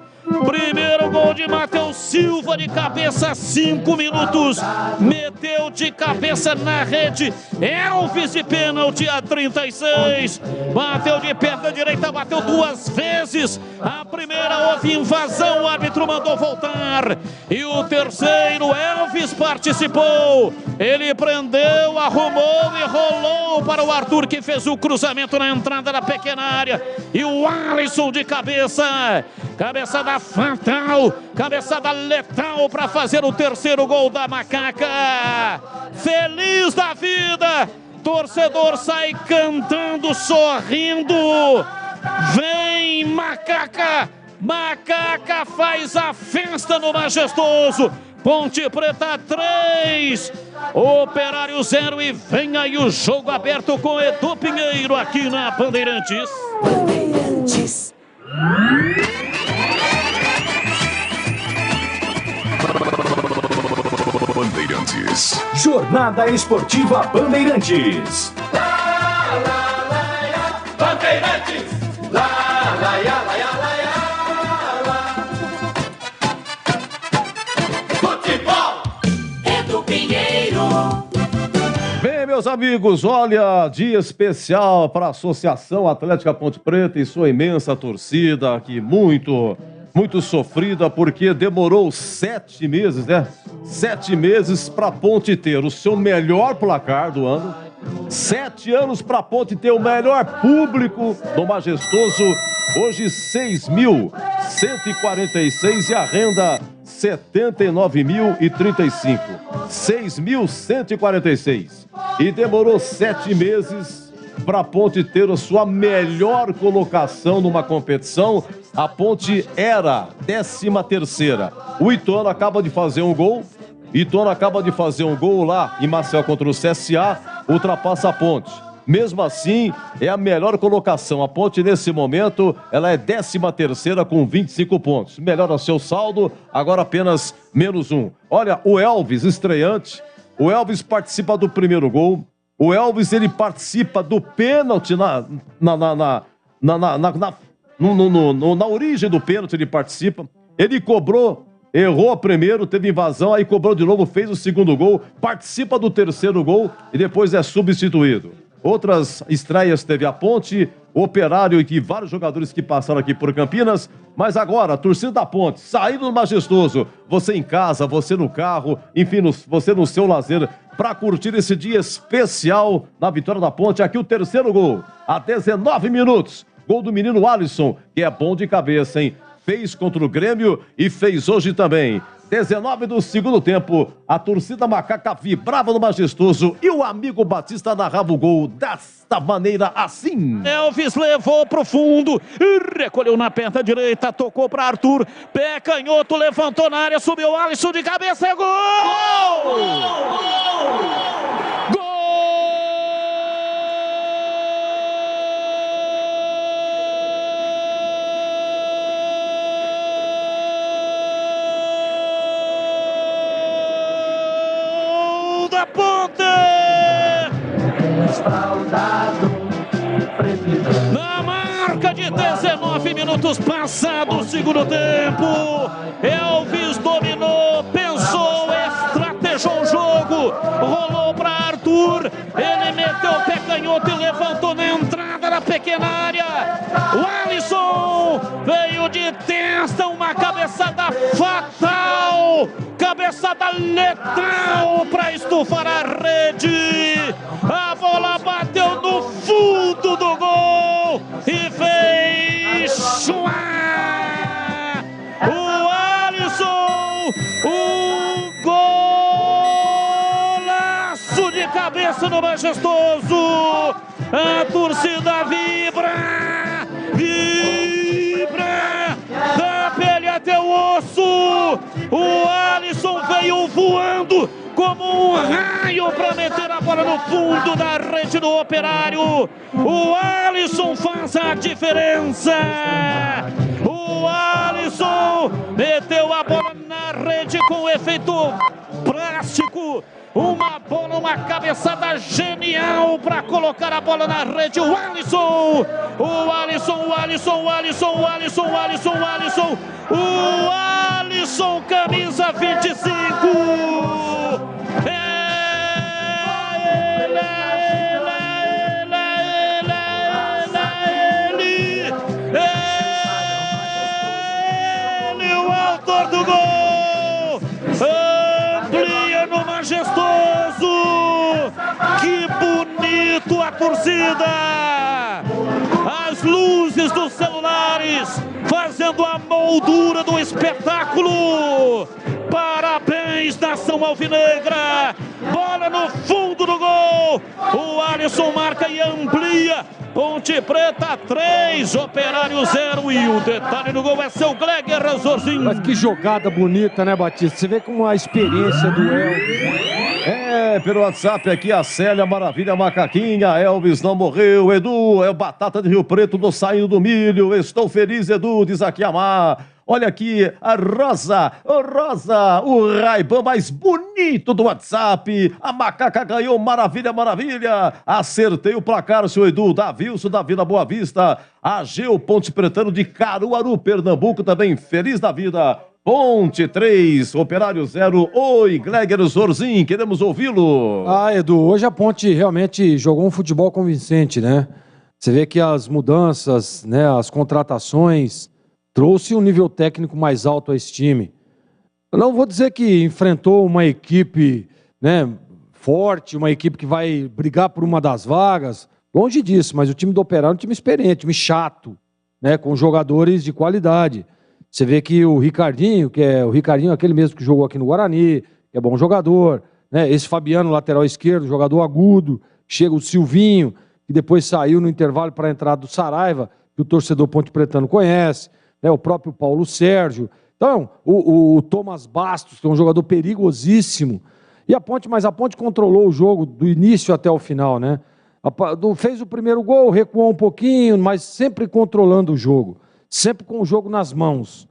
Primeiro gol de Matheus Silva de cabeça, 5 minutos. Meteu de cabeça na rede. Elvis de pênalti a 36. Bateu de perna direita, bateu 2 vezes. A primeira houve invasão, o árbitro mandou voltar. E o terceiro, Elvis participou. Ele prendeu, arrumou e rolou para o Arthur, que fez o cruzamento na entrada da pequena área. E o Alisson de cabeça. Cabeçada fatal, cabeçada letal para fazer o terceiro gol da Macaca. Feliz da vida, torcedor sai cantando, sorrindo. Vem Macaca, Macaca faz a festa no Majestoso. Ponte Preta 3, Operário 0 e vem aí o jogo aberto com Edu Pinheiro aqui na Bandeirantes. Bandeirantes. Bandeirantes. Jornada Esportiva Bandeirantes. Bandeirantes. Futebol. Edu Pinheiro. Bem, meus amigos, olha, dia especial para a Associação Atlética Ponte Preta e sua imensa torcida, aqui muito sofrida, porque demorou 7 meses, né? 7 meses para a Ponte ter o seu melhor placar do ano. 7 anos para a Ponte ter o melhor público do Majestoso. Hoje 6.146 e a renda 79.035. 6.146. E demorou 7 meses para a Ponte ter a sua melhor colocação numa competição. A Ponte era 13ª. O Ituano acaba de fazer um gol. Lá em Marcel contra o CSA, ultrapassa a Ponte. Mesmo assim, é a melhor colocação. A Ponte, nesse momento, ela é 13ª com 25 pontos. Melhora seu saldo, agora apenas -1. Olha, o Elvis, estreante. O Elvis participa do primeiro gol. O Elvis, ele participa do pênalti na origem do pênalti, ele participa. Ele cobrou, errou primeiro, teve invasão, aí cobrou de novo, fez o segundo gol, participa do terceiro gol e depois é substituído. Outras estreias teve a Ponte, Operário e que vários jogadores que passaram aqui por Campinas. Mas agora, a torcida da Ponte, saindo do Majestoso, você em casa, você no carro, enfim, você no seu lazer, para curtir esse dia especial na vitória da Ponte. Aqui o terceiro gol, a 19 minutos. Gol do menino Alisson, que é bom de cabeça, hein? Fez contra o Grêmio e fez hoje também. 19 do segundo tempo, a torcida macaca vibrava no Majestoso e o amigo Batista narrava o gol desta maneira assim. Elvis levou pro fundo, recolheu na perna direita, tocou para Arthur, pé canhoto, levantou na área, subiu Alisson de cabeça, é gol! Gol! Da Ponte! Na marca de 19 minutos passados o segundo tempo, Elvis dominou, pensou, estrategou o jogo, rolou para Arthur, ele meteu o pé canhoto e levantou na entrada da pequena área. O Alisson veio de testa, uma cabeçada fatal, cabeçada letal para estufar a rede. A bola bateu no fundo do gol e fez chuá. O Alisson, o golaço de cabeça no Majestoso. A torcida vibra, vibra, da pele até o osso. O Alisson veio voando como um raio para meter a bola no fundo da rede do Operário. O Alisson faz a diferença. O Alisson meteu a bola na rede com efeito plástico. Uma bola, uma cabeçada genial para colocar a bola na rede. O Alisson, o Alisson, o Alisson, o Alisson, o Alisson, o Alisson, o Alisson, o Alisson, camisa 25. Ele, o autor do gol. Amplia no Majestoso. Que bonito a torcida. As luzes dos celulares fazendo a moldura do espetáculo. Parabéns, nação alvinegra. Bola no fundo do gol. O Alisson marca e amplia. Ponte Preta 3, Operário 0. E o detalhe do gol é seu Gleger Rezorzinho. Mas que jogada bonita, né, Batista? Você vê como a experiência do Elvis. Pelo WhatsApp aqui, a Célia Maravilha Macaquinha. Elvis não morreu. Edu, é o Batata de Rio Preto do Saindo do Milho. Estou feliz, Edu, diz aqui a Mar. Olha aqui, a Rosa, o Ray-Ban mais bonito do WhatsApp. A Macaca ganhou, maravilha, maravilha. Acertei o placar, seu Edu. Davilson da Vila Boa Vista. Ageu Ponte Pretano de Caruaru, Pernambuco, também feliz da vida. Ponte 3, Operário 0. Oi, Gleger Zorzin, queremos ouvi-lo. Ah, Edu, hoje a Ponte realmente jogou um futebol convincente, né? Você vê que as mudanças, né, as contratações, trouxe um nível técnico mais alto a esse time. Eu não vou dizer que enfrentou uma equipe, né, forte, uma equipe que vai brigar por uma das vagas, longe disso, mas o time do Operário é um time experiente, time chato, né, com jogadores de qualidade. Você vê que o Ricardinho, aquele mesmo que jogou aqui no Guarani, que é bom jogador, né, esse Fabiano, lateral esquerdo, jogador agudo, chega o Silvinho, que depois saiu no intervalo para a entrada do Saraiva, que o torcedor Ponte Pretano conhece, né, o próprio Paulo Sérgio. Então, o Thomas Bastos, que é um jogador perigosíssimo. E a Ponte controlou o jogo do início até o final, né? Fez o primeiro gol, recuou um pouquinho, mas sempre controlando o jogo. Sempre com o jogo nas mãos.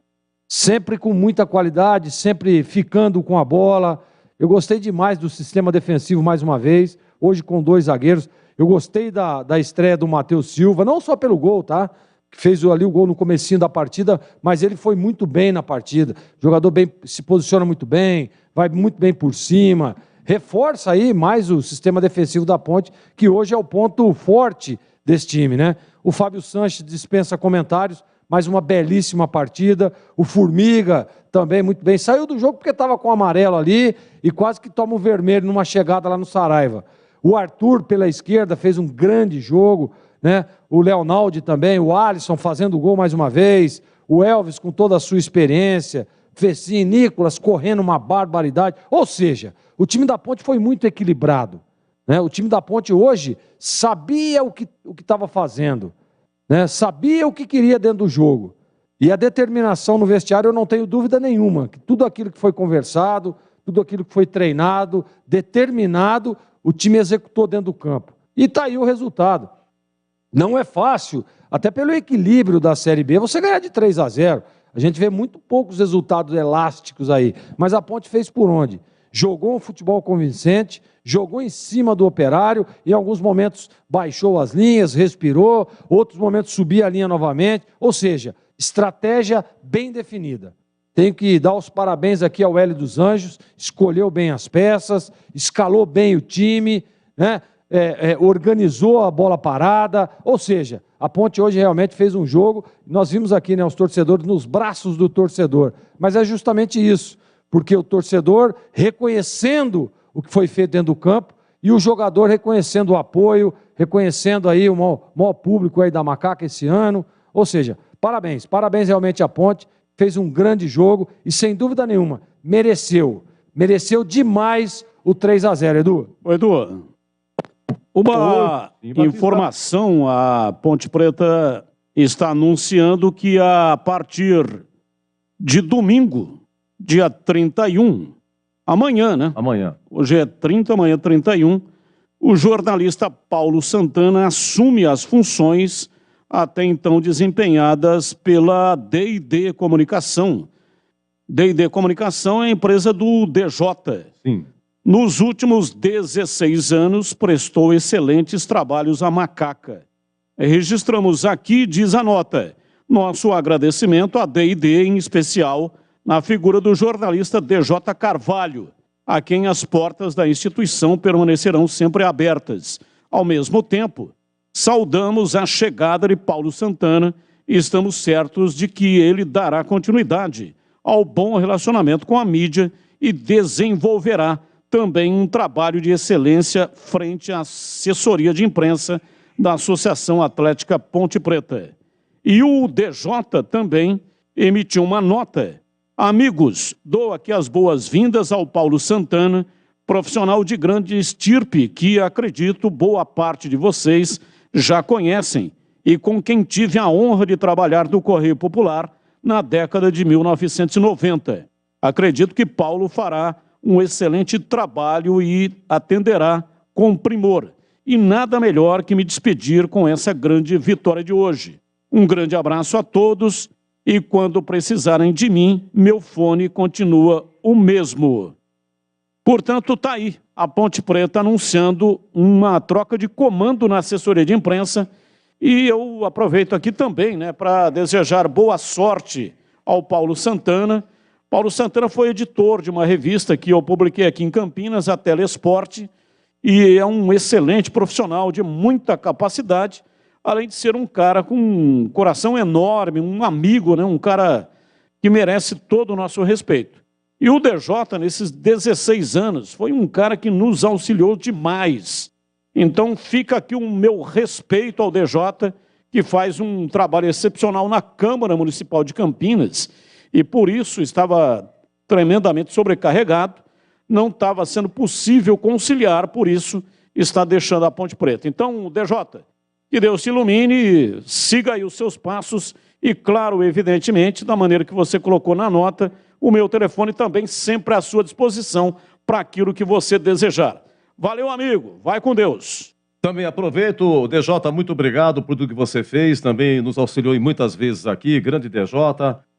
Sempre com muita qualidade, sempre ficando com a bola. Eu gostei demais do sistema defensivo mais uma vez, hoje com 2 zagueiros. Eu gostei da estreia do Matheus Silva, não só pelo gol, tá? Que fez ali o gol no comecinho da partida, mas ele foi muito bem na partida. O jogador se posiciona muito bem, vai muito bem por cima, reforça aí mais o sistema defensivo da Ponte, que hoje é o ponto forte desse time, né? O Fábio Sanches dispensa comentários, mais uma belíssima partida. O Formiga também muito bem. Saiu do jogo porque estava com o amarelo ali e quase que toma o vermelho numa chegada lá no Saraiva. O Arthur, pela esquerda, fez um grande jogo, né? O Leonaldi também, o Alisson fazendo gol mais uma vez, o Elvis com toda a sua experiência, Fecim, Nicolas correndo uma barbaridade. Ou seja, o time da Ponte foi muito equilibrado, né? O time da Ponte hoje sabia o que estava fazendo, né? Sabia o que queria dentro do jogo. E a determinação no vestiário, eu não tenho dúvida nenhuma, que tudo aquilo que foi conversado, tudo aquilo que foi treinado, determinado, o time executou dentro do campo. E está aí o resultado. Não é fácil, até pelo equilíbrio da Série B, você ganhar de 3-0. A gente vê muito poucos resultados elásticos aí. Mas a Ponte fez por onde? Jogou um futebol convincente, jogou em cima do Operário, em alguns momentos baixou as linhas, respirou, outros momentos subia a linha novamente. Ou seja, estratégia bem definida. Tenho que dar os parabéns aqui ao Hélio dos Anjos, escolheu bem as peças, escalou bem o time, né? Organizou a bola parada, ou seja, a Ponte hoje realmente fez um jogo, nós vimos aqui, né, os torcedores nos braços do torcedor, mas é justamente isso, porque o torcedor reconhecendo o que foi feito dentro do campo e o jogador reconhecendo o apoio, reconhecendo aí o maior público aí da Macaca esse ano, ou seja, parabéns realmente à Ponte, fez um grande jogo e sem dúvida nenhuma, mereceu demais o 3-0, Edu. Edu, uma informação, a Ponte Preta está anunciando que a partir de domingo, dia 31, amanhã, né? Amanhã. Hoje é 30, amanhã é 31, o jornalista Paulo Santana assume as funções até então desempenhadas pela D&D Comunicação. D&D Comunicação é a empresa do DJ. Sim. Nos últimos 16 anos, prestou excelentes trabalhos à Macaca. Registramos aqui, diz a nota, nosso agradecimento à D&D, em especial na figura do jornalista DJ Carvalho, a quem as portas da instituição permanecerão sempre abertas. Ao mesmo tempo, saudamos a chegada de Paulo Santana e estamos certos de que ele dará continuidade ao bom relacionamento com a mídia e desenvolverá também um trabalho de excelência frente à assessoria de imprensa da Associação Atlética Ponte Preta. E o DJ também emitiu uma nota. Amigos, dou aqui as boas-vindas ao Paulo Santana, profissional de grande estirpe que, acredito, boa parte de vocês já conhecem e com quem tive a honra de trabalhar no Correio Popular na década de 1990. Acredito que Paulo fará um excelente trabalho e atenderá com primor. E nada melhor que me despedir com essa grande vitória de hoje. Um grande abraço a todos e quando precisarem de mim, meu fone continua o mesmo. Portanto, está aí a Ponte Preta anunciando uma troca de comando na assessoria de imprensa e eu aproveito aqui também, né, para desejar boa sorte ao Paulo Santana. Paulo Santana foi editor de uma revista que eu publiquei aqui em Campinas, a Telesporte, e é um excelente profissional de muita capacidade, além de ser um cara com um coração enorme, um amigo, né? Um cara que merece todo o nosso respeito. E o DJ, nesses 16 anos, foi um cara que nos auxiliou demais. Então fica aqui o meu respeito ao DJ, que faz um trabalho excepcional na Câmara Municipal de Campinas, e por isso estava tremendamente sobrecarregado, não estava sendo possível conciliar, por isso está deixando a Ponte Preta. Então, DJ, que Deus te ilumine, siga aí os seus passos e, claro, evidentemente, da maneira que você colocou na nota, o meu telefone também sempre à sua disposição para aquilo que você desejar. Valeu, amigo, vai com Deus. Também aproveito, DJ, muito obrigado por tudo que você fez, também nos auxiliou muitas vezes aqui, grande DJ,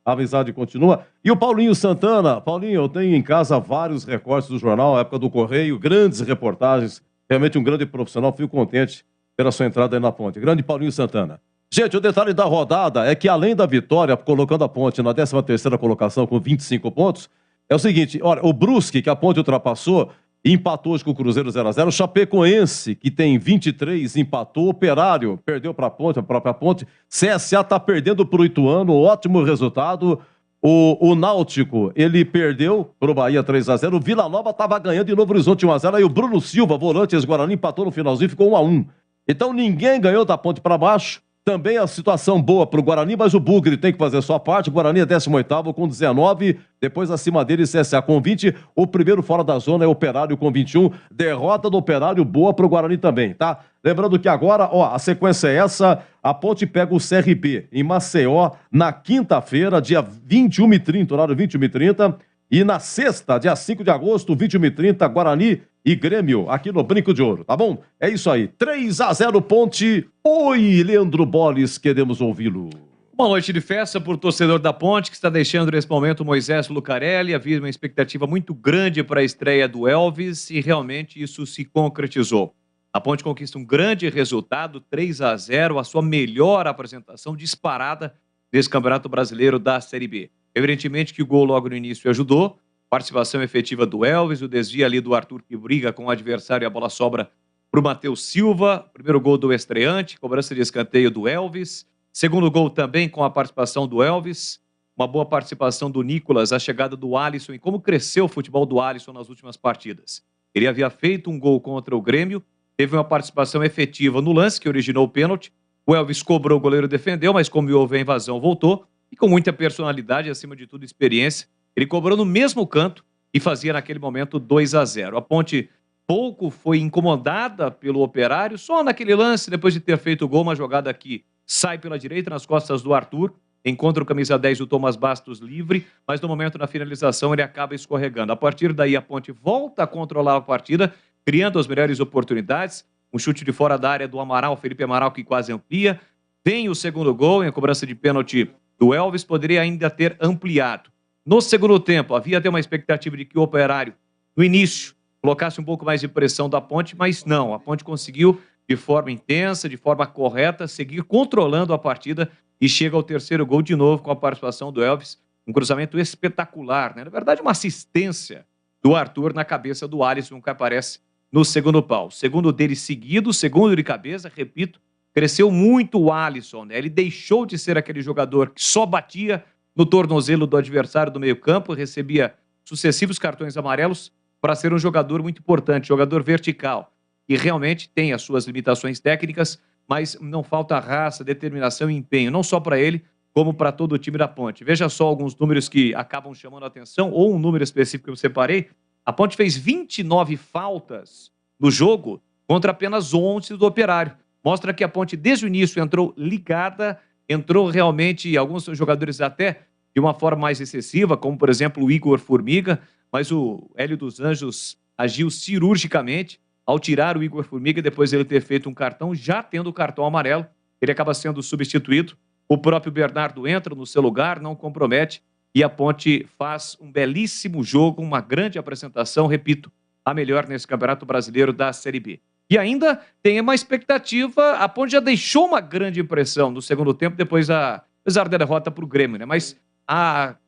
a amizade continua. E o Paulinho Santana, Paulinho, eu tenho em casa vários recortes do jornal, época do Correio, grandes reportagens, realmente um grande profissional, fico contente pela sua entrada aí na Ponte. Grande Paulinho Santana. Gente, o detalhe da rodada é que além da vitória, colocando a Ponte na 13ª colocação com 25 pontos, é o seguinte, olha, o Brusque, que a Ponte ultrapassou, empatou hoje com o Cruzeiro 0x0. O Chapecoense, que tem 23, empatou. Operário perdeu para a Ponte, a própria Ponte. CSA está perdendo para o Ituano, ótimo resultado. O Náutico, ele perdeu para o Bahia 3x0. O Vila Nova estava ganhando em Novo Horizonte 1x0. Aí o Bruno Silva, volante ex-Guarani, empatou no finalzinho, ficou 1x1. Então ninguém ganhou da Ponte para baixo. Também a situação boa para o Guarani, mas o Bugre tem que fazer sua parte. O Guarani é 18º com 19, depois acima dele CSA com 20. O primeiro fora da zona é o Operário com 21. Derrota do Operário boa para o Guarani também, tá? Lembrando que agora, a sequência é essa. A Ponte pega o CRB em Maceió na quinta-feira, dia 21h30, horário 21h30. E na sexta, dia 5 de agosto, 21h30, Guarani e Grêmio, aqui no Brinco de Ouro, tá bom? É isso aí, 3x0 Ponte. Oi, Leandro Boles, queremos ouvi-lo. Uma noite de festa por torcedor da Ponte, que está deixando nesse momento o Moisés Lucarelli. Havia uma expectativa muito grande para a estreia do Elvis e realmente isso se concretizou. A Ponte conquista um grande resultado, 3x0, a sua melhor apresentação disparada nesse Campeonato Brasileiro da Série B. Evidentemente que o gol logo no início ajudou, participação efetiva do Elvis, o desvio ali do Arthur que briga com o adversário e a bola sobra para o Matheus Silva, primeiro gol do estreante, cobrança de escanteio do Elvis, segundo gol também com a participação do Elvis, uma boa participação do Nicolas, a chegada do Alisson e como cresceu o futebol do Alisson nas últimas partidas. Ele havia feito um gol contra o Grêmio, teve uma participação efetiva no lance que originou o pênalti, o Elvis cobrou, o goleiro defendeu, mas como houve a invasão, voltou, e com muita personalidade, acima de tudo experiência, ele cobrou no mesmo canto e fazia naquele momento 2x0. A Ponte pouco foi incomodada pelo Operário, só naquele lance, depois de ter feito o gol, uma jogada que sai pela direita nas costas do Arthur, encontra o camisa 10, o Thomas Bastos, livre, mas no momento da finalização ele acaba escorregando. A partir daí a Ponte volta a controlar a partida, criando as melhores oportunidades, um chute de fora da área do Amaral, Felipe Amaral, que quase amplia, vem o segundo gol em a cobrança de pênalti do Elvis, poderia ainda ter ampliado. No segundo tempo, havia até uma expectativa de que o Operário, no início, colocasse um pouco mais de pressão da Ponte, mas não, a Ponte conseguiu, de forma intensa, de forma correta, seguir controlando a partida e chega ao terceiro gol de novo com a participação do Elvis, um cruzamento espetacular, né? Na verdade, uma assistência do Arthur na cabeça do Alisson, que aparece no segundo pau. Segundo dele seguido, segundo de cabeça, repito, cresceu muito o Alisson, né? Ele deixou de ser aquele jogador que só batia no tornozelo do adversário do meio-campo, recebia sucessivos cartões amarelos para ser um jogador muito importante, jogador vertical, que realmente tem as suas limitações técnicas, mas não falta raça, determinação e empenho, não só para ele, como para todo o time da Ponte. Veja só alguns números que acabam chamando a atenção, ou um número específico que eu separei. A Ponte fez 29 faltas no jogo contra apenas 11 do Operário. Mostra que a Ponte, desde o início, entrou ligada, entrou realmente, alguns jogadores até de uma forma mais excessiva, como, por exemplo, o Igor Formiga, mas o Hélio dos Anjos agiu cirurgicamente ao tirar o Igor Formiga, depois de ele ter feito um cartão, já tendo o cartão amarelo, ele acaba sendo substituído. O próprio Bernardo entra no seu lugar, não compromete, e a Ponte faz um belíssimo jogo, uma grande apresentação, repito, a melhor nesse Campeonato Brasileiro da Série B. E ainda tem uma expectativa, a Ponte já deixou uma grande impressão no segundo tempo, apesar da derrota para o Grêmio, né? Mas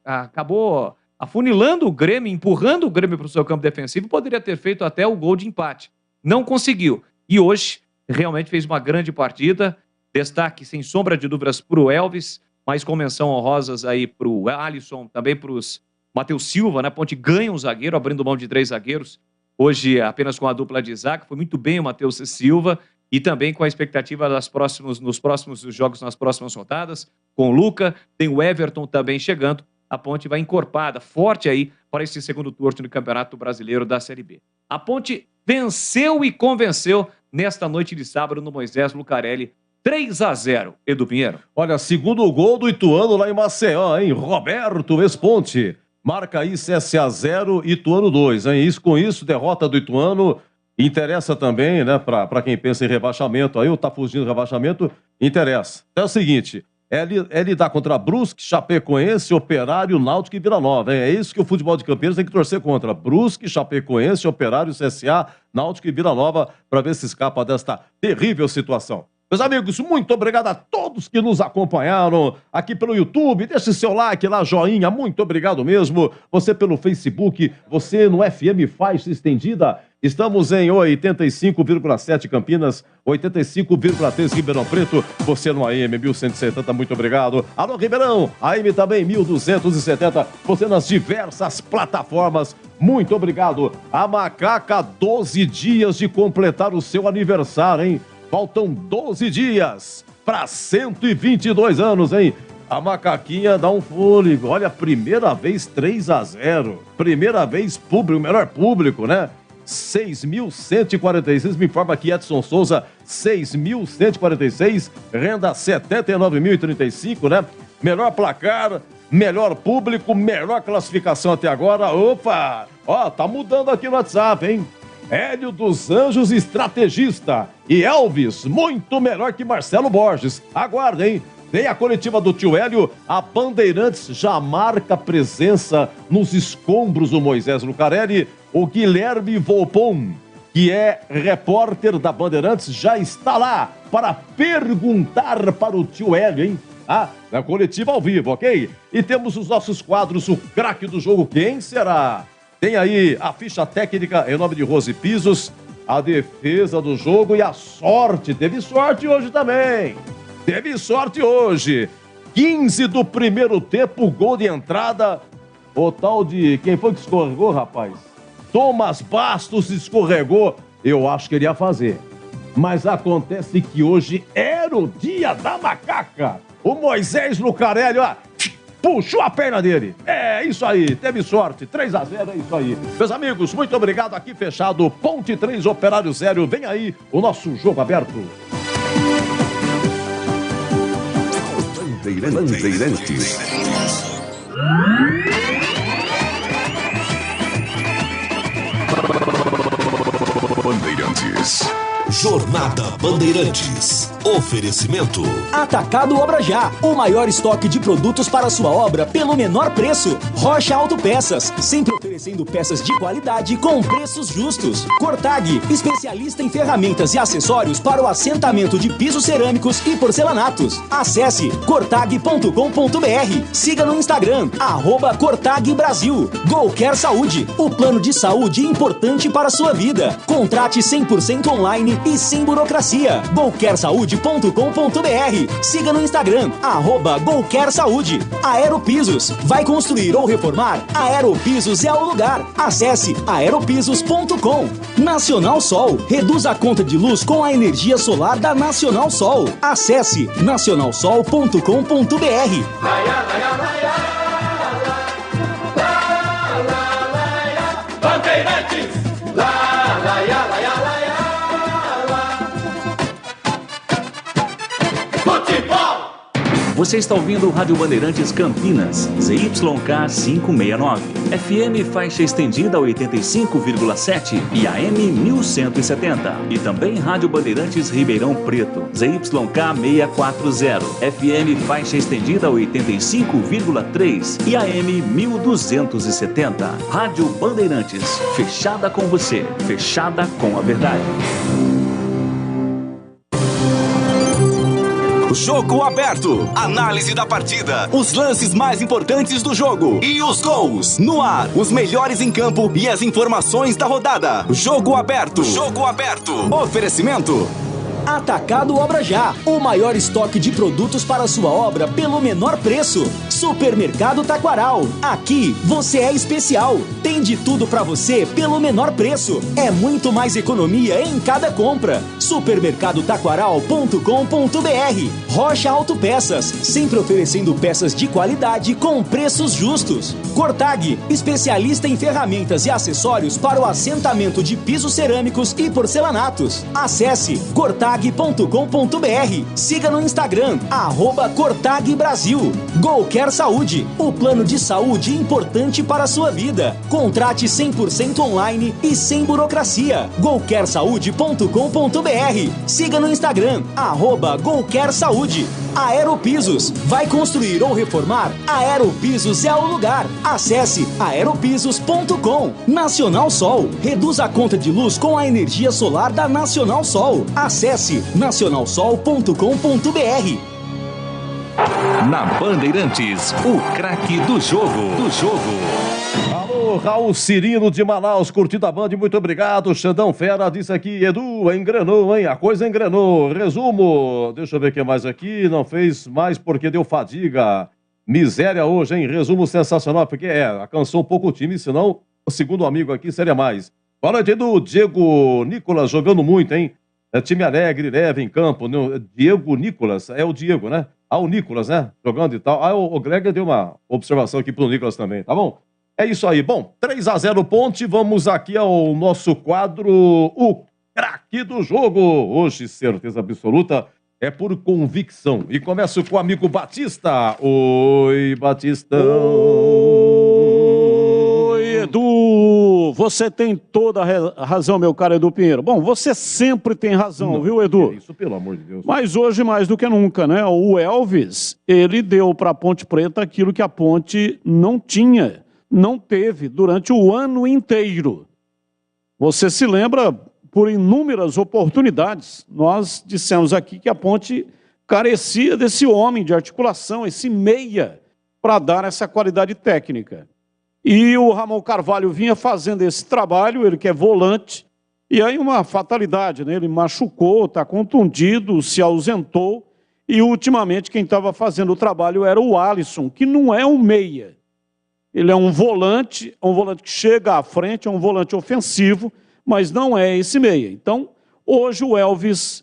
acabou afunilando o Grêmio, empurrando o Grêmio para o seu campo defensivo, poderia ter feito até o gol de empate. Não conseguiu. E hoje, realmente fez uma grande partida, destaque sem sombra de dúvidas para o Elvis, mas com menção honrosas aí para o Alisson, também para os Matheus Silva, né? A Ponte ganha um zagueiro, abrindo mão de 3 zagueiros, hoje apenas com a dupla de zaga, foi muito bem o Matheus Silva, e também com a expectativa nos próximos jogos, nas próximas rodadas, com o Luca, tem o Everton também chegando, a Ponte vai encorpada, forte aí, para esse segundo turno do Campeonato Brasileiro da Série B. A Ponte venceu e convenceu nesta noite de sábado no Moisés Lucarelli, 3x0, Edu Pinheiro. Olha, segundo gol do Ituano lá em Maceió, hein? Roberto Vesponte. Marca aí CSA 0, Ituano 2, hein? Com isso, derrota do Ituano interessa também, né? Pra quem pensa em rebaixamento aí, ou tá fugindo do rebaixamento, interessa. É o seguinte, é lidar contra Brusque, Chapecoense, Operário, Náutico e Vila Nova, hein? É isso que o futebol de Campinas tem que torcer contra. Brusque, Chapecoense, Operário, CSA, Náutico e Vila Nova, para ver se escapa desta terrível situação. Meus amigos, muito obrigado a todos que nos acompanharam aqui pelo YouTube. Deixe seu like lá, joinha, muito obrigado mesmo. Você pelo Facebook, você no FM Faixa Estendida. Estamos em 85,7 Campinas, 85,3 Ribeirão Preto. Você no AM 1170, muito obrigado. Alô, Ribeirão, AM também 1270. Você nas diversas plataformas, muito obrigado. A Macaca, 12 dias de completar o seu aniversário, hein? Faltam 12 dias para 122 anos, hein? A Macaquinha dá um fôlego. Olha, primeira vez 3-0. Primeira vez público, melhor público, né? 6.146, me informa aqui Edson Souza, 6.146, renda 79.035, né? Melhor placar, melhor público, melhor classificação até agora. Opa! Ó, tá mudando aqui no WhatsApp, hein? Hélio dos Anjos, estrategista. E Elvis, muito melhor que Marcelo Borges. Aguardem, hein? Tem a coletiva do tio Hélio, a Bandeirantes já marca presença nos escombros do Moisés Lucarelli. O Guilherme Volpon, que é repórter da Bandeirantes, já está lá para perguntar para o tio Hélio, hein? Ah, na coletiva ao vivo, ok? E temos os nossos quadros, o craque do jogo, quem será? Tem aí a ficha técnica em nome de Rose Pisos, a defesa do jogo e a sorte. Teve sorte hoje também. Teve sorte hoje. 15 do primeiro tempo, gol de entrada. O tal de... Quem foi que escorregou, rapaz? Thomas Bastos escorregou. Eu acho que ele ia fazer. Mas acontece que hoje era o dia da macaca. O Moisés Lucarelli, ó, puxou a perna dele. É isso aí, teve sorte. 3-0, é isso aí. Meus amigos, muito obrigado. Aqui fechado, Ponte 3, Operário 0. Vem aí o nosso jogo aberto. Bandeirantes. Bandeirantes. Jornada Bandeirantes. Oferecimento. Atacado Obra Já. O maior estoque de produtos para sua obra pelo menor preço. Rocha Autopeças. Sempre oferecendo peças de qualidade com preços justos. Cortag. Especialista em ferramentas e acessórios para o assentamento de pisos cerâmicos e porcelanatos. Acesse cortag.com.br. Siga no Instagram, @Cortag Brasil. Golcare Saúde. O plano de saúde importante para a sua vida. Contrate 100% online e sem burocracia. golcaresaude.com.br. Siga no Instagram, @Golcare Saúde. Aeropisos. Vai construir ou reformar? Aeropisos é o lugar. Acesse aeropisos.com. Nacional Sol. Reduz a conta de luz com a energia solar da Nacional Sol. Acesse nacionalsol.com.br. Bandeirantes, Você está ouvindo o Rádio Bandeirantes Campinas, ZYK 569, FM faixa estendida 85,7 e AM 1170. E também Rádio Bandeirantes Ribeirão Preto, ZYK 640, FM faixa estendida 85,3 e AM 1270. Rádio Bandeirantes, fechada com você, fechada com a verdade. Jogo aberto. Análise da partida. Os lances mais importantes do jogo. E os gols. No ar. Os melhores em campo e as informações da rodada. Jogo aberto. Jogo aberto. Oferecimento. Atacado Obra Já. O maior estoque de produtos para sua obra pelo menor preço. Supermercado Taquaral. Aqui você é especial. Tem de tudo para você pelo menor preço. É muito mais economia em cada compra. Supermercadotaquaral.com.br. Rocha Autopeças. Sempre oferecendo peças de qualidade com preços justos. Cortag. Especialista em ferramentas e acessórios para o assentamento de pisos cerâmicos e porcelanatos. Acesse cortag.com.br. Siga no Instagram, @Cortag Brasil. Golcare Saúde. O plano de saúde importante para a sua vida. Contrate 100% online e sem burocracia. golcaresaude.com.br. Siga no Instagram, @Golcare Saúde. Aeropisos. Vai construir ou reformar? Aeropisos é o lugar. Acesse Aeropisos.com. Nacional Sol. Reduza a conta de luz com a energia solar da Nacional Sol. Acesse nacionalsol.com.br. Na Bandeirantes, o craque do jogo. Alô, Raul Cirino de Manaus, curtindo a Band, muito obrigado. Xandão Fera disse aqui, Edu, engrenou, hein? A coisa engrenou. Resumo, deixa eu ver o que mais aqui. Não fez mais porque deu fadiga. Miséria hoje, hein? Resumo sensacional, porque a cansou um pouco o time, senão, segundo o amigo aqui, seria mais. Boa noite, Edu. Diego Nicolas jogando muito, hein? Time alegre, leve em campo. Diego Nicolas, é o Diego, né? O Nicolas, né? Jogando e tal. O Greg deu uma observação aqui pro Nicolas também, tá bom? É isso aí. Bom, 3-0 Ponte. Vamos aqui ao nosso quadro, o craque do jogo. Hoje, certeza absoluta, é por convicção. E começo com o amigo Batista. Oi, Batistão. Oi, Edu. Você tem toda a razão, meu caro Edu Pinheiro. Bom, você sempre tem razão, viu, Edu? Isso, pelo amor de Deus. Mas hoje, mais do que nunca, né? O Elvis, ele deu para a Ponte Preta aquilo que a Ponte não tinha, não teve durante o ano inteiro. Você se lembra, por inúmeras oportunidades, nós dissemos aqui que a Ponte carecia desse homem de articulação, esse meia, para dar essa qualidade técnica. E o Ramon Carvalho vinha fazendo esse trabalho, ele que é volante, e aí uma fatalidade, né? Ele machucou, está contundido, se ausentou, e ultimamente quem estava fazendo o trabalho era o Alisson, que não é um meia. Ele é um volante que chega à frente, é um volante ofensivo, mas não é esse meia. Então, hoje o Elvis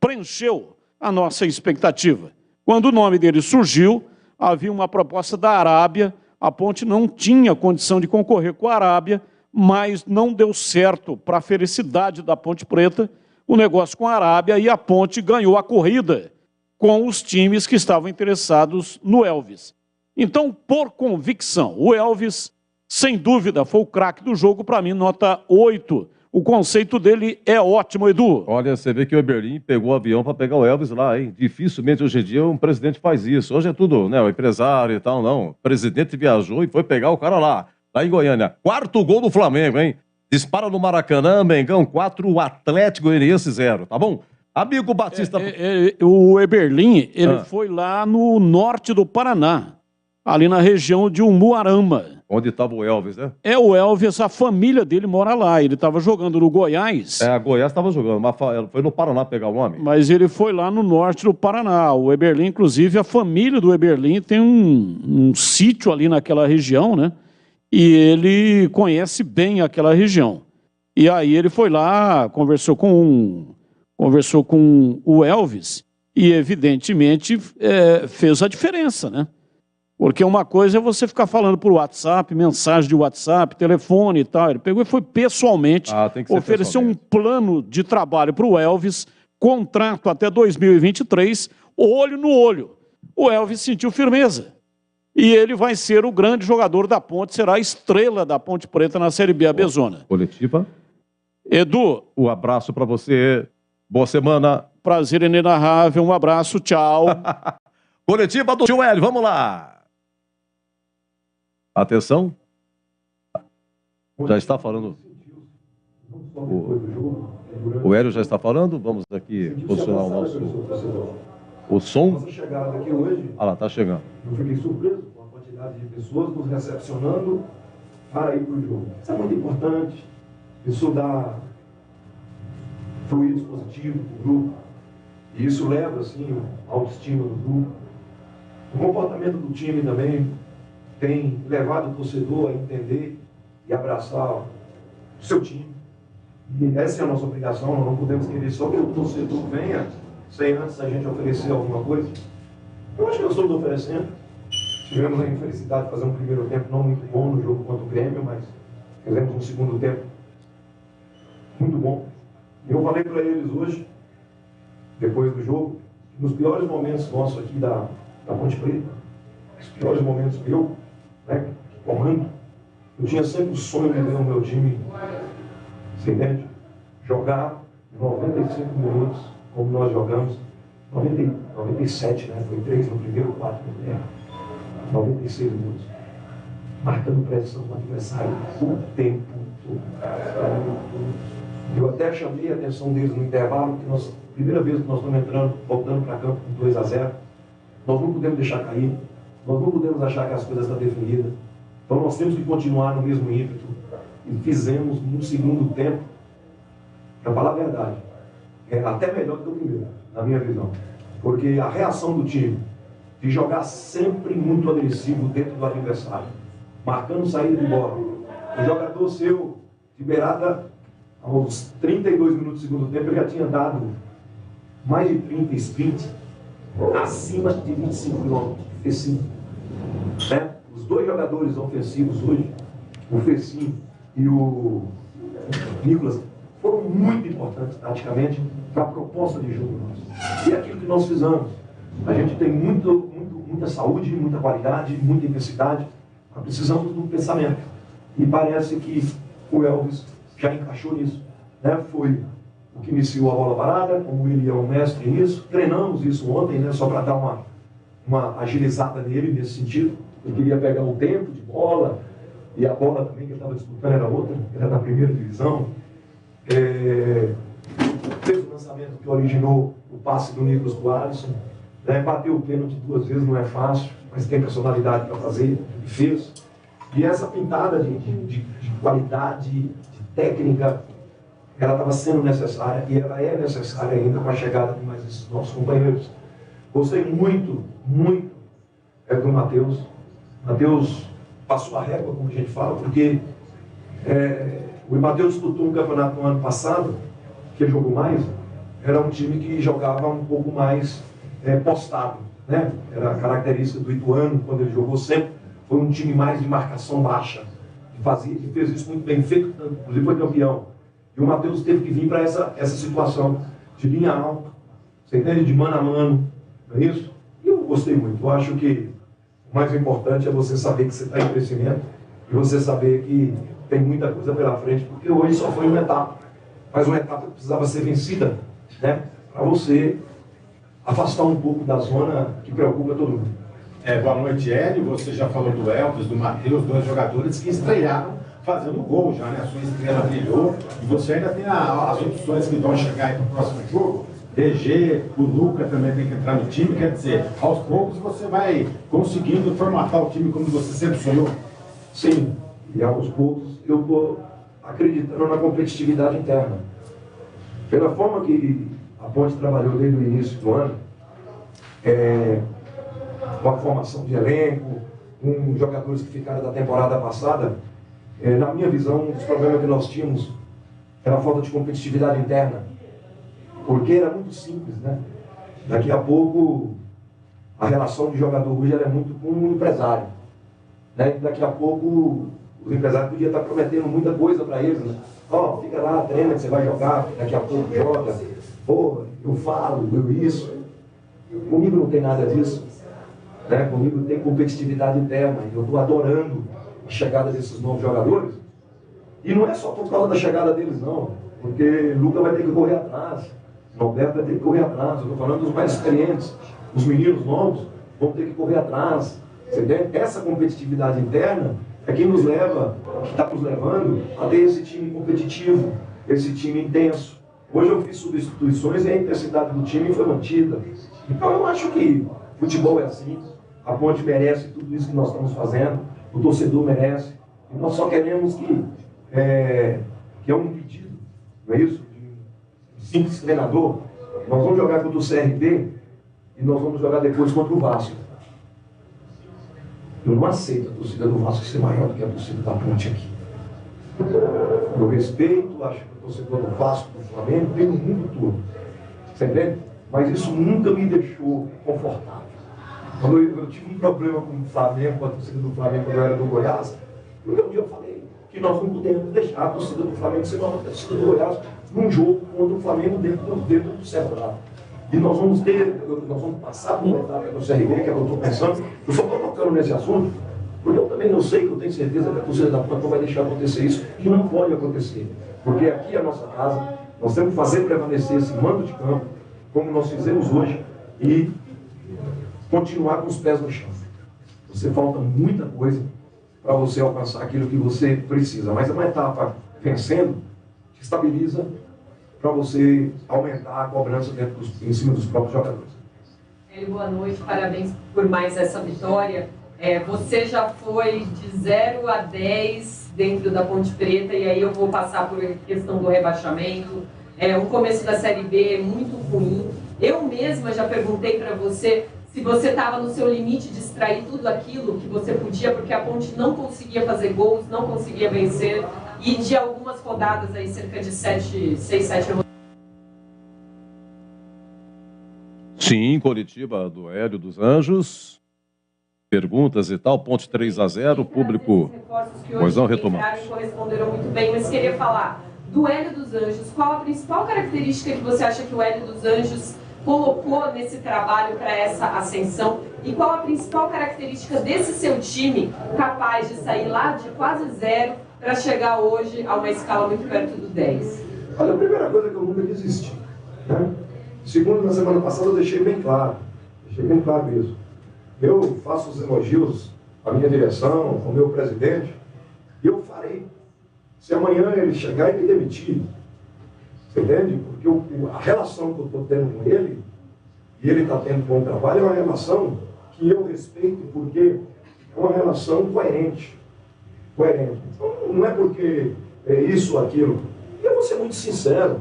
preencheu a nossa expectativa. Quando o nome dele surgiu, havia uma proposta da Arábia. A Ponte não tinha condição de concorrer com a Arábia, mas não deu certo para a felicidade da Ponte Preta o negócio com a Arábia e a Ponte ganhou a corrida com os times que estavam interessados no Elvis. Então, por convicção, o Elvis, sem dúvida, foi o craque do jogo, para mim, nota 8. O conceito dele é ótimo, Edu. Olha, você vê que o Eberlin pegou o avião para pegar o Elvis lá, hein? Dificilmente hoje em dia um presidente faz isso. Hoje é tudo, né? O empresário e tal, não. O presidente viajou e foi pegar o cara lá em Goiânia. 4º gol do Flamengo, hein? Dispara no Maracanã, Mengão 4, Atlético Goianiense 0, tá bom? Amigo Batista... O Eberlin, ele foi lá no norte do Paraná, ali na região de Umuarama. Onde estava o Elvis, né? O Elvis, a família dele mora lá. Ele estava jogando no Goiás. A Goiás estava jogando, mas foi no Paraná pegar o homem. Mas ele foi lá no norte do Paraná. O Eberlin, inclusive, a família do Eberlin tem um sítio ali naquela região, né? E ele conhece bem aquela região. E aí ele foi lá, conversou com o Elvis e, evidentemente, fez a diferença, né? Porque uma coisa é você ficar falando por WhatsApp, mensagem de WhatsApp, telefone e tal. Ele pegou e foi pessoalmente, ofereceu um plano de trabalho para o Elvis, contrato até 2023, olho no olho. O Elvis sentiu firmeza. E ele vai ser o grande jogador da Ponte, será a estrela da Ponte Preta na Série B, a Bezona. Coletiva. Edu. Um abraço para você. Boa semana. Prazer inenarrável. Um abraço. Tchau. Coletiva do Joel. Vamos lá. Atenção. Já está falando. O Hélio já está falando. Vamos aqui posicionar o som. Ah lá, está chegando. Eu fiquei surpreso com a quantidade de pessoas nos recepcionando para ir para o jogo. Isso é muito importante. Isso dá fluidos positivos para o grupo. E isso leva, assim, a autoestima do grupo. O comportamento do time também tem levado o torcedor a entender e abraçar o seu time. E essa é a nossa obrigação, nós não podemos querer só que o torcedor venha sem antes a gente oferecer alguma coisa. Eu acho que nós estamos oferecendo. Tivemos a infelicidade de fazer um primeiro tempo não muito bom no jogo contra o Grêmio, mas fizemos um segundo tempo muito bom. E eu falei para eles hoje, depois do jogo, que nos piores momentos nossos aqui da Ponte Preta, os piores momentos meu, né, comando, eu tinha sempre o sonho de ver o meu time, você entende? Jogar 95 minutos, como nós jogamos, 97, né? Foi 3 no primeiro, 4 no primeiro, 96 minutos. marcando pressão no adversário o tempo todo. Eu até chamei a atenção deles no intervalo, que primeira vez que nós estamos entrando, voltando para campo com 2-0, nós não podemos deixar cair, nós não podemos achar que as coisas estão definidas. Então nós temos que continuar no mesmo ímpeto. E fizemos no segundo tempo, para falar a verdade, até melhor do que o primeiro, na minha visão. Porque a reação do time de jogar sempre muito agressivo dentro do adversário, marcando saída de bola. O jogador seu de beirada, aos 32 minutos do segundo tempo, ele já tinha dado mais de 30 sprint, acima de 25 km. Fecinho. Né? Os dois jogadores ofensivos hoje, o Fecinho e o Nicolas, foram muito importantes taticamente para a proposta de jogo nosso. E aquilo que nós fizemos. A gente tem muita saúde, muita qualidade, muita intensidade, mas precisamos de um pensamento. E parece que o Elvis já encaixou nisso. Né? Foi o que iniciou a bola parada, como ele é um mestre nisso. Treinamos isso ontem, né? Só para dar uma agilizada nele nesse sentido. Ele queria pegar o tempo de bola, e a bola também que ele estava disputando era outra, era da primeira divisão. Fez o lançamento que originou o passe do Nicolas do Alisson. Bateu o pênalti 2 vezes, não é fácil, mas tem personalidade para fazer, e fez. E essa pintada de qualidade, de técnica, ela estava sendo necessária, e ela é necessária ainda com a chegada de mais esses nossos companheiros. Gostei muito do Matheus. Matheus passou a régua, como a gente fala, porque o Matheus disputou um campeonato no ano passado, que ele jogou mais, era um time que jogava um pouco mais postado, né? Era a característica do Ituano, quando ele jogou sempre, foi um time mais de marcação baixa, que fez isso muito bem feito, inclusive foi campeão. E o Matheus teve que vir para essa situação de linha alta, você entende? De mano a mano, não é isso? E eu gostei muito. Eu acho que o mais importante é você saber que você está em crescimento e você saber que tem muita coisa pela frente, porque hoje só foi uma etapa, mas uma etapa que precisava ser vencida, né? Para você afastar um pouco da zona que preocupa todo mundo. Boa noite, Hélio. Você já falou do Elvis, do Matheus, dois jogadores que estrearam fazendo gol já, né? A sua estrela brilhou e você ainda tem as opções que vão chegar aí para o próximo jogo. DG, o Luca também tem que entrar no time, quer dizer, aos poucos você vai conseguindo formatar o time como você sempre sonhou? Sim, e aos poucos eu estou acreditando na competitividade interna. Pela forma que a Ponte trabalhou desde o início do ano, com a formação de elenco, com jogadores que ficaram da temporada passada, na minha visão, um dos problemas que nós tínhamos era a falta de competitividade interna. Porque era muito simples, né? Daqui a pouco, a relação de jogador hoje é muito com o empresário. Né? Daqui a pouco, os empresários podiam estar prometendo muita coisa para eles, né? Fica lá, treina que você vai jogar, daqui a pouco joga. Eu falo, isso. Comigo não tem nada disso. Né? Comigo tem competitividade interna. Eu estou adorando a chegada desses novos jogadores. E não é só por causa da chegada deles, não. Porque Luca vai ter que correr atrás. Roberto vai ter que correr atrás. Eu estou falando dos mais experientes. Os meninos novos vão ter que correr atrás. Essa competitividade interna é que nos leva, que está nos levando a ter esse time competitivo, esse time intenso. Hoje eu fiz substituições e a intensidade do time foi mantida. Então eu acho que futebol é assim. A Ponte merece tudo isso que nós estamos fazendo. O torcedor merece. E nós só queremos que é um pedido, não é isso? De simples treinador. Nós vamos jogar contra o CRB e nós vamos jogar depois contra o Vasco. Eu não aceito a torcida do Vasco ser maior do que a torcida da Ponte aqui. Eu respeito, acho que o torcedor do Vasco, do Flamengo, tem no mundo todo. Você entende? Mas isso nunca me deixou confortável. Quando eu tive um problema com o Flamengo, com a torcida do Flamengo, quando eu era do Goiás, um dia eu falei que nós não podemos deixar a torcida do Flamengo ser maior que a torcida do Goiás num jogo contra o Flamengo dentro do Ceará. E nós vamos passar por uma etapa do CRB, que é o que eu estou pensando. Eu só estou tocando nesse assunto, porque eu também não sei, que eu tenho certeza que a torcida da Ponte não vai deixar acontecer isso, que não pode acontecer. Porque aqui é a nossa casa, nós temos que fazer prevalecer esse mando de campo, como nós fizemos hoje, e continuar com os pés no chão. Você falta muita coisa, para você alcançar aquilo que você precisa. Mas é uma etapa vencendo, que estabiliza para você aumentar a cobrança em cima dos próprios jogadores. Hélio, boa noite, parabéns por mais essa vitória. Você já foi de 0 a 10 dentro da Ponte Preta, e aí eu vou passar por questão do rebaixamento. O começo da Série B é muito ruim. Eu mesma já perguntei para você se você estava no seu limite de extrair tudo aquilo que você podia, porque a Ponte não conseguia fazer gols, não conseguia vencer, e de algumas rodadas aí, cerca de 6, 7 rodadas. Sim, Coritiba, do Hélio dos Anjos. Perguntas e tal, Ponte 3-0, público. Pois não, retomamos. Corresponderam muito bem, mas queria falar do Hélio dos Anjos. Qual a principal característica que você acha que o Hélio dos Anjos colocou nesse trabalho para essa ascensão? E qual a principal característica desse seu time capaz de sair lá de quase 0 para chegar hoje a uma escala muito perto do 10? Olha, a primeira coisa é que eu nunca desisti, né? Segundo, na semana passada eu deixei bem claro isso. Eu faço os elogios à minha direção, ao meu presidente, e eu farei. Se amanhã ele chegar e me demitir, você entende? Porque a relação que eu estou tendo com ele, e ele está tendo com o trabalho, é uma relação que eu respeito, porque é uma relação coerente. Então, não é porque é isso ou aquilo. Eu vou ser muito sincero,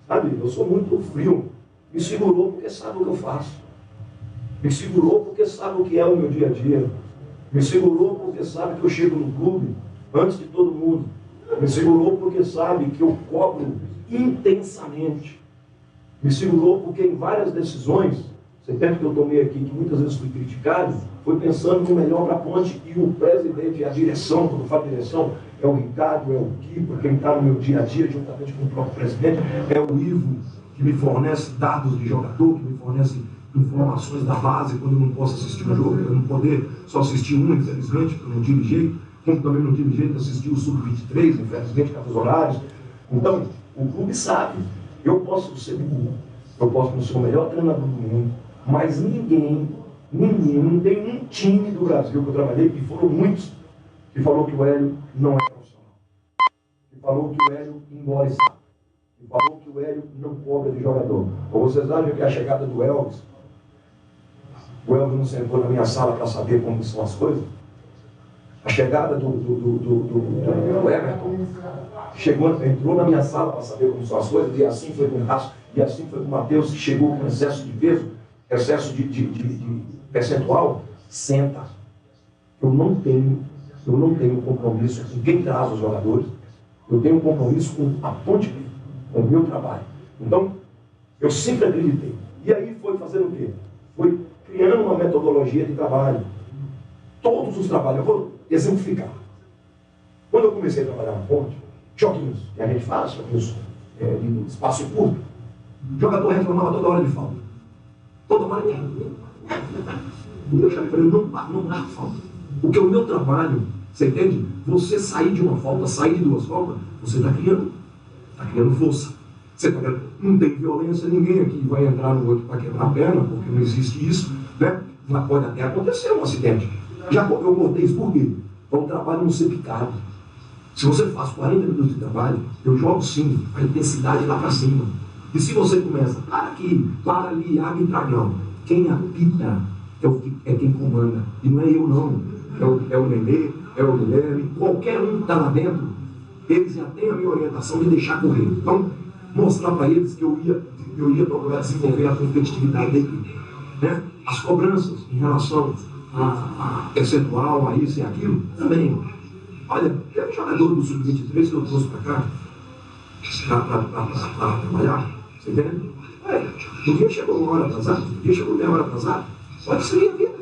sabe? Eu sou muito frio. Me segurou porque sabe o que eu faço. Me segurou porque sabe o que é o meu dia a dia. Me segurou porque sabe que eu chego no clube antes de todo mundo. Me segurou porque sabe que eu cobro intensamente. Me segurou porque em várias decisões, você entende que eu tomei aqui, que muitas vezes fui criticado, foi pensando no melhor para a Ponte, e o presidente e a direção, quando eu falo direção, é o Ricardo, é o Kipa, quem está no meu dia a dia, juntamente com o próprio presidente, é o Ivo, que me fornece dados de jogador, que me fornece informações da base, quando eu não posso assistir um jogo, eu não poder só assistir um, infelizmente, porque eu não tive jeito, como também não tive jeito de assistir o Sub-23, infelizmente, com os horários. Então, o clube sabe, eu posso ser burro, eu posso não ser o melhor treinador do mundo, mas ninguém, não tem um time do Brasil que eu trabalhei, e foram muitos, que falou que o Hélio não é profissional, que falou que o Hélio embora está, que falou que o Hélio não cobra de jogador. Ou vocês acham que a chegada do Elvis, o Elvis não sentou na minha sala para saber como são as coisas? A chegada do Everton entrou na minha sala para saber como são as coisas, e assim foi com o Cássio, e assim foi com o Matheus, que chegou com excesso de peso, excesso de percentual. Senta. Eu não tenho compromisso com quem traz os jogadores, eu tenho compromisso com a Ponte Preta, com o meu trabalho. Então, eu sempre acreditei. E aí foi fazendo o quê? Foi criando uma metodologia de trabalho. Todos os trabalhos, eu vou exemplificar. Quando eu comecei a trabalhar na Ponte, joguinhos, que a gente faz, joguinhos de espaço curto, o jogador reclamava toda hora de falta. Toda hora de falta. Eu já falei, não dá falta. Porque o meu trabalho, você entende? Você sair de uma falta, sair de duas faltas, você está criando força. Você tá vendo? Não tem violência, ninguém aqui vai entrar no outro para quebrar a perna, porque não existe isso, né? Mas pode até acontecer um acidente. Eu botei isso por quê? Para o trabalho não ser picado. Se você faz 40 minutos de trabalho, eu jogo sim, a intensidade lá para cima. E se você começa, para aqui, para ali, água e dragão, quem apita é quem comanda. E não é eu não, é o Nenê, é o Guilherme, qualquer um que está lá dentro, eles já têm a minha orientação de deixar correr. Então, mostrar para eles que eu ia procurar desenvolver a competitividade da equipe. Né? As cobranças em relação a percentual, a isso e aquilo, também. Olha, teve jogador do Sub-23 que eu trouxe para cá, para trabalhar, você entende? No dia chegou uma hora atrasada, no dia chegou meia hora atrasada, pode seguir a vida.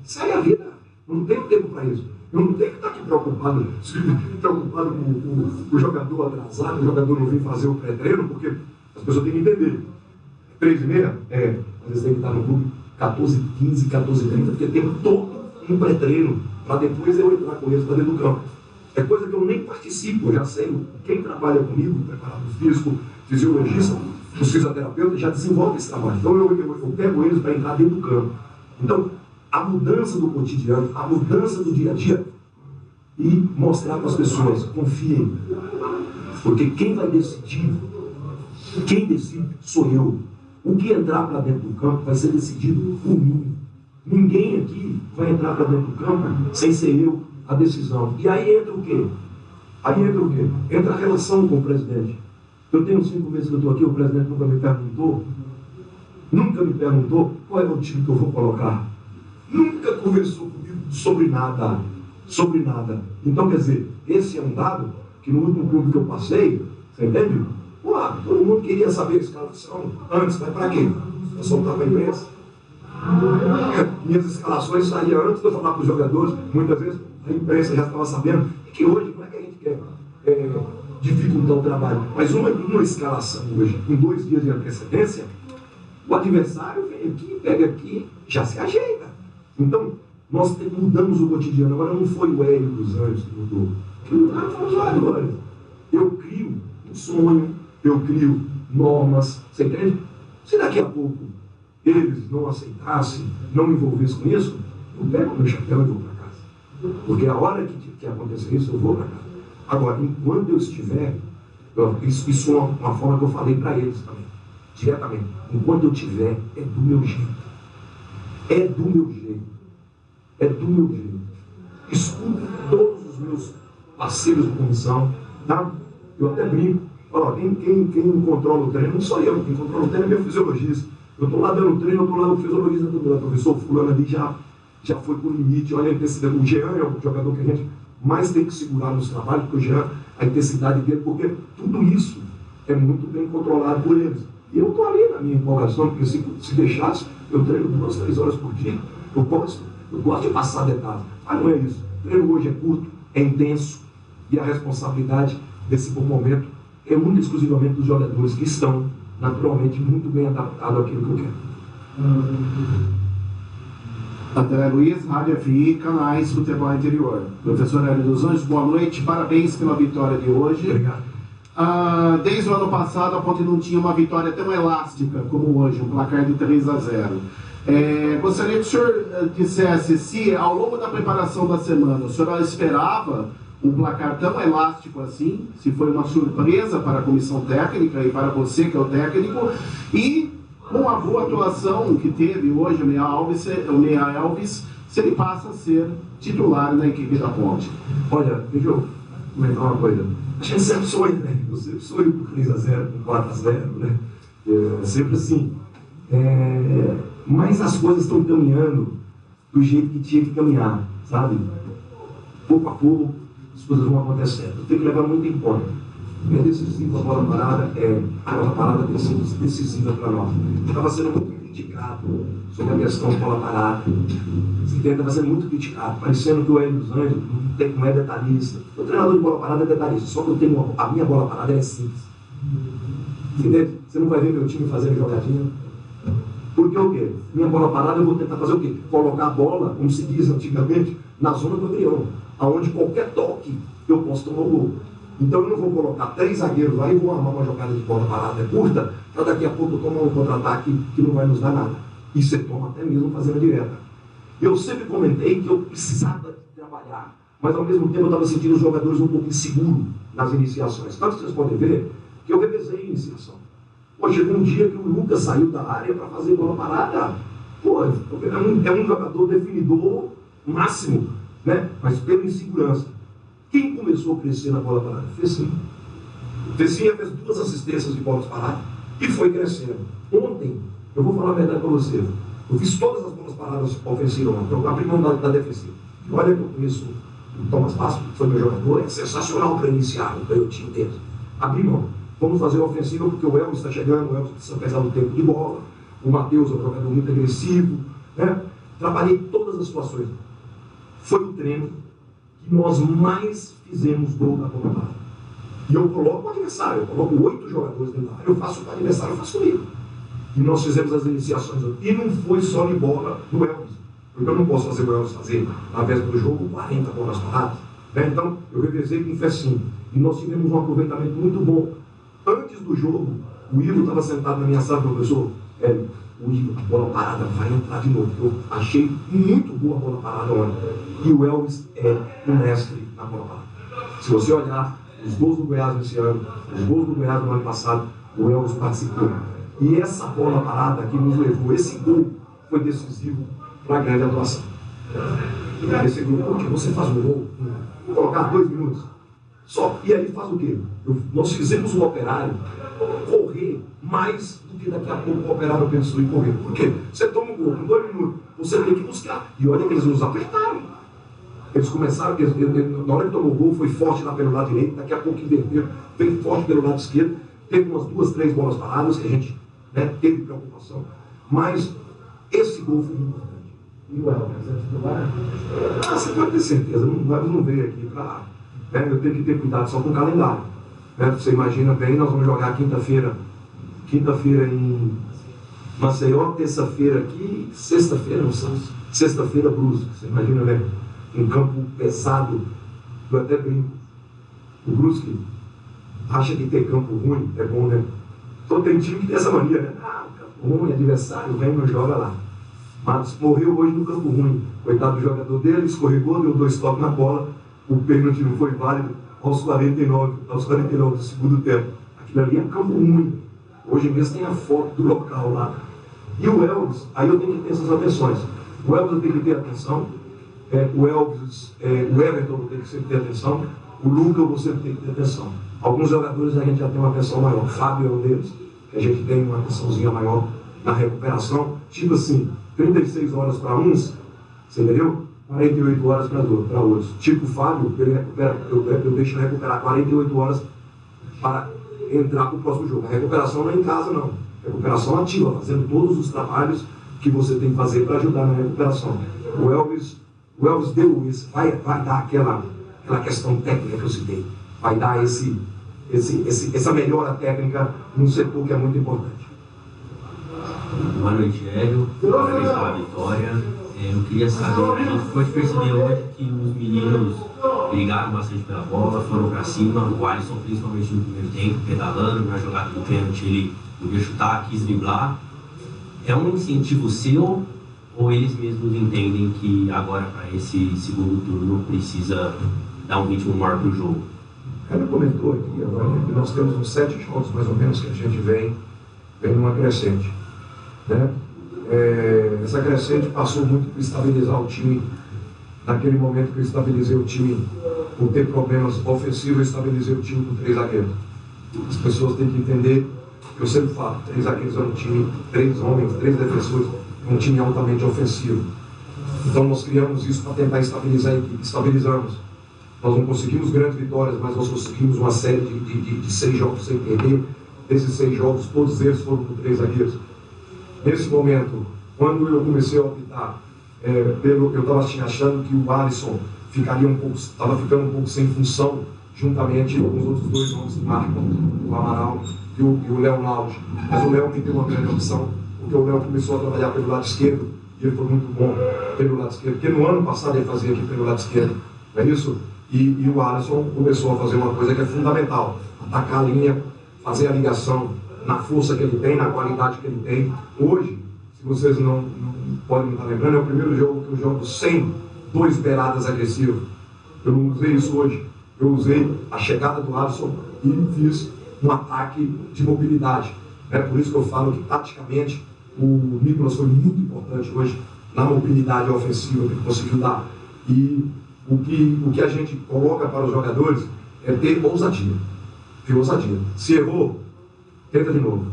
Segue a vida. Eu não tenho tempo para isso. Eu não tenho que estar aqui preocupado com o jogador atrasado, o jogador não vir fazer o pré-treino, porque as pessoas têm que entender. 3h30, às vezes tem que estar no clube 14h15, 14h30, porque tem todo um pré-treino para depois eu entrar com eles para dentro do campo. É coisa que eu nem participo, eu já sei. Quem trabalha comigo, preparador físico, fisiologista, os fisioterapeutas, já desenvolve esse trabalho. Então eu pego eles para entrar dentro do campo. Então, a mudança do cotidiano, a mudança do dia a dia, e mostrar para as pessoas, confiem, porque quem vai decidir, quem decide sou eu. O que entrar para dentro do campo vai ser decidido por mim. Ninguém aqui vai entrar para dentro do campo sem ser eu a decisão. E aí entra o quê? Entra a relação com o presidente. Eu tenho 5 meses que eu estou aqui, o presidente nunca me perguntou qual é o time que eu vou colocar. Nunca conversou comigo sobre nada. Então, quer dizer, esse é um dado que no último clube que eu passei, você entende? Todo mundo queria saber a escalação antes, mas para quê? Eu soltava para a imprensa. Minhas escalações saíam antes de eu falar para os jogadores, muitas vezes a imprensa já estava sabendo, e que hoje, não é que a gente quer dificultar o trabalho, mas uma escalação hoje, com 2 dias de antecedência, o adversário vem aqui, pega aqui, já se ajeita. Então, nós mudamos o cotidiano. Agora não foi o Hélio dos Anjos que mudou. Quem mudaram foram os jogadores. Eu crio um sonho, eu crio normas, você entende? Se daqui a pouco eles não aceitassem, não me envolvessem com isso, eu pego meu chapéu e vou para casa. Porque a hora que acontecer isso, eu vou para casa. Agora, enquanto eu estiver, isso é uma forma que eu falei para eles também, diretamente. Enquanto eu tiver, é do meu jeito. Escuto todos os meus parceiros de comissão, tá? Eu até brinco. Quem controla o treino não sou eu, quem controla o treino é meu fisiologista. Eu estou lá dando treino, eu estou lá, o fisiologista do professor fulano ali já foi com o limite, olha a intensidade. O Jean é o jogador que a gente mais tem que segurar nos trabalhos, porque o Jean, a intensidade dele, porque tudo isso é muito bem controlado por eles. E eu estou ali na minha empolgação, porque se deixasse, eu treino 2, 3 horas por dia. Eu gosto de passar detalhes. Mas não é isso. O treino hoje é curto, é intenso, e a responsabilidade desse bom momento é única e exclusivamente dos jogadores que estão, naturalmente, muito bem adaptados àquilo que eu quero. André Luiz, Rádio FI, canais Futebol Interior. Professor Hélio dos Anjos, boa noite, parabéns pela vitória de hoje. Obrigado. Desde o ano passado, a Ponte não tinha uma vitória tão elástica como hoje, um placar de 3-0. Gostaria que o senhor dissesse se, ao longo da preparação da semana, o senhor esperava um placar tão elástico assim, se foi uma surpresa para a comissão técnica e para você, que é o técnico, e com a boa atuação que teve hoje o Meia Elvis, se ele passa a ser titular na equipe da Ponte. Olha, deixa eu comentar uma coisa. A gente sempre sonha, né? Eu sempre sonho com 3-0, com 4-0, né? Sempre assim. Mas as coisas estão caminhando do jeito que tinha que caminhar, sabe? Pouco a pouco, as coisas vão acontecendo. Tem que levar muito em conta. É decisiva a bola parada, a bola parada tem sido decisiva para nós. Estava sendo muito criticado sobre a questão da bola parada. Estava sendo muito criticado, parecendo que o Hélio dos Anjos não é detalhista. O treinador de bola parada é detalhista, só que eu tenho a minha bola parada é simples. Entende? Você não vai ver meu time fazendo jogadinha. Porque o quê? Minha bola parada eu vou tentar fazer o quê? Colocar a bola, como se diz antigamente, na zona do agrião, aonde qualquer toque eu posso tomar o gol. Então eu não vou colocar 3 zagueiros lá e vou armar uma jogada de bola parada curta, para daqui a pouco eu tomar um contra-ataque que não vai nos dar nada. E você toma até mesmo fazendo direta. Eu sempre comentei que eu precisava trabalhar, mas ao mesmo tempo eu estava sentindo os jogadores um pouco inseguros nas iniciações. Tanto que vocês podem ver que eu revezei a iniciação. Pô, chegou um dia que o Lucas saiu da área para fazer bola parada. Pô, é um jogador definidor máximo, né? Mas pela insegurança. Quem começou a crescer na bola parada? Fecinha. Fecinha fez 2 assistências de bolas paradas e foi crescendo. Ontem, eu vou falar a verdade para você, eu fiz todas as bolas paradas ofensivas, eu abri mão da defensiva. E olha que eu conheço o Thomas Passo, que foi meu jogador, é sensacional para iniciar o time dele. Abri mão. Vamos fazer a ofensiva porque o Elvis está chegando, o Elvis precisa pegar no tempo de bola, o Matheus é um jogador muito agressivo, né? Trabalhei todas as situações. Foi o treino que nós mais fizemos gol da bola parada. E eu coloco o adversário, eu coloco 8 jogadores dentro da área, eu faço o adversário, eu faço comigo. E nós fizemos as iniciações. E não foi só de bola no Elvis, porque eu não posso fazer o Elvis fazer, na véspera do jogo, 40 bolas paradas. Né? Então, eu revezei com o Fecinho. E nós tivemos um aproveitamento muito bom. Antes do jogo, o Ivo estava sentado na minha sala, professor. hoje a bola parada vai entrar de novo. Eu achei muito boa a bola parada ontem. E o Elvis é o mestre na bola parada. Se você olhar os gols do Goiás nesse ano, os gols do Goiás no ano passado, o Elvis participou. E essa bola parada que nos levou, esse gol foi decisivo para a grande atuação. Esse gol, porque você faz um gol, vou colocar 2 minutos, só, e aí faz o quê? Nós fizemos o Operário correr mais do que daqui a pouco o Operário pensou em correr. Por quê? Você toma um gol com 2 minutos, você tem que buscar. E olha que eles nos apertaram. Eles começaram, na hora que tomou o gol, foi forte lá pelo lado direito, daqui a pouco inverteram, veio forte pelo lado esquerdo, teve umas 2, 3 bolas paradas que a gente teve preocupação. Mas esse gol foi importante. E o Elvis é titular? Você pode ter certeza, não veio aqui para... eu tenho que ter cuidado só com o calendário. Você imagina bem, nós vamos jogar quinta-feira em Maceió, terça-feira aqui, sexta-feira, não sei, sexta-feira Brusque. Você imagina bem, um campo pesado, eu até brinco. O Brusque acha que ter campo ruim é bom, né? Então tem time que tem essa mania, né? Campo ruim, adversário, vem e não joga lá. Mas morreu hoje no campo ruim. Coitado do jogador dele, escorregou, deu 2 toques na bola, o pênalti não foi válido aos 49 do segundo tempo. Aquilo ali é campo ruim. Hoje mesmo tem a foto do local lá. E o Elvis, aí eu tenho que ter essas atenções. O Elvis eu tenho que ter atenção, o Everton eu tenho que sempre ter atenção, o Luca eu vou sempre ter que ter atenção. Alguns jogadores a gente já tem uma atenção maior. O Fábio é um deles, que a gente tem uma atençãozinha maior na recuperação. Tipo assim, 36 horas para uns, você entendeu? 48 horas para outros. Tipo o Fábio, ele recupera, eu deixo recuperar 48 horas para entrar para o próximo jogo. A recuperação não é em casa, não. Recuperação ativa, fazendo todos os trabalhos que você tem que fazer para ajudar na recuperação. O Elvis deu isso, vai dar aquela questão técnica que eu citei. Vai dar essa melhora técnica num setor que é muito importante. Boa noite, Hélio. Parabéns pela vitória. Eu queria saber, a gente pode perceber hoje que os meninos brigaram bastante pela bola, foram para cima. O Alisson, principalmente no primeiro tempo, pedalando, na jogada do pênalti, ele podia chutar, quis driblar. É um incentivo seu ou eles mesmos entendem que agora, para esse segundo turno, precisa dar um ritmo maior para o jogo? Ela comentou aqui agora que nós temos uns 7 jogos mais ou menos que a gente vem numa crescente, né? Essa crescente passou muito por estabilizar o time. Naquele momento que eu estabilizei o time por ter problemas ofensivos, eu estabilizei o time com 3 zagueiros. As pessoas têm que entender, eu sempre falo, 3 zagueiros é um time, 3 homens, 3 defensores, é um time altamente ofensivo. Então nós criamos isso para tentar estabilizar a equipe. Estabilizamos. Nós não conseguimos grandes vitórias, mas nós conseguimos uma série de 6 jogos sem perder. Desses 6 jogos, todos eles foram com 3 zagueiros. Nesse momento, quando eu comecei a optar, eu estava achando que o Alisson estava ficando um pouco sem função, juntamente com os outros 2 nomes que marcam, o Amaral e o Léo Lauge. Mas o Léo me deu uma grande opção, porque o Léo começou a trabalhar pelo lado esquerdo, e ele foi muito bom pelo lado esquerdo, porque no ano passado ele fazia aqui pelo lado esquerdo, não é isso? E o Alisson começou a fazer uma coisa que é fundamental, atacar a linha, fazer a ligação, na força que ele tem, na qualidade que ele tem. Hoje, se vocês não podem estar lembrando, é o primeiro jogo que eu jogo sem 2 beiradas agressivas. Eu não usei isso hoje. Eu usei a chegada do Alisson e fiz um ataque de mobilidade. Por isso que eu falo que, taticamente, o Nicolas foi muito importante hoje na mobilidade ofensiva que ele conseguiu dar. E o que a gente coloca para os jogadores é ter ousadia. Ter ousadia. Se errou, tenta de novo.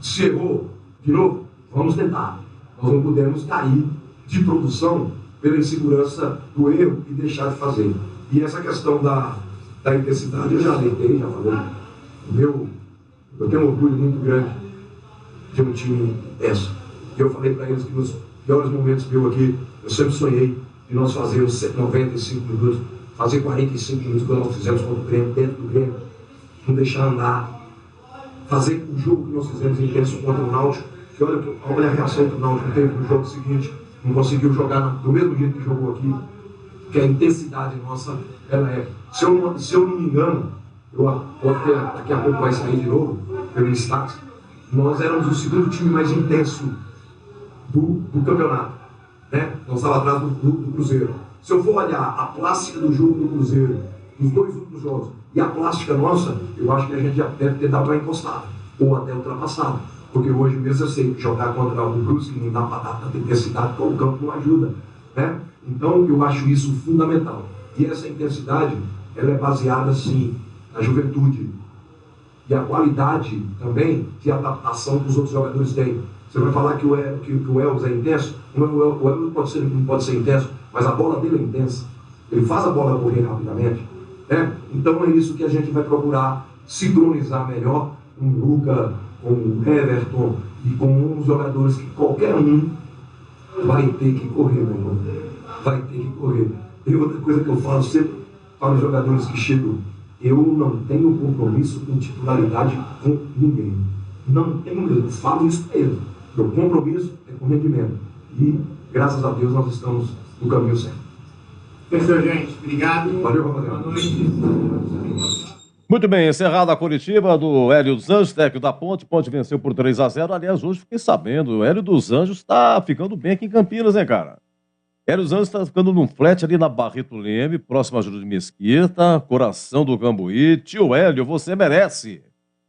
Se errou de novo, vamos tentar. Nós não podemos cair de produção pela insegurança do erro e deixar de fazer. E essa questão da intensidade, eu já deitei, já falei. Eu tenho um orgulho muito grande de um time dessa. E eu falei para eles que nos piores momentos meus aqui, eu sempre sonhei de nós fazermos 95 minutos, fazer 45 minutos quando nós fizemos contra o Grêmio, dentro do Grêmio, não deixar andar. Fazer o jogo que nós fizemos intenso contra o Náutico, que olha a reação que o Náutico teve no jogo seguinte, não conseguiu jogar do mesmo jeito que jogou aqui, que a intensidade nossa, ela é. Se eu não me engano, daqui a pouco vai sair de novo, pelo status, nós éramos o segundo time mais intenso do campeonato, né? Nós estávamos atrás do Cruzeiro. Se eu for olhar a plástica do jogo do Cruzeiro, dos 2 últimos jogos, e a plástica nossa, eu acho que a gente já deve ter dado uma encostada, ou até ultrapassada. Porque hoje mesmo eu sei que jogar contra o Brusque não dá para dar tanta intensidade, porque o campo não ajuda, né? Então eu acho isso fundamental. E essa intensidade, ela é baseada, sim, na juventude. E a qualidade também de adaptação que os outros jogadores têm. Você vai falar que o Elvis é intenso? O Elvis não pode ser intenso, mas a bola dele é intensa. Ele faz a bola correr rapidamente, né? Então é isso que a gente vai procurar sincronizar melhor com o Luca, com o Everton e com uns jogadores que qualquer um vai ter que correr, meu irmão. Vai ter que correr. E outra coisa que eu falo sempre para os jogadores que chegam, eu não tenho compromisso com titularidade com ninguém. Não tenho mesmo. Eu falo isso para eles. Meu compromisso é com rendimento. E, graças a Deus, nós estamos no caminho certo. Professor, gente, obrigado. Valeu, rapaziada. Boa noite. Muito bem, encerrada a coletiva do Hélio dos Anjos, técnico da Ponte. Ponte venceu por 3-0. Aliás, hoje fiquei sabendo, o Hélio dos Anjos está ficando bem aqui em Campinas, hein, cara? Hélio dos Anjos está ficando num flat ali na Barreto Leme, próximo a Júlio de Mesquita, coração do Cambuí. Tio Hélio, você merece.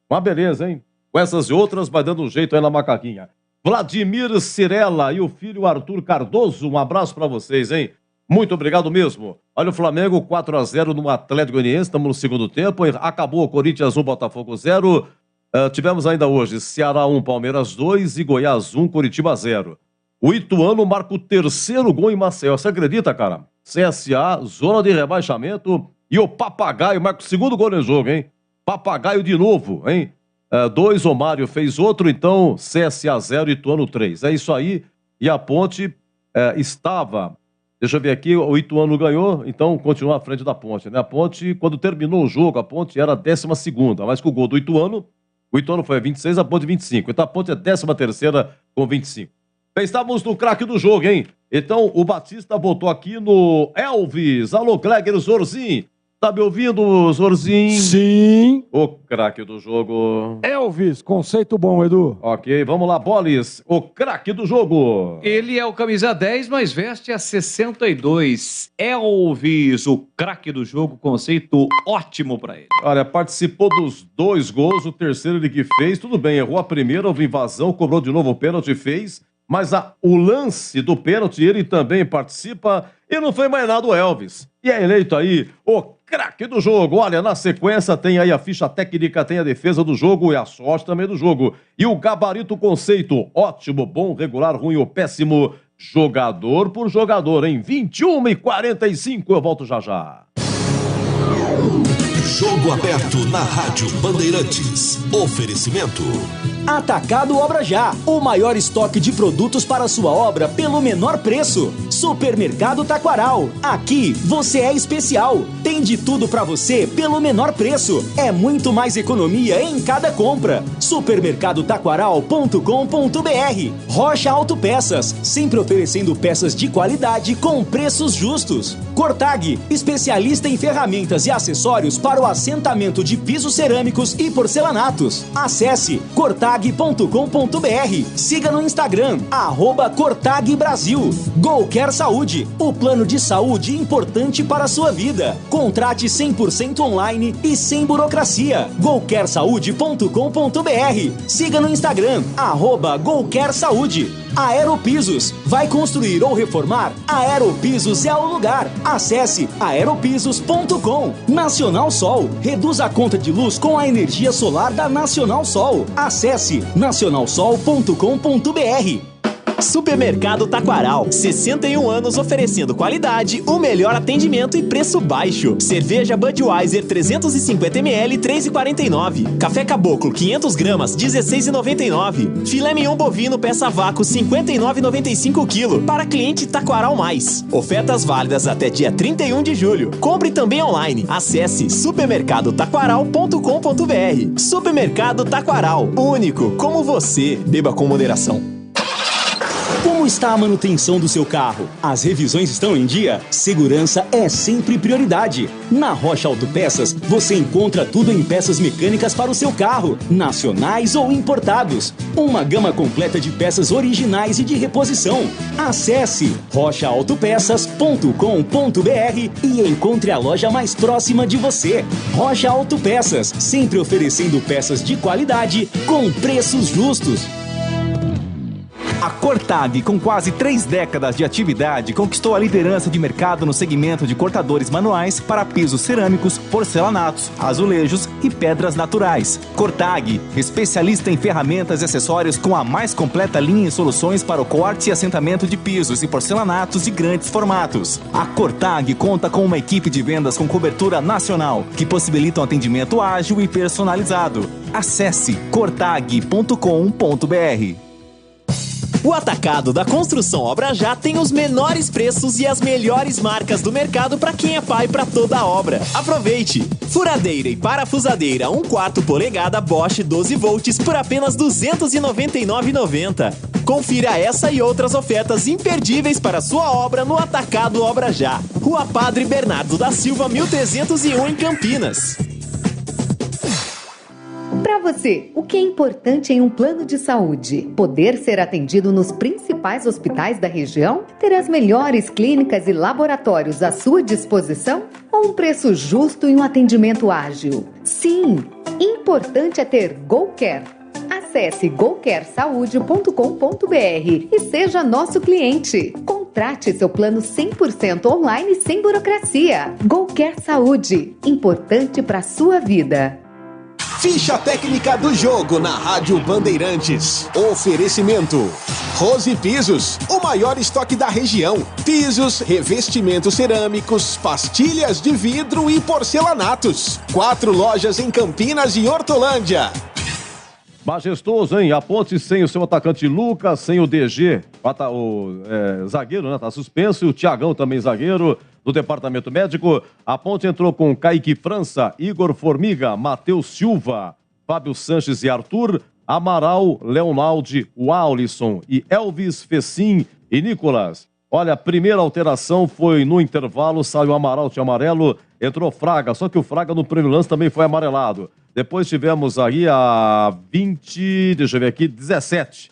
Uma beleza, hein? Com essas e outras, vai dando um jeito aí na macaquinha. Vladimir Cirella e o filho Arthur Cardoso, um abraço para vocês, hein? Muito obrigado mesmo. Olha o Flamengo 4-0 no Atlético Goianiense, estamos no segundo tempo, acabou o Corinthians 1, Botafogo 0. Tivemos ainda hoje Ceará 1, Palmeiras 2 e Goiás 1, Curitiba 0. O Ituano marca o 3º gol em Maceió, você acredita, cara? CSA, zona de rebaixamento e o Papagaio marca o 2º gol no jogo, hein? Papagaio de novo, hein? 2, o Mário fez outro, então CSA 0, Ituano 3. É isso aí, e a Ponte estava... Deixa eu ver aqui, o Ituano ganhou, então continua à frente da Ponte, né? A Ponte, quando terminou o jogo, a Ponte era a 12ª, mas com o gol do Ituano, o Ituano foi a 26, a Ponte 25. Então a Ponte é 13ª com 25. Bem, estávamos no craque do jogo, hein? Então o Batista voltou aqui no Elvis. Alô, Kleger Zorzin. Tá me ouvindo, Zorzin? Sim. O craque do jogo. Elvis, conceito bom, Edu. Ok, vamos lá, Bolis. O craque do jogo. Ele é o camisa 10, mas veste a 62. Elvis, o craque do jogo, conceito ótimo pra ele. Olha, participou dos 2 gols, o terceiro ele que fez. Tudo bem, errou a primeira, houve invasão, cobrou de novo o pênalti, fez. Mas o lance do pênalti, ele também participa e não foi mais nada o Elvis. E é eleito aí o craque do jogo. Olha, na sequência tem aí a ficha técnica, tem a defesa do jogo e a sorte também do jogo. E o gabarito conceito, ótimo, bom, regular, ruim ou péssimo, jogador por jogador, em 21h45, eu volto já já. Jogo aberto na Rádio Bandeirantes. Oferecimento. Atacado Obra Já, o maior estoque de produtos para sua obra pelo menor preço. Supermercado Taquaral, aqui você é especial. Tem de tudo para você pelo menor preço. É muito mais economia em cada compra. Supermercadotaquaral.com.br. Rocha Autopeças, sempre oferecendo peças de qualidade com preços justos. Cortag, especialista em ferramentas e acessórios para o assentamento de pisos cerâmicos e porcelanatos. Acesse cortag.com.br. Siga no Instagram, @Cortag Brasil. Golcare Saúde, o plano de saúde importante para a sua vida. Contrate 100% online e sem burocracia. golcaresaude.com.br. Siga no Instagram, @Golcare Saúde. Aeropisos, vai construir ou reformar? Aeropisos é o lugar. Acesse aeropisos.com. Nacional Sol, reduz a conta de luz com a energia solar da Nacional Sol. Acesse nacionalsol.com.br. Supermercado Taquaral, 61 anos oferecendo qualidade, o melhor atendimento e preço baixo. Cerveja Budweiser 350ml, 3,49. Café Caboclo 500 gramas, 16,99. Filé mignon bovino peça vácuo 59,95 kg para cliente Taquaral Mais. Ofertas válidas até dia 31 de julho. Compre também online. Acesse supermercadotaquaral.com.br. Supermercado Taquaral, único como você. Beba com moderação. Como está a manutenção do seu carro? As revisões estão em dia? Segurança é sempre prioridade. Na Rocha Autopeças, você encontra tudo em peças mecânicas para o seu carro, nacionais ou importados. Uma gama completa de peças originais e de reposição. Acesse rochaautopeças.com.br e encontre a loja mais próxima de você. Rocha Autopeças, sempre oferecendo peças de qualidade com preços justos. A Cortag, com quase 3 décadas de atividade, conquistou a liderança de mercado no segmento de cortadores manuais para pisos cerâmicos, porcelanatos, azulejos e pedras naturais. Cortag, especialista em ferramentas e acessórios com a mais completa linha e soluções para o corte e assentamento de pisos e porcelanatos de grandes formatos. A Cortag conta com uma equipe de vendas com cobertura nacional, que possibilita um atendimento ágil e personalizado. Acesse cortag.com.br. O Atacado da Construção Obra Já tem os menores preços e as melhores marcas do mercado para quem é pai para toda a obra. Aproveite! Furadeira e parafusadeira 1/4 polegada Bosch 12 volts por apenas R$ 299,90. Confira essa e outras ofertas imperdíveis para sua obra no Atacado Obra Já. Rua Padre Bernardo da Silva, 1301 em Campinas. Para você, o que é importante em um plano de saúde? Poder ser atendido nos principais hospitais da região? Ter as melhores clínicas e laboratórios à sua disposição? Ou um preço justo e um atendimento ágil? Sim, importante é ter GoCare. Acesse gocaresaude.com.br e seja nosso cliente. Contrate seu plano 100% online sem burocracia. GoCare Saúde, importante para a sua vida. Ficha técnica do jogo na Rádio Bandeirantes. Oferecimento: Rose Pisos, o maior estoque da região. Pisos, revestimentos cerâmicos, pastilhas de vidro e porcelanatos. 4 lojas em Campinas e Hortolândia. Majestoso, hein? A Ponte sem o seu atacante Lucas, sem o DG, zagueiro, né? Tá suspenso, e o Thiagão também zagueiro do departamento médico. A Ponte entrou com Kaique França, Igor Formiga, Matheus Silva, Fábio Sanches e Arthur, Amaral, Leonaldi, Walisson e Elvis Fecim e Nicolas. Olha, a primeira alteração foi no intervalo, saiu Amaral de amarelo, entrou Fraga, só que o Fraga no primeiro lance também foi amarelado. Depois tivemos aí a 17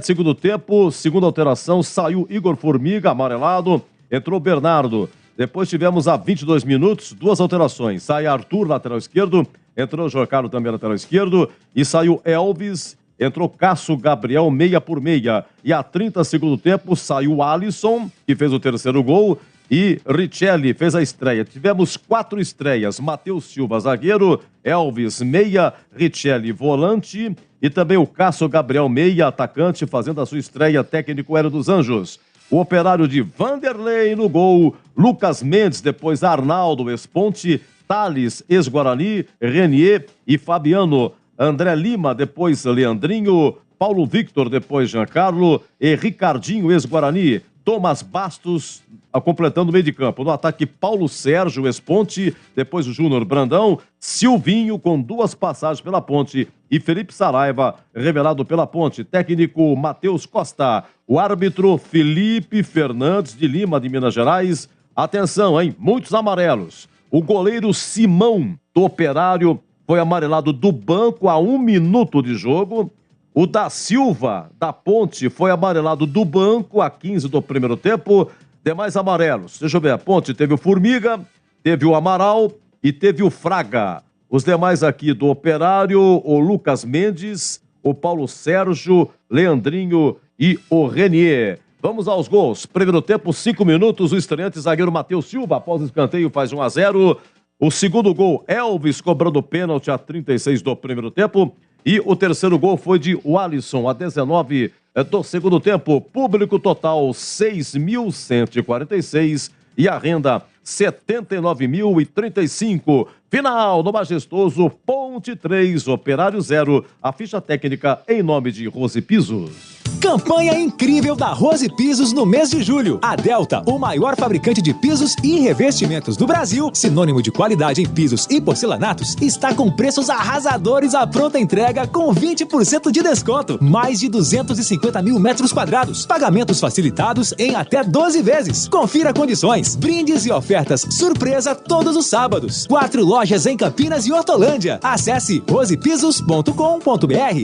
segundo tempo, segunda alteração, saiu Igor Formiga, amarelado, entrou Bernardo. Depois tivemos a 22 minutos, 2 alterações, sai Arthur, lateral esquerdo, entrou Jorcaro também, lateral esquerdo, e saiu Elvis, entrou Cássio Gabriel, meia por meia. E a 30 segundo tempo, saiu Alisson, que fez o terceiro gol, e Richelli fez a estreia. Tivemos 4 estreias, Matheus Silva, zagueiro, Elvis, meia, Richelli, volante, e também o Cássio Gabriel, meia, atacante, fazendo a sua estreia, técnico Hélio dos Anjos. O Operário de Vanderlei no gol, Lucas Mendes, depois Arnaldo, ex-Ponte, Thales, ex-Guarani, Renier e Fabiano, André Lima, depois Leandrinho, Paulo Victor, depois Giancarlo e Ricardinho, ex-Guarani. Thomas Bastos, completando o meio de campo. No ataque, Paulo Sérgio, ex-Ponte, depois o Júnior Brandão, Silvinho, com 2 passagens pela Ponte, e Felipe Saraiva, revelado pela Ponte. Técnico Matheus Costa. O árbitro Felipe Fernandes de Lima, de Minas Gerais. Atenção, hein? Muitos amarelos. O goleiro Simão, do Operário, foi amarelado do banco a 1 minuto de jogo. O da Silva, da Ponte, foi amarelado do banco a 15 do primeiro tempo. Demais amarelos. Deixa eu ver, a Ponte teve o Formiga, teve o Amaral e teve o Fraga. Os demais aqui do Operário, o Lucas Mendes, o Paulo Sérgio, Leandrinho e o Renier. Vamos aos gols. Primeiro tempo, 5 minutos, o estreante zagueiro Matheus Silva, após o escanteio, faz 1-0. O segundo gol, Elvis cobrando pênalti a 36 do primeiro tempo. E o terceiro gol foi de Walisson, a 19 do segundo tempo. Público total 6.146 e a renda 79.035. Final do majestoso Ponte 3, Operário 0. A ficha técnica em nome de Rose Pisos. Campanha incrível da Rose Pisos no mês de julho. A Delta, o maior fabricante de pisos e revestimentos do Brasil, sinônimo de qualidade em pisos e porcelanatos, está com preços arrasadores à pronta entrega com 20% de desconto. Mais de 250 mil metros quadrados. Pagamentos facilitados em até 12 vezes. Confira condições. Brindes e ofertas surpresa todos os sábados. 4 lojas em Campinas e Hortolândia. Acesse rosepisos.com.br.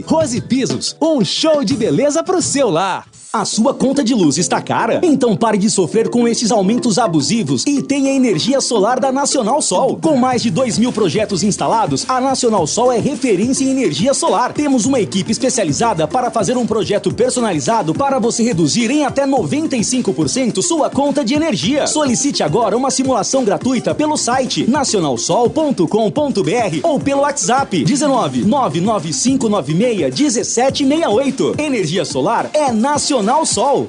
Rose Pisos, um show de beleza pro seu lar. A sua conta de luz está cara? Então pare de sofrer com esses aumentos abusivos e tenha energia solar da Nacional Sol. Com mais de 2.000 projetos instalados, a Nacional Sol é referência em energia solar. Temos uma equipe especializada para fazer um projeto personalizado para você reduzir em até 95% sua conta de energia. Solicite agora uma simulação gratuita pelo site nacionalsol.com.br ou pelo WhatsApp 19 99596 1768. Energia solar é Nacional Sol.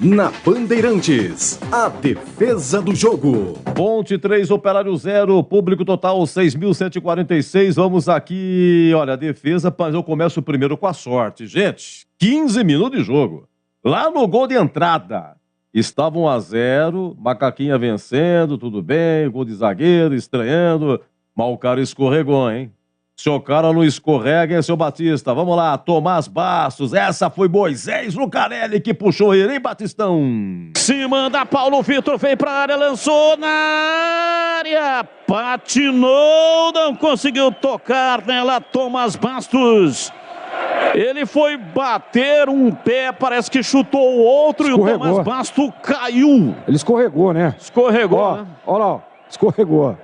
Na Bandeirantes, a defesa do jogo. Ponte 3, Operário 0, público total 6.146. Vamos aqui, olha, a defesa, mas eu começo primeiro com a sorte. Gente, 15 minutos de jogo. Lá no gol de entrada, estava 1-0, Macaquinha vencendo, tudo bem, gol de zagueiro, estranhando, mas o cara escorregou, hein? Se o cara não escorrega, é seu Batista. Vamos lá, Tomás Bastos. Essa foi Moisés Lucarelli que puxou ele, hein, Batistão? Se manda Paulo Vitor, vem pra área, lançou na área. Patinou, não conseguiu tocar nela, Tomás Bastos. Ele foi bater um pé, parece que chutou o outro escorregou. E o Tomás Bastos caiu. Ele escorregou, né? Escorregou, ó, né? Olha lá, ó, escorregou.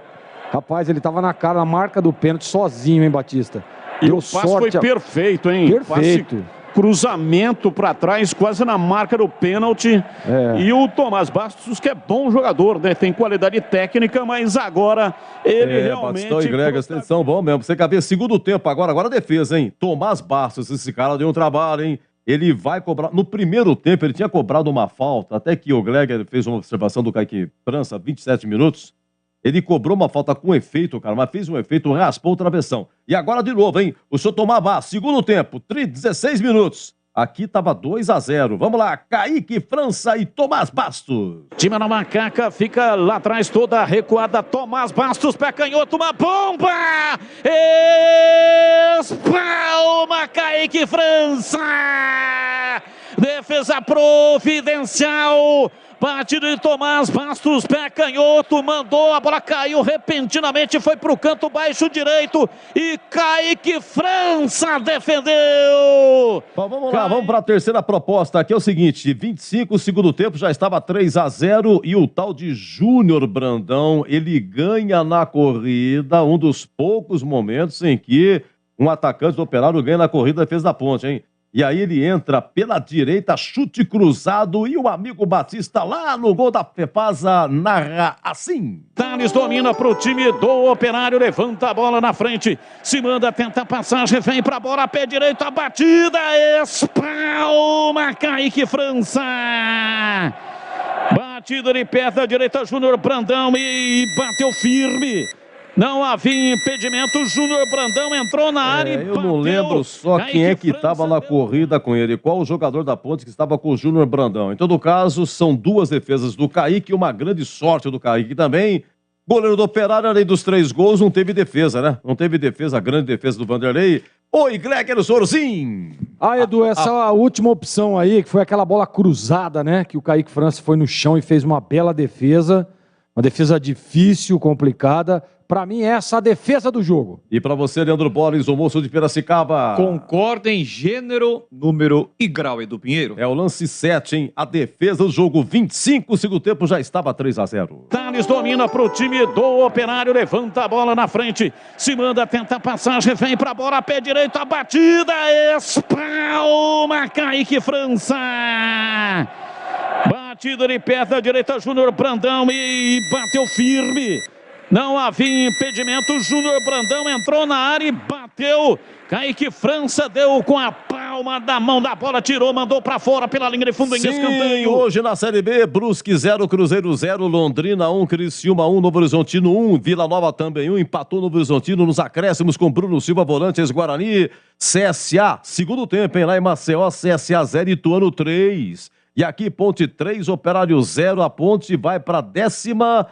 Rapaz, ele tava na cara, na marca do pênalti sozinho, hein, Batista? E o passe foi perfeito, hein? Perfeito. Passe, cruzamento pra trás, quase na marca do pênalti. E o Tomás Bastos, que é bom jogador, né? Tem qualidade técnica, mas agora ele realmente... Batistão e Greg, atenção, bom mesmo. Você quer ver segundo tempo agora a defesa, hein? Tomás Bastos, esse cara deu um trabalho, hein? Ele vai cobrar... No primeiro tempo, ele tinha cobrado uma falta, até que o Greg fez uma observação do Kaique França, 27 minutos. Ele cobrou uma falta com efeito, cara, mas fez um efeito, raspou o travessão. E agora de novo, hein? O senhor tomava segundo tempo, 16 minutos. Aqui tava 2-0. Vamos lá, Kaique França e Tomás Bastos. Time na Macaca, fica lá atrás toda recuada. Tomás Bastos, pé canhoto, uma bomba! Espalma, Kaique França! Defesa providencial. Batida de Tomás Bastos, pé canhoto, mandou, a bola caiu repentinamente, foi pro canto baixo direito e Kaique França defendeu. Bom, vamos lá, vamos para a terceira proposta, aqui é o seguinte, 25 segundo tempo, já estava 3-0 e o tal de Júnior Brandão, ele ganha na corrida, um dos poucos momentos em que um atacante do Operário ganha na corrida defesa da Ponte, hein? E aí ele entra pela direita, chute cruzado e o amigo Batista lá no gol da Fepasa narra assim. Thales domina pro time do Operário, levanta a bola na frente, se manda, tenta a passagem, vem pra bola, pé direito, a batida, espalma, Kaique França. Batida de pé da direita, Júnior Brandão e bateu firme. Não havia impedimento, Júnior Brandão entrou na área e bateu. Eu não lembro só quem é que estava na corrida com ele, qual o jogador da Ponte que estava com o Júnior Brandão. Em todo caso, são duas defesas do Kaique e uma grande sorte do Kaique também. Goleiro do Operário, além dos 3 gols, não teve defesa, né? Não teve defesa, a grande defesa do Vanderlei. Oi, Greger Sorzin! Edu, essa última opção aí, que foi aquela bola cruzada, né? Que o Kaique França foi no chão e fez uma bela defesa. Uma defesa difícil, complicada. Pra mim, essa é a defesa do jogo. E pra você, Leandro Borges, o moço de Piracicaba. Concorda em gênero, número e grau, Edu Pinheiro. É o lance 7, hein? A defesa do jogo, 25, segundo tempo, já estava 3-0. Thales domina pro time do Operário, levanta a bola na frente, se manda, tenta a passagem, vem pra bola, pé direito, a batida, espalma, Kaique França. Batida de pé da direita, Júnior Brandão e bateu firme. Não havia impedimento, Júnior Brandão entrou na área e bateu. Kaique França deu com a palma palma da mão da bola, tirou, mandou pra fora pela linha de fundo em escanteio. Hoje na Série B, Brusque 0, Cruzeiro 0, Londrina 1, Criciúma 1, Novo Horizontino 1, Vila Nova também 1, empatou Novo Horizontino nos acréscimos com Bruno Silva, volantes Guarani, CSA, segundo tempo, hein, lá em Maceió, CSA 0, Ituano 3. E aqui, Ponte 3, Operário 0, a Ponte vai para 13ª,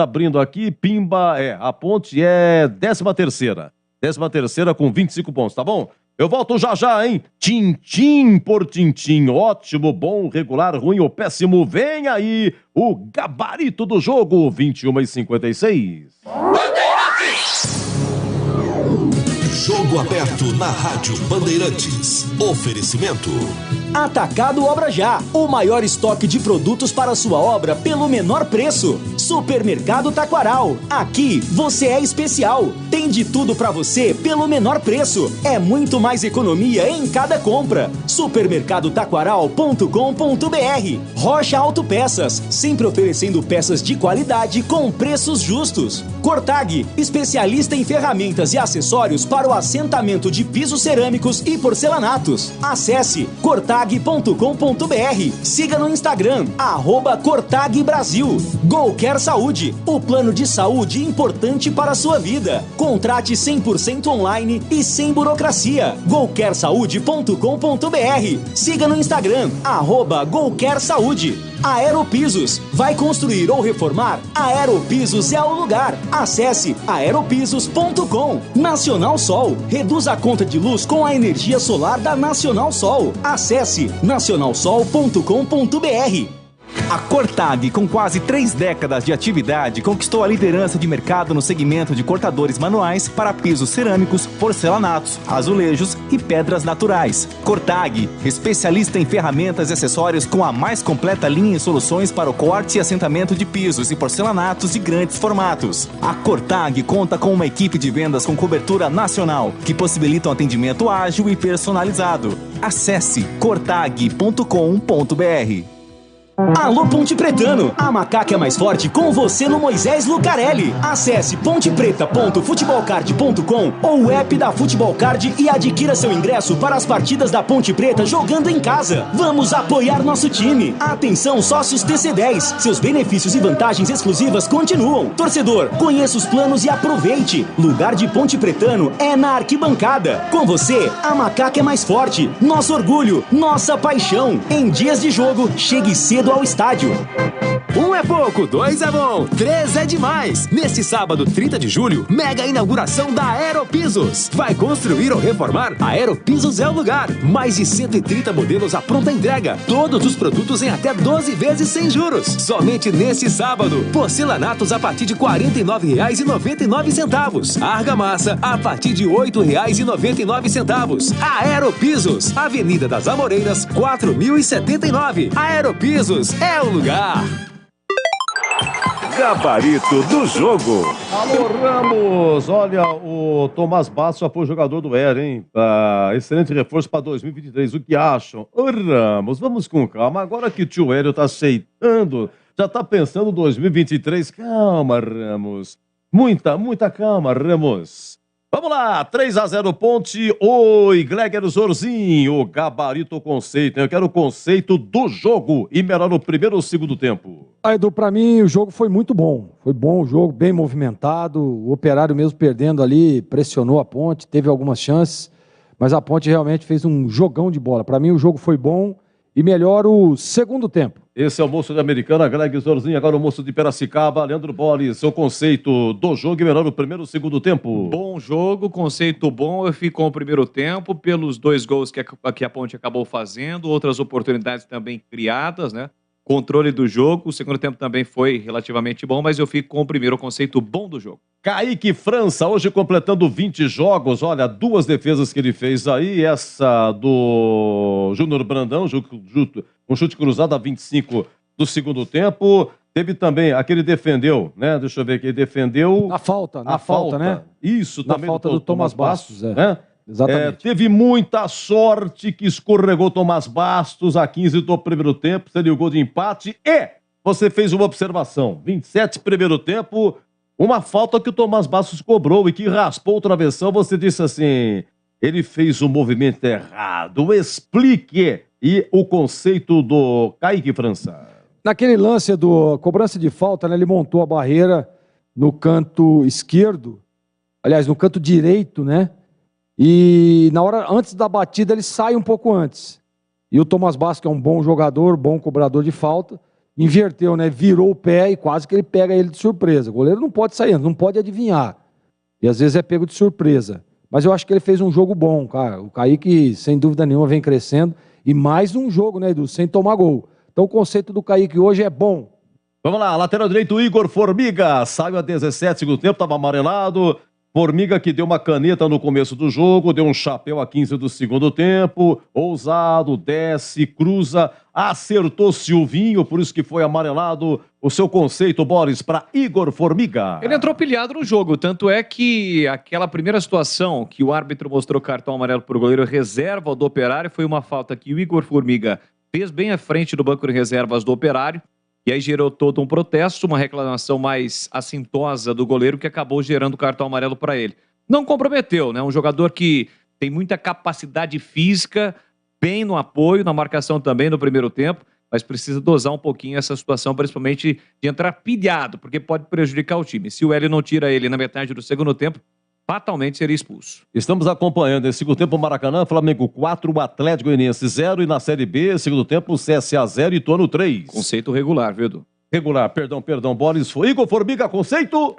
abrindo aqui, Pimba, a Ponte é 13ª. 13ª com 25 pontos, tá bom? Eu volto já, hein? Tintim por tintim, ótimo, bom, regular, ruim ou péssimo, vem aí o gabarito do jogo, 21h56. Jogo aberto na Rádio Bandeirantes. Oferecimento. Atacado Obra Já, o maior estoque de produtos para sua obra pelo menor preço. Supermercado Taquaral, aqui você é especial. Tem de tudo para você pelo menor preço. É muito mais economia em cada compra. Supermercadotaquaral.com.br. Rocha Autopeças, sempre oferecendo peças de qualidade com preços justos. Cortag, especialista em ferramentas e acessórios para o assentamento de pisos cerâmicos e porcelanatos. Acesse cortag.com.br. Siga no Instagram, @Cortag Brasil. Golcare Saúde, o plano de saúde importante para a sua vida. Contrate 100% online e sem burocracia. golcaresaude.com.br. Siga no Instagram, @Golcare Saúde. Aeropisos, vai construir ou reformar? Aeropisos é o lugar. Acesse aeropisos.com. Nacional Sol, reduz a conta de luz com a energia solar da Nacional Sol. Acesse nacionalsol.com.br. A Cortag, com quase 3 décadas de atividade, conquistou a liderança de mercado no segmento de cortadores manuais para pisos cerâmicos, porcelanatos, azulejos e pedras naturais. Cortag, especialista em ferramentas e acessórios com a mais completa linha e soluções para o corte e assentamento de pisos e porcelanatos de grandes formatos. A Cortag conta com uma equipe de vendas com cobertura nacional, que possibilita um atendimento ágil e personalizado. Acesse cortag.com.br. Alô Ponte Pretano, a macaca é mais forte com você no Moisés Lucarelli. Acesse pontepreta.futebolcard.com ou o app da Futebolcard e adquira seu ingresso para as partidas da Ponte Preta jogando em casa. Vamos apoiar nosso time. Atenção sócios TC10, seus benefícios e vantagens exclusivas continuam. Torcedor, conheça os planos e aproveite. Lugar de Ponte Pretano é na arquibancada. Com você, a macaca é mais forte. Nosso orgulho, nossa paixão. Em dias de jogo, chegue cedo ao estádio. 1 é pouco, 2 é bom, 3 é demais. Neste sábado, 30 de julho, mega inauguração da Aeropisos. Vai construir ou reformar? A Aeropisos é o lugar. Mais de 130 modelos à pronta entrega. Todos os produtos em até 12 vezes sem juros. Somente neste sábado, porcelanatos a partir de R$ 49,99. Argamassa a partir de R$ 8,99. Aeropisos, Avenida das Amoreiras, 4079. Aeropisos é o lugar. Gabarito do jogo. Alô, Ramos. Olha, o Tomás Bastos já foi jogador do ER, hein? Excelente reforço para 2023. O que acham? Ô, Ramos, vamos com calma. Agora que o tio Hélio tá aceitando, já tá pensando em 2023. Calma, Ramos. Muita calma, Ramos. Vamos lá, 3-0 Ponte. Oi, Gleger Zorzinho, o gabarito conceito. Eu quero o conceito do jogo e melhor no primeiro ou segundo tempo. Edu, pra mim o jogo foi muito bom. Foi bom o jogo, bem movimentado. O Operário mesmo perdendo ali, pressionou a Ponte, teve algumas chances, mas a Ponte realmente fez um jogão de bola. Pra mim o jogo foi bom e melhor o segundo tempo. Esse é o moço de Americana, Greg Zorzinho, agora o moço de Piracicaba, Leandro Boles, seu conceito do jogo e melhor o primeiro ou segundo tempo. Bom jogo, conceito bom, eu fico com o primeiro tempo, pelos 2 gols que a Ponte acabou fazendo, outras oportunidades também criadas, né? Controle do jogo, o segundo tempo também foi relativamente bom, mas eu fico com o primeiro conceito bom do jogo. Kaique França, hoje completando 20 jogos, olha, 2 defesas que ele fez aí, essa do Júnior Brandão, um chute cruzado a 25 do segundo tempo, teve também, aquele defendeu, né, deixa eu ver aqui, ele defendeu... Na falta, né? Isso, na também falta do Tomás Bastos, né? Exatamente. Teve muita sorte que escorregou Tomás Bastos a 15 do primeiro tempo, seria o gol de empate e você fez uma observação, 27 primeiro tempo, uma falta que o Tomás Bastos cobrou e que raspou o travessão, você disse assim, ele fez o movimento errado. Explique e o conceito do Kaique França. Naquele lance do cobrança de falta, né, ele montou a barreira no canto esquerdo, aliás, no canto direito, né? E na hora, antes da batida, ele sai um pouco antes. E o Thomas Bastos, que é um bom jogador, bom cobrador de falta, inverteu, né? Virou o pé e quase que ele pega ele de surpresa. O goleiro não pode sair, não pode adivinhar. E às vezes é pego de surpresa. Mas eu acho que ele fez um jogo bom, cara. O Kaique, sem dúvida nenhuma, vem crescendo. E mais um jogo, né, Edu? Sem tomar gol. Então o conceito do Kaique hoje é bom. Vamos lá, lateral direito, Igor Formiga. Saiu a 17, segundo tempo, estava amarelado. Formiga que deu uma caneta no começo do jogo, deu um chapéu a 15 do segundo tempo, ousado, desce, cruza, acertou Silvinho, por isso que foi amarelado. O seu conceito, Boris, para Igor Formiga. Ele entrou pilhado no jogo, tanto é que aquela primeira situação que o árbitro mostrou cartão amarelo para o goleiro reserva do Operário foi uma falta que o Igor Formiga fez bem à frente do banco de reservas do Operário. E aí gerou todo um protesto, uma reclamação mais assintosa do goleiro que acabou gerando cartão amarelo para ele. Não comprometeu, né? Um jogador que tem muita capacidade física, bem no apoio, na marcação também no primeiro tempo, mas precisa dosar um pouquinho essa situação, principalmente de entrar pilhado, porque pode prejudicar o time. Se o Hélio não tira ele na metade do segundo tempo, fatalmente seria expulso. Estamos acompanhando esse segundo tempo, Maracanã, Flamengo 4, Atlético Goianiense 0 e na Série B, segundo tempo, CSA 0 e Ituano 3. Conceito regular, viu, Edu? Regular, perdão, Boris. Igor Formiga, conceito?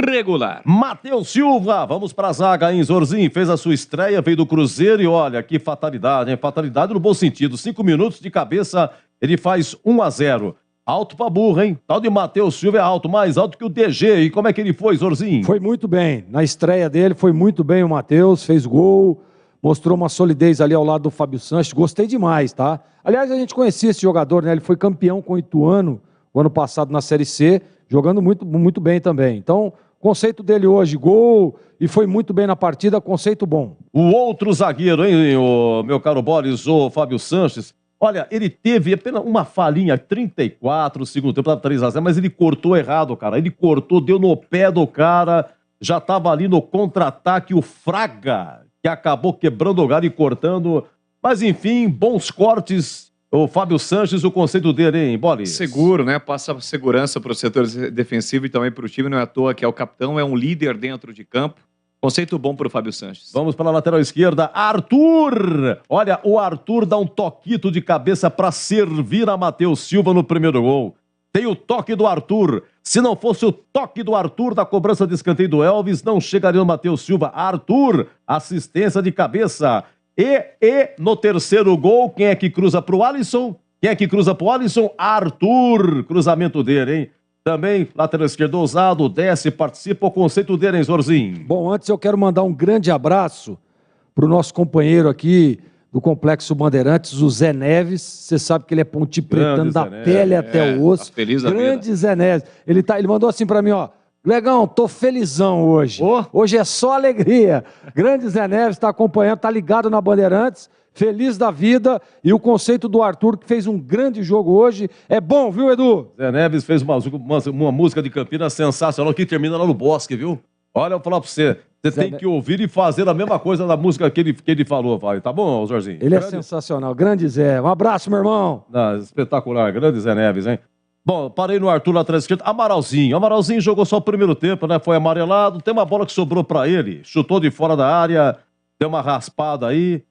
Regular. Matheus Silva, vamos pra zaga, hein, Zorzinho? Fez a sua estreia, veio do Cruzeiro e olha, que fatalidade, hein? Fatalidade no bom sentido. 5 minutos de cabeça, ele faz 1-0. Alto pra burro, hein? Tal de Matheus Silva é alto, mais alto que o DG. E como é que ele foi, Zorzinho? Foi muito bem. Na estreia dele, foi muito bem o Matheus, fez gol, mostrou uma solidez ali ao lado do Fábio Sanches. Gostei demais, tá? Aliás, a gente conhecia esse jogador, né? Ele foi campeão com o Ituano o ano passado na Série C, jogando muito, muito bem também. Então, conceito dele hoje, gol, e foi muito bem na partida, conceito bom. O outro zagueiro, hein, o meu caro Boris, o Fábio Sanches. Olha, ele teve apenas uma falhinha, 34, segundo tempo, estava 3-0, mas ele cortou errado, cara. Ele cortou, deu no pé do cara, já estava ali no contra-ataque o Fraga, que acabou quebrando o galho e cortando. Mas, enfim, bons cortes. O Fábio Sanches, o conceito dele, hein, Boris? Seguro, né? Passa segurança para o setor defensivo e também para o time. Não é à toa que é o capitão, é um líder dentro de campo. Conceito bom para o Fábio Sanches. Vamos para a lateral esquerda, Arthur! Olha, o Arthur dá um toquito de cabeça para servir a Matheus Silva no primeiro gol. Tem o toque do Arthur. Se não fosse o toque do Arthur da cobrança de escanteio do Elvis, não chegaria o Matheus Silva. Arthur, assistência de cabeça. E no terceiro gol, quem é que cruza para o Alisson? Quem é que cruza para o Alisson? Arthur, cruzamento dele, hein? Também, lateral esquerdo ousado, desce, participa, o conceito dele, hein, Zorzinho? Bom, antes eu quero mandar um grande abraço para o nosso companheiro aqui do Complexo Bandeirantes, o Zé Neves. Você sabe que ele é pontipretano da pele até o osso. Tá feliz da grande vida. Zé Neves. Ele mandou assim para mim, ó. Legão, tô felizão hoje. Hoje é só alegria. Grande Zé Neves está acompanhando, tá ligado na Bandeirantes. Feliz da vida, e o conceito do Arthur, que fez um grande jogo hoje, é bom, viu, Edu? Zé Neves fez uma música de Campinas sensacional, que termina lá no Bosque, viu? Olha, eu vou falar pra você, tem que ouvir e fazer a mesma coisa da música que ele falou, vai, tá bom, Jorginho? Ele é sensacional, grande Zé, um abraço, meu irmão. Espetacular, grande Zé Neves, hein? Bom, parei no Arthur lá atrás esquerdo, Amaralzinho jogou só o primeiro tempo, né, foi amarelado, tem uma bola que sobrou pra ele, chutou de fora da área, deu uma raspada aí.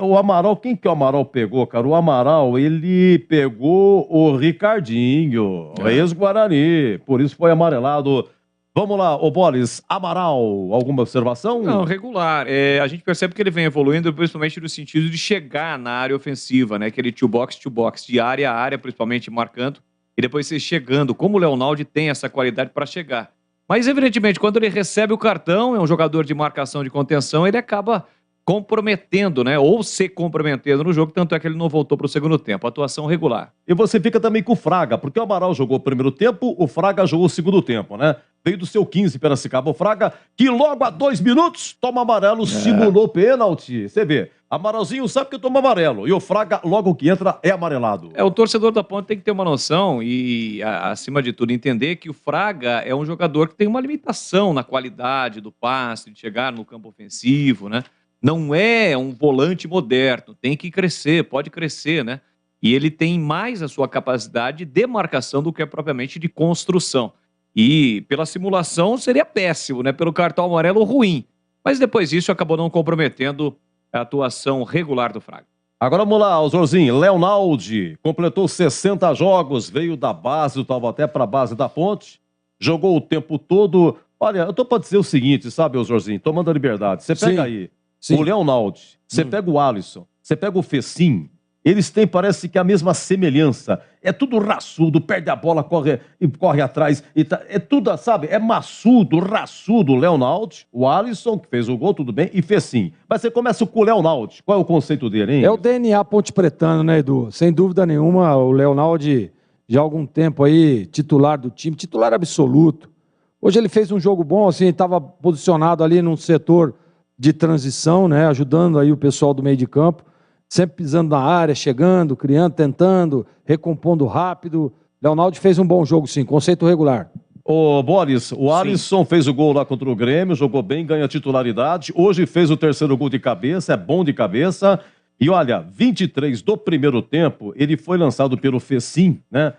O Amaral, quem que o Amaral pegou, cara? O Amaral, ele pegou o Ricardinho, ex-Guarani, por isso foi amarelado. Vamos lá, ô Boris, Amaral, alguma observação? Não, regular. A gente percebe que ele vem evoluindo, principalmente no sentido de chegar na área ofensiva, né? Aquele two-box, de área a área, principalmente marcando, e depois você chegando. Como o Leonaldi tem essa qualidade para chegar. Mas, evidentemente, quando ele recebe o cartão, é um jogador de marcação de contenção, ele acaba comprometendo, né? Ou se comprometendo no jogo, tanto é que ele não voltou para o segundo tempo. Atuação regular. E você fica também com o Fraga, porque o Amaral jogou o primeiro tempo, o Fraga jogou o segundo tempo, né? Veio do seu 15 Piracicaba, o Fraga, que logo a 2 minutos toma amarelo, simulou pênalti. Você vê, Amaralzinho sabe que toma amarelo, e o Fraga, logo que entra, é amarelado. O torcedor da Ponte tem que ter uma noção e, acima de tudo, entender que o Fraga é um jogador que tem uma limitação na qualidade do passe, de chegar no campo ofensivo, né? não é um volante moderno, tem que crescer, pode crescer, né? E ele tem mais a sua capacidade de marcação do que propriamente de construção. E pela simulação seria péssimo, né? Pelo cartão amarelo ruim. Mas depois disso acabou não comprometendo a atuação regular do Fraga. Agora vamos lá, Zorzinho. Leonaldi completou 60 jogos, veio da base do Taubaté para a base da Ponte, jogou o tempo todo. Olha, eu tô para dizer o seguinte, sabe, Zorzinho? Tomando a liberdade. Você pega aí o Leonaldi, você pega o Alisson, você pega o Fecim, eles têm, parece que a mesma semelhança. É tudo raçudo, perde a bola, corre atrás. É tudo, sabe? É maçudo, raçudo. O Leonaldi, o Alisson, que fez o gol, tudo bem, e Fecim. Mas você começa com o Leonaldi. Qual é o conceito dele, hein? É o DNA Ponte Pretano, né, Edu? Sem dúvida nenhuma, o Leonaldi, já há algum tempo aí, titular do time, titular absoluto. Hoje ele fez um jogo bom, assim, estava posicionado ali num setor de transição, né, ajudando aí o pessoal do meio de campo. Sempre pisando na área, chegando, criando, tentando, recompondo rápido. Leonaldi fez um bom jogo, sim, conceito regular. Ô, Boris, o Alisson fez o gol lá contra o Grêmio, jogou bem, ganha titularidade. Hoje fez o terceiro gol de cabeça, é bom de cabeça. E olha, 23 do primeiro tempo, ele foi lançado pelo Fecim, né?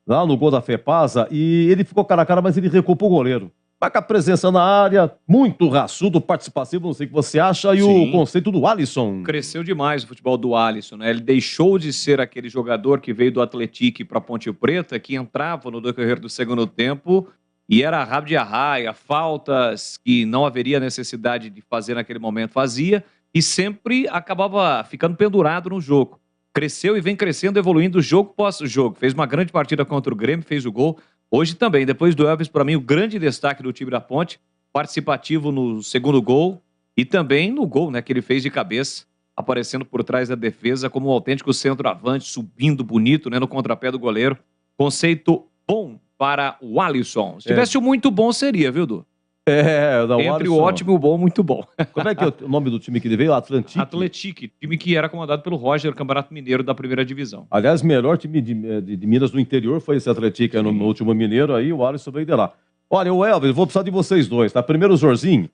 Lá no gol da Fepasa, e ele ficou cara a cara, mas ele recuou pro goleiro. Vai com a presença na área, muito raçudo, participativo, não sei o que você acha, e o conceito do Alisson. Cresceu demais o futebol do Alisson, né? Ele deixou de ser aquele jogador que veio do Atlético para Ponte Preta, que entrava no decorrer do segundo tempo e era rabo de arraia, faltas que não haveria necessidade de fazer naquele momento, fazia, e sempre acabava ficando pendurado no jogo. Cresceu e vem crescendo, evoluindo jogo após jogo. Fez uma grande partida contra o Grêmio, fez o gol. Hoje também, depois do Elvis, para mim, o grande destaque do time da Ponte, participativo no segundo gol e também no gol, né, que ele fez de cabeça, aparecendo por trás da defesa como um autêntico centroavante, subindo bonito, né, no contrapé do goleiro. Conceito bom para o Alisson. Se tivesse um muito bom, seria, viu, Du? Entre o ótimo e o bom, muito bom. Como é que é o nome do time que ele veio? Atlético, time que era comandado pelo Roger, Campeonato Mineiro da primeira divisão. Aliás, o melhor time de Minas do interior foi esse Atlético no último Mineiro, aí o Alisson veio de lá. Olha, o Elvis, vou precisar de vocês dois, tá? Primeiro o Zorzinho,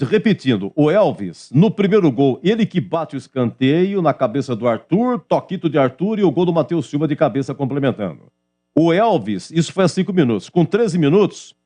repetindo, o Elvis, no primeiro gol, ele que bate o escanteio na cabeça do Arthur, toquito de Arthur e o gol do Matheus Silva de cabeça complementando. O Elvis, isso foi a 5 minutos. Com 13 minutos,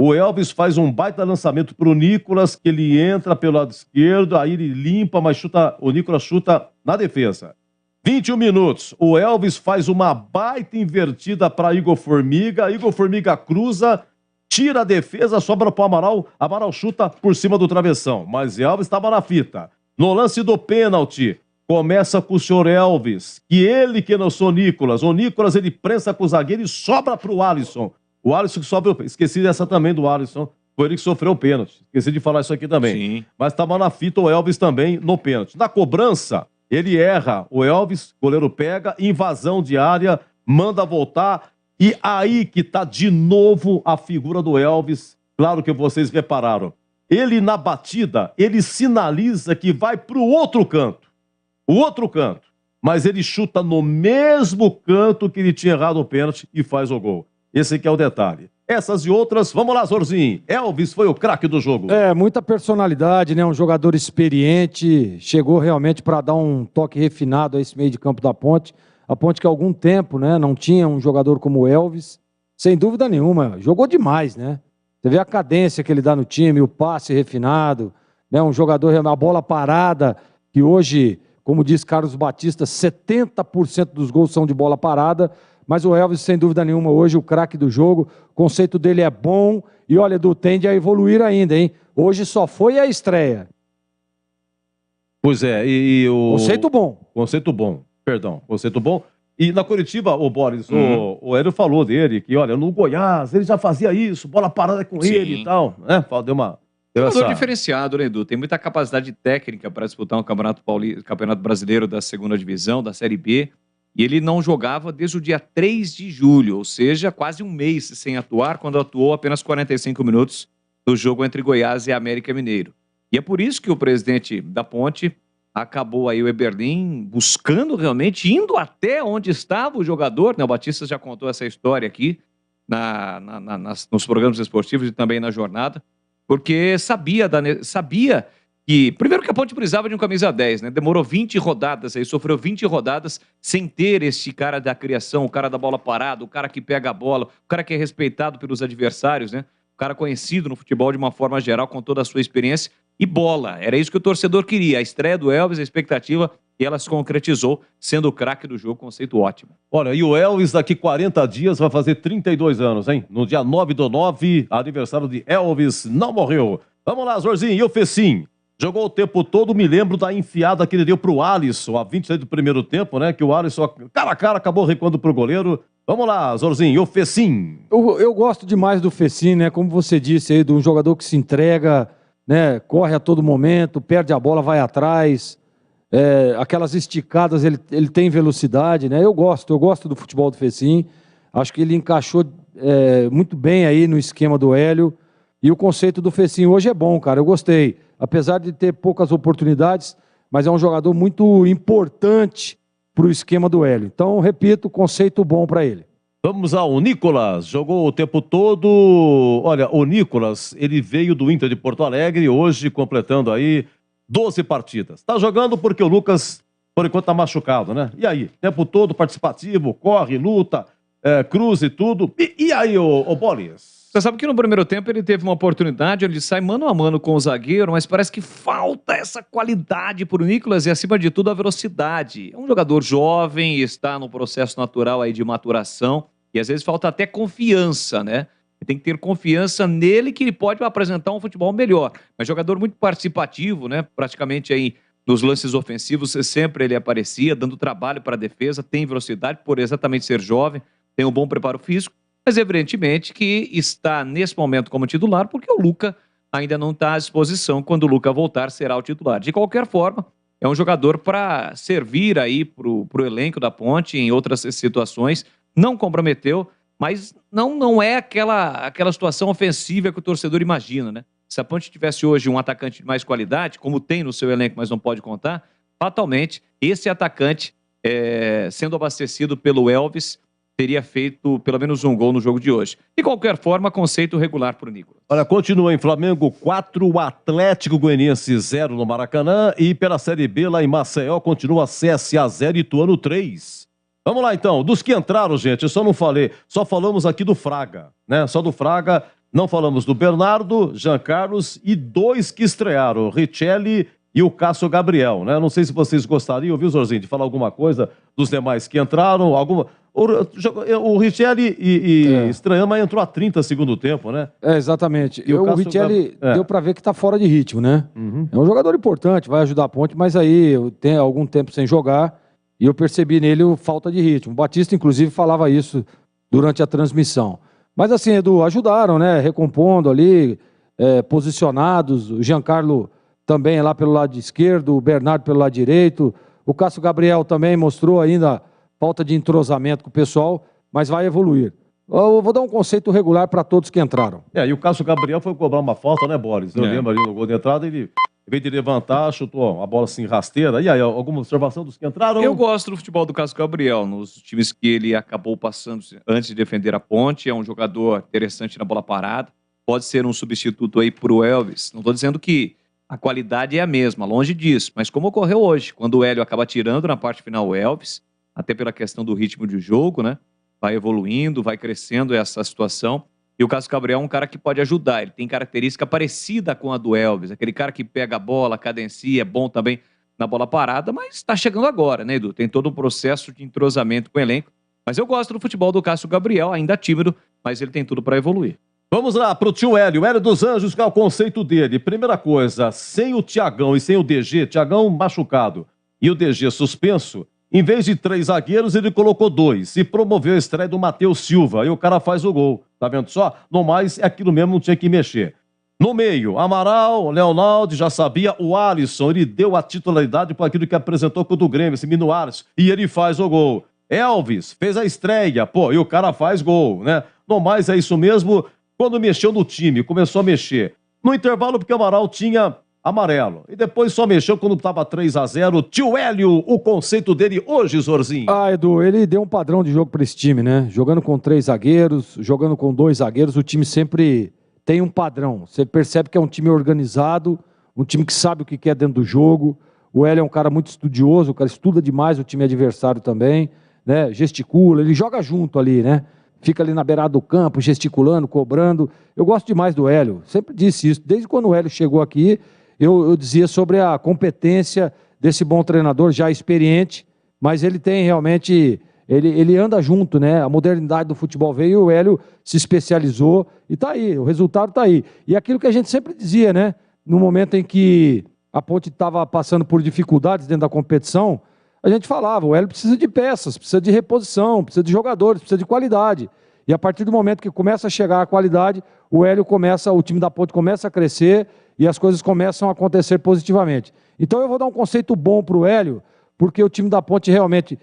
o Elvis faz um baita lançamento pro Nicolas, que ele entra pelo lado esquerdo, aí ele limpa, mas o Nicolas chuta na defesa. 21 minutos, o Elvis faz uma baita invertida para Igor Formiga cruza, tira a defesa, sobra pro Amaral, Amaral chuta por cima do travessão, mas Elvis estava na fita. No lance do pênalti, começa com o senhor Elvis, que não sou Nicolas, o Nicolas ele prensa com o zagueiro e sobra pro Alisson. O Alisson que sofreu, esqueci dessa também do Alisson, foi ele que sofreu o pênalti. Esqueci de falar isso aqui também. Sim. Mas estava na fita o Elvis também no pênalti. Na cobrança, ele erra. O Elvis, goleiro pega, invasão de área, manda voltar. E aí que tá de novo a figura do Elvis. Claro que vocês repararam. Ele na batida, ele sinaliza que vai pro outro canto. O outro canto. Mas ele chuta no mesmo canto que ele tinha errado o pênalti e faz o gol. Esse aqui é o detalhe. Essas e outras, vamos lá, Zorzinho. Elvis foi o craque do jogo. Muita personalidade, né? Um jogador experiente, chegou realmente para dar um toque refinado a esse meio de campo da Ponte. A Ponte que há algum tempo, né, não tinha um jogador como o Elvis. Sem dúvida nenhuma, jogou demais, né? Você vê a cadência que ele dá no time, o passe refinado, né? Um jogador, a bola parada, que hoje, como diz Carlos Batista, 70% dos gols são de bola parada. Mas o Elvis, sem dúvida nenhuma, hoje o craque do jogo, o conceito dele é bom e, olha, Edu, tende a evoluir ainda, hein? Hoje só foi a estreia. Pois é, e o... Conceito bom. Conceito bom, perdão, conceito bom. E na Curitiba, o Boris, o Hélio falou dele, que, olha, no Goiás ele já fazia isso, bola parada com ele e tal, né? Deu uma... Jogador diferenciado, né, Edu? Tem muita capacidade técnica para disputar um campeonato brasileiro da segunda divisão, da Série B. E ele não jogava desde o dia 3 de julho, ou seja, quase um mês sem atuar, quando atuou apenas 45 minutos do jogo entre Goiás e América Mineiro. E é por isso que o presidente da Ponte acabou aí o Eberlin buscando realmente, indo até onde estava o jogador, né? O Batista já contou essa história aqui nos programas esportivos e também na jornada, porque sabia que... Primeiro que a Ponte precisava de um camisa 10, né? Demorou 20 rodadas aí, sofreu 20 rodadas sem ter esse cara da criação, o cara da bola parada, o cara que pega a bola, o cara que é respeitado pelos adversários, né? O cara conhecido no futebol de uma forma geral, com toda a sua experiência. E bola, era isso que o torcedor queria. A estreia do Elvis, a expectativa, e ela se concretizou, sendo o craque do jogo, conceito ótimo. Olha, e o Elvis daqui 40 dias vai fazer 32 anos, hein? No dia 9/9, aniversário de Elvis, não morreu. Vamos lá, Zorzinho, e o Fecim? Jogou o tempo todo, me lembro da enfiada que ele deu pro Alisson, a 26 do primeiro tempo, né? Que o Alisson, cara a cara, acabou recuando pro goleiro. Vamos lá, Zorzinho, e o Fecim? Eu gosto demais do Fecim, né? Como você disse aí, de um jogador que se entrega, né? Corre a todo momento, perde a bola, vai atrás. Aquelas esticadas, ele tem velocidade, né? Eu gosto do futebol do Fecim. Acho que ele encaixou muito bem aí no esquema do Hélio. E o conceito do Fecim hoje é bom, cara. Eu gostei. Apesar de ter poucas oportunidades, mas é um jogador muito importante para o esquema do Hélio. Então, repito, conceito bom para ele. Vamos ao Nicolas, jogou o tempo todo. Olha, o Nicolas, ele veio do Inter de Porto Alegre, hoje completando aí 12 partidas. Tá jogando porque o Lucas, por enquanto, tá machucado, né? E aí? Tempo todo participativo, corre, luta, cruza e tudo. E aí, ô Bolinhas? Você sabe que no primeiro tempo ele teve uma oportunidade, ele sai mano a mano com o zagueiro, mas parece que falta essa qualidade pro Nicolas e, acima de tudo, a velocidade. É um jogador jovem, está no processo natural aí de maturação e, às vezes, falta até confiança, né? Tem que ter confiança nele que ele pode apresentar um futebol melhor. Mas jogador muito participativo, né? Praticamente aí nos lances ofensivos, sempre ele aparecia, dando trabalho para a defesa, tem velocidade por exatamente ser jovem, tem um bom preparo físico. Mas, evidentemente, que está nesse momento como titular, porque o Luca ainda não está à disposição. Quando o Luca voltar, será o titular. De qualquer forma, é um jogador para servir aí para o elenco da Ponte em outras situações. Não comprometeu, mas não é aquela situação ofensiva que o torcedor imagina, né? Se a Ponte tivesse hoje um atacante de mais qualidade, como tem no seu elenco, mas não pode contar, fatalmente, esse atacante, sendo abastecido pelo Elvis, teria feito pelo menos um gol no jogo de hoje. De qualquer forma, conceito regular para o Nicolas. Olha, continua em Flamengo 4, Atlético Goianiense 0 no Maracanã e pela Série B lá em Maceió continua CSA 0 e Ituano 3. Vamos lá então, dos que entraram, gente, eu só não falei, só falamos aqui do Fraga, né? Só do Fraga, não falamos do Bernardo, Jean Carlos e 2 que estrearam, o Richelli e o Cássio Gabriel, né? Não sei se vocês gostariam, viu, Zorzinho, de falar alguma coisa dos demais que entraram, O Richelli e Estranhama entrou a 30 segundo tempo, né? Exatamente. O Richelli deu pra ver que tá fora de ritmo, né? É um jogador importante, vai ajudar a Ponte, mas aí tem algum tempo sem jogar e eu percebi nele falta de ritmo. O Batista, inclusive, falava isso durante a transmissão. Mas assim, Edu, ajudaram, né? Recompondo ali, posicionados. O Giancarlo também lá pelo lado esquerdo, o Bernardo pelo lado direito. O Cássio Gabriel também mostrou ainda falta de entrosamento com o pessoal, mas vai evoluir. Eu vou dar um conceito regular para todos que entraram. E o Cássio Gabriel foi cobrar uma falta, né, Boris? Eu lembro ali no gol de entrada, ele, em vez de levantar, chutou a bola assim rasteira. E aí, alguma observação dos que entraram? Eu gosto do futebol do Cássio Gabriel, nos times que ele acabou passando antes de defender a Ponte. É um jogador interessante na bola parada. Pode ser um substituto aí pro Elvis. Não estou dizendo que a qualidade é a mesma, longe disso. Mas como ocorreu hoje, quando o Hélio acaba tirando na parte final o Elvis, até pela questão do ritmo de jogo, né? Vai evoluindo, vai crescendo essa situação. E o Cássio Gabriel é um cara que pode ajudar. Ele tem característica parecida com a do Elvis. Aquele cara que pega a bola, cadencia, é bom também na bola parada, mas está chegando agora, né, Edu? Tem todo um processo de entrosamento com o elenco. Mas eu gosto do futebol do Cássio Gabriel, ainda tímido, mas ele tem tudo para evoluir. Vamos lá pro tio Hélio. Hélio dos Anjos, qual é o conceito dele? Primeira coisa, sem o Thiagão e sem o DG, Thiagão machucado e o DG suspenso, em vez de 3 zagueiros, ele colocou 2 e promoveu a estreia do Matheus Silva. E o cara faz o gol. Tá vendo só? No mais, é aquilo mesmo, não tinha que mexer. No meio, Amaral, Leonaldo, já sabia, o Alisson, ele deu a titularidade para aquilo que apresentou contra o Grêmio, esse menino Alisson, e ele faz o gol. Elvis fez a estreia, e o cara faz gol, né? No mais, é isso mesmo. Quando mexeu no time, começou a mexer. No intervalo, porque o Amaral tinha amarelo. E depois só mexeu quando estava 3-0. Tio Hélio, o conceito dele hoje, Zorzinho. Edu, ele deu um padrão de jogo para esse time, né? Jogando com 3 zagueiros, jogando com 2 zagueiros, o time sempre tem um padrão. Você percebe que é um time organizado, um time que sabe o que quer dentro do jogo. O Hélio é um cara muito estudioso, o cara estuda demais o time adversário também, né? Gesticula, ele joga junto ali, né? Fica ali na beirada do campo, gesticulando, cobrando. Eu gosto demais do Hélio, sempre disse isso. Desde quando o Hélio chegou aqui, eu dizia sobre a competência desse bom treinador, já experiente, mas ele tem realmente... Ele anda junto, né? A modernidade do futebol veio e o Hélio se especializou e tá aí, o resultado tá aí. E aquilo que a gente sempre dizia, né? No momento em que a Ponte estava passando por dificuldades dentro da competição, a gente falava, o Hélio precisa de peças, precisa de reposição, precisa de jogadores, precisa de qualidade. E a partir do momento que começa a chegar a qualidade, o time da Ponte começa a crescer e as coisas começam a acontecer positivamente. Então eu vou dar um conceito bom para o Hélio, porque o time da Ponte realmente,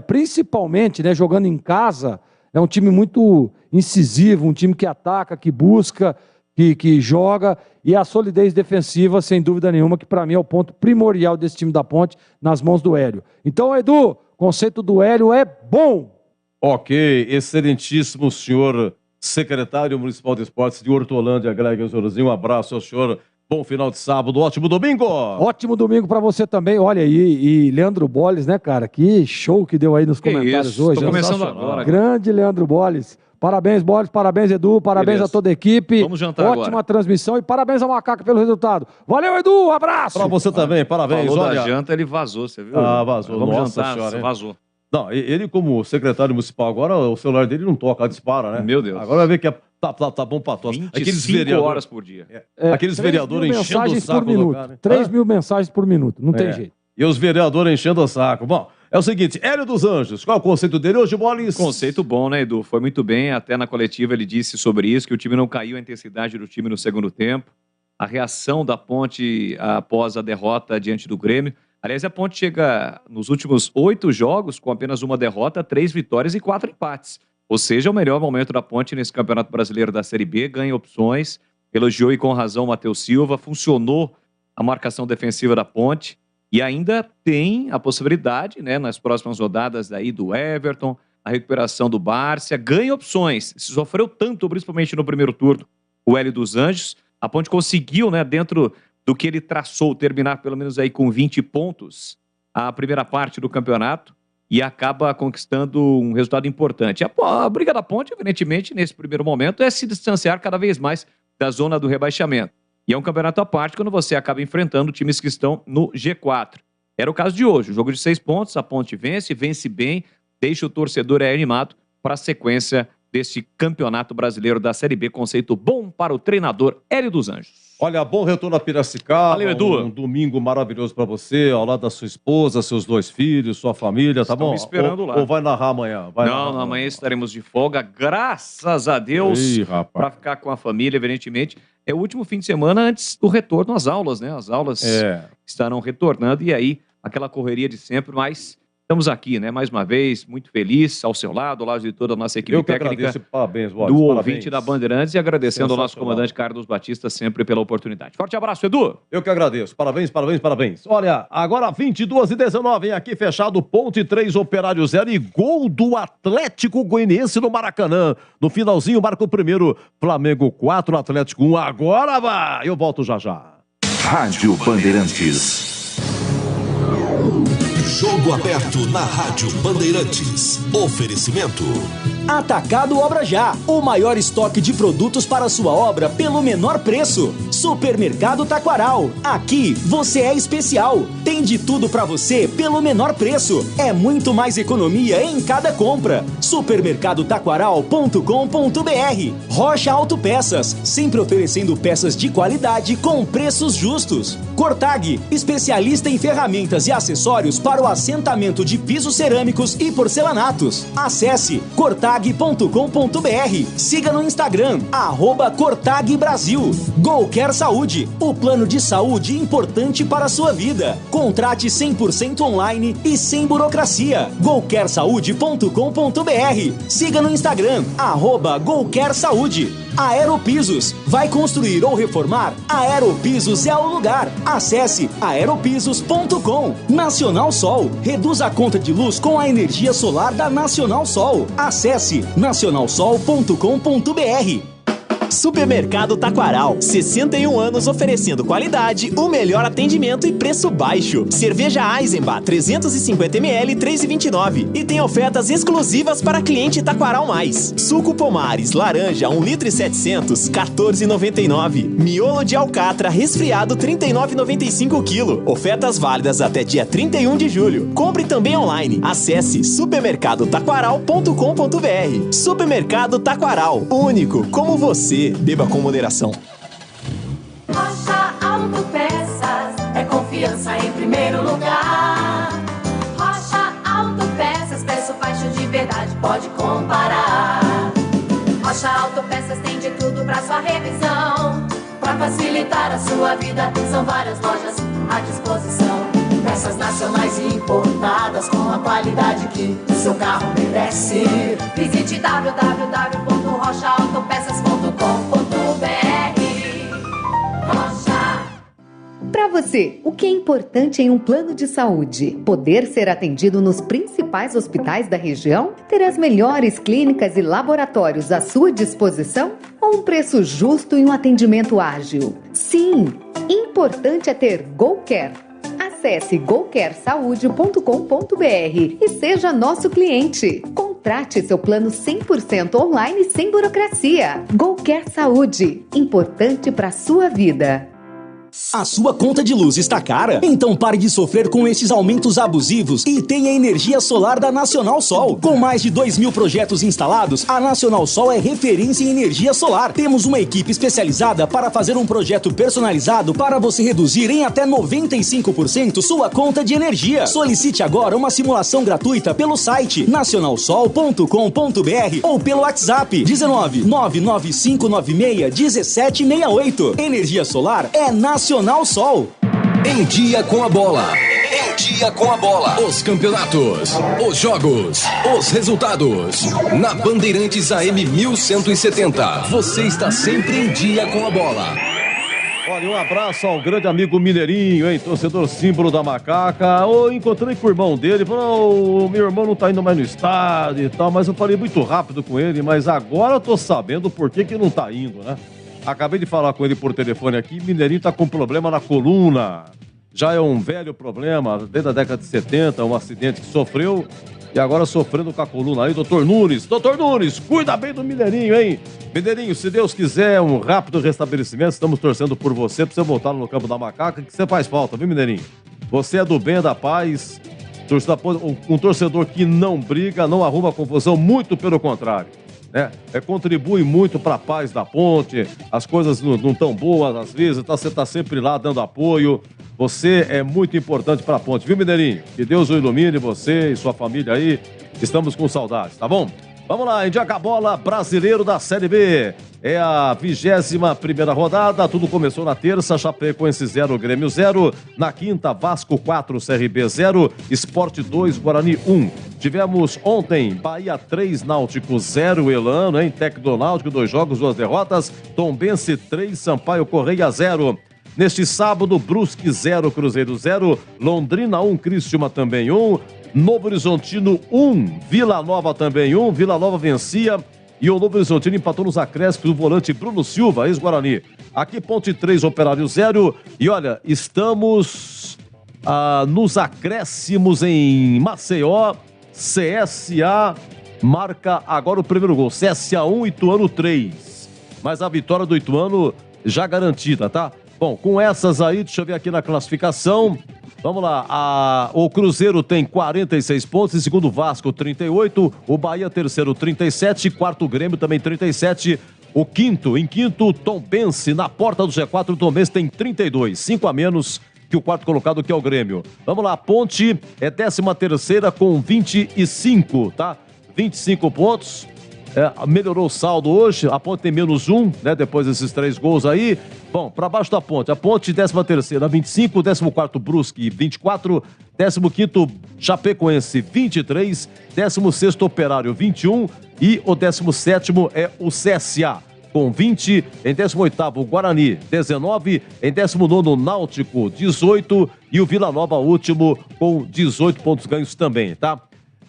principalmente, né, jogando em casa, é um time muito incisivo, um time que ataca, que busca, que joga, e a solidez defensiva, sem dúvida nenhuma, que para mim é o ponto primordial desse time da Ponte, nas mãos do Hélio. Então, Edu, o conceito do Hélio é bom. Ok, excelentíssimo senhor secretário municipal de esportes de Hortolândia, Greg Zorozinho, um abraço ao senhor, bom final de sábado, ótimo domingo! Ótimo domingo para você também, olha, e Leandro Bolles, né, cara, que show que deu aí nos comentários isso? hoje. Tô começando agora. Grande Leandro Bolles. Parabéns, Bolles, parabéns, Edu, parabéns a toda a equipe. Vamos jantar Ótima agora. Transmissão e parabéns ao Macaco pelo resultado. Valeu, Edu, um abraço! Pra você também, parabéns. Falou olha... da janta, ele vazou, você viu? Vazou, Vamos nossa jantar, senhora, hein? vazou. Não, ele como secretário municipal agora, o celular dele não toca, dispara, né? Meu Deus. Agora vai ver que tá bom pra tosse. 25 horas por dia. Aqueles vereadores enchendo o saco do cara, né? 3 mil mensagens por minuto, não tem jeito. E os vereadores enchendo o saco. Bom, é o seguinte, Hélio dos Anjos, qual é o conceito dele hoje, Bolis? Conceito bom, né, Edu? Foi muito bem, até na coletiva ele disse sobre isso, que o time não caiu, a intensidade do time no segundo tempo, a reação da Ponte após a derrota diante do Grêmio. Aliás, a Ponte chega nos últimos 8 jogos com apenas uma derrota, 3 vitórias e 4 empates. Ou seja, o melhor momento da Ponte nesse Campeonato Brasileiro da Série B, ganha opções, elogiou e com razão o Matheus Silva, funcionou a marcação defensiva da Ponte e ainda tem a possibilidade, né, nas próximas rodadas daí do Everton, a recuperação do Bárcia, ganha opções, se sofreu tanto, principalmente no primeiro turno, o Hélio dos Anjos, a Ponte conseguiu, né, dentro do que ele traçou, terminar pelo menos aí com 20 pontos a primeira parte do campeonato e acaba conquistando um resultado importante. A briga da Ponte, evidentemente, nesse primeiro momento, é se distanciar cada vez mais da zona do rebaixamento. E é um campeonato à parte quando você acaba enfrentando times que estão no G4. Era o caso de hoje, o jogo de 6 pontos, a Ponte vence bem, deixa o torcedor animado para a sequência desse campeonato brasileiro da Série B, conceito bom para o treinador Hélio dos Anjos. Olha, bom retorno a Piracicaba. Valeu, Edu. Um domingo maravilhoso pra você, ao lado da sua esposa, seus 2 filhos, sua família, tá bom? Me esperando lá. Ou vai narrar amanhã? Não, amanhã estaremos de folga, graças a Deus, para ficar com a família, evidentemente. É o último fim de semana antes do retorno às aulas, né? As aulas estarão retornando e aí aquela correria de sempre, mas estamos aqui, né? Mais uma vez, muito feliz, ao seu lado, ao lado de toda a nossa equipe técnica. Agradeço, parabéns, do ouvinte da Bandeirantes e agradecendo ao nosso comandante Carlos Batista sempre pela oportunidade. Forte abraço, Edu. Eu que agradeço. Parabéns. Olha, agora 22h19, aqui fechado, Ponte 3, Operário 0 e gol do Atlético Goianiense no Maracanã. No finalzinho, marca o primeiro, Flamengo 4, Atlético 1. Agora vai! Eu volto já. Rádio Bandeirantes. Jogo aberto na Rádio Bandeirantes. Oferecimento. Atacado Obra Já, o maior estoque de produtos para sua obra pelo menor preço. Supermercado Taquaral, aqui você é especial. Tem de tudo para você pelo menor preço. É muito mais economia em cada compra. Supermercadotaquaral.com.br. Rocha Autopeças, sempre oferecendo peças de qualidade com preços justos. Cortag, especialista em ferramentas e acessórios para o assentamento de pisos cerâmicos e porcelanatos. Acesse cortag.com.br. Siga no Instagram, @Cortag Brasil. Golquer Saúde, o plano de saúde importante para a sua vida. Contrate 100% online e sem burocracia. golquersaude.com.br. Siga no Instagram, @Golquer Saúde. Aeropisos, vai construir ou reformar? Aeropisos é o lugar. Acesse aeropisos.com. Nacional Sol, reduz a conta de luz com a energia solar da Nacional Sol. Acesse nacionalsol.com.br. Supermercado Taquaral, 61 anos oferecendo qualidade, o melhor atendimento e preço baixo. Cerveja Eisenbach 350ml 3,29 e tem ofertas exclusivas para cliente Taquaral Mais. Suco Pomares laranja 1 litro e 700 14,99. Miolo de alcatra resfriado 39,95 kg. Ofertas válidas até dia 31 de julho. Compre também online. Acesse supermercadotaquaral.com.br. Supermercado Taquaral, único como você. Beba com moderação. Rocha Autopeças é confiança em primeiro lugar. Rocha Autopeças, preço baixo de verdade, pode comparar. Rocha Autopeças tem de tudo pra sua revisão. Pra facilitar a sua vida, são várias lojas à disposição. Peças nacionais e importadas com a qualidade que o seu carro merece. Visite www.rochaautopeças.com.br. Rocha. Para você, o que é importante em um plano de saúde? Poder ser atendido nos principais hospitais da região? Ter as melhores clínicas e laboratórios à sua disposição? Ou um preço justo e um atendimento ágil? Sim, importante é ter GoCare. Acesse gocaresaude.com.br e seja nosso cliente. Contrate seu plano 100% online sem burocracia. GoCare Saúde, importante para a sua vida. A sua conta de luz está cara? Então pare de sofrer com esses aumentos abusivos e tenha energia solar da Nacional Sol. Com mais de 2.000 projetos instalados, a Nacional Sol é referência em energia solar. Temos uma equipe especializada para fazer um projeto personalizado para você reduzir em até 95% sua conta de energia. Solicite agora uma simulação gratuita pelo site nacionalsol.com.br ou pelo WhatsApp 19 99596 1768. Energia solar é Nacional Sol. Em dia com a bola. Em dia com a bola. Os campeonatos, os jogos, os resultados. Na Bandeirantes AM 1170. Você está sempre em dia com a bola. Olha, um abraço ao grande amigo Mineirinho, hein? Torcedor símbolo da Macaca. Eu encontrei com o irmão dele, falou, meu irmão não tá indo mais no estádio e tal, mas eu falei muito rápido com ele, mas agora eu tô sabendo por que não tá indo, né? Acabei de falar com ele por telefone aqui, Mineirinho tá com problema na coluna. Já é um velho problema, desde a década de 70, um acidente que sofreu e agora sofrendo com a coluna aí. Doutor Nunes, cuida bem do Mineirinho, hein? Mineirinho, se Deus quiser, um rápido restabelecimento, estamos torcendo por você, pra você voltar no campo da Macaca, que você faz falta, viu, Mineirinho? Você é do bem, da paz, um torcedor que não briga, não arruma confusão, muito pelo contrário. Contribui muito para a paz da ponte, as coisas não tão boas às vezes, você está sempre lá dando apoio, você é muito importante para a ponte, viu, Mineirinho? Que Deus o ilumine, você e sua família aí, estamos com saudades, tá bom? Vamos lá, Indiaca Bola, brasileiro da Série B. É a 21ª rodada, tudo começou na terça, Chapecoense 0, Grêmio 0. Na quinta, Vasco 4, CRB 0, Sport 2, Guarani 1. Tivemos ontem, Bahia 3, Náutico 0, Elano, hein? Técnico Náutico, 2 jogos, 2 derrotas. Tombense 3, Sampaio Correia 0. Neste sábado, Brusque 0, Cruzeiro 0. Londrina 1, Criciúma também 1. Novo Horizontino 1, Vila Nova também 1. Vila Nova vencia e o Novo Horizontino empatou nos acréscimos do volante Bruno Silva, ex-Guarani. Aqui Ponte 3, Operário 0. E olha, estamos nos acréscimos em Maceió. CSA marca agora o primeiro gol. CSA 1, Ituano 3. Mas a vitória do Ituano já garantida, tá? Bom, com essas aí, deixa eu ver aqui na classificação. Vamos lá, o Cruzeiro tem 46 pontos, em segundo Vasco 38, o Bahia terceiro 37, quarto Grêmio também 37, em quinto Tombense, na porta do G4 o Tombense tem 32, 5 a menos que o quarto colocado que é o Grêmio. Vamos lá, a Ponte é 13ª com 25, tá? 25 pontos. Melhorou o saldo hoje, a Ponte tem menos 1, né, depois desses 3 gols aí. Bom, para baixo da Ponte, a Ponte 13ª, 25, 14º Brusque, 24, 15º Chapecoense, 23, 16º Operário, 21 e o 17º é o CSA, com 20, em 18º Guarani, 19, em 19º Náutico, 18 e o Vila Nova último com 18 pontos ganhos também, tá?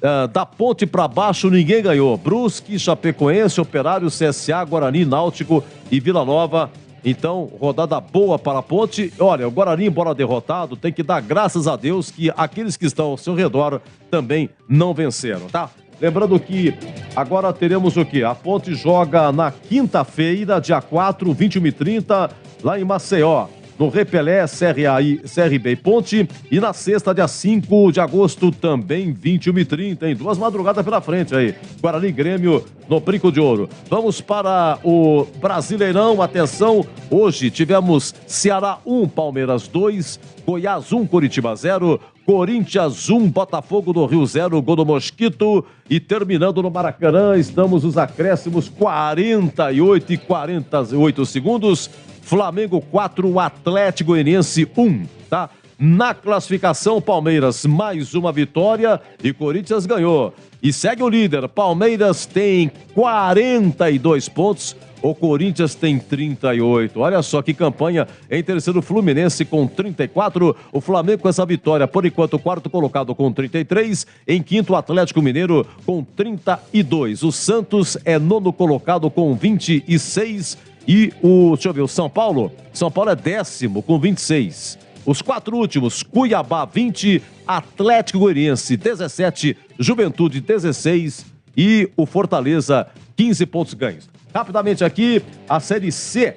Da ponte para baixo ninguém ganhou. Brusque, Chapecoense, Operário, CSA, Guarani, Náutico e Vila Nova. Então, rodada boa para a ponte. Olha, o Guarani, embora derrotado, tem que dar graças a Deus que aqueles que estão ao seu redor também não venceram, tá? Lembrando que agora teremos o quê? A ponte joga na quinta-feira, dia 4, 21h30, lá em Maceió. No Repelé, CRA e CRB e Ponte. E na sexta, dia 5 de agosto, também 21h30, hein? 2 madrugadas pela frente aí. Guarani Grêmio no Brinco de Ouro. Vamos para o Brasileirão. Atenção, hoje tivemos Ceará 1, Palmeiras 2, Goiás 1, Coritiba 0, Corinthians 1, Botafogo do Rio 0, gol do Mosquito. E terminando no Maracanã, estamos nos acréscimos 48 e 48 segundos. Flamengo 4, Atlético Goianiense 1, tá? Na classificação, Palmeiras mais uma vitória e Corinthians ganhou. E segue o líder, Palmeiras tem 42 pontos, o Corinthians tem 38. Olha só que campanha. Em terceiro, Fluminense com 34. O Flamengo com essa vitória, por enquanto, quarto colocado com 33. Em quinto, o Atlético Mineiro com 32. O Santos é nono colocado com 26. E deixa eu ver, o São Paulo é 10º com 26. Os 4 últimos, Cuiabá 20, Atlético Goianiense 17, Juventude 16 e o Fortaleza 15 pontos ganhos. Rapidamente aqui, a Série C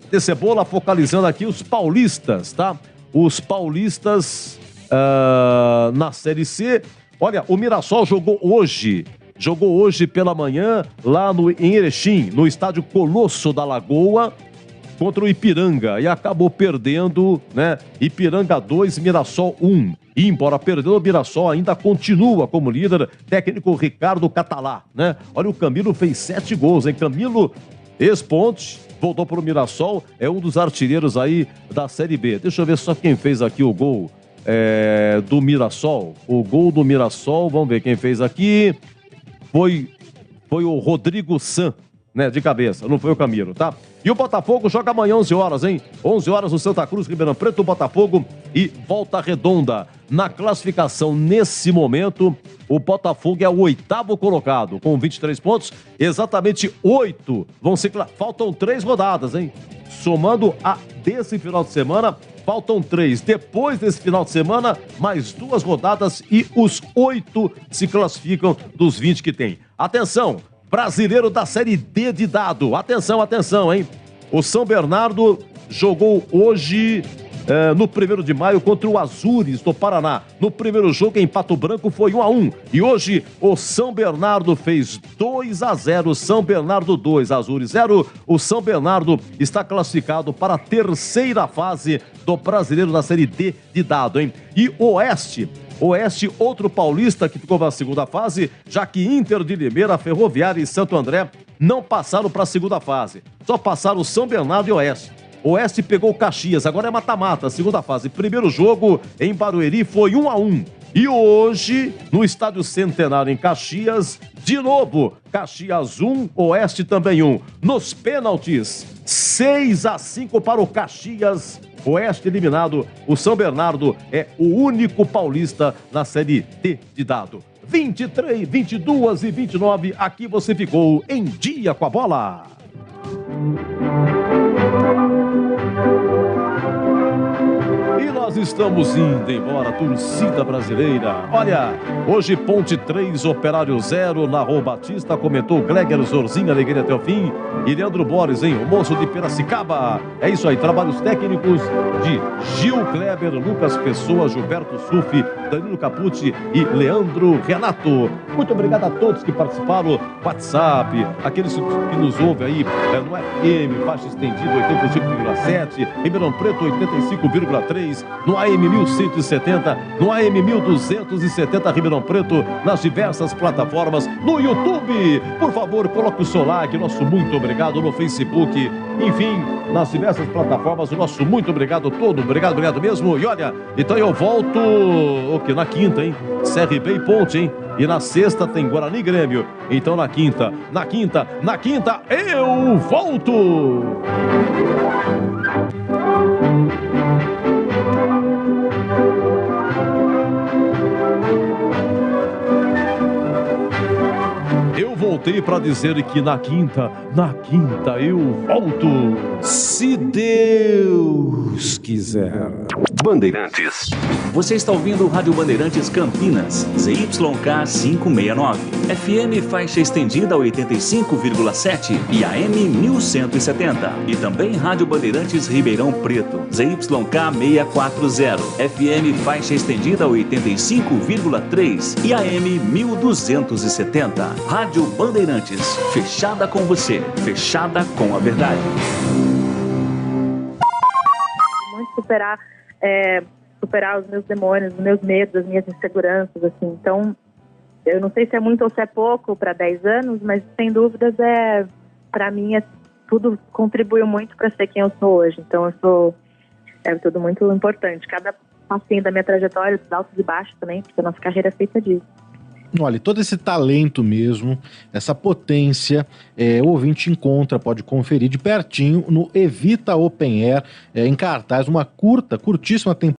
de Cebola, focalizando aqui os paulistas, tá? Os paulistas na Série C. Olha, o Mirassol jogou hoje pela manhã lá em Erechim, no estádio Colosso da Lagoa, contra o Ipiranga, e acabou perdendo, né? Ipiranga 2, Mirassol 1. E embora perdendo, o Mirassol ainda continua como líder, técnico Ricardo Catalá, né? Olha, o Camilo fez 7 gols, hein? Camilo, ex-Ponte, voltou para o Mirassol, é um dos artilheiros aí da Série B. Deixa eu ver só quem fez aqui o gol do Mirassol. O gol do Mirassol, vamos ver quem fez aqui. Foi o Rodrigo San, né, de cabeça, não foi o Camilo, tá? E o Botafogo joga amanhã 11 horas, hein? 11 horas no Santa Cruz, Ribeirão Preto, Botafogo e Volta Redonda. Na classificação, nesse momento, o Botafogo é o 8º colocado, com 23 pontos. Exatamente 8 vão ser... Faltam 3 rodadas, hein? Somando a desse final de semana, faltam 3. Depois desse final de semana, mais 2 rodadas e os 8 se classificam dos 20 que tem. Atenção, brasileiro da Série D de dado. Atenção, hein? O São Bernardo jogou hoje, no 1º de maio, contra o Azures do Paraná. No primeiro jogo, em Pato Branco, foi 1-1. E hoje, o São Bernardo fez 2-0. São Bernardo 2, Azures 0. O São Bernardo está classificado para a 3ª fase do brasileiro da Série D de dado, hein? E Oeste, outro paulista que ficou na 2ª fase, já que Inter de Limeira, Ferroviária e Santo André não passaram para a 2ª fase. Só passaram São Bernardo e Oeste. Oeste pegou o Caxias, agora é mata-mata, 2ª fase. Primeiro jogo em Barueri foi 1-1. E hoje, no Estádio Centenário em Caxias, de novo, Caxias 1, Oeste também 1. Nos pênaltis, 6-5 para o Caxias. Oeste eliminado, o São Bernardo é o único paulista na Série D de dado. 23, 22 e 29, aqui você ficou em Dia com a Bola. E nós estamos indo embora, torcida brasileira. Olha, hoje Ponte 3, Operário 0, na Rua Batista, comentou Gleger Zorzinho, alegria até o fim. E Leandro Borges, hein, o moço de Piracicaba. É isso aí, trabalhos técnicos de Gil Kleber, Lucas Pessoa, Gilberto Sufi, Danilo Capucci e Leandro Renato. Muito obrigado a todos que participaram, WhatsApp, aqueles que nos ouvem aí no FM, faixa estendida 85,7, Ribeirão Preto 85,3, no AM 1170, no AM 1270 Ribeirão Preto, nas diversas plataformas, no YouTube. Por favor, coloque o seu like, nosso muito obrigado, no Facebook, enfim, nas diversas plataformas, o nosso muito obrigado todo, obrigado mesmo. E olha, então eu volto, na quinta, hein? CRB e Ponte, hein? E na sexta tem Guarani e Grêmio. Então na quinta, eu volto! voltei para dizer que na quinta eu volto. Se Deus quiser. Bandeirantes. Você está ouvindo Rádio Bandeirantes Campinas, ZYK 569, FM faixa estendida 85,7 e AM 1170. E também Rádio Bandeirantes Ribeirão Preto, ZYK 640, FM faixa estendida 85,3 e AM 1270. Rádio Bandeirantes, fechada com você, fechada com a verdade. Muito superar os meus demônios, os meus medos, as minhas inseguranças, assim. Então, eu não sei se é muito ou se é pouco para 10 anos, mas sem dúvidas para mim tudo contribuiu muito para ser quem eu sou hoje. Então, é tudo muito importante. Cada passinho da minha trajetória, dos altos e baixos também, porque a nossa carreira é feita disso. Olha, todo esse talento mesmo, essa potência, o ouvinte encontra, pode conferir de pertinho no Evita Open Air, em cartaz, uma curtíssima temporada